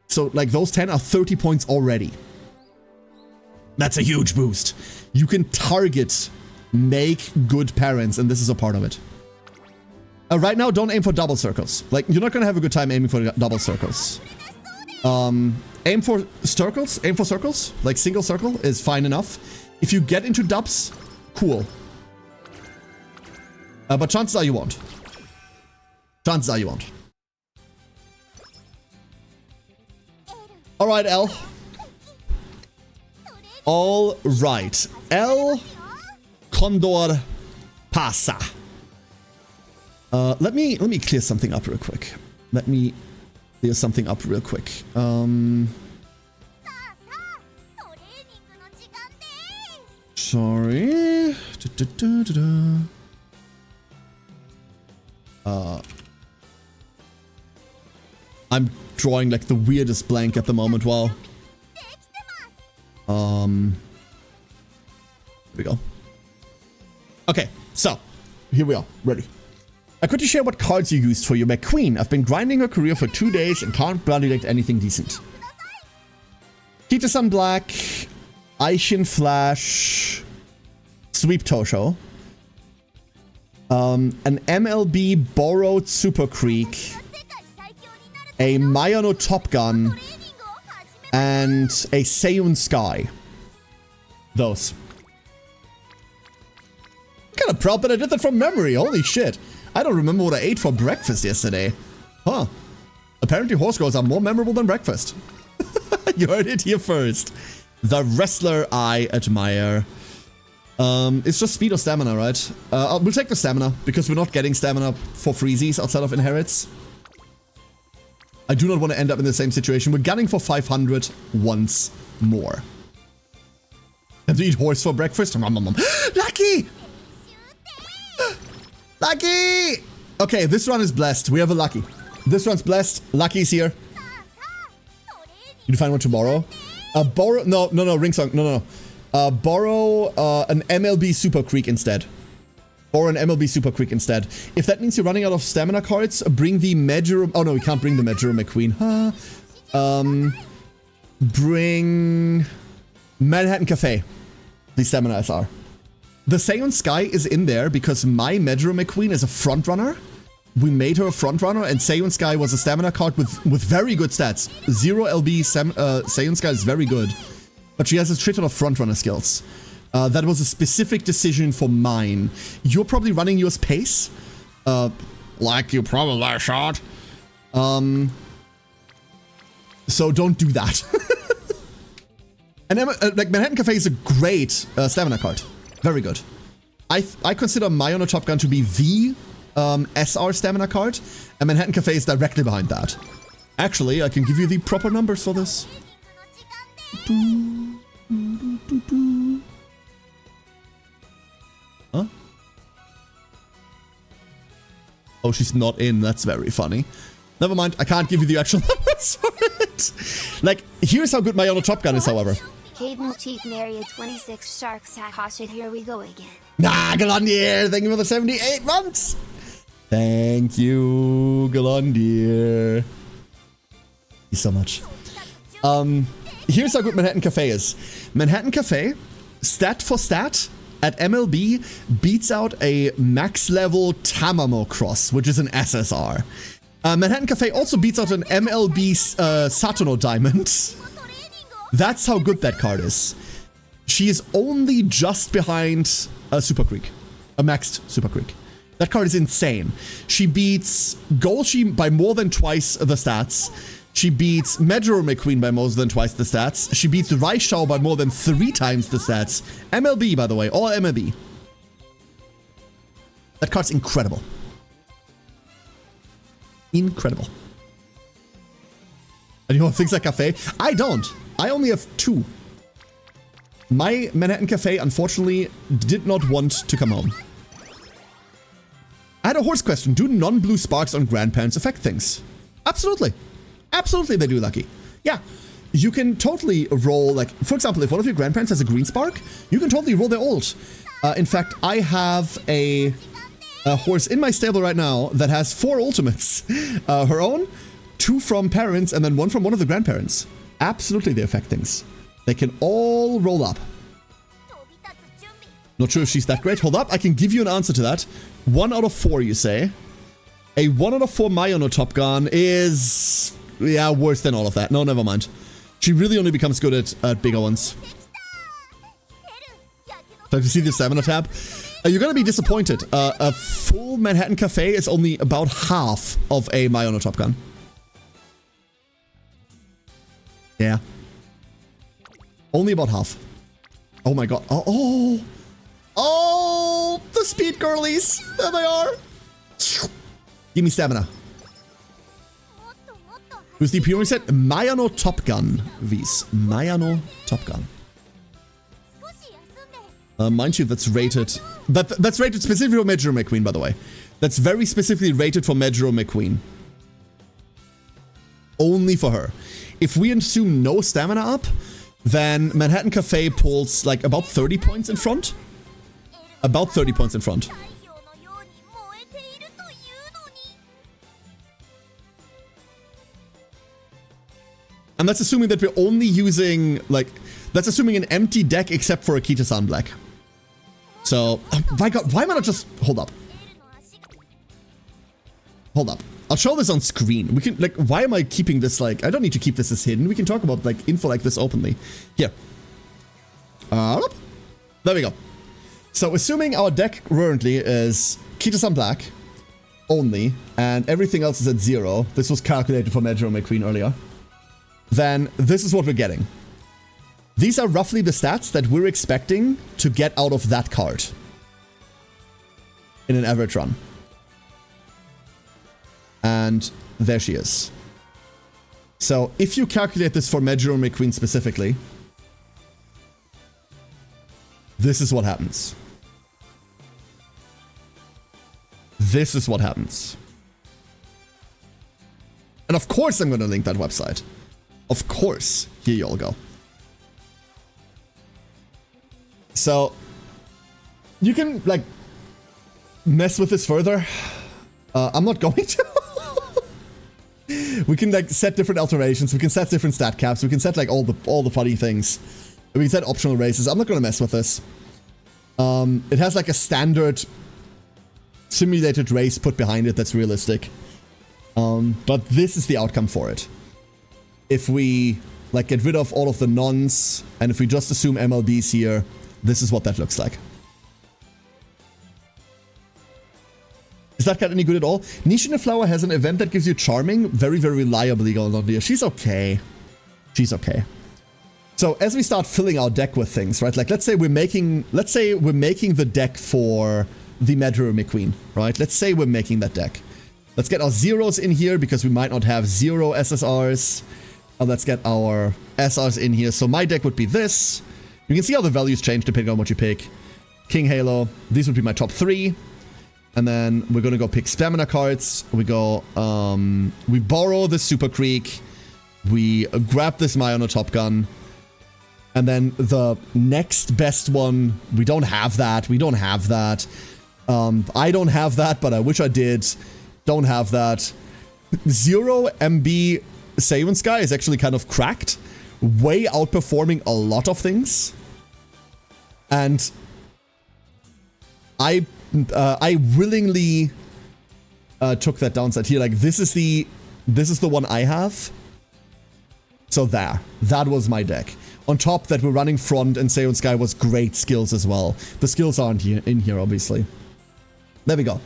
So, like, those 10 are 30 points already. That's a huge boost. You can target, make good parents, and this is a part of it. Right now, don't aim for double circles. Like, you're not gonna have a good time aiming for double circles. Aim for circles. Like, single circle is fine enough. If you get into dubs, cool. But chances are you won't. Chances are you won't. Alright, L. Alright. L. Condor Pasa. Let me clear something up real quick. Sorry. I'm drawing like the weirdest blank at the moment. Wow. Here we go. Okay, so here we are, ready. Could you share what cards you used for your McQueen? I've been grinding her career for 2 days and can't bloody like anything decent. Kita-san Black, Aishin Flash, Sweep Tosho, an MLB borrowed Super Creek, a Mayano Top Gun, and a Seiyun Sky. Those. Kind of proud that I did that from memory. Holy shit. I don't remember what I ate for breakfast yesterday. Huh. Apparently horse girls are more memorable than breakfast. You heard it here first. The wrestler I admire. It's just speed or stamina, right? We'll take the stamina, because we're not getting stamina for freezies outside of inherits. I do not want to end up in the same situation. We're gunning for 500 once more. And to eat horse for breakfast? Lucky! Lucky! Okay, this run is blessed. We have a Lucky. This run's blessed. Lucky's here. You find one tomorrow? Borrow... No, Ring Song. No. Borrow an MLB Super Creek instead. Or an MLB Super Creek instead. If that means you're running out of stamina cards, bring the Major... Oh no, we can't bring the Major McQueen. Bring... Manhattan Cafe. The stamina SR. The Seiyun Sky is in there because my Major McQueen is a frontrunner. We made her a frontrunner, and Seiyun Sky was a stamina card with very good stats. 0 LB Seiyun Sky is very good. But she has a shit ton of frontrunner skills. That was a specific decision for mine. You're probably running yours pace. Like you probably shot. So don't do that. And like Manhattan Cafe is a great stamina card. Very good. I consider Mayano Top Gun to be the SR stamina card, and Manhattan Cafe is directly behind that. Actually, I can give you the proper numbers for this. Huh? Oh, she's not in. That's very funny. Never mind. I can't give you the actual numbers for it. Like, here's how good Mayano Top Gun is, however. Cable Chief Area 26 Sharks at Hoshit, here we go again. Nah, Galondier, thank you for the 78 months. Thank you, Galondier. Thank you so much. Here's how good Manhattan Cafe is. Manhattan Cafe, stat for stat, at MLB, beats out a max level Tamamo Cross, which is an SSR. Manhattan Cafe also beats out an MLB Satono Diamond. That's how good that card is. She is only just behind a Super Creek. A maxed Super Creek. That card is insane. She beats Golshi by more than twice the stats. She beats Major McQueen by more than twice the stats. She beats Raishao by more than 3 times the stats. MLB, by the way. All MLB. That card's incredible. Incredible. You have things like cafe? I don't. I only have 2. My Manhattan Cafe, unfortunately, did not want to come home. I had a horse question. Do non-blue sparks on grandparents affect things? Absolutely. Absolutely they do, Lucky. Yeah. You can totally roll, like, for example, if one of your grandparents has a green spark, you can totally roll their ult. In fact, I have a horse in my stable right now that has 4 ultimates. Her own, 2 from parents, and then 1 from one of the grandparents. Absolutely they affect things. They can all roll up. Not sure if she's that great. Hold up, I can give you an answer to that. 1 out of 4, you say. A 1 out of 4 Mayano Top Gun is... yeah, worse than all of that. No, never mind. She really only becomes good at bigger ones. Time to see the stamina tab. You're gonna be disappointed. A full Manhattan Cafe is only about half of a Mayano Top Gun. Yeah. Only about half. Oh my god. Oh! Oh! The speed girlies! There they are! Give me stamina. Who's the premium set? Mayano Top Gun. Vies. Mayano Top Gun. Mind you, that's rated... That's rated specifically for Major McQueen, by the way. That's very specifically rated for Major McQueen. Only for her. If we assume no stamina up, then Manhattan Cafe pulls like about 30 points in front. About 30 points in front. And that's assuming that we're only using, like, that's assuming an empty deck except for Akita-san Black. So, oh my god, why am I not just, hold up. Hold up. I'll show this on screen. We can, like, why am I keeping this, like, I don't need to keep this as hidden. We can talk about, like, info like this openly. Here. There we go. So, assuming our deck currently is Kita-san Black only, and everything else is at 0, this was calculated for Major McQueen earlier, then this is what we're getting. These are roughly the stats that we're expecting to get out of that card in an average run. And there she is. So if you calculate this for Major McQueen specifically, this is what happens. This is what happens. And of course I'm going to link that website. Of course. Here you all go. So, you can, like, mess with this further. I'm not going to. We can, like, set different alterations. We can set different stat caps. We can set, like, all the funny things. We can set optional races. I'm not going to mess with this. It has, like, a standard simulated race put behind it that's realistic. But this is the outcome for it. If we, like, get rid of all of the nons, and if we just assume MLBs here, this is what that looks like. Is that card any good at all? Niche in the Flower has an event that gives you Charming, very, very reliably going on here. She's okay. She's okay. So as we start filling our deck with things, right? Like, let's say we're making the deck for the Major McQueen, right? Let's say we're making that deck. Let's get our zeros in here because we might not have 0 SSRs. Let's get our SRs in here. So my deck would be this. You can see how the values change depending on what you pick. King Halo. These would be my top 3. And then we're going to go pick stamina cards. We go, we borrow the Super Creek. We grab this Mayano Top Gun. And then the next best one, we don't have that. We don't have that. I don't have that, but I wish I did. Don't have that. 0 MB Seiun Sky is actually kind of cracked. Way outperforming a lot of things. And I willingly took that downside here. Like, this is the one I have. So there. That was my deck. On top that we're running front, and Seiun Sky was great skills as well. The skills aren't in here, obviously. There we go.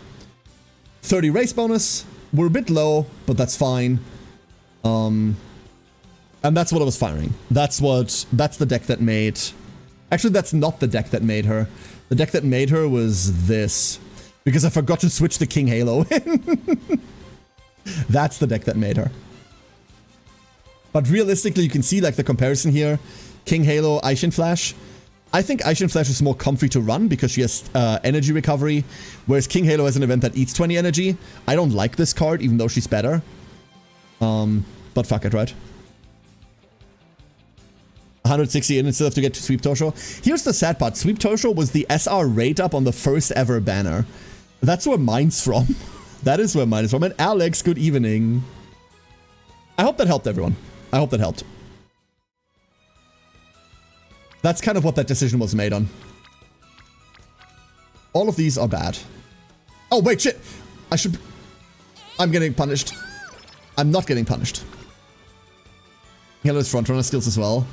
30 race bonus. We're a bit low, but that's fine. And that's what I was firing. That's the deck that made... Actually, that's not the deck that made her. The deck that made her was this. Because I forgot to switch the King Halo in. That's the deck that made her. But realistically, you can see like the comparison here. King Halo, Aishin Flash. I think Aishin Flash is more comfy to run because she has energy recovery, whereas King Halo has an event that eats 20 energy. I don't like this card, even though she's better. But fuck it, right? 160 in instead of to get to Sweep Tosho. Here's the sad part. Sweep Tosho was the SR rate up on the first ever banner. That's where mine's from. That is where mine is from. And Alex, good evening. I hope that helped everyone. I hope that helped. That's kind of what that decision was made on. All of these are bad. Oh, wait, shit. I'm getting punished. I'm not getting punished. Healer's frontrunner skills as well.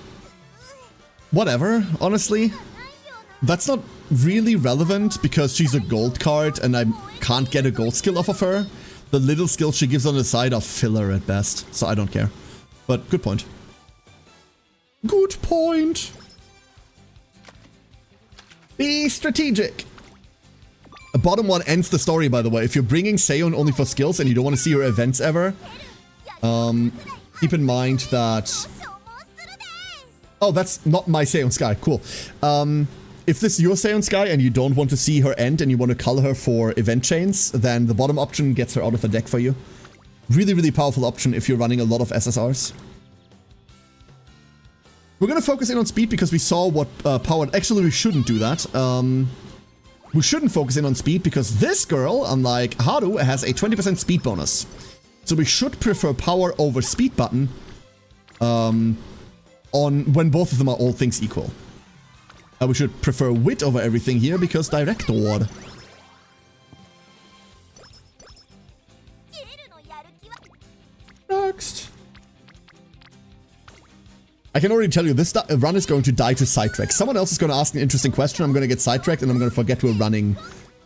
Whatever, honestly. That's not really relevant because she's a gold card and I can't get a gold skill off of her. The little skills she gives on the side are filler at best, so I don't care. But good point. Good point. Be strategic. A bottom one ends the story, by the way. If you're bringing Seon only for skills and you don't want to see her events ever, keep in mind that... Oh, that's not my Seon Sky. Cool. If this is your Seon Sky and you don't want to see her end and you want to color her for event chains, then the bottom option gets her out of the deck for you. Really, really powerful option if you're running a lot of SSRs. We're going to focus in on speed because we saw what powered... Actually, we shouldn't do that. We shouldn't focus in on speed because this girl, unlike Haru, has a 20% speed bonus. So we should prefer power over speed button on when both of them are all things equal. We should prefer wit over everything here because Director. Next. I can already tell you this run is going to die to sidetrack. Someone else is going to ask an interesting question. I'm going to get sidetracked and I'm going to forget we're running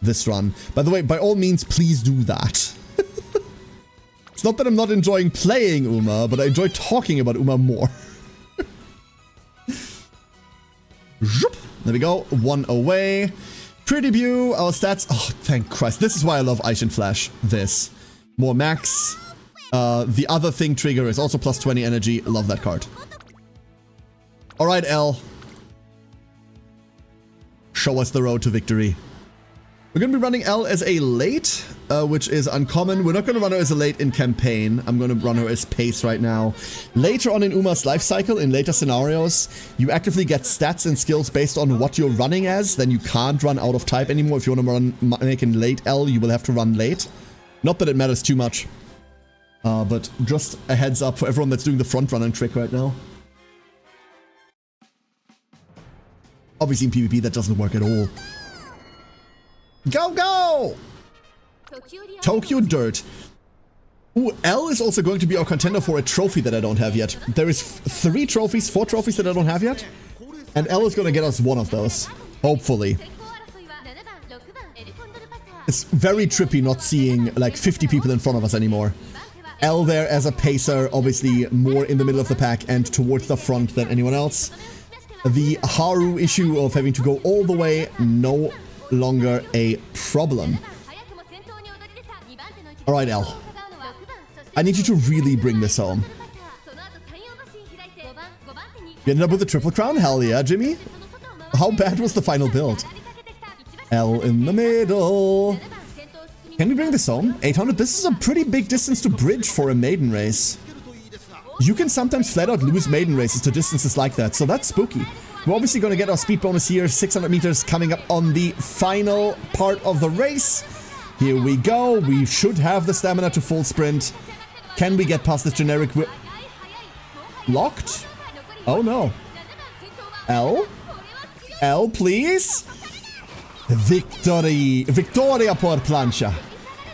this run. By the way, by all means, please do that. It's not that I'm not enjoying playing Uma, but I enjoy talking about Uma more. There we go. One away. Pretty view. Our stats. Oh, thank Christ. This is why I love Aishin Flash. This. More max. The other thing trigger is also plus 20 energy. Love that card. Alright, L. Show us the road to victory. We're going to be running L as a late, which is uncommon. We're not going to run her as a late in campaign. I'm going to run her as pace right now. Later on in Uma's life cycle, in later scenarios, you actively get stats and skills based on what you're running as. Then you can't run out of type anymore. If you want to make a late L, you will have to run late. Not that it matters too much. But just a heads up for everyone that's doing the front running trick right now. Obviously in PvP that doesn't work at all. Go, go! Tokyo Dirt. Ooh, L is also going to be our contender for a trophy that I don't have yet. There is 4 trophies that I don't have yet. And L is going to get us one of those. Hopefully. It's very trippy not seeing like 50 people in front of us anymore. L there as a pacer, obviously more in the middle of the pack and towards the front than anyone else. The Haru issue of having to go all the way, no longer a problem. Alright, L. I need you to really bring this home. You ended up with a triple crown? Hell yeah, Jimmy. How bad was the final build? L in the middle. Can we bring this home? 800? This is a pretty big distance to bridge for a maiden race. You can sometimes flat out lose maiden races to distances like that, so that's spooky. We're obviously going to get our speed bonus here. 600 meters coming up on the final part of the race. Here we go. We should have the stamina to full sprint. Can we get past this generic whip? Locked? Oh no. L? L, please? Victory! Victoria por plancha.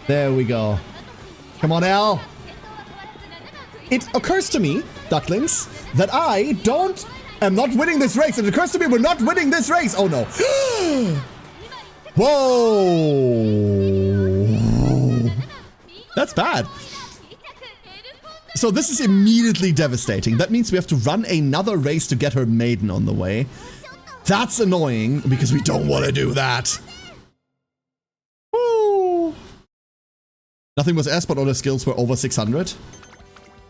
There we go. Come on, L. It occurs to me, ducklings, that I am not winning this race. It occurs to me we're not winning this race. Oh no. Whoa. That's bad. So this is immediately devastating. That means we have to run another race to get her maiden on the way. That's annoying because we don't want to do that. Woo. Nothing was S, but all the skills were over 600.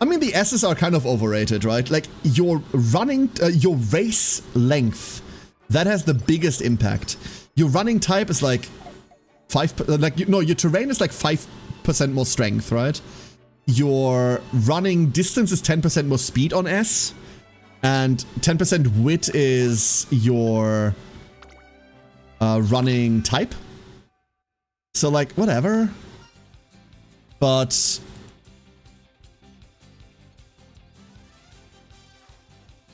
I mean, the S's are kind of overrated, right? Like, your race length, that has the biggest impact. Your running type is like 5, your terrain is like 5% more strength, right? Your running distance is 10% more speed on S, and 10% wit is your running type. So, like, whatever. But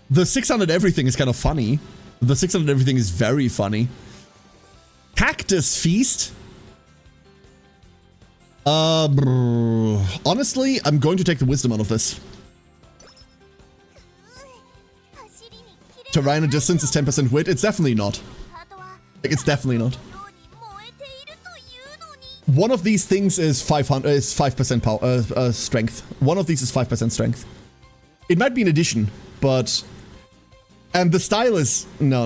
the 600 everything is kind of funny. The 600 everything is very funny. Cactus Feast. Honestly, I'm going to take the wisdom out of this. Terrain and distance is 10% wit. It's definitely not. Like, it's definitely not. One of these things is 5% power, strength. One of these is 5% strength. It might be an addition, but... And the style is... No.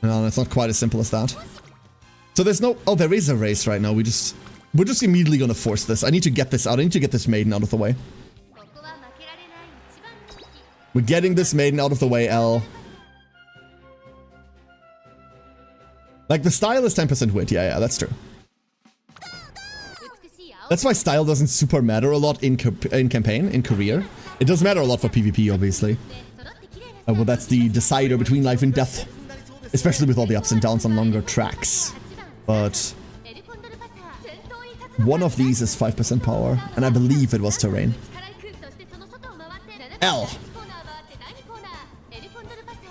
No, it's not quite as simple as that. So there's no... Oh, there is a race right now. We're just immediately gonna force this. I need to get this out. I need to get this maiden out of the way. We're getting this maiden out of the way, L. Like, the style is 10% wit. Yeah, that's true. That's why style doesn't super matter a lot in campaign, in career. It does matter a lot for PvP, obviously. Well, that's the decider between life and death. Especially with all the ups and downs on longer tracks. But one of these is 5% power, and I believe it was terrain. L.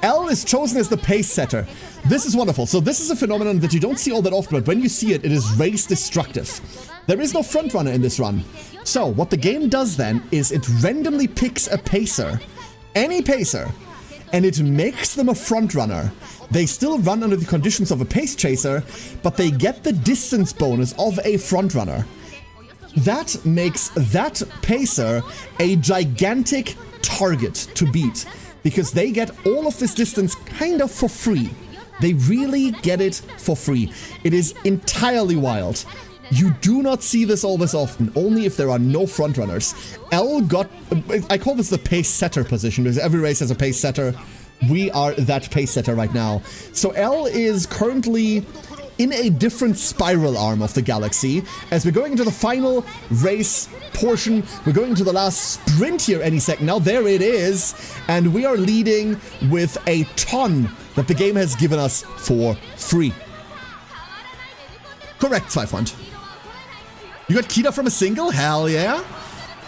L is chosen as the pace setter. This is wonderful. So this is a phenomenon that you don't see all that often, but when you see it, it is race destructive. There is no frontrunner in this run. So what the game does then is it randomly picks a pacer, any pacer, and it makes them a frontrunner. They still run under the conditions of a pace chaser, but they get the distance bonus of a frontrunner. That makes that pacer a gigantic target to beat, because they get all of this distance kind of for free. They really get it for free. It is entirely wild. You do not see this all this often, only if there are no frontrunners. L got... I call this the pace setter position, because every race has a pace setter. We are that pace setter right now. So L is currently in a different spiral arm of the galaxy. As we're going into the final race portion, we're going into the last sprint here any second now. There it is. And we are leading with a ton that the game has given us for free. Correct, 500. You got Kita from a single? Hell yeah.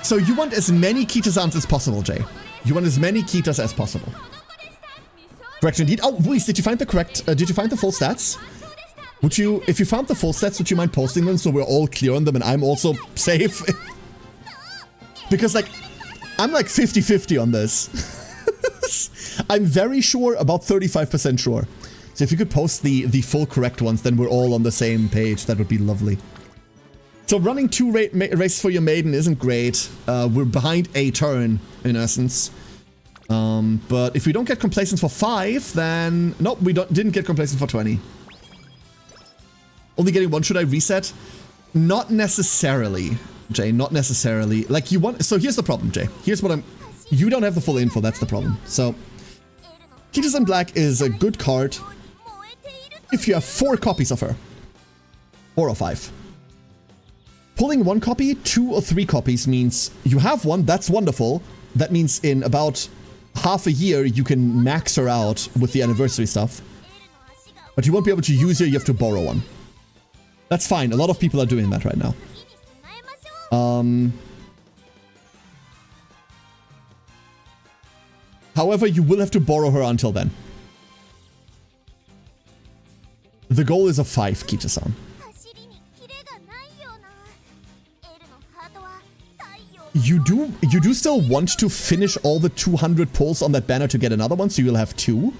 So you want as many Kitasans as possible, Jay. You want as many Kitas as possible. Correct indeed. Oh, Luis, did you find the correct, did you find the full stats? Would you, if you found the full stats, would you mind posting them so we're all clear on them and I'm also safe? Because, like, I'm like 50-50 on this. I'm very sure, about 35% sure. So if you could post the full correct ones, then we're all on the same page. That would be lovely. So running 2 races for your maiden isn't great. We're behind a turn, in essence. But if we don't get complacent for 5, then... Nope, we didn't get complacent for 20. Only getting 1, should I reset? Not necessarily, Jay, not necessarily. Like, you want... So here's the problem, Jay. Here's what I'm... You don't have the full info, that's the problem. So, Kitas in Black is a good card if you have 4 copies of her. 4 or 5. Pulling 1 copy, 2 or 3 copies means you have 1, that's wonderful. That means in about half a year, you can max her out with the anniversary stuff. But you won't be able to use her, you have to borrow 1. That's fine, a lot of people are doing that right now. However, you will have to borrow her until then. The goal is a 5, Kita-san. You do still want to finish all the 200 pulls on that banner to get another one, so you'll have 2.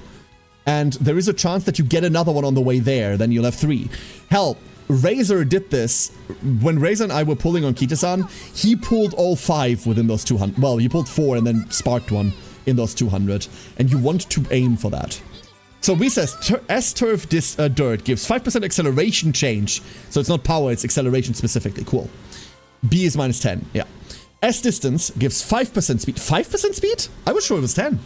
And there is a chance that you get another one on the way there, then you'll have 3. Hell, Razor did this. When Razor and I were pulling on Kita-san, he pulled all 5 within those 200. Well, he pulled 4 and then sparked 1 in those 200. And you want to aim for that. So B says, S-Turf Dirt gives 5% acceleration change. So it's not power, it's acceleration specifically. Cool. B is minus 10, yeah. S-Distance gives 5% speed. 5% speed? I was sure it was 10.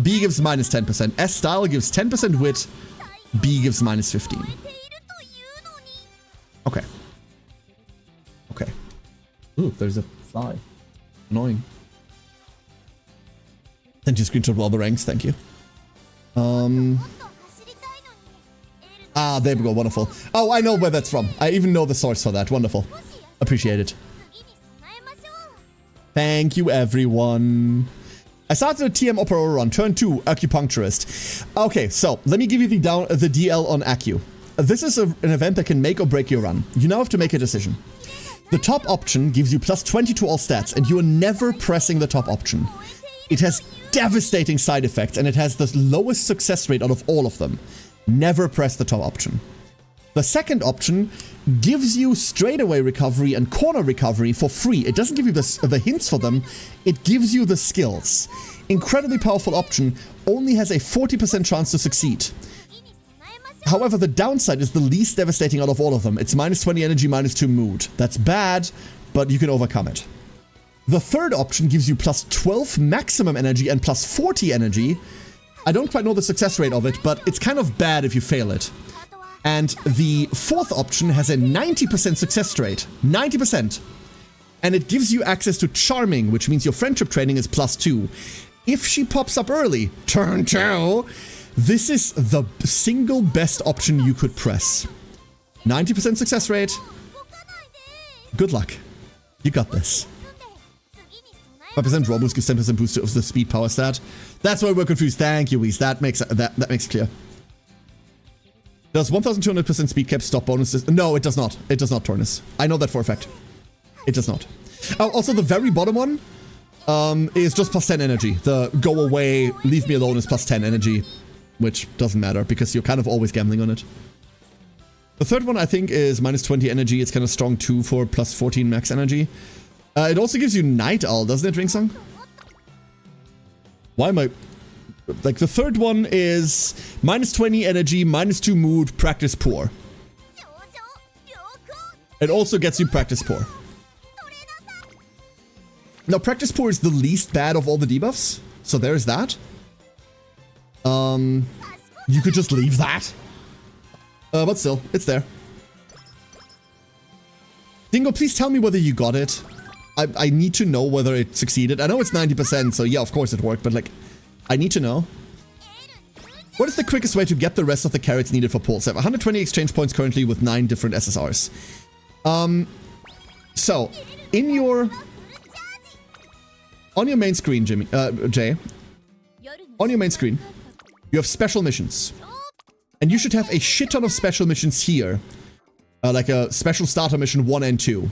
B gives minus 10%. S-Style gives 10% wit. B gives minus 15. Okay. Okay. Ooh, there's a fly. Annoying. Send you a screenshot of all the ranks, thank you. There we go, wonderful. Oh, I know where that's from. I even know the source for that. Wonderful. Appreciate it. Thank you, everyone. I started a TM Opera run, turn 2, Acupuncturist. Okay, so let me give you the DL on Acu. This is an event that can make or break your run. You now have to make a decision. The top option gives you plus 20 to all stats, and you are never pressing the top option. It has devastating side effects, and it has the lowest success rate out of all of them. Never press the top option. The second option gives you straightaway recovery and corner recovery for free. It doesn't give you the hints for them, it gives you the skills. Incredibly powerful option, only has a 40% chance to succeed. However, the downside is the least devastating out of all of them. It's minus 20 energy, minus 2 mood. That's bad, but you can overcome it. The third option gives you plus 12 maximum energy and plus 40 energy. I don't quite know the success rate of it, but it's kind of bad if you fail it. And the fourth option has a 90% success rate. 90%. And it gives you access to Charming, which means your friendship training is plus 2. If she pops up early, turn 2, this is the single best option you could press. 90% success rate. Good luck. You got this. 5% Robust gives 10% boost of the speed power stat. That's why we're confused. Thank you, Whis. That makes it clear. Does 1200% speed cap stop bonuses? No, it does not. It does not, Tornus. I know that for a fact. It does not. Oh, also the very bottom one is just plus 10 energy. The go away, leave me alone is plus 10 energy, which doesn't matter because you're kind of always gambling on it. The third one I think is minus 20 energy. It's kind of strong too for plus 14 max energy. It also gives you Night Owl, doesn't it, Ringsong? Why am I... Like, the third one is minus 20 energy, minus 2 mood, practice poor. It also gets you practice poor. Now, practice poor is the least bad of all the debuffs. So there's that. You could just leave that. But still, it's there. Dingo, please tell me whether you got it. I need to know whether it succeeded. I know it's 90%, so yeah, of course it worked, but like, I need to know. What is the quickest way to get the rest of the carrots needed for Pulse? I have 120 exchange points currently with 9 different SSRs. So, in your... On your main screen, Jay, on your main screen, you have special missions. And you should have a shit ton of special missions here. Like a special starter mission 1 and 2.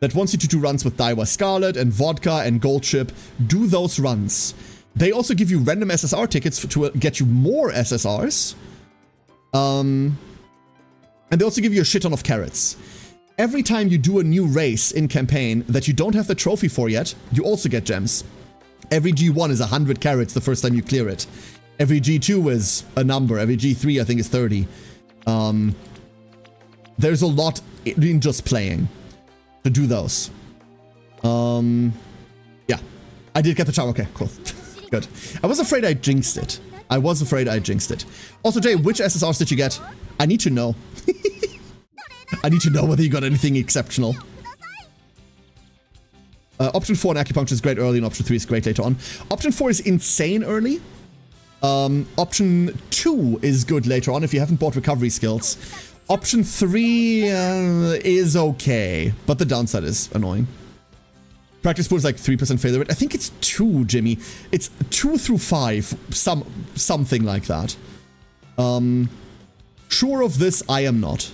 That wants you to do runs with Daiwa Scarlet and Vodka and Gold Chip. Do those runs. They also give you random SSR tickets to get you more SSRs. And they also give you a shit ton of carrots. Every time you do a new race in campaign that you don't have the trophy for yet, you also get gems. Every G1 is 100 carrots the first time you clear it. Every G2 is a number. Every G3 I think is 30. There's a lot in just playing to do those. Yeah. I did get the charm. Okay, cool. Good. I was afraid I jinxed it. Also, Jay, which SSRs did you get? I need to know. I need to know whether you got anything exceptional. Option 4 in Acupuncture is great early, and Option 3 is great later on. Option 4 is insane early. Option 2 is good later on if you haven't bought recovery skills. Option 3 is okay, but the downside is annoying. Practice pool is like 3% failure rate. I think it's 2, Jimmy. It's 2 through 5, something like that. Sure of this, I am not.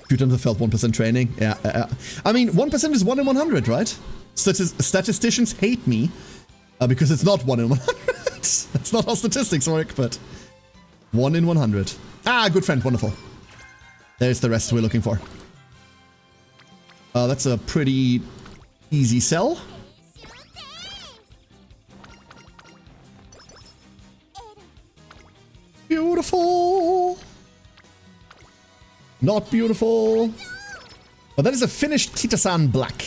Few times I felt 1% training. Yeah. I mean, 1% is 1 in 100, right? Statisticians hate me because it's not 1 in 100. That's not how statistics work, but 1 in 100. Ah, good friend. Wonderful. There's the rest we're looking for. That's a pretty easy sell. Beautiful. Not beautiful. But that is a finished Kita-san black.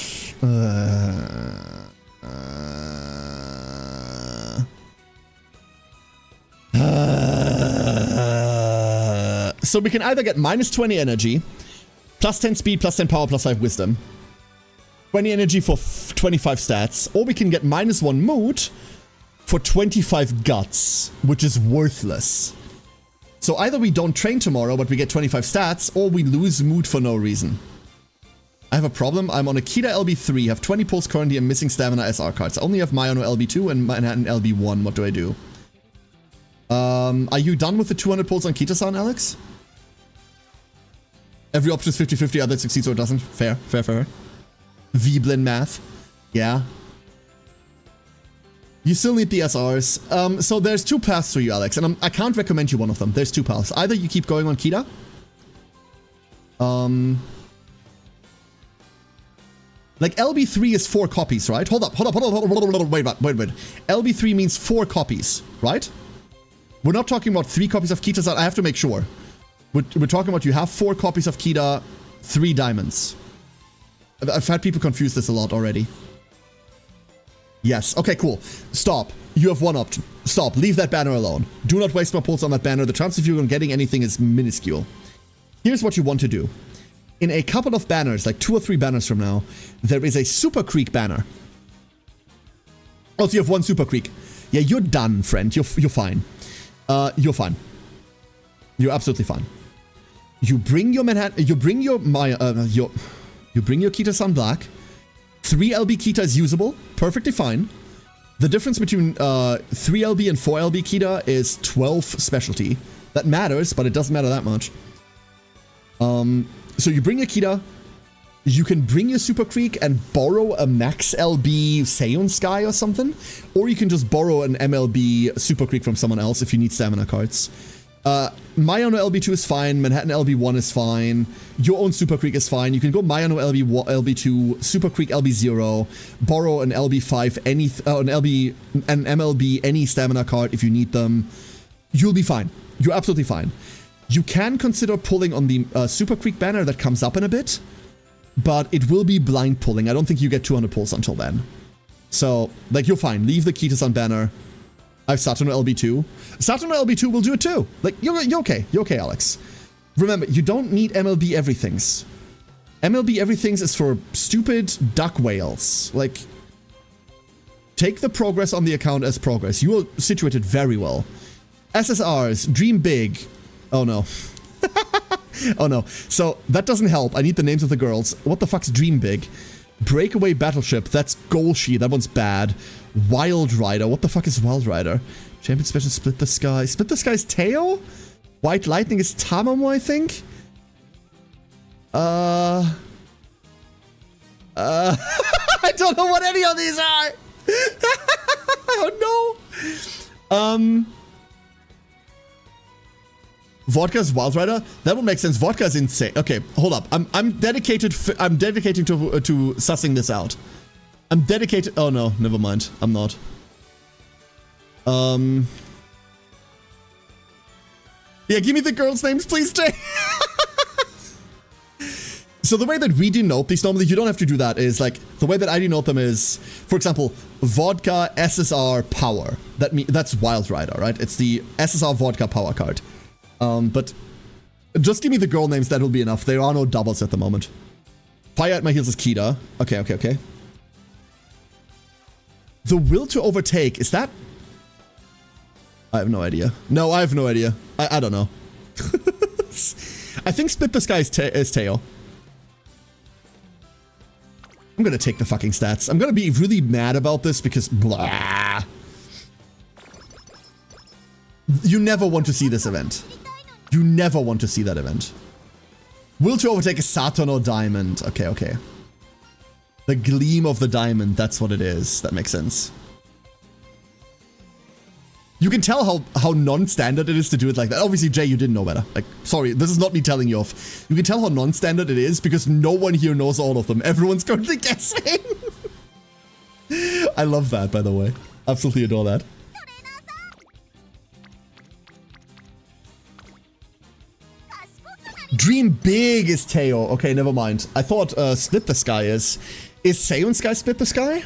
So we can either get minus 20 energy, plus 10 speed, plus 10 power, plus 5 wisdom. 20 energy for 25 stats. Or we can get minus 1 mood for 25 guts, which is worthless. So either we don't train tomorrow, but we get 25 stats, or we lose mood for no reason. I have a problem. I'm on a Kita LB3, have 20 pulls currently, and missing stamina SR cards. I only have Mayano LB2 and Manhattan LB1. What do I do? Are you done with the 200 pulls on Kita-san, Alex? Every option is 50-50, either it succeeds or it doesn't. Fair, fair, fair. Veblen math. Yeah. You still need the SRs. So there's two paths for you, Alex, and I can't recommend you one of them. There's two paths. Either you keep going on Kita. Like LB3 is 4 copies, right? Hold up. Wait. LB3 means 4 copies, right? We're not talking about 3 copies of Kita. I have to make sure. We're talking about you have 4 copies of Kita, 3 diamonds. I've had people confuse this a lot already. Yes. Okay, cool. Stop. You have one option. Stop. Leave that banner alone. Do not waste more pulls on that banner. The chance of you getting anything is minuscule. Here's what you want to do. In a couple of banners, like 2 or 3 banners from now, there is a Super Creek banner. Oh, so you have 1 Super Creek. Yeah, you're done, friend. You're fine. You're fine. You're absolutely fine. You bring your Manhattan. You bring your Kita-san black. 3 LB Kita is usable. Perfectly fine. The difference between 3 LB and 4 LB Kita is 12 specialty. That matters, but it doesn't matter that much. So you bring your Kita. You can bring your Super Creek and borrow a max LB Seon Sky or something. Or you can just borrow an MLB Super Creek from someone else if you need stamina cards. Mayano LB2 is fine. Manhattan LB1 is fine. Your own Super Creek is fine. You can go Mayano LB2, Super Creek LB0, borrow an LB5, an MLB, any stamina card if you need them. You'll be fine. You're absolutely fine. You can consider pulling on the Super Creek banner that comes up in a bit, but it will be blind pulling. I don't think you get 200 pulls until then. So, like, you're fine. Leave the Kita-san banner. I have Satono LB2. Satono LB2 will do it too. Like, you're okay. You're okay, Alex. Remember, you don't need MLB everythings. MLB everythings is for stupid duck whales. Like, take the progress on the account as progress. You are situated very well. SSRs, dream big. Oh no. Oh no. So, that doesn't help. I need the names of the girls. What the fuck's dream big? Breakaway Battleship. That's Golshi. That one's bad. Wild Rider. What the fuck is Wild Rider? Champion Special Split the Sky. Split the Sky is Teo? White Lightning is Tamamo, I think? I don't know what any of these are! Oh no! Vodka's Wild Rider? That would make sense. Vodka's insane. Okay, hold up. I'm dedicating to sussing this out. I'm dedicated. Oh no, never mind. I'm not. Yeah, give me the girls' names, please, Jay. So the way that we denote these normally, you don't have to do that, is like, the way that I denote them is, for example, Vodka SSR Power. That's Wild Rider, right? It's the SSR Vodka Power card. But just give me the girl names, that will be enough. There are no doubles at the moment. Fire at My Heels is Kita. Okay. The Will to Overtake, is that... I have no idea. No, I have no idea. I don't know. I think Split the Sky is Teo. I'm gonna take the fucking stats. I'm gonna be really mad about this because blah. You never want to see this event. You never want to see that event. Will to Overtake is Saturn or Diamond. Okay. The gleam of the diamond, that's what it is. That makes sense. You can tell how non-standard it is to do it like that. Obviously, Jay, you didn't know better. Like, sorry, this is not me telling you off. You can tell how non-standard it is because no one here knows all of them. Everyone's currently guessing. I love that, by the way. Absolutely adore that. Dream Big is Teo. Okay, never mind. I thought Split the Sky is. Is Seiyun Sky Split the Sky?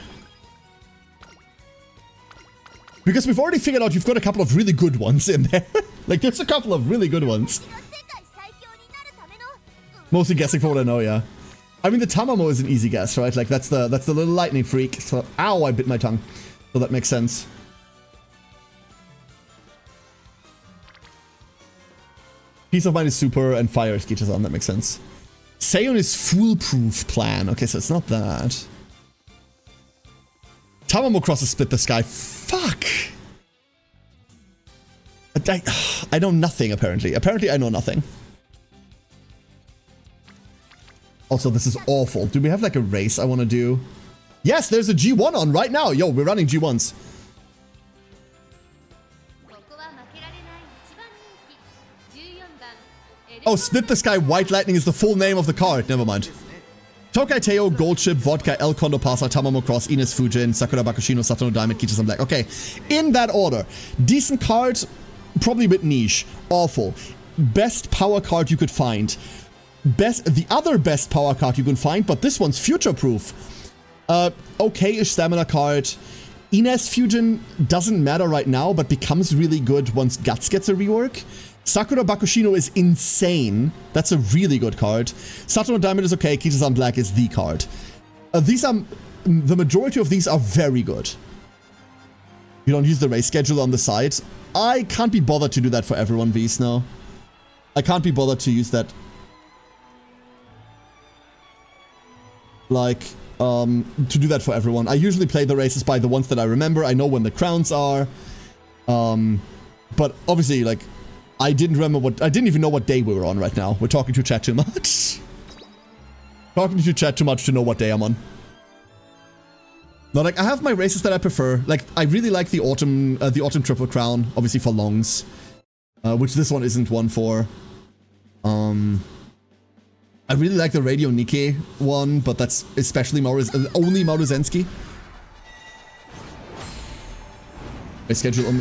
Because we've already figured out you've got a couple of really good ones in there. Like, there's a couple of really good ones. Mostly guessing for what I know, yeah. I mean, the Tamamo is an easy guess, right? Like, that's the little lightning freak. So, ow, I bit my tongue. So that makes sense. Peace of Mind is super, and Fire is Kichizan. That makes sense. Seiyun is Foolproof Plan. Okay, so it's not that. Tamamo crosses Split the Sky. Fuck! I know nothing, apparently. Apparently, I know nothing. Also, this is awful. Do we have, like, a race I want to do? Yes, there's a G1 on right now. Yo, we're running G1s. Oh, Split the Sky White Lightning is the full name of the card. Never mind. Tokai Teo, Gold Chip, Vodka, El Kondo Pasa, Tamamo Cross, Ines Fujin, Sakura Bakushino, Satono Diamond, Kichizan Black. Okay, in that order. Decent card, probably a bit niche. Awful. Best power card you could find. The other best power card you can find, but this one's future-proof. Okay-ish stamina card. Ines Fujin doesn't matter right now, but becomes really good once Guts gets a rework. Sakura Bakushino is insane. That's a really good card. Satono Diamond is okay. Kichizan Black is the card. The majority of these are very good. You don't use the race schedule on the side. I can't be bothered to do that for everyone, Vs, now. I can't be bothered to use that. Like, to do that for everyone. I usually play the races by the ones that I remember. I know when the crowns are. But obviously, like, I didn't even know what day we were on right now. We're talking to chat too much. Talking to chat too much to know what day I'm on. No, like, I have my races that I prefer. Like, I really like the Autumn Triple Crown, obviously for longs. Which this one isn't one for. I really like the Radio Nikkei one, but that's especially only Maruzensky. Race schedule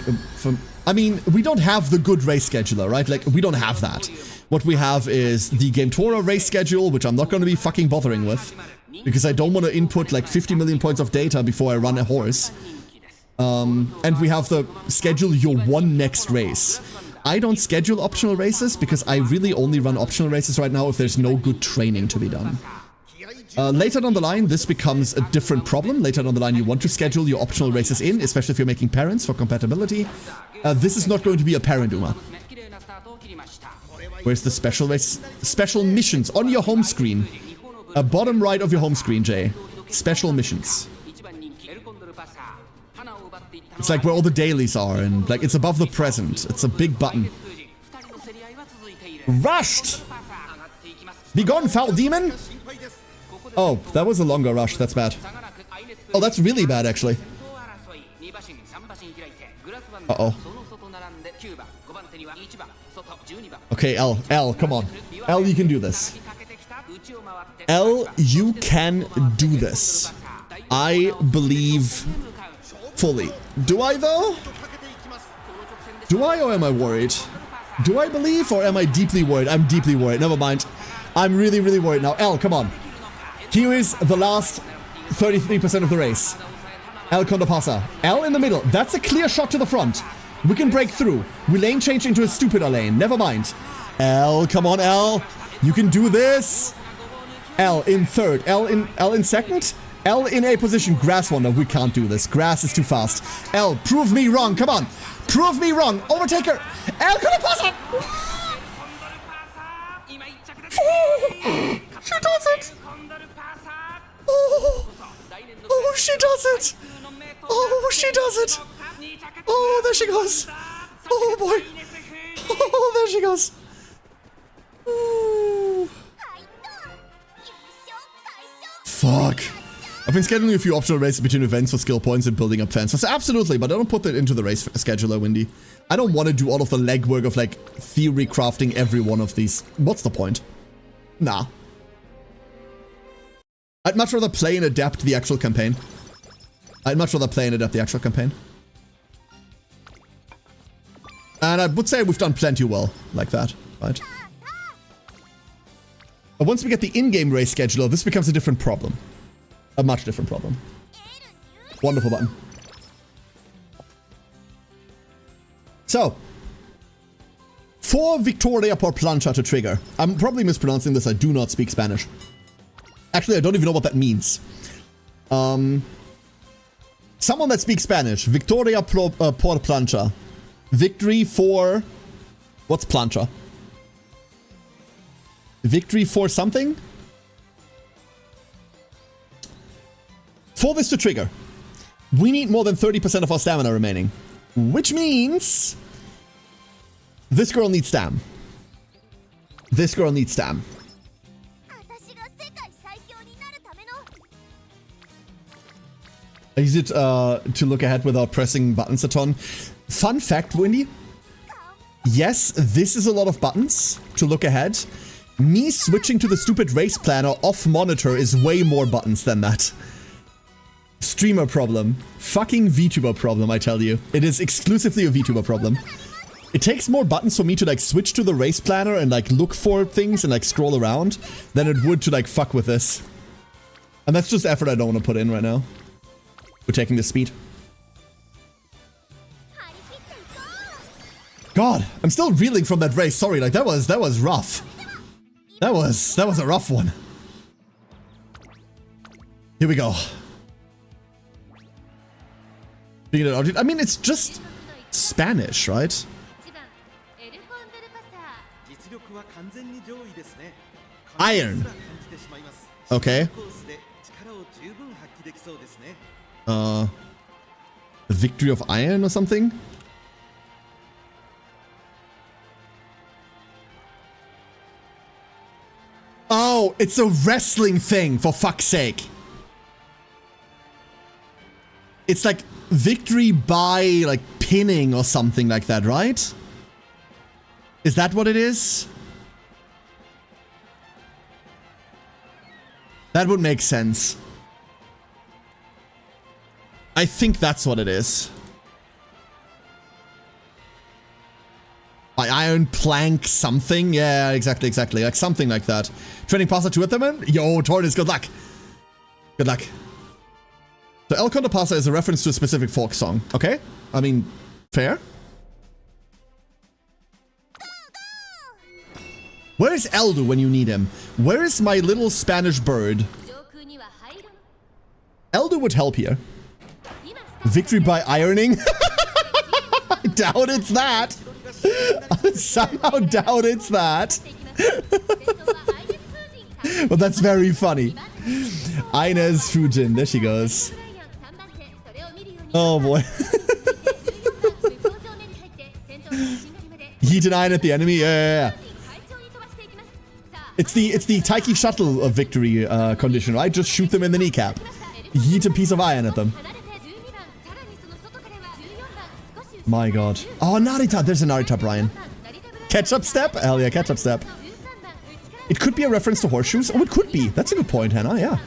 I mean, we don't have the good race scheduler, right? Like, we don't have that. What we have is the Game Tora race schedule, which I'm not going to be fucking bothering with, because I don't want to input like 50 million points of data before I run a horse. And we have the schedule your one next race. I don't schedule optional races because I really only run optional races right now if there's no good training to be done. Later down the line, this becomes a different problem. Later down the line, you want to schedule your optional races in, especially if you're making parents for compatibility. This is not going to be a parent Uma. Where's the special race? Special missions on your home screen. Bottom right of your home screen, Jay. Special missions. It's like where all the dailies are, and like it's above the present. It's a big button. Rushed! Be gone, foul demon! Oh, that was a longer rush. That's bad. Oh, that's really bad, actually. Uh-oh. Okay, L, come on. L, you can do this. L, you can do this. I believe fully. Do I, though? Do I, or am I worried? Do I believe, or am I deeply worried? I'm deeply worried. Never mind. I'm really, really worried now. L, come on. Here is the last 33% of the race. L Condopasa. L in the middle. That's a clear shot to the front. We can break through. We lane change into a stupider lane. Never mind. L, come on, L. You can do this. L in third. L in second. L in A position. Grass Wonder. We can't do this. Grass is too fast. L, prove me wrong. Come on. Prove me wrong. Overtake her. L Condopasa. She does it. Oh, she does it! Oh, she does it! Oh, there she goes! Oh boy! Oh, there she goes! Ooh. Fuck. I've been scheduling a few optional races between events for skill points and building up fans. So absolutely, but I don't put that into the race scheduler, Windy. I don't want to do all of the legwork of like theory crafting every one of these. What's the point? Nah. I'd much rather play and adapt the actual campaign. And I would say we've done plenty well like that, right? But once we get the in-game race scheduler, this becomes a different problem. A much different problem. Wonderful button. So, for Victoria por plancha to trigger. I'm probably mispronouncing this. I do not speak Spanish. Actually, I don't even know what that means. Someone that speaks Spanish. Victoria por plancha. Victory for... What's plancha? Victory for something? For this to trigger, we need more than 30% of our stamina remaining. Which means... This girl needs stam. This girl needs stam. I use it to look ahead without pressing buttons a ton. Fun fact, Wendy. Yes, this is a lot of buttons to look ahead. Me switching to the stupid race planner off monitor is way more buttons than that. Streamer problem. Fucking VTuber problem, I tell you. It is exclusively a VTuber problem. It takes more buttons for me to like switch to the race planner and like look for things and like scroll around than it would to like fuck with this. And that's just effort I don't want to put in right now. We're taking the speed. God, I'm still reeling from that race. Sorry, like that was rough. That was a rough one. Here we go. I mean, it's just Spanish, right? Iron. Okay. The victory of iron or something? Oh, it's a wrestling thing, for fuck's sake. It's like victory by like pinning or something like that, right? Is that what it is? That would make sense. I think that's what it is. By iron plank something? Yeah, exactly. Like something like that. Training pasta 2 at the moment? Yo, Tortoise, good luck. Good luck. So El Conde Pasa is a reference to a specific folk song. Okay? I mean, fair. Where is Eldu when you need him? Where is my little Spanish bird? Eldu would help here. Victory by ironing? I doubt it's that. I somehow doubt it's that. But that's very funny. Inez Fujin, there she goes. Oh boy. Yeet an iron at the enemy? Yeah. It's the Taiki shuttle of victory condition, right? Just shoot them in the kneecap. Yeet a piece of iron at them. My god. Oh, Narita. There's a Narita, Brian. Ketchup step? Hell yeah, ketchup step. It could be a reference to horseshoes. Oh, it could be. That's a good point, Hannah. Yeah.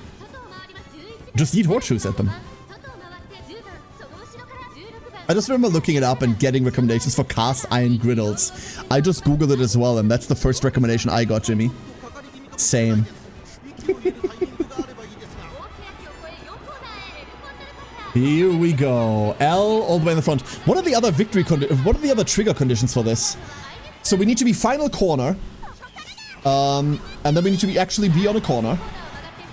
Just eat horseshoes at them. I just remember looking it up and getting recommendations for cast iron griddles. I just googled it as well, and that's the first recommendation I got, Jimmy. Same. Here we go. L all the way in the front. What are the other what are the other trigger conditions for this? So we need to be final corner. And then we need to actually be on a corner.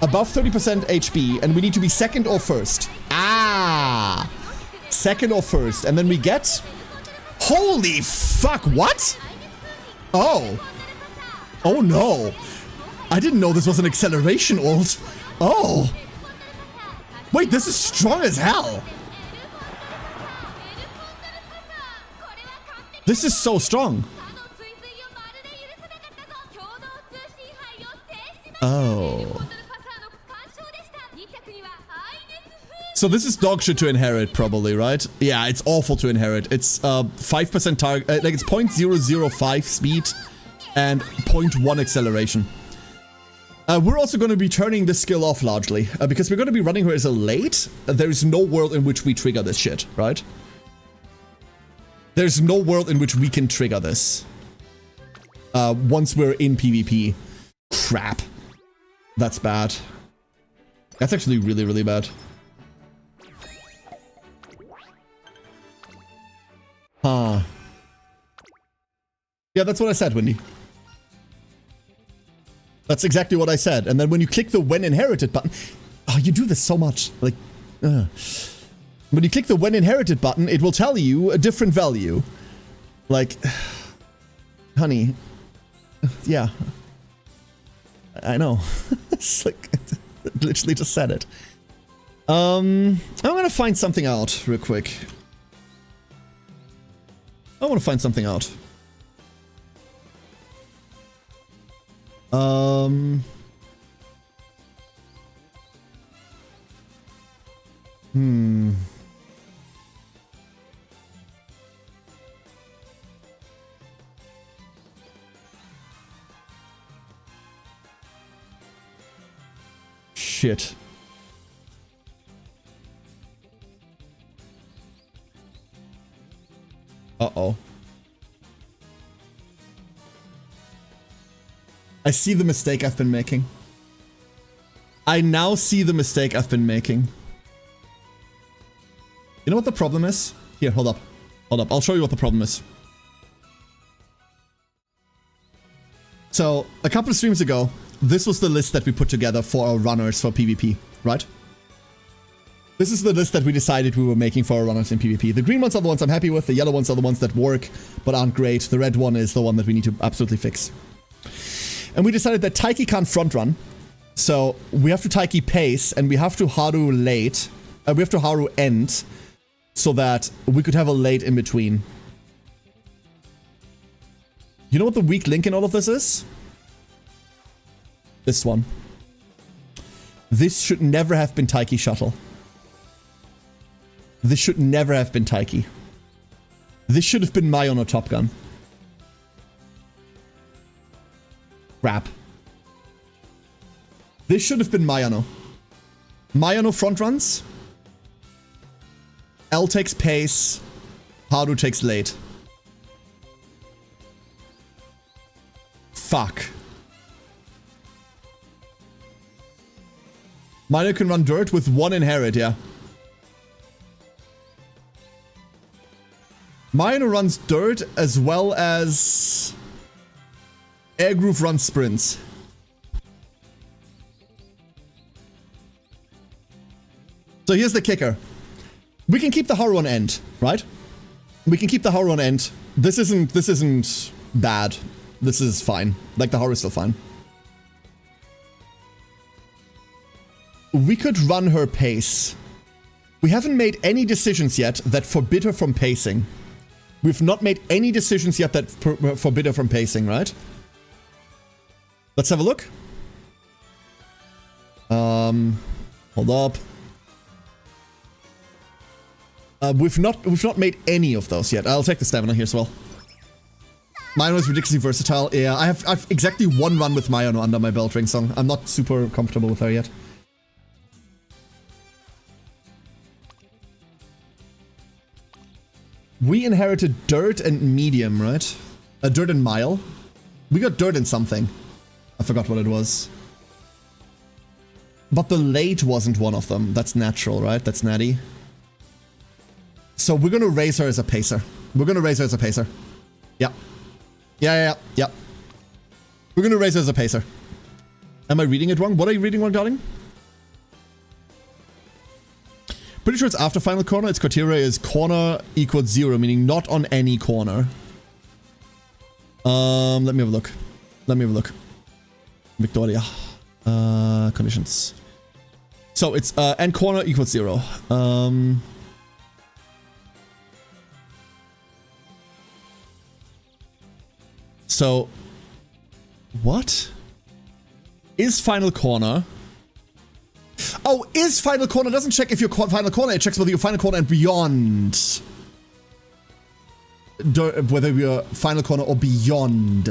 Above 30% HP, and we need to be second or first. Ah! Second or first. And then we get... Holy fuck, what? Oh. Oh no. I didn't know this was an acceleration ult. Oh. Wait, this is strong as hell. This is so strong. Oh. So this is dog shit to inherit, probably, right? Yeah, it's awful to inherit. It's 5% target, like it's 0.005 speed and 0.1 acceleration. We're also going to be turning this skill off largely, because we're going to be running her as a late. There is no world in which we trigger this shit, right? There's no world in which we can trigger this. Once we're in PvP. Crap. That's bad. That's actually really, really bad. Huh. Yeah, that's what I said, Wendy. That's exactly what I said. And then when you click the when inherited button... Oh, you do this so much. Like... When you click the when inherited button, it will tell you a different value. Like... Honey. Yeah. I know. It's like... literally just said it. I'm gonna find something out real quick. I want to find something out. Shit. Uh-oh. I see the mistake I've been making. I now see the mistake I've been making. You know what the problem is? Here, hold up. Hold up. I'll show you what the problem is. So, a couple of streams ago, this was the list that we put together for our runners for PvP, right? This is the list that we decided we were making for our runners in PvP. The green ones are the ones I'm happy with, the yellow ones are the ones that work, but aren't great. The red one is the one that we need to absolutely fix. And we decided that Taiki can't front run, so we have to Taiki pace, and we have to Haru late. We have to Haru end, so that we could have a late in between. You know what the weak link in all of this is? This one. This should never have been Taiki Shuttle. This should never have been Taiki. This should have been Mayon or Top Gun. Crap. This should have been Mayano. Mayano front runs. L takes pace. Haru takes late. Fuck. Mayano can run dirt with one inherit, yeah. Mayano runs dirt as well as... Air Groove runs sprints. So here's the kicker. We can keep the Haru on end, right? We can keep the Haru on end. This isn't bad. This is fine. Like, the Haru is still fine. We could run her pace. We haven't made any decisions yet that forbid her from pacing. We've not made any decisions yet that forbid her from pacing, right? Let's have a look. Hold up. We've not made any of those yet. I'll take the stamina here as well. Mayano is ridiculously versatile. Yeah, I've exactly one run with Mayano under my belt, Ring Song. I'm not super comfortable with her yet. We inherited dirt and medium, right? Dirt and mile. We got dirt and something. I forgot what it was. But the late wasn't one of them. That's natural, right? That's natty. So we're gonna raise her as a pacer. We're gonna raise her as a pacer. Yep. Yeah. We're gonna raise her as a pacer. Am I reading it wrong? What are you reading wrong, darling? Pretty sure it's after final corner. Its criteria is corner equals 0, meaning not on any corner. Let me have a look. Victoria. Conditions. So it's, and corner equals 0. So, what? Is final corner... Oh, is final corner doesn't check if you're final corner, it checks whether you're final corner and beyond. Whether you're final corner or beyond.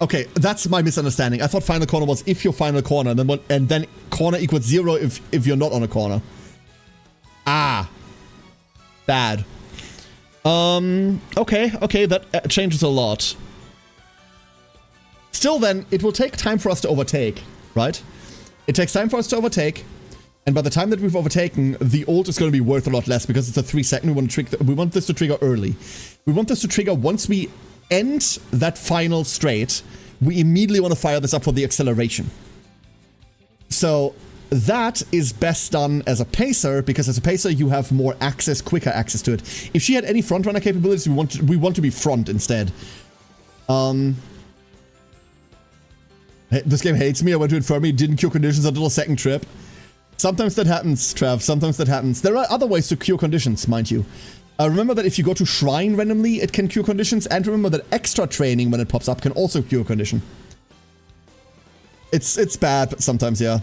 Okay, that's my misunderstanding. I thought final corner was if you're final corner, and then corner equals 0 if you're not on a corner. Ah. Bad. Okay, that changes a lot. Still then, it will take time for us to overtake, right? It takes time for us to overtake, and by the time that we've overtaken, the ult is going to be worth a lot less because it's a 3-second. We want this to trigger early. We want this to trigger once we end that final straight. We immediately want to fire this up for the acceleration. So that is best done as a pacer, because as a pacer you have more access, quicker access to it. If she had any front runner capabilities, we want to be front instead. This game hates me. I went to Infirmary, didn't cure conditions until the second trip. Sometimes that happens, Trav. Sometimes that happens. There are other ways to cure conditions, mind you. Remember that if you go to Shrine randomly, it can cure conditions. And remember that extra training, when it pops up, can also cure condition. It's bad, but sometimes, yeah.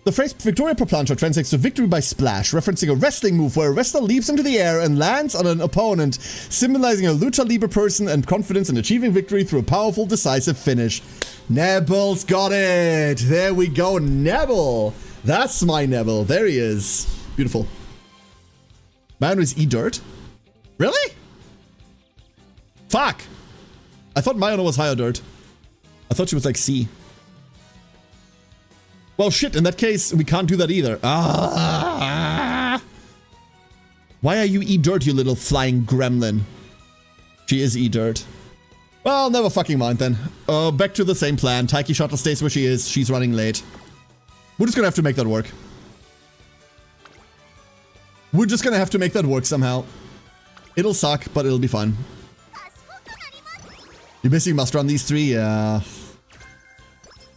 The phrase Victoria per plancha translates to victory by splash, referencing a wrestling move where a wrestler leaps into the air and lands on an opponent, symbolizing a lucha libre person and confidence in achieving victory through a powerful, decisive finish. Nebel's got it! There we go, Nebel! That's my Nebel. There he is. Beautiful. Man is E-Dirt? Really? Fuck! I thought Mayana was higher dirt. I thought she was like C. Well, shit, in that case, we can't do that either. Ah! Why are you E-Dirt, you little flying gremlin? She is E-Dirt. Well, never fucking mind then. Back to the same plan. Taiki Shuttle stays where she is. She's running late. We're just gonna have to make that work. We're just gonna have to make that work somehow. It'll suck, but it'll be fine. You basically must run these 3? Yeah.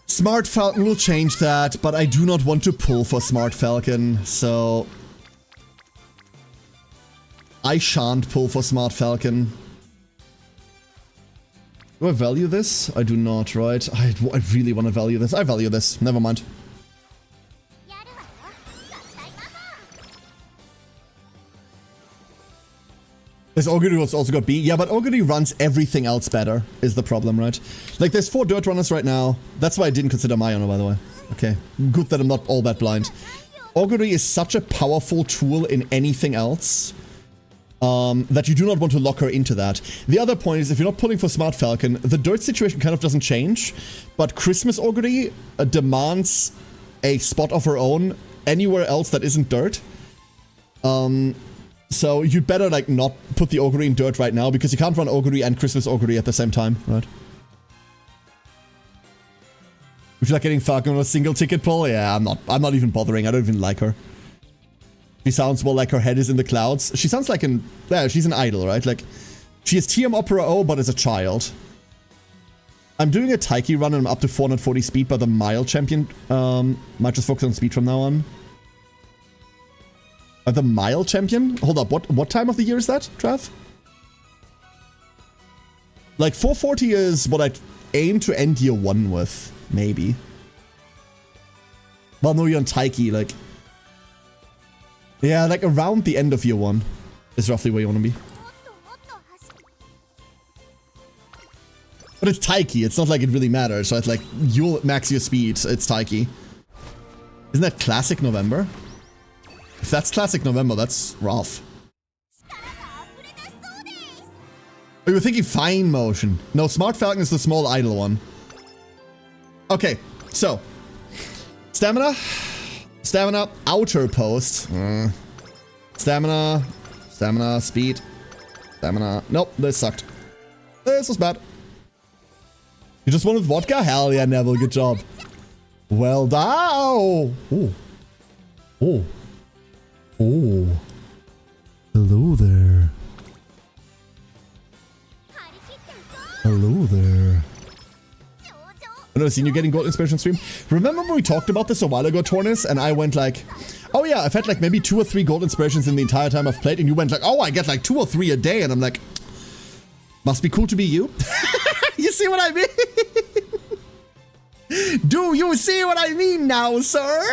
Smart Falcon will change that, but I do not want to pull for Smart Falcon, so I shan't pull for Smart Falcon. Do I value this? I do not, right? I really want to value this. I value this. Never mind. This Oguri was also got B. Yeah, but Oguri runs everything else better, is the problem, right? Like, there's 4 dirt runners right now. That's why I didn't consider Mayana, by the way. Okay, good that I'm not all that blind. Oguri is such a powerful tool in anything else that you do not want to lock her into that. The other point is, if you're not pulling for Smart Falcon, the dirt situation kind of doesn't change, but Christmas Oguri demands a spot of her own anywhere else that isn't dirt. So you'd better, like, not put the Oguri in dirt right now, because you can't run Oguri and Christmas Oguri at the same time, right? Would you like getting Falcon on a single ticket pull? Yeah, I'm not even bothering. I don't even like her. She sounds more like her head is in the clouds. She sounds like an... Yeah, she's an idol, right? Like, she is TM Opera O, but as a child. I'm doing a Taiki run and I'm up to 440 speed by the mile champion. Might just focus on speed from now on. The mile champion? Hold up, what time of the year is that, Trav? Like, 440 is what I'd aim to end year 1 with, maybe. Well, no, you're on Taiki, like... Yeah, like, around the end of year 1 is roughly where you want to be. But it's Taiki, it's not like it really matters, right? Like, you'll max your speed, it's Taiki. Isn't that classic November? If that's classic November, that's rough. Oh, you were thinking fine motion. No, Smart Falcon is the small idle one. Okay, so. Stamina. Stamina, outer post. Stamina. Stamina, speed. Stamina. Nope, this sucked. This was bad. You just wanted vodka? Hell yeah, Neville, good job. Well done. Oh. Oh. Oh. Hello there. Hello there. I've never seen you getting gold inspiration stream. Remember when we talked about this a while ago, Tornis, and I went like, oh yeah, I've had like maybe 2 or 3 gold inspirations in the entire time I've played, and you went like, oh, I get like 2 or 3 a day, and I'm like, must be cool to be you. You see what I mean? Do you see what I mean now, sir?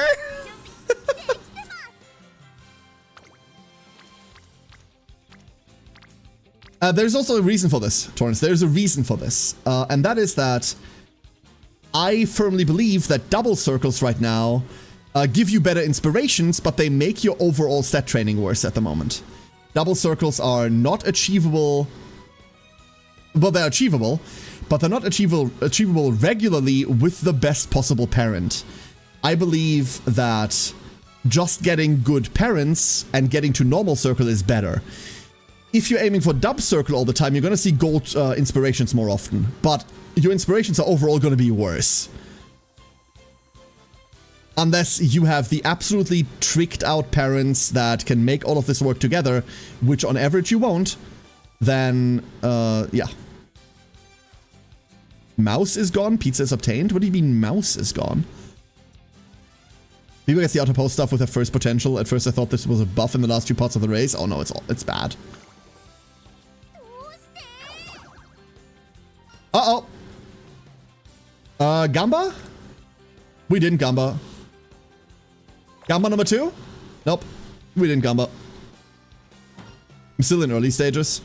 There's also a reason for this, Torrance. There's a reason for this. And that is that I firmly believe that double circles right now give you better inspirations, but they make your overall stat training worse at the moment. Double circles are not achievable. Well, they're achievable, but they're not achievable regularly with the best possible parent. I believe that just getting good parents and getting to normal circle is better. If you're aiming for dub circle all the time, you're going to see gold inspirations more often, but your inspirations are overall going to be worse. Unless you have the absolutely tricked out parents that can make all of this work together, which on average you won't, then, yeah. Mouse is gone, pizza is obtained? What do you mean mouse is gone? People get the auto post stuff with their first potential. At first I thought this was a buff in the last 2 parts of the race. Oh no, it's bad. Uh-oh. Gamba? We didn't Gamba. Gamba number 2? Nope. We didn't Gamba. I'm still in early stages.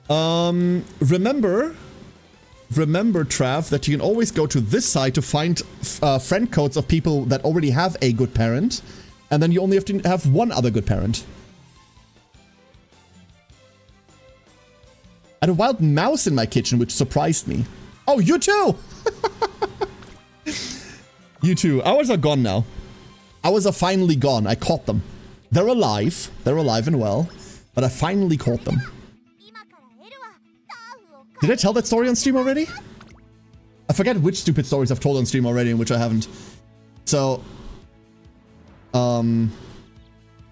Remember, Trav, that you can always go to this site to find friend codes of people that already have a good parent. And then you only have to have one other good parent. I had a wild mouse in my kitchen, which surprised me. Oh, you too! You too. Ours are gone now. Ours are finally gone. I caught them. They're alive. They're alive and well. But I finally caught them. Did I tell that story on stream already? I forget which stupid stories I've told on stream already and which I haven't. So,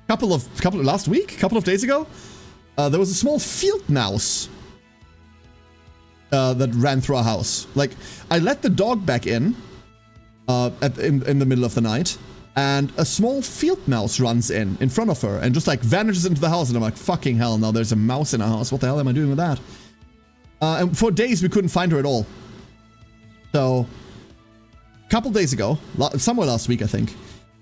couple of days ago, there was a small field mouse that ran through our house. Like, I let the dog back in in the middle of the night, and a small field mouse runs in front of her and just like vanishes into the house, and I'm like, fucking hell, now there's a mouse in our house. What the hell am I doing with that? And for days we couldn't find her at all. So, a couple days ago, somewhere last week I think,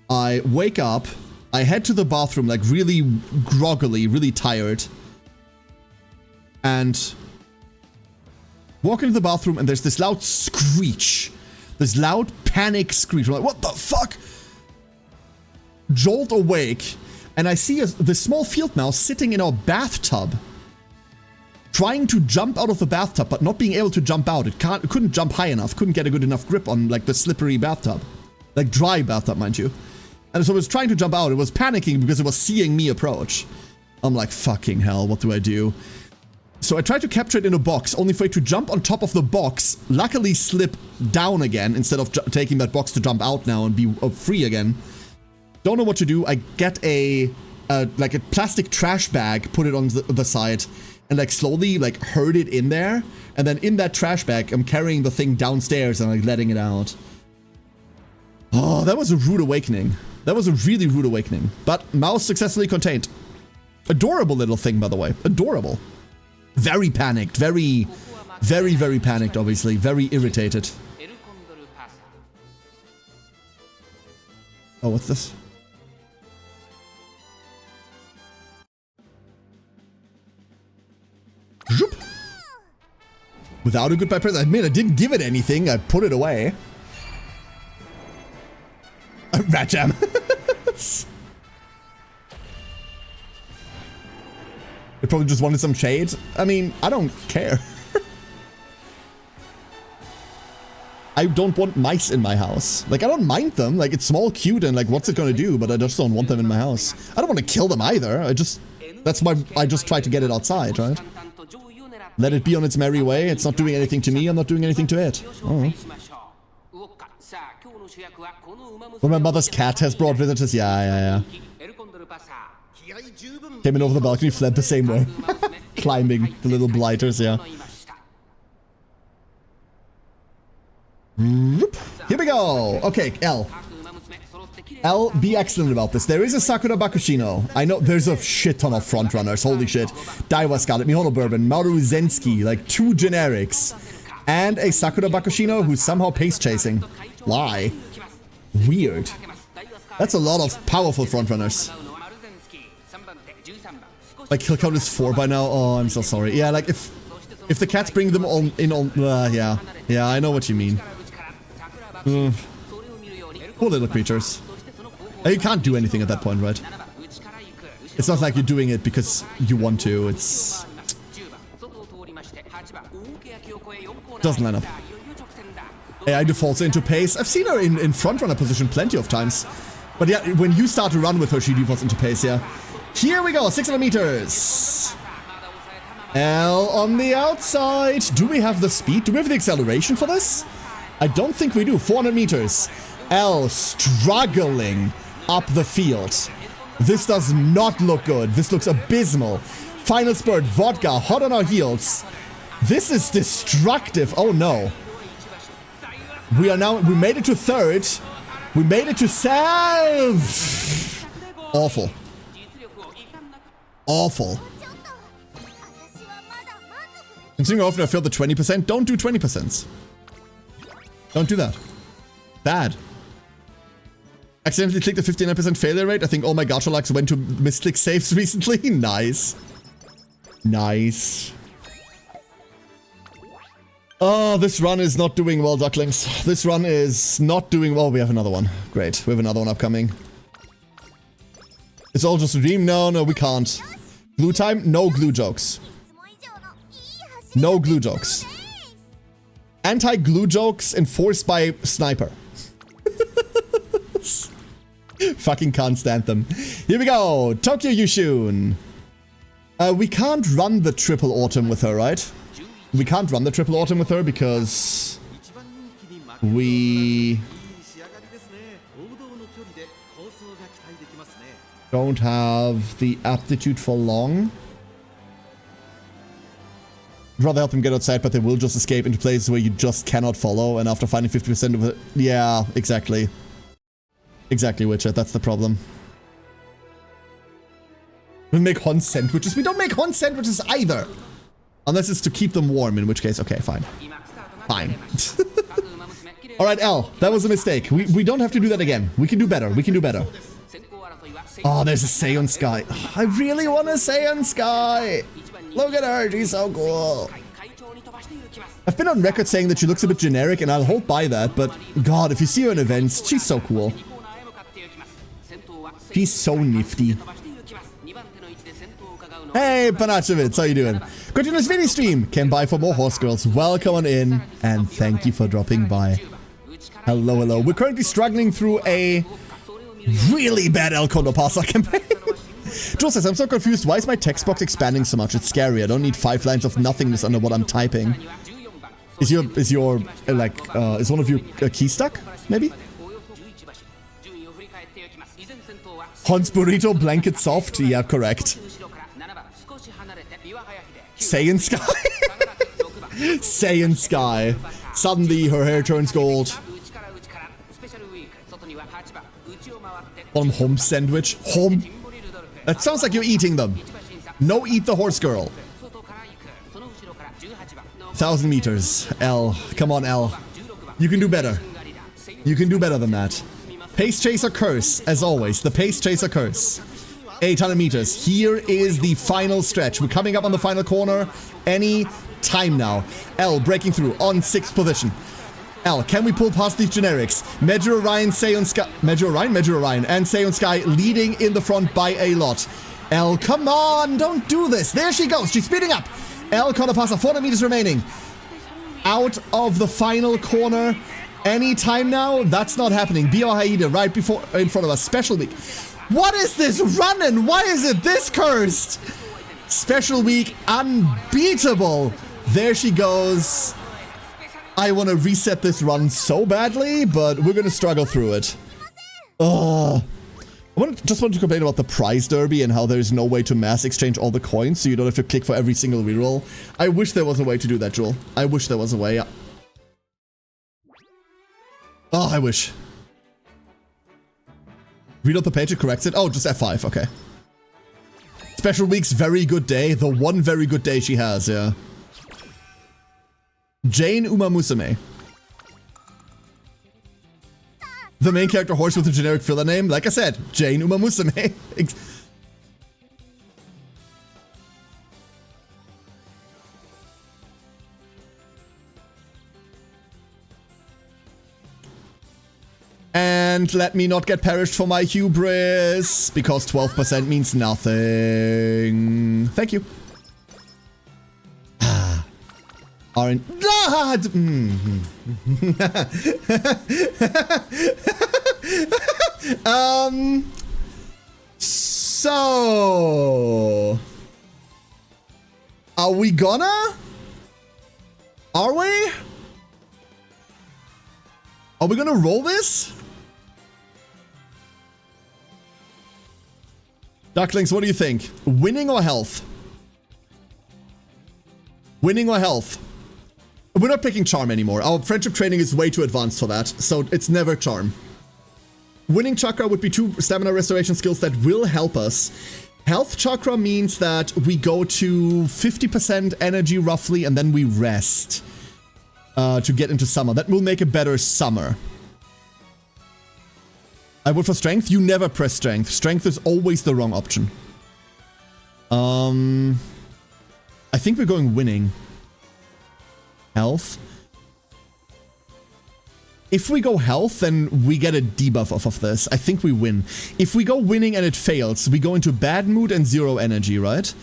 I wake up, I head to the bathroom like really groggily, really tired, and walk into the bathroom and there's this loud screech. This loud panic screech. I'm like, what the fuck? Jolt awake, and I see this small field mouse sitting in our bathtub, trying to jump out of the bathtub, but not being able to jump out. It couldn't jump high enough, couldn't get a good enough grip on like the slippery bathtub. Like dry bathtub, mind you. And so it was trying to jump out. It was panicking because it was seeing me approach. I'm like, fucking hell, what do I do? So I tried to capture it in a box, only for it to jump on top of the box, luckily slip down again, instead of taking that box to jump out now and be free again. Don't know what to do. I get like a plastic trash bag, put it on the side, and like slowly like herd it in there. And then in that trash bag, I'm carrying the thing downstairs and like letting it out. Oh, that was a rude awakening. That was a really rude awakening. But mouse successfully contained. Adorable little thing, by the way. Adorable. Very panicked. Very panicked, obviously. Very irritated. Oh, what's this? Zoop. Without a goodbye present. I admit I didn't give it anything. I put it away. Rat jam. It probably just wanted some shade. I mean, I don't care. I don't want mice in my house. Like, I don't mind them. Like, it's small, cute, and like, what's it gonna do? But I just don't want them in my house. I don't want to kill them either. That's why I just try to get it outside, right? Let it be on its merry way. It's not doing anything to me. I'm not doing anything to it. Oh. When my mother's cat has brought visitors. Yeah. Came in over the balcony, fled the same way. Climbing the little blighters, yeah. Here we go. Okay, L. L, be excellent about this. There is a Sakura Bakushino. I know there's a shit ton of frontrunners. Holy shit. Daiwa Scarlet, Mihono Bourbon, Maru Zensky, like 2 generics. And a Sakura Bakushino who's somehow pace chasing. Why? Weird. That's a lot of powerful frontrunners. Like, kill count is 4 by now. Oh, I'm so sorry. Yeah, like, if the cats bring them all in on... yeah. Yeah, I know what you mean. Poor little creatures. You can't do anything at that point, right? It's not like you're doing it because you want to. It's... Doesn't line up. AI defaults into pace. I've seen her in front runner position plenty of times. But yeah, when you start to run with her, she defaults into pace, yeah. Here we go, 600 meters. L on the outside. Do we have the speed? Do we have the acceleration for this? I don't think we do. 400 meters. L struggling up the field. This does not look good. This looks abysmal. Final spurt, vodka, hot on our heels. This is destructive. Oh no. We made it to third. We made it to awful. Awful. Considering how often I failed the 20%, don't do 20%. Don't do that. Bad. Accidentally clicked the 59% failure rate. I think all my gacha likes went to misclick saves recently. Nice. Nice. Oh, this run is not doing well, ducklings. This run is not doing well. We have another one. Great. We have another one upcoming. It's all just a dream. No, we can't. Glue time? No glue jokes. No glue jokes. Anti-glue jokes enforced by Sniper. Fucking can't stand them. Here we go. Tokyo Yushun. We can't run the triple autumn with her, right? We can't run the triple autumn with her because we don't have the aptitude for long. I'd rather help them get outside, but they will just escape into places where you just cannot follow, and after finding 50% of it... Yeah, exactly. Exactly, Witcher. That's the problem. We make Hon sandwiches. We don't make Hon sandwiches either! Unless it's to keep them warm, in which case, okay, fine. Fine. Alright, L. That was a mistake. We don't have to do that again. We can do better. We can do better. Oh, there's a Saiyan Sky. I really want a Saiyan Sky! Look at her, she's so cool. I've been on record saying that she looks a bit generic, and I'll hold by that, but god, if you see her in events, she's so cool. She's so nifty. Hey, Panachevitz, how you doing? Continuous video stream. Can buy for more horse girls. Welcome on in, and thank you for dropping by. Hello, hello. We're currently struggling through a really bad El Condopasa campaign. Joel says, I'm so confused. Why is my text box expanding so much? It's scary. I don't need 5 lines of nothingness under what I'm typing. Is one of your key stuck? Maybe? Hans burrito blanket soft? Yeah, correct. Saiyan Sky? Saiyan Sky. Suddenly her hair turns gold. Home sandwich. Home. That sounds like you're eating them. No, eat the horse girl. 1,000 meters. L. Come on, L. You can do better. You can do better than that. Pace chaser curse, as always. The pace chaser curse. 800 meters. Here is the final stretch. We're coming up on the final corner any time now. L breaking through on 6th position. L, can we pull past these generics? Major Orion, Saiyan Sky... Major Orion, and Saiyan Sky leading in the front by a lot. L, come on, don't do this. There she goes. She's speeding up. L, Konopasa, 400 meters remaining. Out of the final corner. Any time now? That's not happening. Bio Haida right before in front of us. Special week. What is this running? Why is it this cursed? Special week unbeatable. There she goes. I want to reset this run so badly, but we're going to struggle through it. I just want to complain about the prize derby and how there's no way to mass exchange all the coins, so you don't have to click for every single reroll. I wish there was a way to do that, Joel. I wish there was a way. Oh, I wish. Read out the page, it corrects it. Oh, just F5, okay. Special week's very good day. The one very good day she has, yeah. Jane Uma Musume. The main character horse with a generic filler name? Like I said, Jane Uma Musume. And let me not get perished for my hubris, because 12% means nothing. Thank you. Orange. No! Ah! So... Are we gonna? Are we? Are we gonna roll this? Ducklings, what do you think? Winning or health? Winning or health? We're not picking charm anymore. Our friendship training is way too advanced for that, so it's never charm. Winning chakra would be 2 stamina restoration skills that will help us. Health chakra means that we go to 50% energy roughly, and then we rest to get into summer. That will make a better summer. I vote for strength. You never press strength. Strength is always the wrong option. I think we're going winning. Health. If we go health, then we get a debuff off of this. I think we win. If we go winning and it fails, we go into bad mood and 0 energy, right?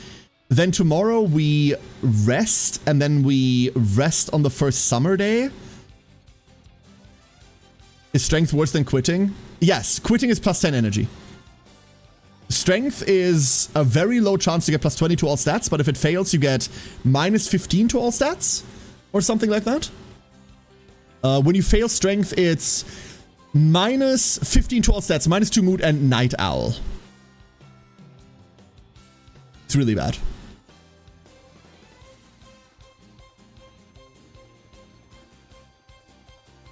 Then tomorrow we rest, and then we rest on the first summer day. Is strength worse than quitting? Yes, quitting is plus 10 energy. Strength is a very low chance to get plus 20 to all stats, but if it fails, you get minus 15 to all stats, or something like that. When you fail strength, it's minus 15 to all stats, minus 2 mood, and night owl. It's really bad.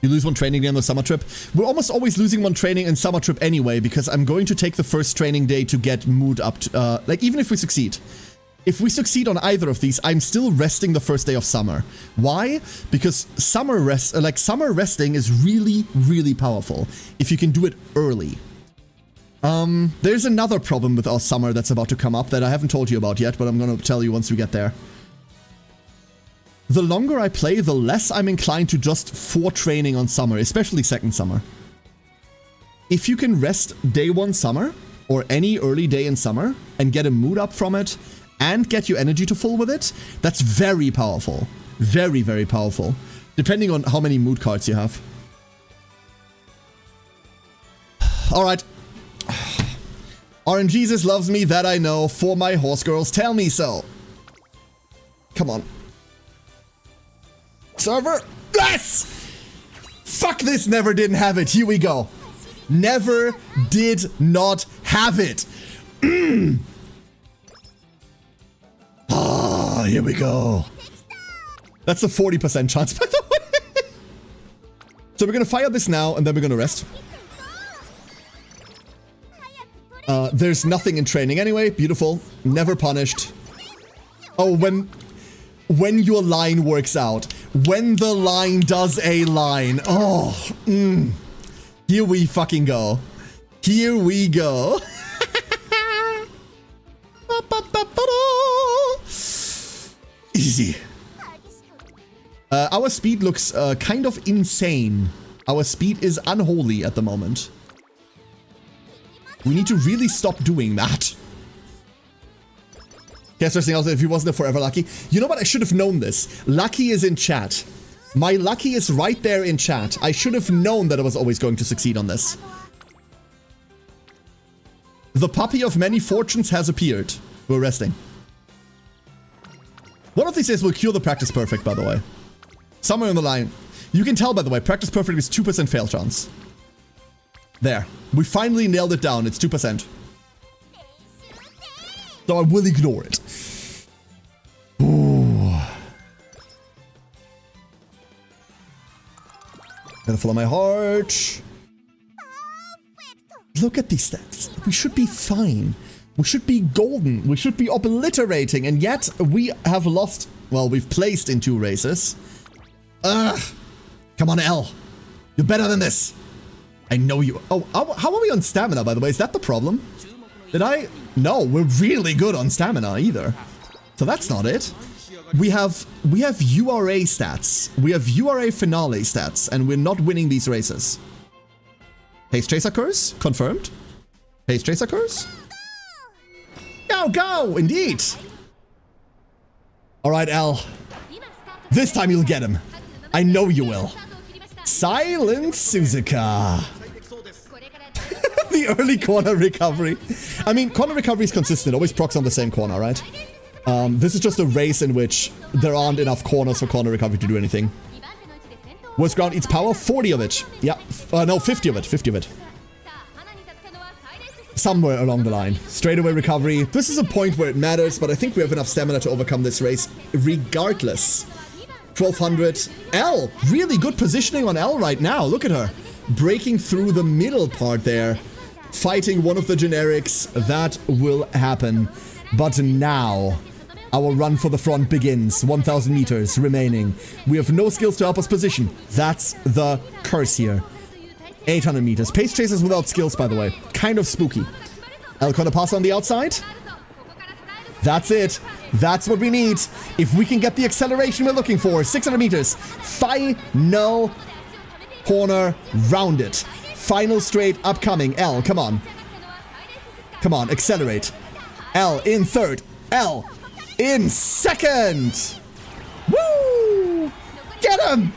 You lose 1 training day on the summer trip. We're almost always losing 1 training and summer trip anyway, because I'm going to take the first training day to get mood up to, like, even if we succeed. If we succeed on either of these, I'm still resting the first day of summer. Why? Because summer resting is really, really powerful if you can do it early. There's another problem with our summer that's about to come up that I haven't told you about yet, but I'm gonna tell you once we get there. The longer I play, the less I'm inclined to just for training on summer, especially second summer. If you can rest day 1 summer, or any early day in summer, and get a mood up from it, and get your energy to full with it, that's very powerful. Very, very powerful. Depending on how many mood cards you have. Alright. RNGesus loves me, that I know. For my horse girls, tell me so. Come on. Server. Yes! Fuck this, never didn't have it. Here we go. Never did not have it. Ah, here we go. That's a 40% chance, by the way. So we're gonna fire this now, and then we're gonna rest. There's nothing in training anyway. Beautiful. Never punished. Oh, when your line works out. When the line does a line. Oh, Here we fucking go. Here we go. Easy. Our speed looks kind of insane. Our speed is unholy at the moment. We need to really stop doing that. Yes, something else. If he wasn't a forever Lucky. You know what? I should have known this. Lucky is in chat. My Lucky is right there in chat. I should have known that I was always going to succeed on this. The puppy of many fortunes has appeared. We're resting. One of these days will cure the practice perfect, by the way. Somewhere on the line. You can tell, by the way, practice perfect is 2% fail chance. There. We finally nailed it down. It's 2%. So I will ignore it. Ooh. Gotta follow my heart. Look at these stats. We should be fine. We should be golden. We should be obliterating. And yet we have lost. Well, we've placed in 2 races. Ugh. Come on, L. You're better than this. I know you. Oh, how are we on stamina, by the way? Is that the problem? Did I? No, we're really good on stamina either. So that's not it. We have URA stats. We have URA finale stats, and we're not winning these races. Haste Chase occurs. Confirmed. Haste Chase occurs. Go! Indeed! Alright, L. This time you'll get him. I know you will. Silence Suzuka. The early corner recovery. I mean, corner recovery is consistent. Always procs on the same corner, right? This is just a race in which there aren't enough corners for corner recovery to do anything. Worst ground eats power? 40 of it. Yeah. No, 50 of it. 50 of it. Somewhere along the line. Straightaway recovery. This is a point where it matters, but I think we have enough stamina to overcome this race regardless. 1200. L. Really good positioning on L right now. Look at her. Breaking through the middle part there. Fighting one of the generics. That will happen. But now, our run for the front begins. 1,000 meters remaining. We have no skills to help us position. That's the curse here. 800 meters. Pace chasers without skills, by the way. Kind of spooky. El Pass on the outside. That's it. That's what we need. If we can get the acceleration we're looking for. 600 meters. Final corner rounded. Final straight upcoming. L, come on. Come on, accelerate. L in third. L in second. Woo! Get him!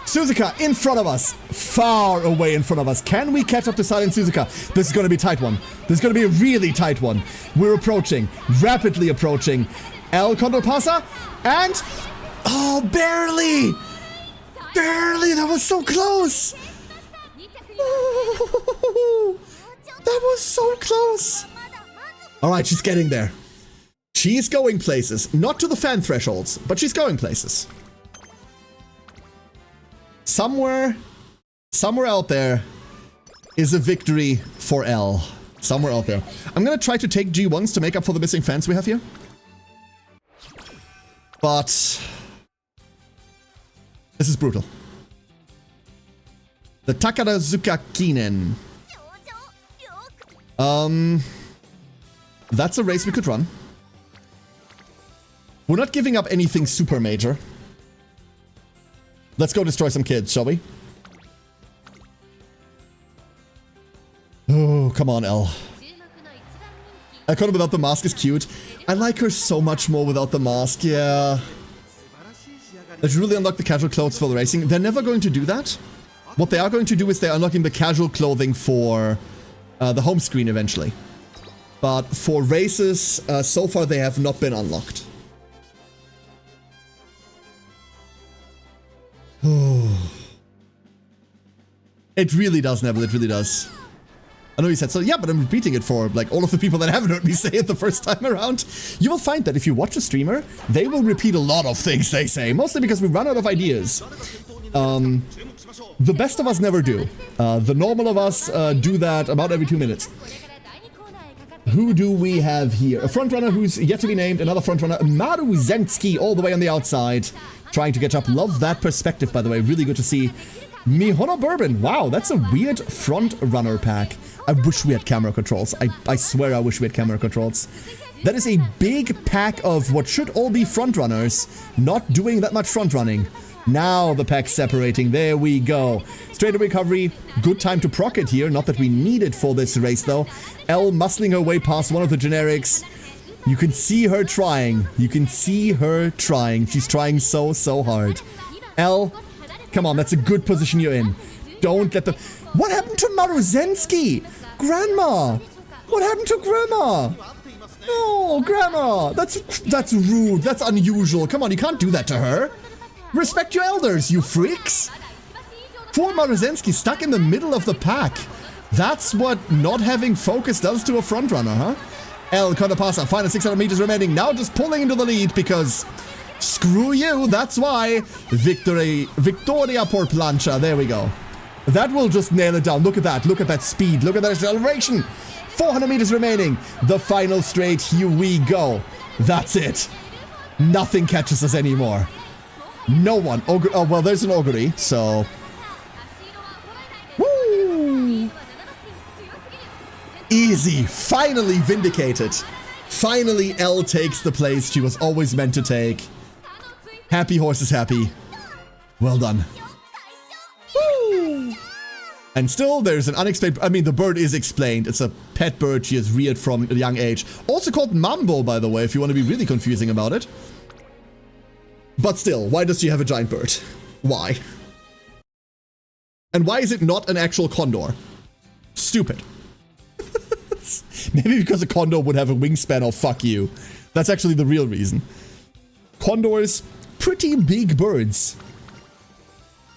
Suzuka in front of us. Far away in front of us. Can we catch up to Silent Suzuka? This is going to be a tight one. This is going to be a really tight one. We're approaching. Rapidly approaching. El Condorpasa. And... oh, barely! Barely! That was so close! That was so close! Alright, she's getting there. She's going places. Not to the fan thresholds, but she's going places. Somewhere out there is a victory for L. Somewhere out there. I'm gonna try to take G1s to make up for the missing fans we have here. But this is brutal. The Takarazuka Kinen. That's a race we could run. We're not giving up anything super major. Let's go destroy some kids, shall we? Oh, come on, L. Icona without the mask is cute. I like her so much more without the mask, yeah. Let's really unlock the casual clothes for the racing. They're never going to do that. What they are going to do is they're unlocking the casual clothing for the home screen eventually. But for races, so far they have not been unlocked. It really does, Neville, it really does. I know you said so, yeah, but I'm repeating it for like all of the people that haven't heard me say it the first time around. You will find that if you watch a streamer, they will repeat a lot of things they say, mostly because we run out of ideas. The best of us never do. The normal of us do that about every 2 minutes. Who do we have here? A frontrunner who's yet to be named, another frontrunner, Maru Zensky, all the way on the outside, trying to catch up. Love that perspective, by the way, really good to see. Mihono Bourbon, wow, that's a weird front runner pack. I wish we had camera controls. I swear I wish we had camera controls. That is a big pack of what should all be front runners, not doing that much front running. Now the pack's separating, there we go. Straight recovery, good time to proc it here, not that we need it for this race though. L muscling her way past one of the generics. You can see her trying, you can see her trying. She's trying so hard. L, come on, that's a good position you're in. Don't let the... What happened to Maruzensky? Grandma! What happened to Grandma? No, Grandma! That's rude, that's unusual. Come on, you can't do that to her. Respect your elders, you freaks! Poor Maruzensky stuck in the middle of the pack. That's what not having focus does to a frontrunner, huh? El Condapasa, final 600 meters remaining, now just pulling into the lead because... Screw you, that's why. Victoria por plancha, there we go. That will just nail it down. Look at that speed, look at that acceleration. 400 meters remaining, the final straight, here we go. That's it. Nothing catches us anymore. No one. Oh, well, there's an augury, so... Woo! Easy. Finally vindicated. Finally, L takes the place she was always meant to take. Happy horse is happy. Well done. Woo! And still, there's an unexplained... I mean, the bird is explained. It's a pet bird she has reared from a young age. Also called Mambo, by the way, if you want to be really confusing about it. But still, why does she have a giant bird? Why? And why is it not an actual condor? Stupid. Maybe because a condor would have a wingspan of fuck you. That's actually the real reason. Condors, pretty big birds.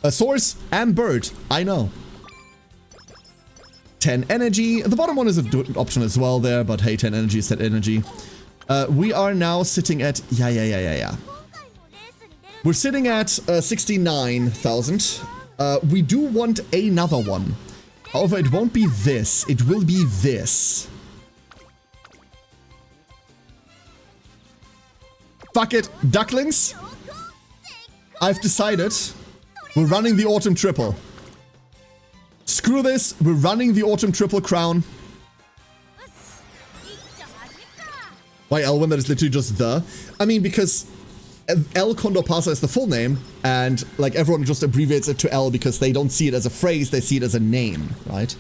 A source and bird, I know. 10 energy. The bottom one is an option as well there, but hey, 10 energy is 10 energy. We are now sitting at... Yeah. We're sitting at 69,000. We do want another one. However, it won't be this. It will be this. Fuck it. Ducklings. I've decided we're running the autumn triple. Screw this. We're running the autumn triple crown. Why L when that is literally just the? I mean, because L Condor Pasa is the full name, and like everyone just abbreviates it to L because they don't see it as a phrase, they see it as a name, right?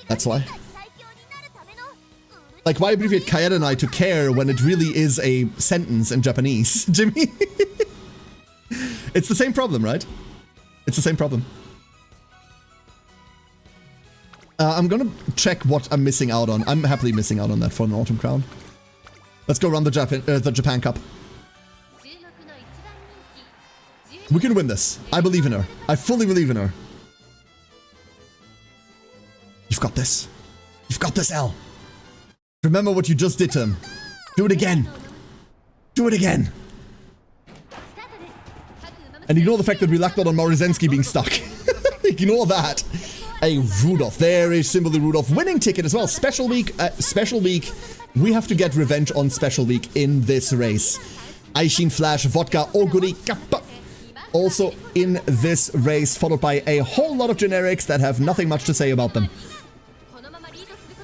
That's why. Like, why abbreviate Kaeranai to care when it really is a sentence in Japanese, Jimmy? It's the same problem, right? It's the same problem. I'm gonna check what I'm missing out on. I'm happily missing out on that for an Autumn Crown. Let's go run the Japan Cup. We can win this. I believe in her. I fully believe in her. You've got this. You've got this, L. Remember what you just did to him. Do it again. Do it again. And ignore the fact that we lacked out on Morizensky being stuck. Ignore that. A Rudolph. There is simply Rudolph. Winning ticket as well. Special week. Special week. We have to get revenge on Special week in this race. Aishin Flash, Vodka, Oguri, Kappa. Also in this race, followed by a whole lot of generics that have nothing much to say about them.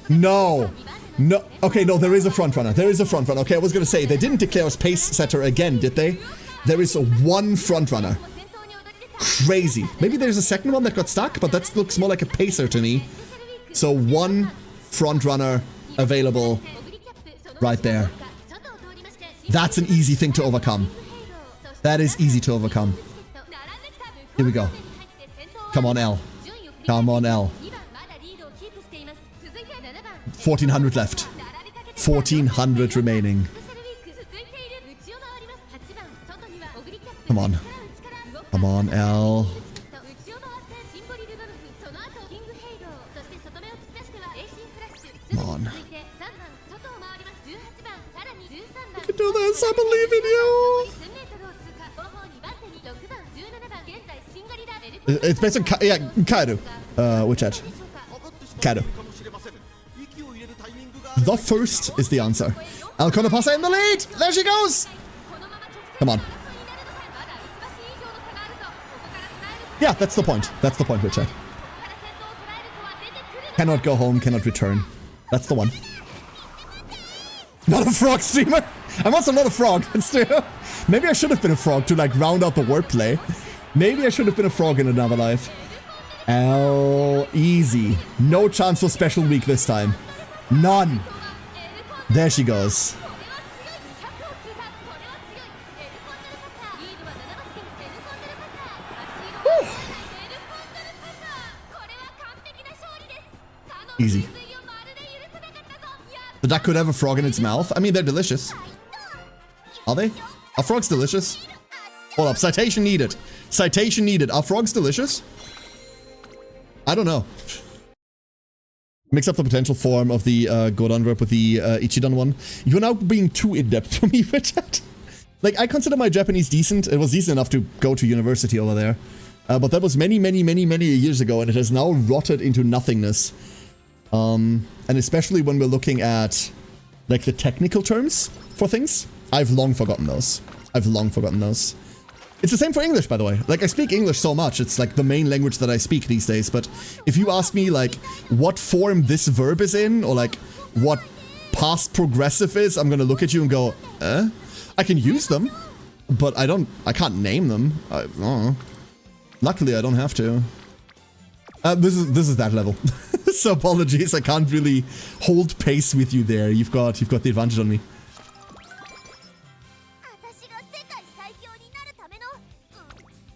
No. No. Okay, no, there is a frontrunner. There is a frontrunner. Okay, I was going to say, they didn't declare us pace setter again, did they? There is one frontrunner. Crazy. Maybe there's a second one that got stuck, but that looks more like a pacer to me. So one frontrunner available right there. That's an easy thing to overcome. That is easy to overcome. Here we go. Come on, L. Come on, L. 1400 left. 1400 remaining. Come on. Come on, L. Come on. You can do this. I believe in you. It's based on yeah, Kaido. Which edge? Kaido. The first is the answer. Alcona Pasa in the lead! There she goes! Come on. Yeah, that's the point. That's the point, Richard. Cannot go home, cannot return. That's the one. Not a frog streamer! I'm also not a frog. Maybe I should have been a frog to like round out the wordplay. Maybe I should have been a frog in another life. L easy. No chance for Special week this time. None. There she goes. Woo. Easy. The duck could have a frog in its mouth. I mean, they're delicious. Are they? Are frogs delicious? Hold up. Citation needed. Citation needed. Are frogs delicious? I don't know. Mix up the potential form of the Godan verb with the Ichidan one. You're now being too in-depth for me, Richard. Like, I consider my Japanese decent. It was decent enough to go to university over there. But that was many years ago, and it has now rotted into nothingness. And especially when we're looking at, like, the technical terms for things. I've long forgotten those. I've long forgotten those. It's the same for English, by the way. Like, I speak English so much. It's like the main language that I speak these days. But if you ask me, like, what form this verb is in, or, like, what past progressive is, I'm gonna look at you and go, eh? I can use them, but I can't name them. I don't know. Luckily, I don't have to. This is that level. So apologies, I can't really hold pace with you there. You've got the advantage on me.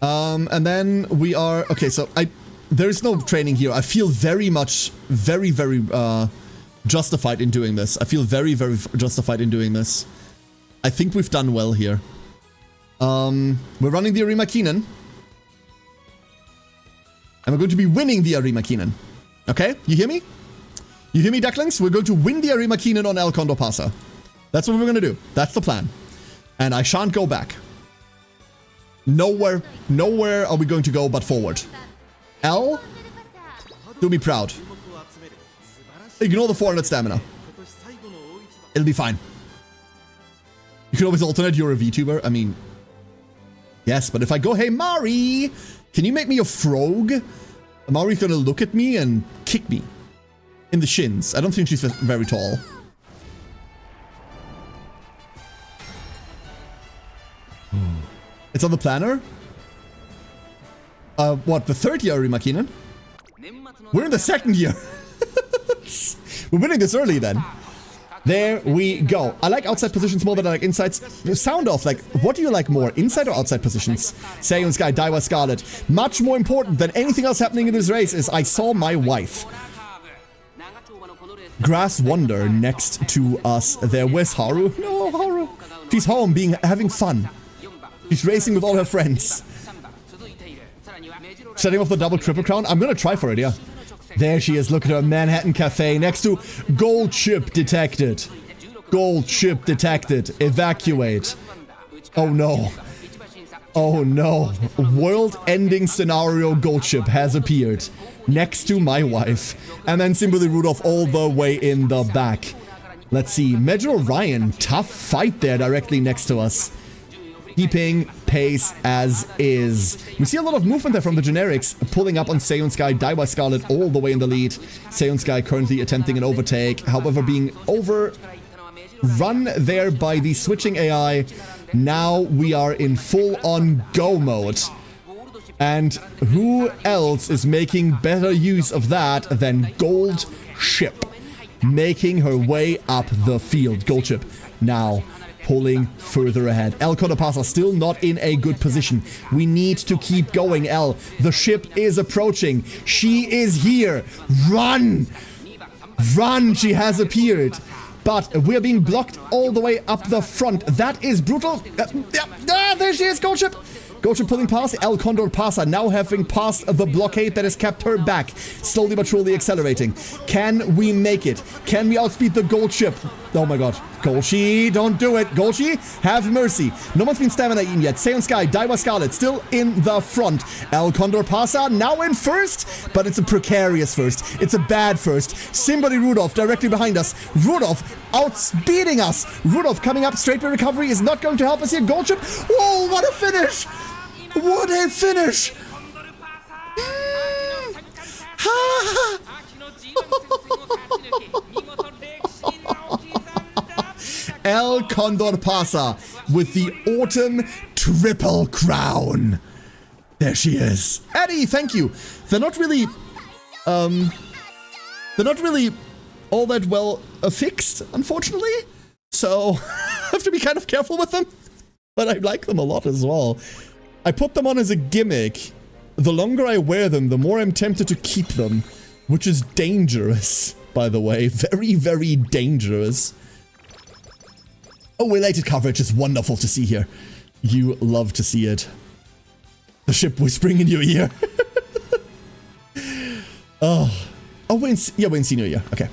And then we are... Okay, so there is no training here. I feel very much... Very, very justified in doing this. I feel very, very justified in doing this. I think we've done well here. We're running the Arima Keenan. And we're going to be winning the Arima Keenan. Okay? You hear me? You hear me, ducklings? We're going to win the Arima Keenan on El Condor Pasa. That's what we're going to do. That's the plan. And I shan't go back. Nowhere are we going to go but forward. L, do me proud. Ignore the 400 stamina. It'll be fine. You can always alternate, you're a VTuber. I mean, yes, but if I go, hey, Mari, can you make me a frog? Mari's gonna look at me and kick me in the shins. I don't think she's very tall. It's on the planner? What, the third year, Arima Keenan? We're in the second year. We're winning this early then. There we go. I like outside positions more than I like insides. Sound off, like, what do you like more, inside or outside positions? Saiyan Sky, Daiwa Scarlet. Much more important than anything else happening in this race is I saw my wife. Grass Wonder next to us there. Where's Haru? No, Haru. She's home having fun. She's racing with all her friends. Setting off the double triple crown. I'm gonna try for it, yeah. There she is. Look at her. Manhattan Cafe next to gold ship detected. Gold ship detected. Evacuate. Oh no. Oh no. World-ending scenario gold ship has appeared next to my wife. And then Simply Rudolph all the way in the back. Let's see. Major Orion. Tough fight there directly next to us. Keeping pace as is. We see a lot of movement there from the generics, pulling up on Saiyan Sky, Daiwa Scarlet all the way in the lead. Saiyan Sky currently attempting an overtake, however being overrun there by the switching AI. Now we are in full-on go mode. And who else is making better use of that than Gold Ship, making her way up the field. Gold Ship now pulling further ahead. El Codapasa still not in a good position. We need to keep going, El. The ship is approaching. She is here. Run! Run! She has appeared. But we're being blocked all the way up the front. That is brutal. There she is, Gold Ship. Gold Ship pulling past. El Condor Pasa now having passed the blockade that has kept her back. Slowly but surely accelerating. Can we make it? Can we outspeed the Gold Ship? Oh my god. Golshi, don't do it. Golshi, have mercy. No one's been stamina eaten yet. Saiyan Sky, Daiwa Scarlet still in the front. El Condor Pasa now in first, but it's a precarious first. It's a bad first. Simbadi Rudolph directly behind us. Rudolph outspeeding us. Rudolph coming up straight with recovery is not going to help us here. Gold Ship. Whoa, what a finish. What a finish. El Condor Pasa with the Autumn Triple Crown. There she is. Eddie, thank you. They're not really all that well affixed, unfortunately. So I have to be kind of careful with them. But I like them a lot as well. I put them on as a gimmick. The longer I wear them, the more I'm tempted to keep them. Which is dangerous, by the way. Very, very dangerous. Oh, related coverage is wonderful to see here. You love to see it. The ship whispering in your ear. Oh, we're in senior year. Okay.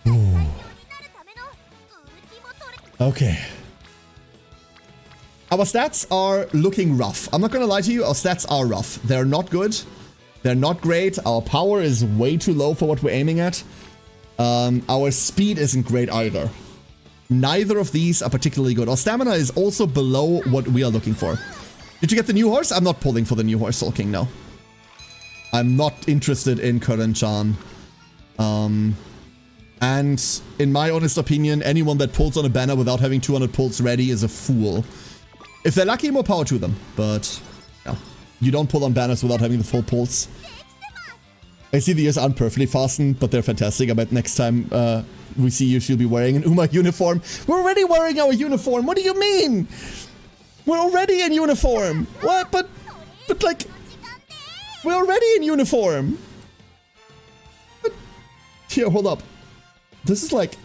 Ooh. Okay. Our stats are looking rough. I'm not gonna lie to you, our stats are rough. They're not good. They're not great. Our power is way too low for what we're aiming at. Our speed isn't great either. Neither of these are particularly good. Our stamina is also below what we are looking for. Did you get the new horse? I'm not pulling for the new horse, Soul King, no. I'm not interested in Curran-chan. And in my honest opinion, anyone that pulls on a banner without having 200 pulls ready is a fool. If they're lucky, more power to them. But, yeah. You don't pull on banners without having the full pulls. I see the ears aren't perfectly fastened, but they're fantastic. I bet next time we see you, she'll be wearing an Uma uniform. We're already wearing our uniform. What do you mean? We're already in uniform! What? But like... We're already in uniform! But, here, hold up. This is like...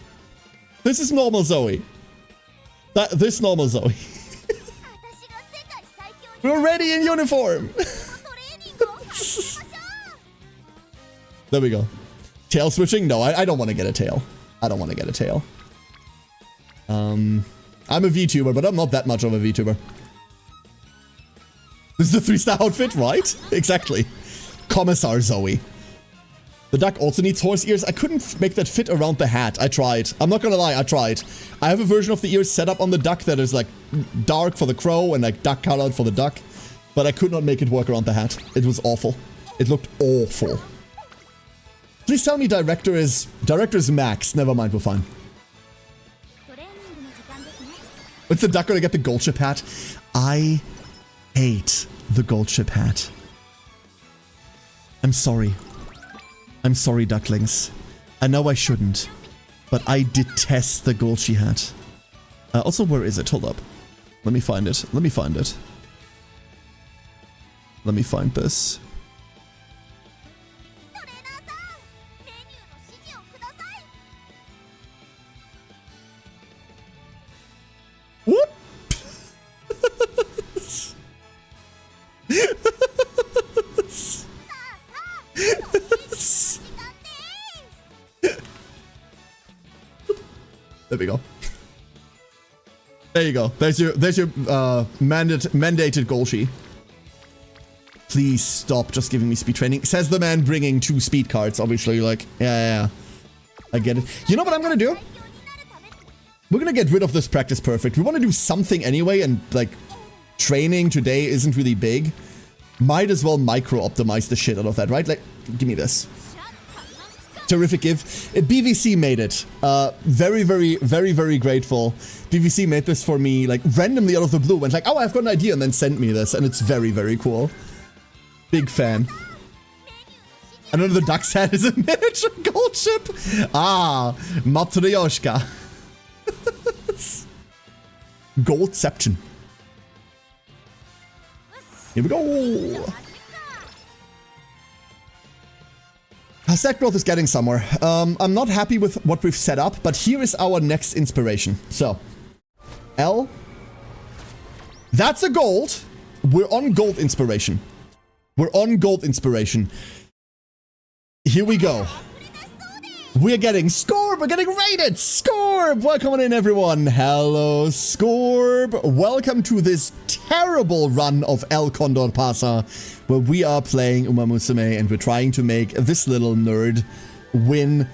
This is normal Zoe. This normal Zoe. We're already in uniform! There we go. Tail switching? No, I don't want to get a tail. I don't want to get a tail. I'm a VTuber, but I'm not that much of a VTuber. This is the 3-star outfit, right? Exactly. Commissar Zoe. The duck also needs horse ears. I couldn't make that fit around the hat. I tried. I'm not gonna lie, I tried. I have a version of the ears set up on the duck that is like dark for the crow and like duck colored for the duck. But I could not make it work around the hat. It was awful. It looked awful. Please tell me director is Max. Never mind, we're fine. What's the duck gonna get the gold ship hat? I hate the gold ship hat. I'm sorry. I'm sorry, ducklings. I know I shouldn't, but I detest the gold she hat. Also, where is it? Hold up. Let me find it. Let me find it. Let me find this. What? There we go. There you go. There's your mandated Golshi. Please stop just giving me speed training. Says the man bringing 2 speed cards. Obviously, like, yeah. I get it. You know what I'm gonna do? We're gonna get rid of this practice perfect. We want to do something anyway, and like, training today isn't really big. Might as well micro-optimize the shit out of that, right? Like, give me this. Terrific give. BVC made it. Very grateful. BVC made this for me, like, randomly out of the blue. Went like, oh, I've got an idea, and then sent me this, and it's very cool. Big fan. And under the duck's head is a miniature gold ship. Ah, Matryoshka. Goldception. Here we go. Our set growth is getting somewhere. I'm not happy with what we've set up, but here is our next inspiration. So, L. That's a gold. We're on gold inspiration. We're on gold inspiration. Here we go. We're getting Scorb! We're getting raided! Scorb! Welcome on in, everyone. Hello, Scorb. Welcome to this terrible run of El Condor Pasa, where we are playing Uma Musume, and we're trying to make this little nerd win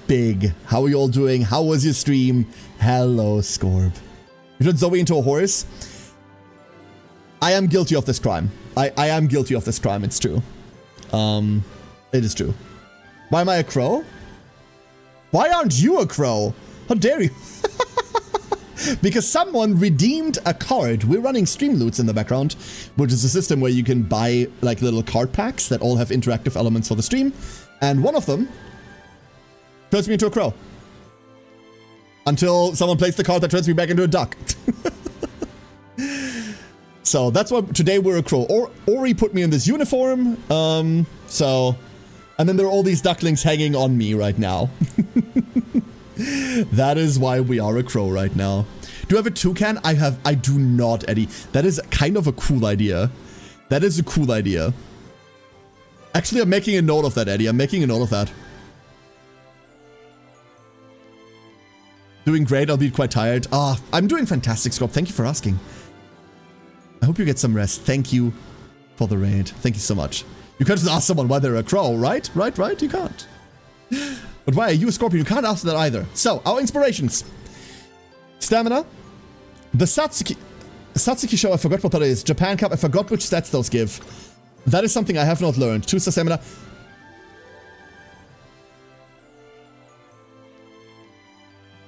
big. How are you all doing? How was your stream? Hello, Scorb. You turned Zoe into a horse? I am guilty of this crime. I am guilty of this crime, it's true. It is true. Why am I a crow? Why aren't you a crow? How dare you? Because someone redeemed a card. We're running Stream Loots in the background, which is a system where you can buy like little card packs that all have interactive elements for the stream. And one of them turns me into a crow. Until someone plays the card that turns me back into a duck. So that's why today we're a crow. Ori put me in this uniform. And then there are all these ducklings hanging on me right now. That is why we are a crow right now. Do I have a toucan? I do not, Eddie. That is kind of a cool idea. That is a cool idea. Actually, I'm making a note of that, Eddie. I'm making a note of that. Doing great. I'll be quite tired. Ah, I'm doing fantastic, Scrub. Thank you for asking. I hope you get some rest. Thank you for the raid. Thank you so much. You can't just ask someone why they're a crow, right? Right? You can't. But why are you a scorpion? You can't ask that either. So, our inspirations. Stamina. The Satsuki show, I forgot what that is. Japan Cup, I forgot which stats those give. That is something I have not learned. 2-star stamina.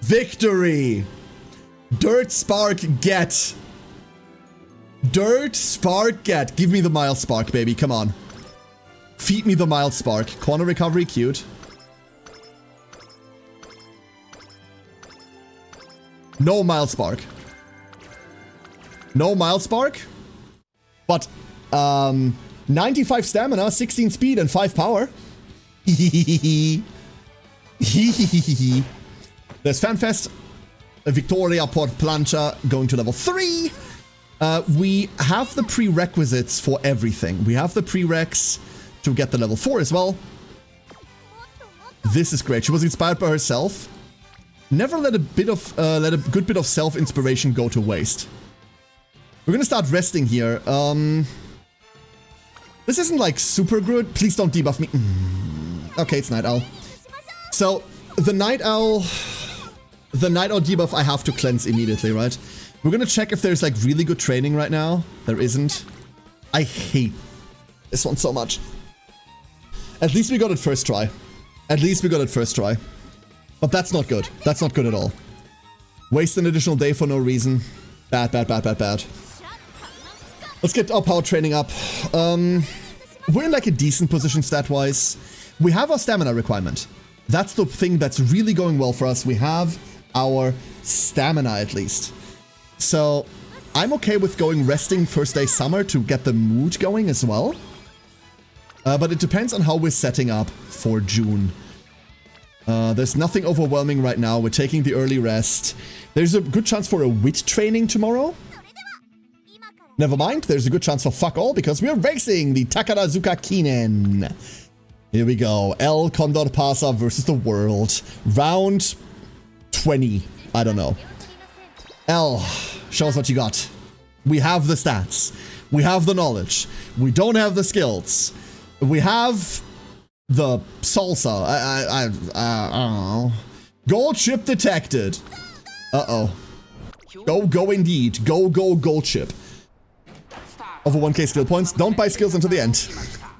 Victory! Dirt Spark get. Dirt Spark get. Give me the Mild Spark, baby. Come on. Feed me the Mild Spark. Corner recovery, cute. No Mild Spark. No Mild Spark. But 95 stamina, 16 speed, and 5 power. There's FanFest. Victoria Port Plancha going to level 3. We have the prerequisites for everything. We have the prereqs to get the level 4 as well. This is great. She was inspired by herself. Never let a good bit of self-inspiration go to waste. We're gonna start resting here. This isn't like super good. Please don't debuff me. Okay, it's Night Owl. So the Night Owl debuff I have to cleanse immediately, right? We're gonna check if there's like really good training right now. There isn't. I hate this one so much. At least we got it first try. At least we got it first try. But that's not good. That's not good at all. Waste an additional day for no reason. Bad, bad, bad, bad, bad. Let's get our power training up. We're in like a decent position stat-wise. We have our stamina requirement. That's the thing that's really going well for us. We have our stamina at least. So I'm okay with going resting first day summer to get the mood going as well. But it depends on how we're setting up for June. There's nothing overwhelming right now. We're taking the early rest. There's a good chance for a wit training tomorrow. Never mind, there's a good chance for fuck all because we're racing the Takarazuka Kinen. Here we go. El Condor Pasa versus the world. Round 20. I don't know. El, show us what you got. We have the stats. We have the knowledge. We don't have the skills. We have the salsa. I don't know. Gold chip detected. Uh-oh. Go indeed. Go gold chip. Over 1k skill points. Don't buy skills until the end.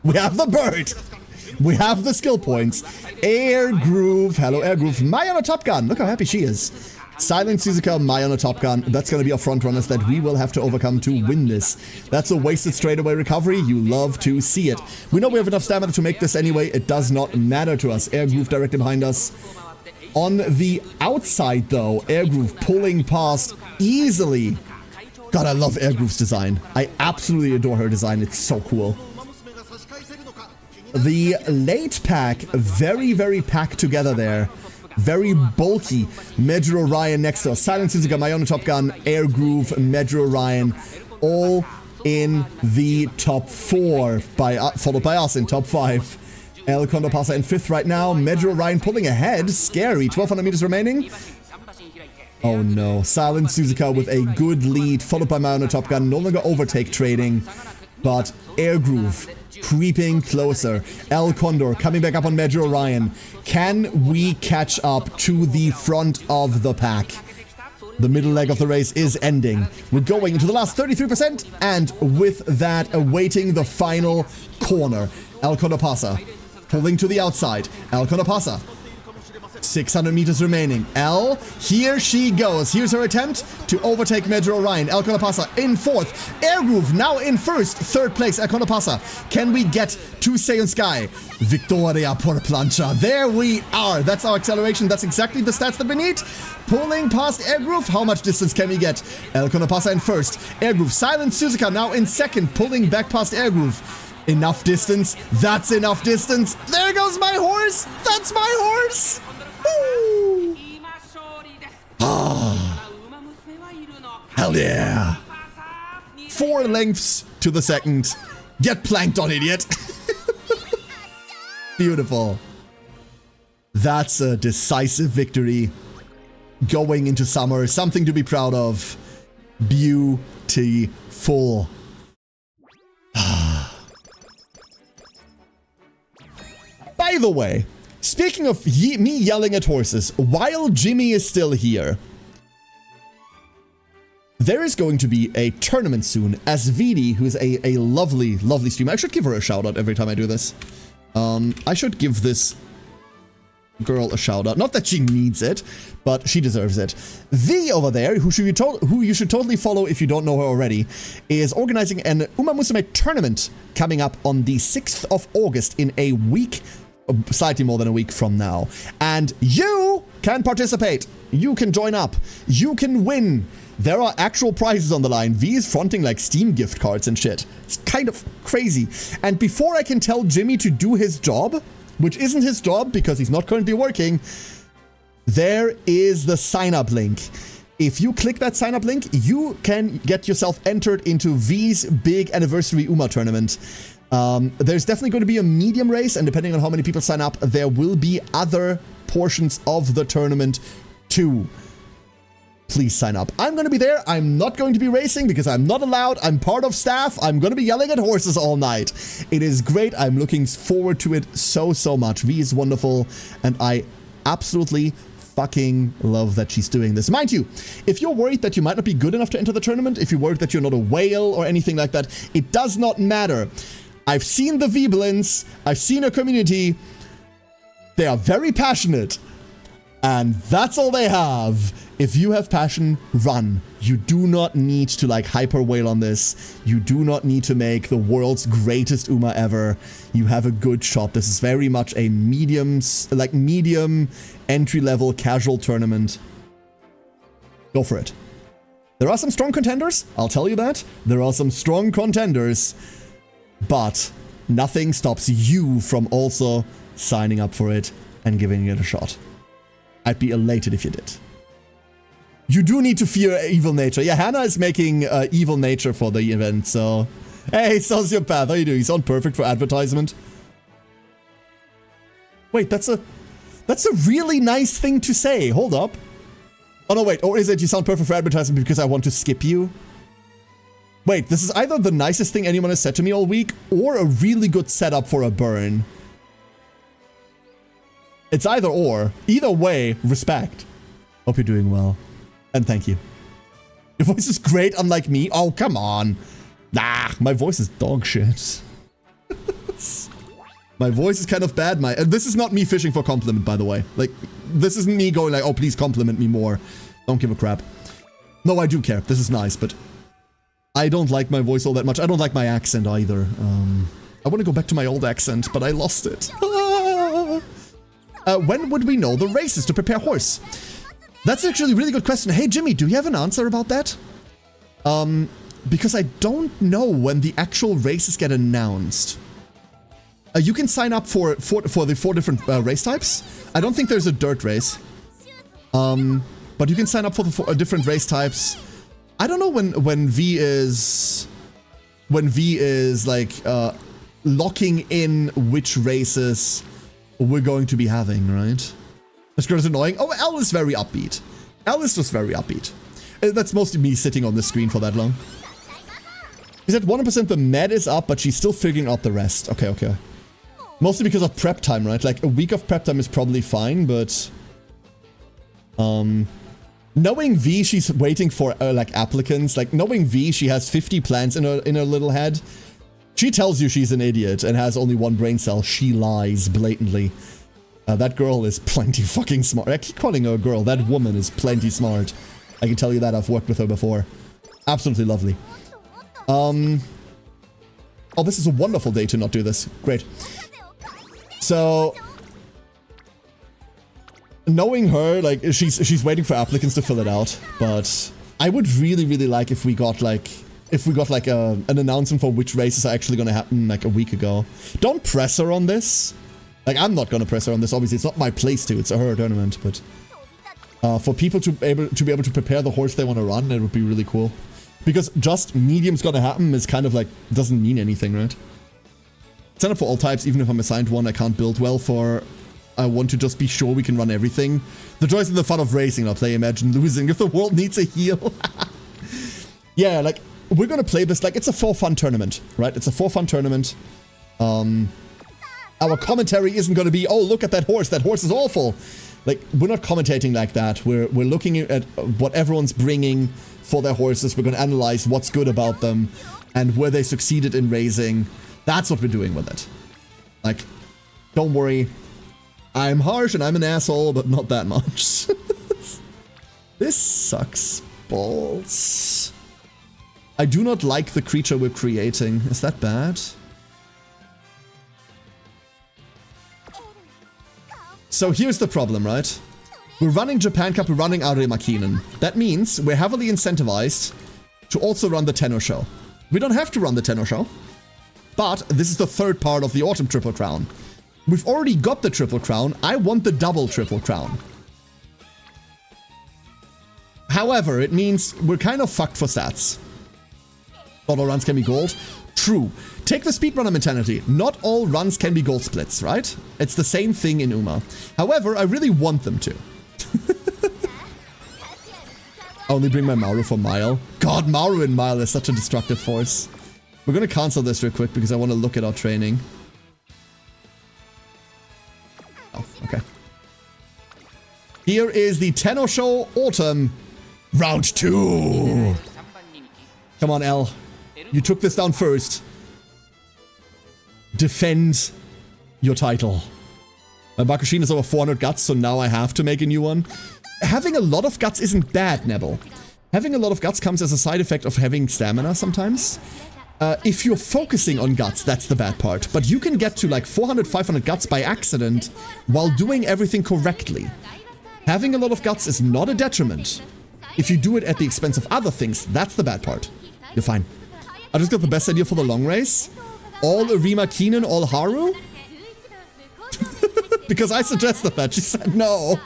We have the bird. We have the skill points. Air Groove. Hello, Air Groove. Mai on a Top Gun. Look how happy she is. Silent Suzuka, Mai on a Top Gun. That's going to be our front runners that we will have to overcome to win this. That's a wasted straightaway recovery. You love to see it. We know we have enough stamina to make this anyway. It does not matter to us. Air Groove directly behind us. On the outside, though, Air Groove pulling past easily. God, I love Air Groove's design. I absolutely adore her design. It's so cool. The late pack, very, very packed together there. Very bulky. Medro Ryan next to us. Silent Suzuka, Mayona Top Gun, Air Groove, Medro Ryan. All in the top 4. Followed by us in top 5. El Condor Pasa in 5th right now. Medro Ryan pulling ahead. Scary. 1200 meters remaining. Oh no. Silent Suzuka with a good lead. Followed by Mayona Top Gun. No longer overtake trading. But Air Groove creeping closer. El Condor coming back up on Medro Ryan. Can we catch up to the front of the pack? The middle leg of the race is ending. We're going into the last 33%, and with that, awaiting the final corner. El Condor Pasa pulling to the outside. El Condor Pasa. 600 meters remaining. El, here she goes. Here's her attempt to overtake Medro Ryan. El Condor Pasa in 4th. Air Groove now in 1st. 3rd place, El Condor Pasa. Can we get to Seion Sky? Victoria por plancha. There we are. That's our acceleration. That's exactly the stats that we need. Pulling past Air Groove. How much distance can we get? El Condor Pasa in 1st. Air Groove. Silent Suzuka now in 2nd. Pulling back past Air Groove. Enough distance. That's enough distance. There goes my horse. That's my horse. Woo! Ah. Hell yeah. 4 lengths to the second. Get planked on, idiot. Beautiful. That's a decisive victory. Going into summer. Something to be proud of. Beautiful. By the way, speaking of me yelling at horses, while Jimmy is still here, there is going to be a tournament soon. As Vidi, who is a lovely, lovely streamer. I should give her a shout out every time I do this. I should give this girl a shout out. Not that she needs it, but she deserves it. V over there, who you should totally follow if you don't know her already, is organizing an Uma Musume tournament coming up on the 6th of August in a week, slightly more than a week from now. And you can participate. You can join up. You can win There are actual prizes on the line. V is fronting like Steam gift cards and shit. It's kind of crazy. And before I can tell Jimmy to do his job, which isn't his job because he's not currently working, there is the sign up link. If you click that sign up link, you can get yourself entered into V's big anniversary UMA tournament. There's definitely going to be a medium race, and depending on how many people sign up, there will be other portions of the tournament too. Please sign up. I'm going to be there. I'm not going to be racing because I'm not allowed. I'm part of staff. I'm going to be yelling at horses all night. It is great. I'm looking forward to it so much. V is wonderful, and I absolutely fucking love that she's doing this. Mind you, if you're worried that you might not be good enough to enter the tournament, if you're worried that you're not a whale or anything like that, it does not matter. I've seen the V-Blins. I've seen a community. They are very passionate, and that's all they have. If you have passion, run. You do not need to like hyper whale on this. You do not need to make the world's greatest UMA ever. You have a good shot. This is very much a medium entry-level casual tournament. Go for it. There are some strong contenders. I'll tell you that. There are some strong contenders, but nothing stops you from also signing up for it and giving it a shot. I'd be elated if you did. You do need to fear evil nature. Yeah, Hannah is making evil nature for the event, so... Hey, Sociopath, how you doing? You sound perfect for advertisement. Wait, that's a really nice thing to say. Hold up. Oh, no, wait. Or is it you sound perfect for advertisement because I want to skip you? Wait, this is either the nicest thing anyone has said to me all week or a really good setup for a burn. It's either or. Either way, respect. Hope you're doing well. And thank you. Your voice is great, unlike me. Oh, come on. Nah, my voice is dog shit. My voice is kind of bad. And this is not me fishing for compliment, by the way. Like, this isn't me going like, oh, please compliment me more. Don't give a crap. No, I do care. This is nice, but I don't like my voice all that much. I don't like my accent either. I want to go back to my old accent, but I lost it. When would we know the races to prepare horse? That's actually a really good question. Hey, Jimmy, do you have an answer about that? Because I don't know when the actual races get announced. You can sign up for the 4 different race types. I don't think there's a dirt race. But you can sign up for the 4 different race types. I don't know when V is like locking in which races we're going to be having, right? This girl is annoying. Oh, Elle is very upbeat. Elle is just very upbeat. That's mostly me sitting on the screen for that long. Is at 1% the med is up, but she's still figuring out the rest. Okay. Mostly because of prep time, right? Like, a week of prep time is probably fine, but... knowing V, she's waiting for, like, applicants. Like, knowing V, she has 50 plans in her little head. She tells you she's an idiot and has only 1 brain cell. She lies blatantly. That girl is plenty fucking smart. I keep calling her a girl. That woman is plenty smart. I can tell you that. I've worked with her before. Absolutely lovely. Oh, this is a wonderful day to not do this. Great. So, knowing her, like, she's waiting for applicants to fill it out. But I would really like if we got like an announcement for which races are actually going to happen like a week ago. Don't press her on this. Like, I'm not going to press her on this. Obviously, it's not my place to. It's her tournament. But for people to be able to prepare the horse they want to run, it would be really cool. Because just medium's going to happen is kind of like, doesn't mean anything, right? Sign up for all types, even if I'm assigned one I can't build well for. I want to just be sure we can run everything. The joys and the fun of racing, I'll play Imagine Losing if the world needs a heal. Yeah, like, we're going to play this like it's a for fun tournament, right? It's a for fun tournament. Our commentary isn't going to be, oh, look at that horse is awful. Like, we're not commentating like that. We're looking at what everyone's bringing for their horses. We're going to analyze what's good about them and where they succeeded in raising. That's what we're doing with it. Like, don't worry. I'm harsh and I'm an asshole, but not that much. This sucks balls. I do not like the creature we're creating. Is that bad? So here's the problem, right? We're running Japan Cup, we're running Aure Makinen. That means we're heavily incentivized to also run the Tenno Show. We don't have to run the Tenno Show, but this is the third part of the Autumn Triple Crown. We've already got the Triple Crown. I want the double Triple Crown. However, it means we're kind of fucked for stats. Not all runs can be gold. True. Take the speedrunner mentality. Not all runs can be gold splits, right? It's the same thing in UMA. However, I really want them to. I only bring my Maru for Mile. God, Maru in Mile is such a destructive force. We're gonna cancel this real quick because I want to look at our training. Oh, okay. Here is the Tenno Show Autumn Round 2. Come on, L. You took this down first. Defend your title. My Bakushin is over 400 guts, so now I have to make a new one. Having a lot of guts isn't bad, Nebel. Having a lot of guts comes as a side effect of having stamina sometimes. If you're focusing on guts, that's the bad part. But you can get to like 400, 500 guts by accident while doing everything correctly. Having a lot of guts is not a detriment. If you do it at the expense of other things, that's the bad part. You're fine. I just got the best idea for the long race. All Arima Keenan, all Haru? Because I suggested that. She said no.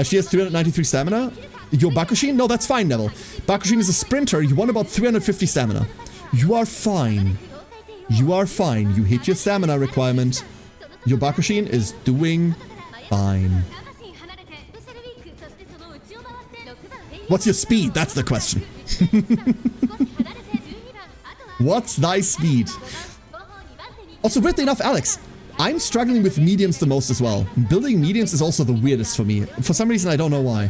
She has 393 stamina. Your Bakushin? No, that's fine, Neville. Bakushin is a sprinter. You want about 350 stamina. You are fine. You are fine. You hit your stamina requirement. Your Bakushin is doing fine. What's your speed? That's the question. What's thy speed? Also, weirdly enough, Alex, I'm struggling with mediums the most as well. Building mediums is also the weirdest for me. For some reason, I don't know why.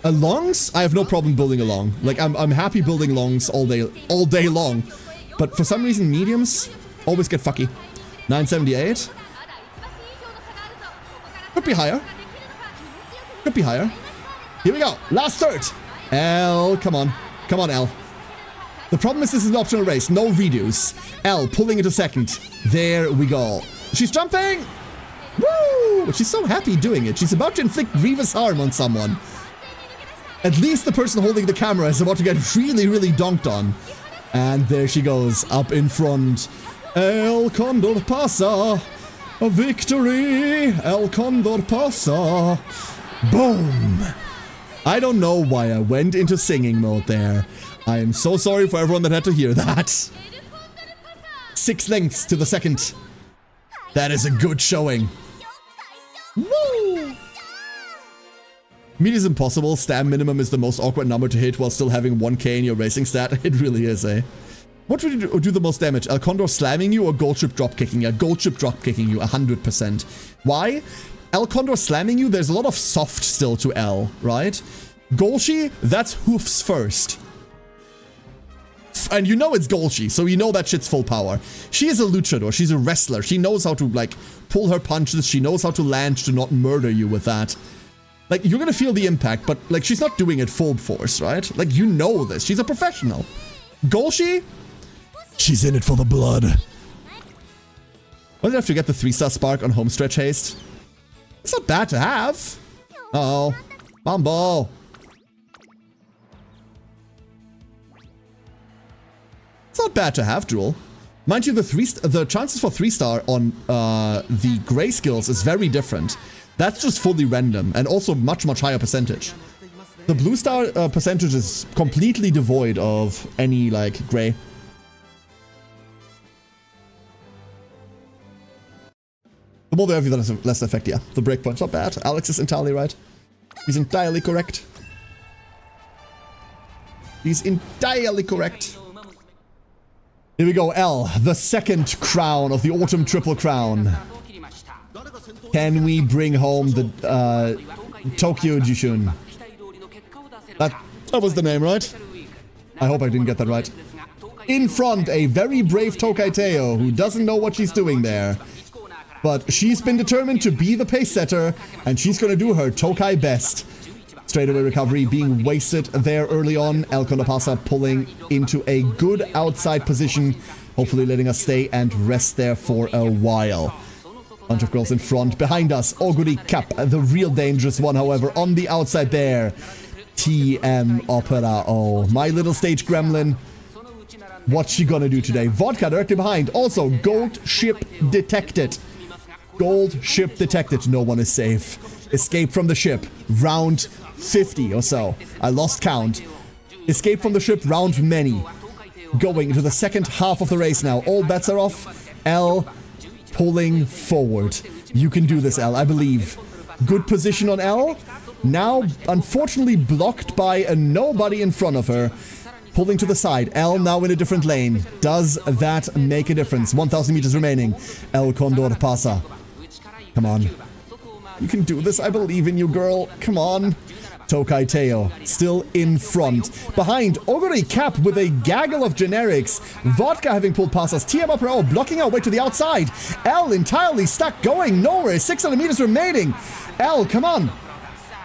Longs, I have no problem building a long. Like, I'm happy building longs all day long. But for some reason, mediums always get fucky. 978. Could be higher. Could be higher. Here we go. Last third. L, come on. Come on, L. The problem is this is an optional race. No redos. L pulling into second. There we go. She's jumping. Woo! She's so happy doing it. She's about to inflict grievous harm on someone. At least the person holding the camera is about to get really, really donked on. And there she goes, up in front. El Condor pasa. A victory. El Condor pasa. Boom. I don't know why I went into singing mode there. I am so sorry for everyone that had to hear that. 6 lengths to the second. That is a good showing. Woo! Meat is impossible. Stam minimum is the most awkward number to hit while still having 1k in your racing stat. It really is, eh? What would you do the most damage? El Condor slamming you or Gold Chip drop kicking you? Gold Chip drop kicking you 100%. Why? El Condor slamming you, there's a lot of soft still to L, right? Golshi, that's hoofs first. And you know it's Golshi, so you know that shit's full power. She is a luchador, she's a wrestler. She knows how to, like, pull her punches. She knows how to land to not murder you with that. Like, you're gonna feel the impact, but, like, she's not doing it full force, right? Like, you know this. She's a professional. Golshi? She's in it for the blood. Why did I have to get the 3-star spark on homestretch haste? It's not bad to have. Uh-oh. Mambo. It's not bad to have, Jewel. Mind you, the chances for 3-star on the gray skills is very different. That's just fully random and also much, much higher percentage. The blue star percentage is completely devoid of any, like, gray. The more the heavy, the less effect, yeah. The breakpoint's not bad. Alex is entirely right. He's entirely correct. He's entirely correct. Here we go, L, the second crown of the Autumn Triple Crown. Can we bring home the Tokyo Jishun? That was the name, right? I hope I didn't get that right. In front, a very brave Tokai Teo who doesn't know what she's doing there. But she's been determined to be the pace setter, and she's going to do her Tokai best. Straightaway recovery being wasted there early on. El Condapasa pulling into a good outside position, hopefully letting us stay and rest there for a while. Bunch of girls in front. Behind us, Oguri Cap, the real dangerous one, however, on the outside there. TM Opera. Oh, my little stage gremlin. What's she gonna do today? Vodka directly behind. Also, gold ship detected. Gold ship detected. No one is safe. Escape from the ship. Round 50 or so. I lost count. Escape from the ship. Round many. Going into the second half of the race now. All bets are off. L pulling forward. You can do this, L. I believe. Good position on L. Now, unfortunately, blocked by a nobody in front of her. Pulling to the side. L now in a different lane. Does that make a difference? 1,000 meters remaining. El Condor pasa. Come on. You can do this. I believe in you, girl. Come on. Tokai Teo still in front. Behind, Oguri Cap with a gaggle of generics. Vodka having pulled past us. TM Opera blocking our way to the outside. L entirely stuck, going nowhere. 600 meters remaining. L, come on.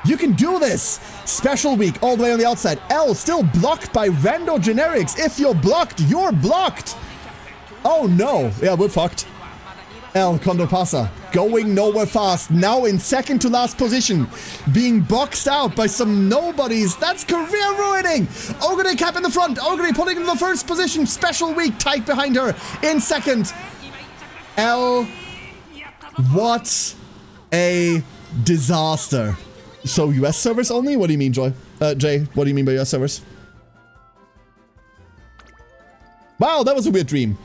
You can do this. Special week all the way on the outside. L still blocked by rando generics. If you're blocked, you're blocked. Oh no. Yeah, we're fucked. El Condor pasa. Going nowhere fast. Now in second to last position. Being boxed out by some nobodies. That's career ruining. Oguri Cap in the front. Oguri pulling in the first position. Special week tight behind her. In second. L. What a disaster. So US servers only? What do you mean, Joy? Jay, what do you mean by US servers? Wow, that was a weird dream.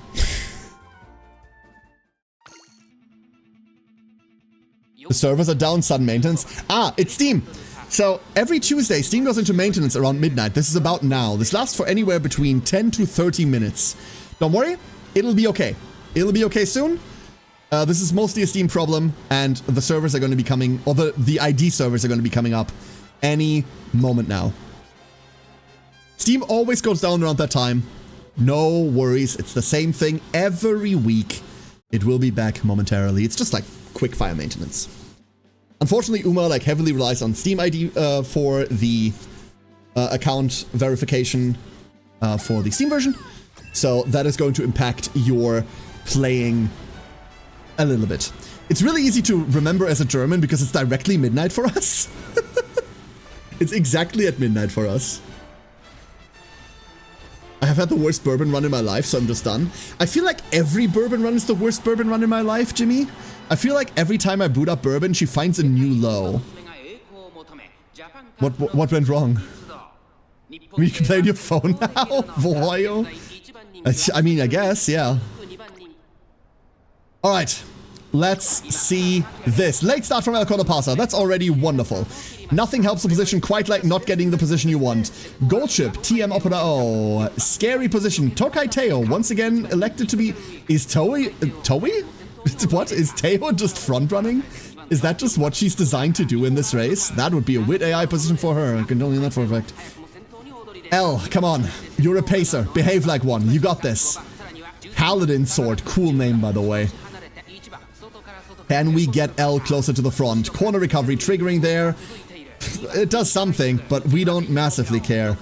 The servers are down, sudden maintenance. Ah, it's Steam. So every Tuesday, Steam goes into maintenance around midnight. This is about now. This lasts for anywhere between 10 to 30 minutes. Don't worry, it'll be okay. It'll be okay soon. This is mostly a Steam problem, and the servers are going to be coming, or the ID servers are going to be coming up any moment now. Steam always goes down around that time. No worries, it's the same thing every week. It will be back momentarily. It's just like quick fire maintenance. Unfortunately, Uma like heavily relies on Steam ID for the account verification for the Steam version. So that is going to impact your playing a little bit. It's really easy to remember as a German because it's directly midnight for us. It's exactly at midnight for us. I have had the worst bourbon run in my life, so I'm just done. I feel like every bourbon run is the worst bourbon run in my life, Jimmy. I feel like every time I boot up bourbon, she finds a new low. What went wrong? You can play on your phone now? Boy. I mean, I guess, yeah. Alright, let's see this. Late start from El Condor pasa. That's already wonderful. Nothing helps the position quite like not getting the position you want. Gold ship, TM Opera. Oh, scary position. Tokai Teo, once again elected to be... Is Toei? What? Is Teo just front running? Is that just what she's designed to do in this race? That would be a wit AI position for her. I can tell you that for a fact. L, come on. You're a pacer. Behave like one. You got this. Paladin Sword. Cool name, by the way. Can we get L closer to the front? Corner recovery triggering there. It does something, but we don't massively care.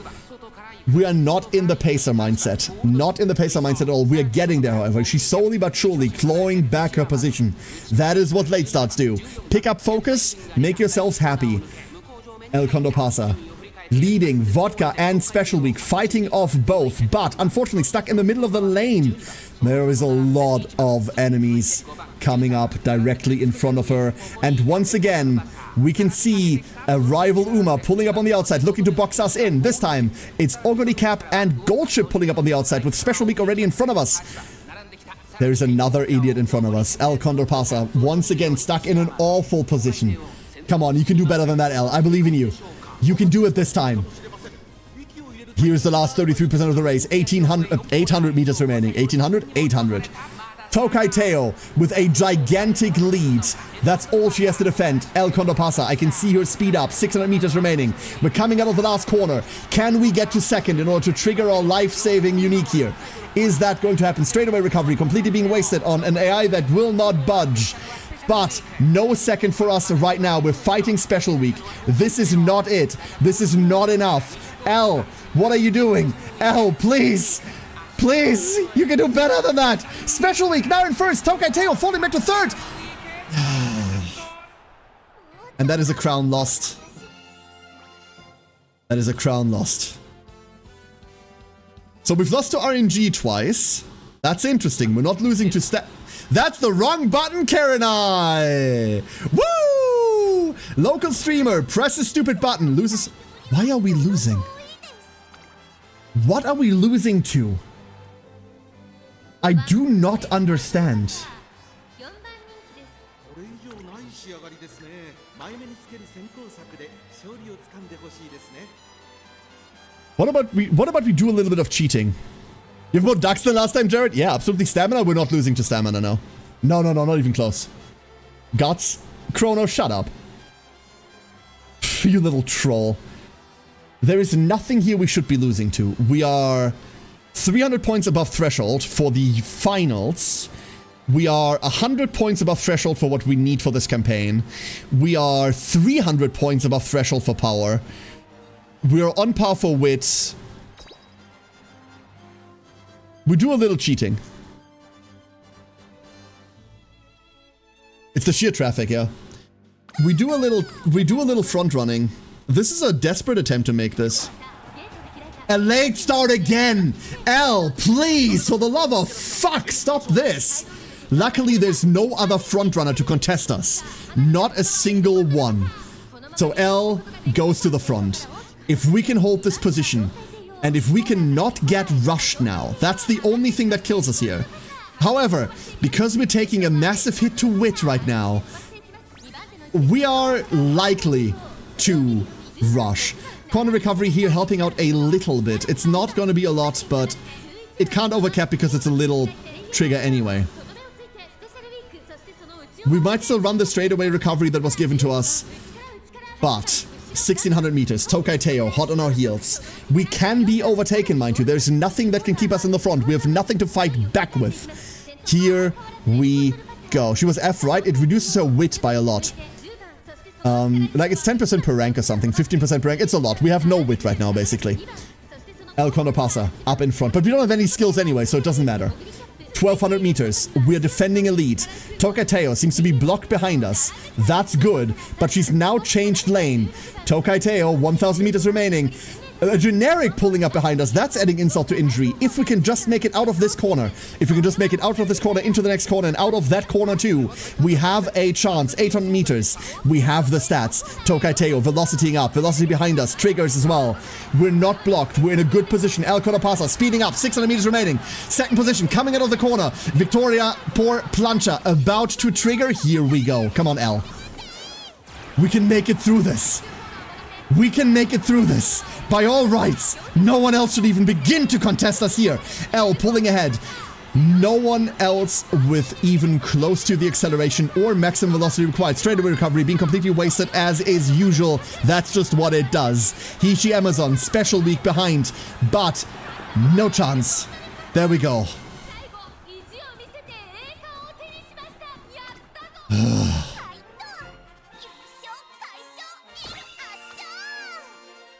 We are not in the pacer mindset. Not in the pacer mindset at all. We are getting there, however. She's slowly but surely clawing back her position. That is what late starts do. Pick up focus, make yourselves happy. El Condor pasa. Leading Vodka and Special Week, fighting off both, but unfortunately stuck in the middle of the lane. There is a lot of enemies coming up directly in front of her. And once again, we can see a rival Uma pulling up on the outside, looking to box us in. This time, it's Oguri Cap and Goldship pulling up on the outside with Special Week already in front of us. There's another idiot in front of us. El Condor pasa, once again stuck in an awful position. Come on, you can do better than that, El. I believe in you. You can do it this time. Here's the last 33% of the race. 800 meters remaining. 1800? 800. Tokai Teo with a gigantic lead. That's all she has to defend. El Condor pasa. I can see her speed up. 600 meters remaining. We're coming out of the last corner. Can we get to second in order to trigger our life-saving unique here? Is that going to happen? Straightaway recovery completely being wasted on an AI that will not budge. But no second for us right now. We're fighting Special Week. This is not it. This is not enough. L, what are you doing? L, please. Please. You can do better than that. Special Week now in first. Tokai Teo falling back to third. And that is a crown lost. That is a crown lost. So we've lost to RNG twice. That's interesting. We're not losing to stat. That's the wrong button, Karenai! Woo! Local streamer, press a stupid button, loses. Why are we losing? What are we losing to? I do not understand. What about we do a little bit of cheating? You have more ducks than last time, Jared? Yeah, absolutely. Stamina? We're not losing to stamina now. No, not even close. Guts? Chrono, shut up. You little troll. There is nothing here we should be losing to. We are 300 points above threshold for the finals. We are 100 points above threshold for what we need for this campaign. We are 300 points above threshold for power. We are on par for wit. We do a little cheating. It's the sheer traffic, yeah. We do a little front running. This is a desperate attempt to make this. A late start again! L, please, for the love of fuck, stop this! Luckily, there's no other front runner to contest us. Not a single one. So L goes to the front. If we can hold this position, and if we can not get rushed now, that's the only thing that kills us here. However, because we're taking a massive hit to wit right now, we are likely to rush. Corner recovery here helping out a little bit. It's not going to be a lot, but it can't overcap because it's a little trigger anyway. We might still run the straightaway recovery that was given to us, but 1600 meters, Tokai Teo, hot on our heels. We can be overtaken, mind you. There's nothing that can keep us in the front. We have nothing to fight back with. Here we go. She was F, right? It reduces her wit by a lot. Like it's 10% per rank or something, 15% per rank. It's a lot. We have no wit right now, basically. El Condopasa up in front. But we don't have any skills anyway, so it doesn't matter. 1200 meters. We're defending a lead. Tokateo seems to be blocked behind us. That's good, but she's now changed lane. Tokateo, 1000 meters remaining. A generic pulling up behind us. That's adding insult to injury. If we can just make it out of this corner. If we can just make it out of this corner into the next corner and out of that corner too. We have a chance. 800 meters. We have the stats. Tokateo, velocitying up. Velocity behind us. Triggers as well. We're not blocked. We're in a good position. El Corapasa speeding up. 600 meters remaining. Second position coming out of the corner. Victoria, poor Plancha about to trigger. Here we go. Come on, El. We can make it through this. We can make it through this. By all rights, no one else should even begin to contest us here. L pulling ahead. No one else with even close to the acceleration or maximum velocity required. Straightaway recovery being completely wasted as is usual. That's just what it does. Hishi Amazon, special week behind, but no chance. There we go.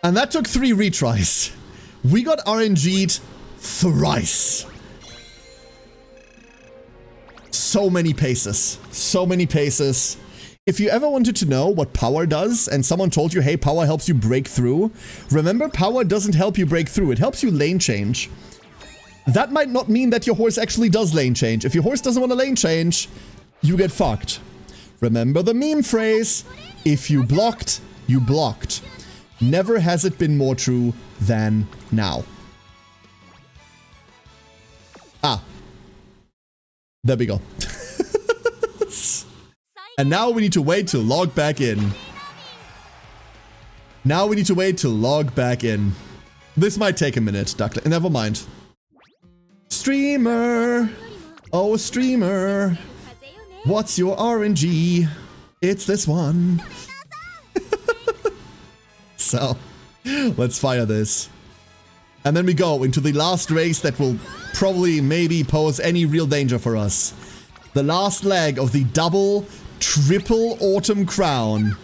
And that took 3 retries. We got RNG'd thrice. So many paces. So many paces. If you ever wanted to know what power does and someone told you, hey, power helps you break through, remember, power doesn't help you break through. It helps you lane change. That might not mean that your horse actually does lane change. If your horse doesn't want to lane change, you get fucked. Remember the meme phrase, if you blocked, you blocked. Never has it been more true than now. Ah. There we go. And now we need to wait to log back in. Now we need to wait to log back in. This might take a minute, Duckling. Never mind. Streamer. Oh, streamer. What's your RNG? It's this one. So, let's fire this. And then we go into the last race that will probably maybe pose any real danger for us. The last leg of the triple autumn crown.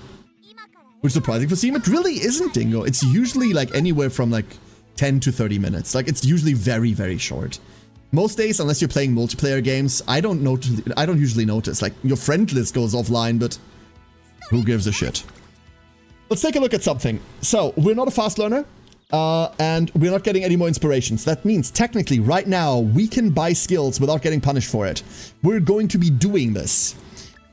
Which, surprising for Steam, it really isn't, Dingo. It's usually like anywhere from like 10 to 30 minutes. Like it's usually very, very short. Most days, unless you're playing multiplayer games, I don't usually notice. Like your friend list goes offline, but Who gives a shit? Let's take a look at something. So, we're not a fast learner, and we're not getting any more inspirations. That means, technically, right now, we can buy skills without getting punished for it. We're going to be doing this.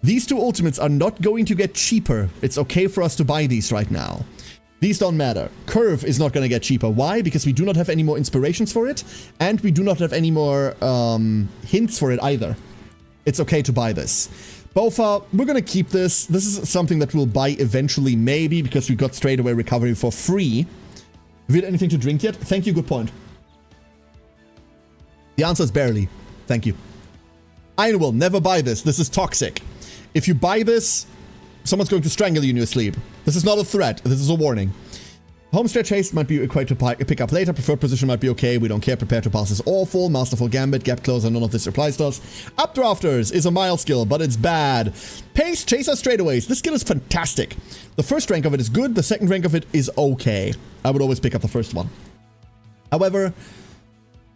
These two ultimates are not going to get cheaper. It's okay for us to buy these right now. These don't matter. Curve is not going to get cheaper. Why? Because we do not have any more inspirations for it, and we do not have any more hints for it either. It's okay to buy this. Bofa, we're going to keep this. This is something that we'll buy eventually, maybe, because we got straight away recovery for free. Have you had anything to drink yet? Thank you, good point. The answer is barely. Thank you. I will never buy this. This is toxic. If you buy this, someone's going to strangle you in your sleep. This is not a threat. This is a warning. Homestretch haste might be required to pick up later. Preferred position might be okay. We don't care. Prepare to pass is awful. Masterful gambit. Gap closer. None of this applies to us. Updrafters is a mild skill, but it's bad. Pace chaser straightaways. This skill is fantastic. The first rank of it is good. The second rank of it is okay. I would always pick up the first one. However,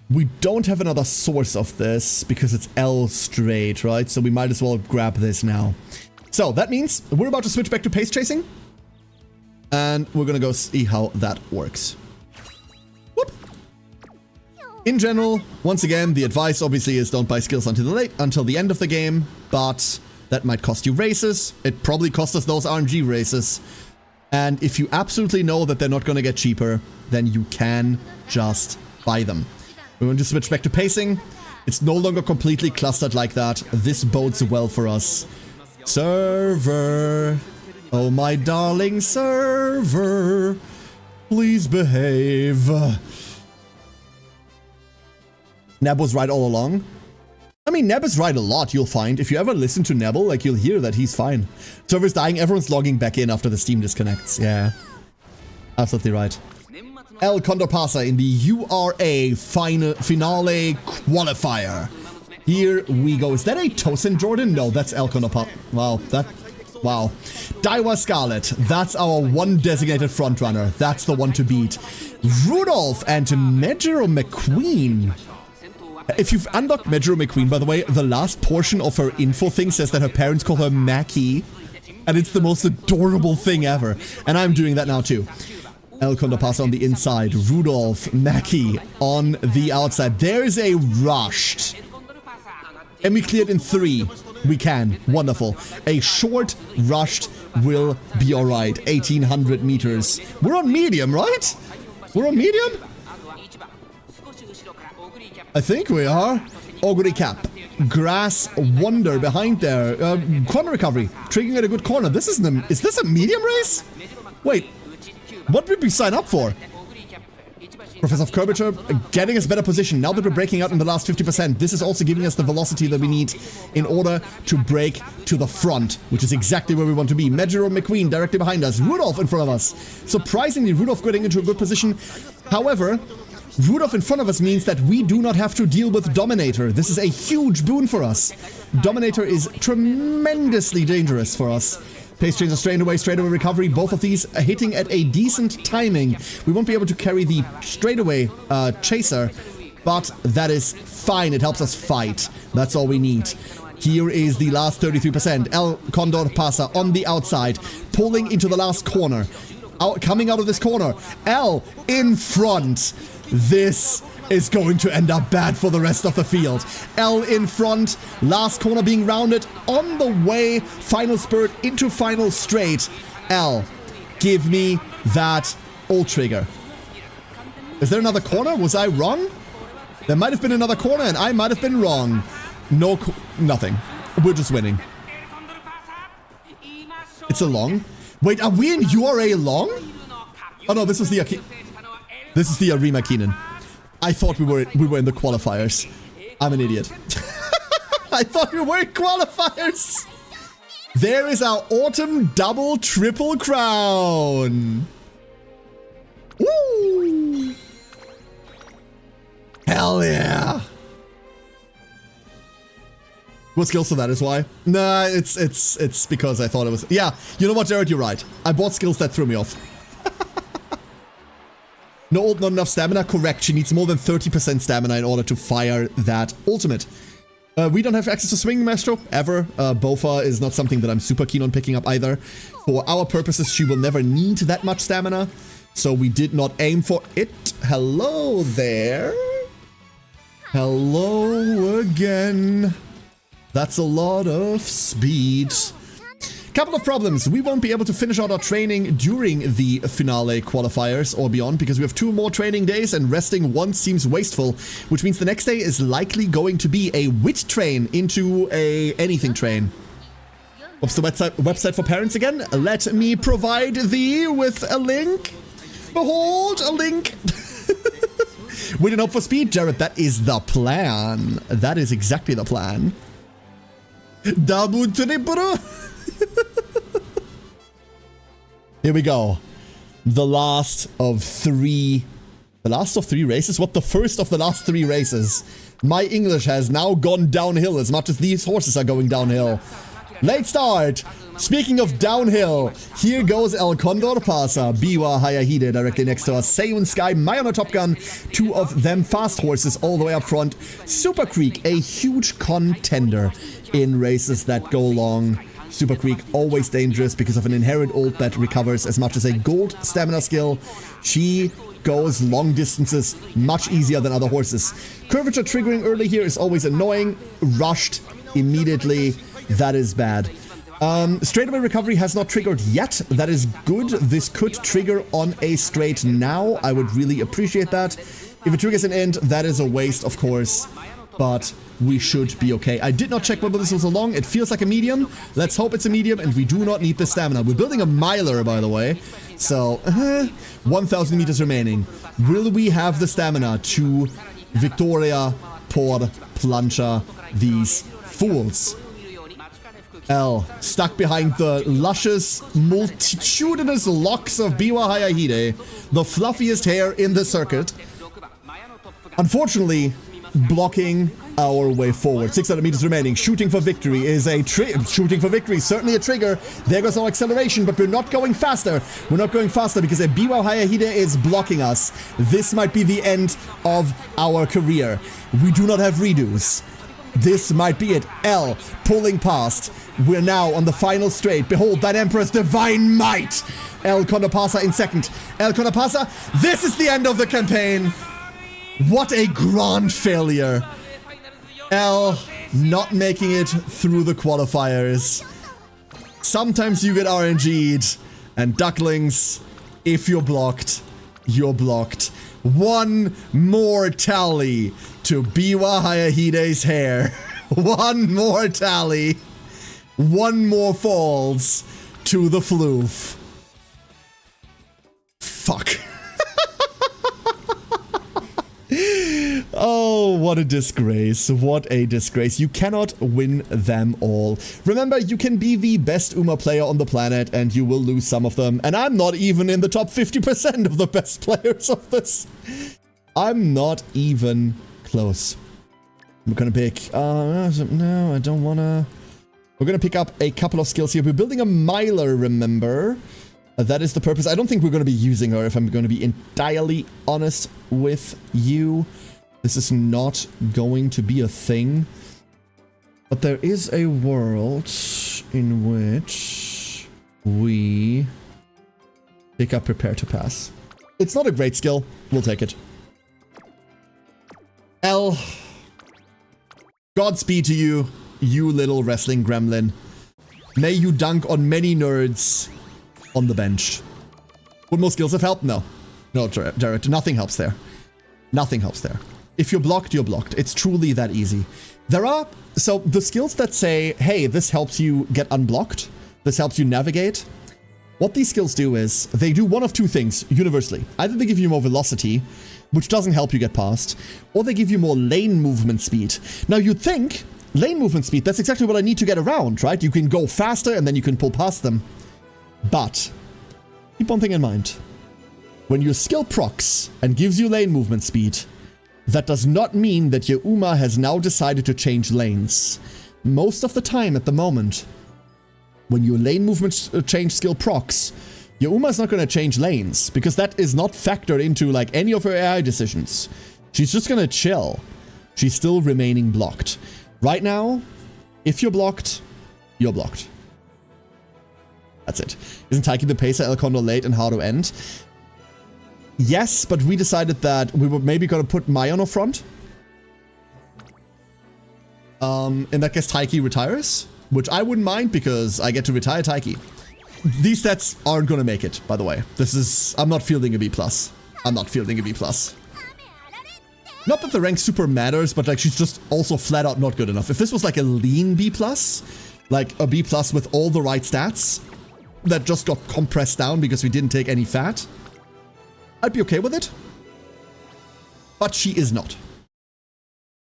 we don't have another source of this because it's L straight, right? So we might as well grab this now. So that means we're about to switch back to pace chasing. And we're gonna go see how that works. Whoop. In general, once again, the advice obviously is don't buy skills until the end of the game, but that might cost you races. It probably cost us those RNG races. And if you absolutely know that they're not gonna get cheaper, then you can just buy them. We're going to switch back to pacing. It's no longer completely clustered like that. This bodes well for us. Server. Oh, my darling server. Please behave. Neb was right all along. I mean, Neb is right a lot, you'll find. If you ever listen to Nebel, like, you'll hear that he's fine. Server's dying, everyone's logging back in after the Steam disconnects. Yeah. Absolutely right. El Condor Pasa in the URA finale qualifier. Here we go. Is that a Tosin Jordan? No, that's El Condor Pasa. Wow, wow. Daiwa Scarlet. That's our one designated frontrunner. That's the one to beat. Rudolph and Major McQueen. If you've unlocked Major McQueen, by the way, the last portion of her info thing says that her parents call her Mackie. And it's the most adorable thing ever. And I'm doing that now too. El Condor Pasa on the inside. Rudolph, Mackie on the outside. There is a rushed. And we cleared in 3. We can. Wonderful. A short rushed will be alright. 1800 meters. We're on medium, right? We're on medium? I think we are. Augury Cap. Grass Wonder behind there. Corner recovery. Triggering at a good corner. Is this a medium race? Wait. What did we sign up for? Professor of Curvature getting us better position. Now that we're breaking out in the last 50%, this is also giving us the velocity that we need in order to break to the front, which is exactly where we want to be. Major McQueen directly behind us. Rudolph in front of us. Surprisingly, Rudolph getting into a good position. However, Rudolph in front of us means that we do not have to deal with Dominator. This is a huge boon for us. Dominator is tremendously dangerous for us. Pace chaser straightaway recovery. Both of these are hitting at a decent timing. We won't be able to carry the straightaway chaser, but that is fine. It helps us fight. That's all we need. Here is the last 33%. El Condor Pasa on the outside, pulling into the last corner. Coming out of this corner. El in front. This is going to end up bad for the rest of the field. L in front, last corner being rounded, on the way, final spurt into final straight. L, give me that ult trigger. Is there another corner? Was I wrong? There might have been another corner and I might have been wrong. No, nothing. We're just winning. It's a long. Wait, are we in URA long? Oh no, this is the Arima Keenan. I thought we were in the qualifiers. I'm an idiot. I thought we were in qualifiers. There is our autumn double triple crown. Woo! Hell yeah! What skills for that is why? Nah, it's because I thought it was. Yeah, you know what, Jared, you're right. I bought skills that threw me off. No ult, not enough stamina. Correct. She needs more than 30% stamina in order to fire that ultimate. We don't have access to Swing Maestro, ever. Bofa is not something that I'm super keen on picking up either. For our purposes, she will never need that much stamina, so we did not aim for it. Hello there. Hello again. That's a lot of speed. Couple of problems. We won't be able to finish out our training during the finale qualifiers or beyond because we have 2 more training days and resting once seems wasteful, which means the next day is likely going to be a wit train into a anything train. What's the website for parents again? Let me provide thee with a link. Behold, a link. Win and hope for speed, Jared. That is the plan. That is exactly the plan. Dabu Tripura. Here we go. The last of 3 races? What, the first of the last 3 races? My English has now gone downhill as much as these horses are going downhill. Late start. Speaking of downhill, here goes El Condor Pasa, Biwa Hayahide directly next to us, Seiyun Sky, Mayana Top Gun, 2 of them fast horses all the way up front. Super Creek, a huge contender in races that go long. Super Creek, always dangerous because of an inherent ult that recovers as much as a gold stamina skill. She goes long distances much easier than other horses. Curvature triggering early here is always annoying. Rushed immediately. That is bad. Straightaway recovery has not triggered yet. That is good. This could trigger on a straight now. I would really appreciate that. If it triggers an end, that is a waste, of course. But we should be okay. I did not check whether this was a long. It feels like a medium. Let's hope it's a medium, and we do not need the stamina. We're building a miler, by the way. So, 1,000 meters remaining. Will we have the stamina to Victoria por plancha these fools? L, stuck behind the luscious, multitudinous locks of Biwa Hayahide, the fluffiest hair in the circuit. Unfortunately, blocking our way forward. 600 meters remaining. Shooting for victory is a shooting for victory, certainly a trigger. There goes our acceleration, but we're not going faster. We're not going faster because a Biwa Hayahide is blocking us. This might be the end of our career. We do not have redos. This might be it. L pulling past. We're now on the final straight. Behold, that Emperor's divine might. El Condopasa in second. El Condopasa, this is the end of the campaign. What a grand failure. L not making it through the qualifiers. Sometimes you get RNG'd, and ducklings, if you're blocked, you're blocked. One more tally to Biwa Hayahide's hair. One more tally. One more falls to the floof. Fuck. Oh, what a disgrace. What a disgrace. You cannot win them all. Remember, you can be the best Uma player on the planet and you will lose some of them. And I'm not even in the top 50% of the best players of this. I'm not even close. We're gonna pick... no, I don't wanna... We're gonna pick up a couple of skills here. We're building a miler, remember? That is the purpose. I don't think we're gonna be using her, if I'm gonna be entirely honest with you. This is not going to be a thing. But there is a world in which we pick up Prepare to Pass. It's not a great skill. We'll take it. L. Godspeed to you, you little wrestling gremlin. May you dunk on many nerds on the bench. Would more skills have helped? No. No, Jared, nothing helps there. Nothing helps there. If you're blocked, you're blocked. It's truly that easy. There are... So, the skills that say, hey, this helps you get unblocked, this helps you navigate, what these skills do is, they do one of two things, universally. Either they give you more velocity, which doesn't help you get past, or they give you more lane movement speed. Now, you'd think, lane movement speed, that's exactly what I need to get around, right? You can go faster, and then you can pull past them. But, keep one thing in mind. When your skill procs and gives you lane movement speed, that does not mean that your Uma has now decided to change lanes. Most of the time at the moment, when your lane movement change skill procs, your Uma is not going to change lanes, because that is not factored into like any of her AI decisions. She's just going to chill. She's still remaining blocked. Right now, if you're blocked, you're blocked. That's it. Isn't Taiki the Pacer, El Condor late, and how to end? Yes, but we decided that we were maybe gonna put Mayon up front. In that case, Taiki retires, which I wouldn't mind because I get to retire Taiki. These stats aren't gonna make it, by the way. I'm not fielding a B+. I'm not fielding a B+. Not that the rank super matters, but like she's just also flat out not good enough. If this was like a lean B+, like a B+ with all the right stats, that just got compressed down because we didn't take any fat, I'd be okay with it. But she is not.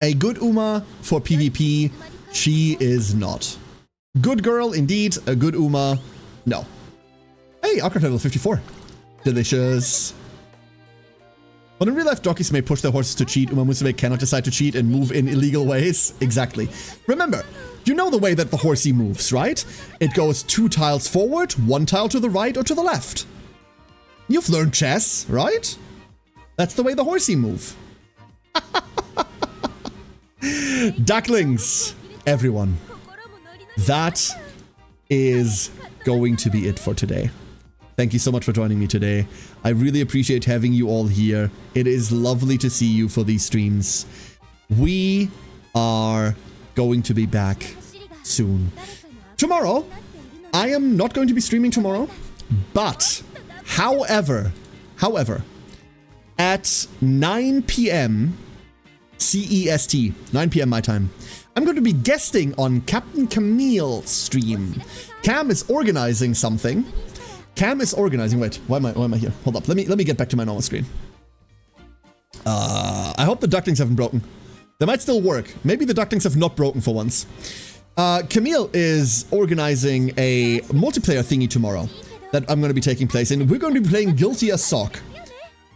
A good Uma for PvP, she is not. Good girl, indeed. A good Uma, no. Hey, Akrat level 54. Delicious. But in real life, jockeys may push their horses to cheat. Uma Musume cannot decide to cheat and move in illegal ways. Exactly. Remember, you know the way that the horsey moves, right? It goes 2 tiles forward, 1 tile to the right or to the left. You've learned chess, right? That's the way the horsey move. Ducklings, everyone. That is going to be it for today. Thank you so much for joining me today. I really appreciate having you all here. It is lovely to see you for these streams. We are going to be back soon. Tomorrow, I am not going to be streaming tomorrow, but however, at 9 p.m. CEST, 9 p.m. my time, I'm going to be guesting on Captain Camille's stream. Cam is organizing something. Wait, why am I here? Hold up, let me get back to my normal screen. I hope the ducklings haven't broken. They might still work. Maybe the ducklings have not broken for once. Camille is organizing a multiplayer thingy tomorrow that I'm going to be taking place in. We're going to be playing Guilty as Sock.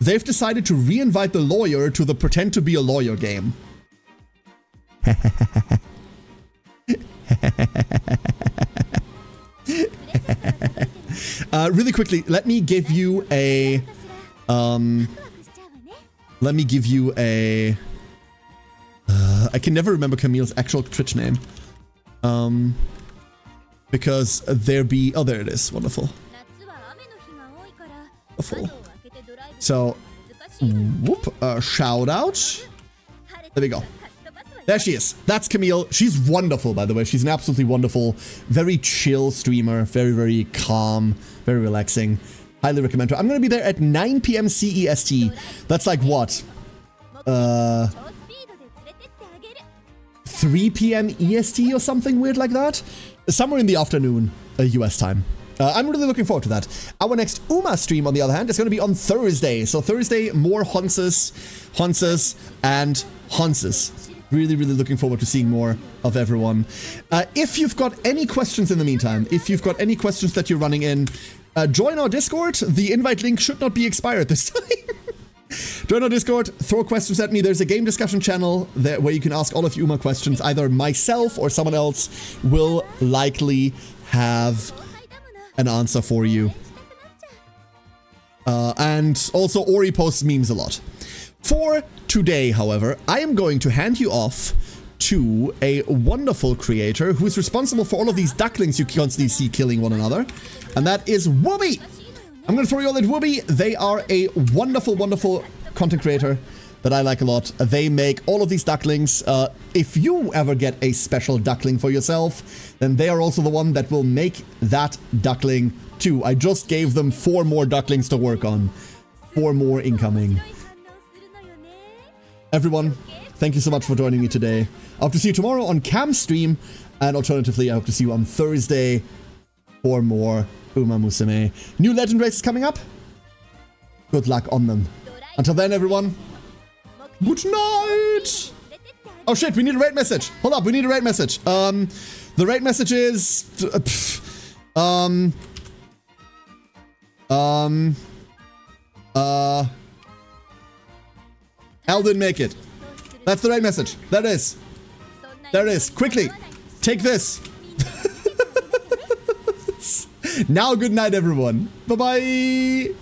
They've decided to re-invite the lawyer to the Pretend to be a Lawyer game. Really quickly, let me give you a... I can never remember Camille's actual Twitch name. Because there be... Oh, there it is. Wonderful. Wonderful. So, whoop, shout out. There we go. There she is. That's Camille. She's wonderful, by the way. She's an absolutely wonderful, very chill streamer. Very, very calm, very relaxing. Highly recommend her. I'm going to be there at 9 p.m. CEST. That's like what? 3 p.m. EST or something weird like that? Somewhere in the afternoon, US time. I'm really looking forward to that. Our next Uma stream, on the other hand, is going to be on Thursday. So Thursday, more Honses, and Honses. Really, really looking forward to seeing more of everyone. If you've got any questions in the meantime, if you've got any questions that you're running in, join our Discord. The invite link should not be expired this time. Join our Discord, throw questions at me. There's a game discussion channel there where you can ask all of you Uma questions. Either myself or someone else will likely have an answer for you. And also Ori posts memes a lot. For today, however, I am going to hand you off to a wonderful creator who is responsible for all of these ducklings you constantly see killing one another, and that is woobie. I'm going to throw you all at woobie. They are a wonderful, wonderful content creator that I like a lot. They make all of these ducklings. If you ever get a special duckling for yourself, then they are also the one that will make that duckling too. I just gave them 4 more ducklings to work on. 4 more incoming. Everyone, thank you so much for joining me today. I hope to see you tomorrow on Cam's stream, and alternatively, I hope to see you on Thursday for more Uma Musume. New legend races coming up. Good luck on them. Until then, everyone, good night! Oh shit, we need a raid message. Hold up, we need a raid message. The raid message is... Al didn't make it. That's the right message. There it is. There it is. Quickly. Take this. Now, good night, everyone. Bye-bye.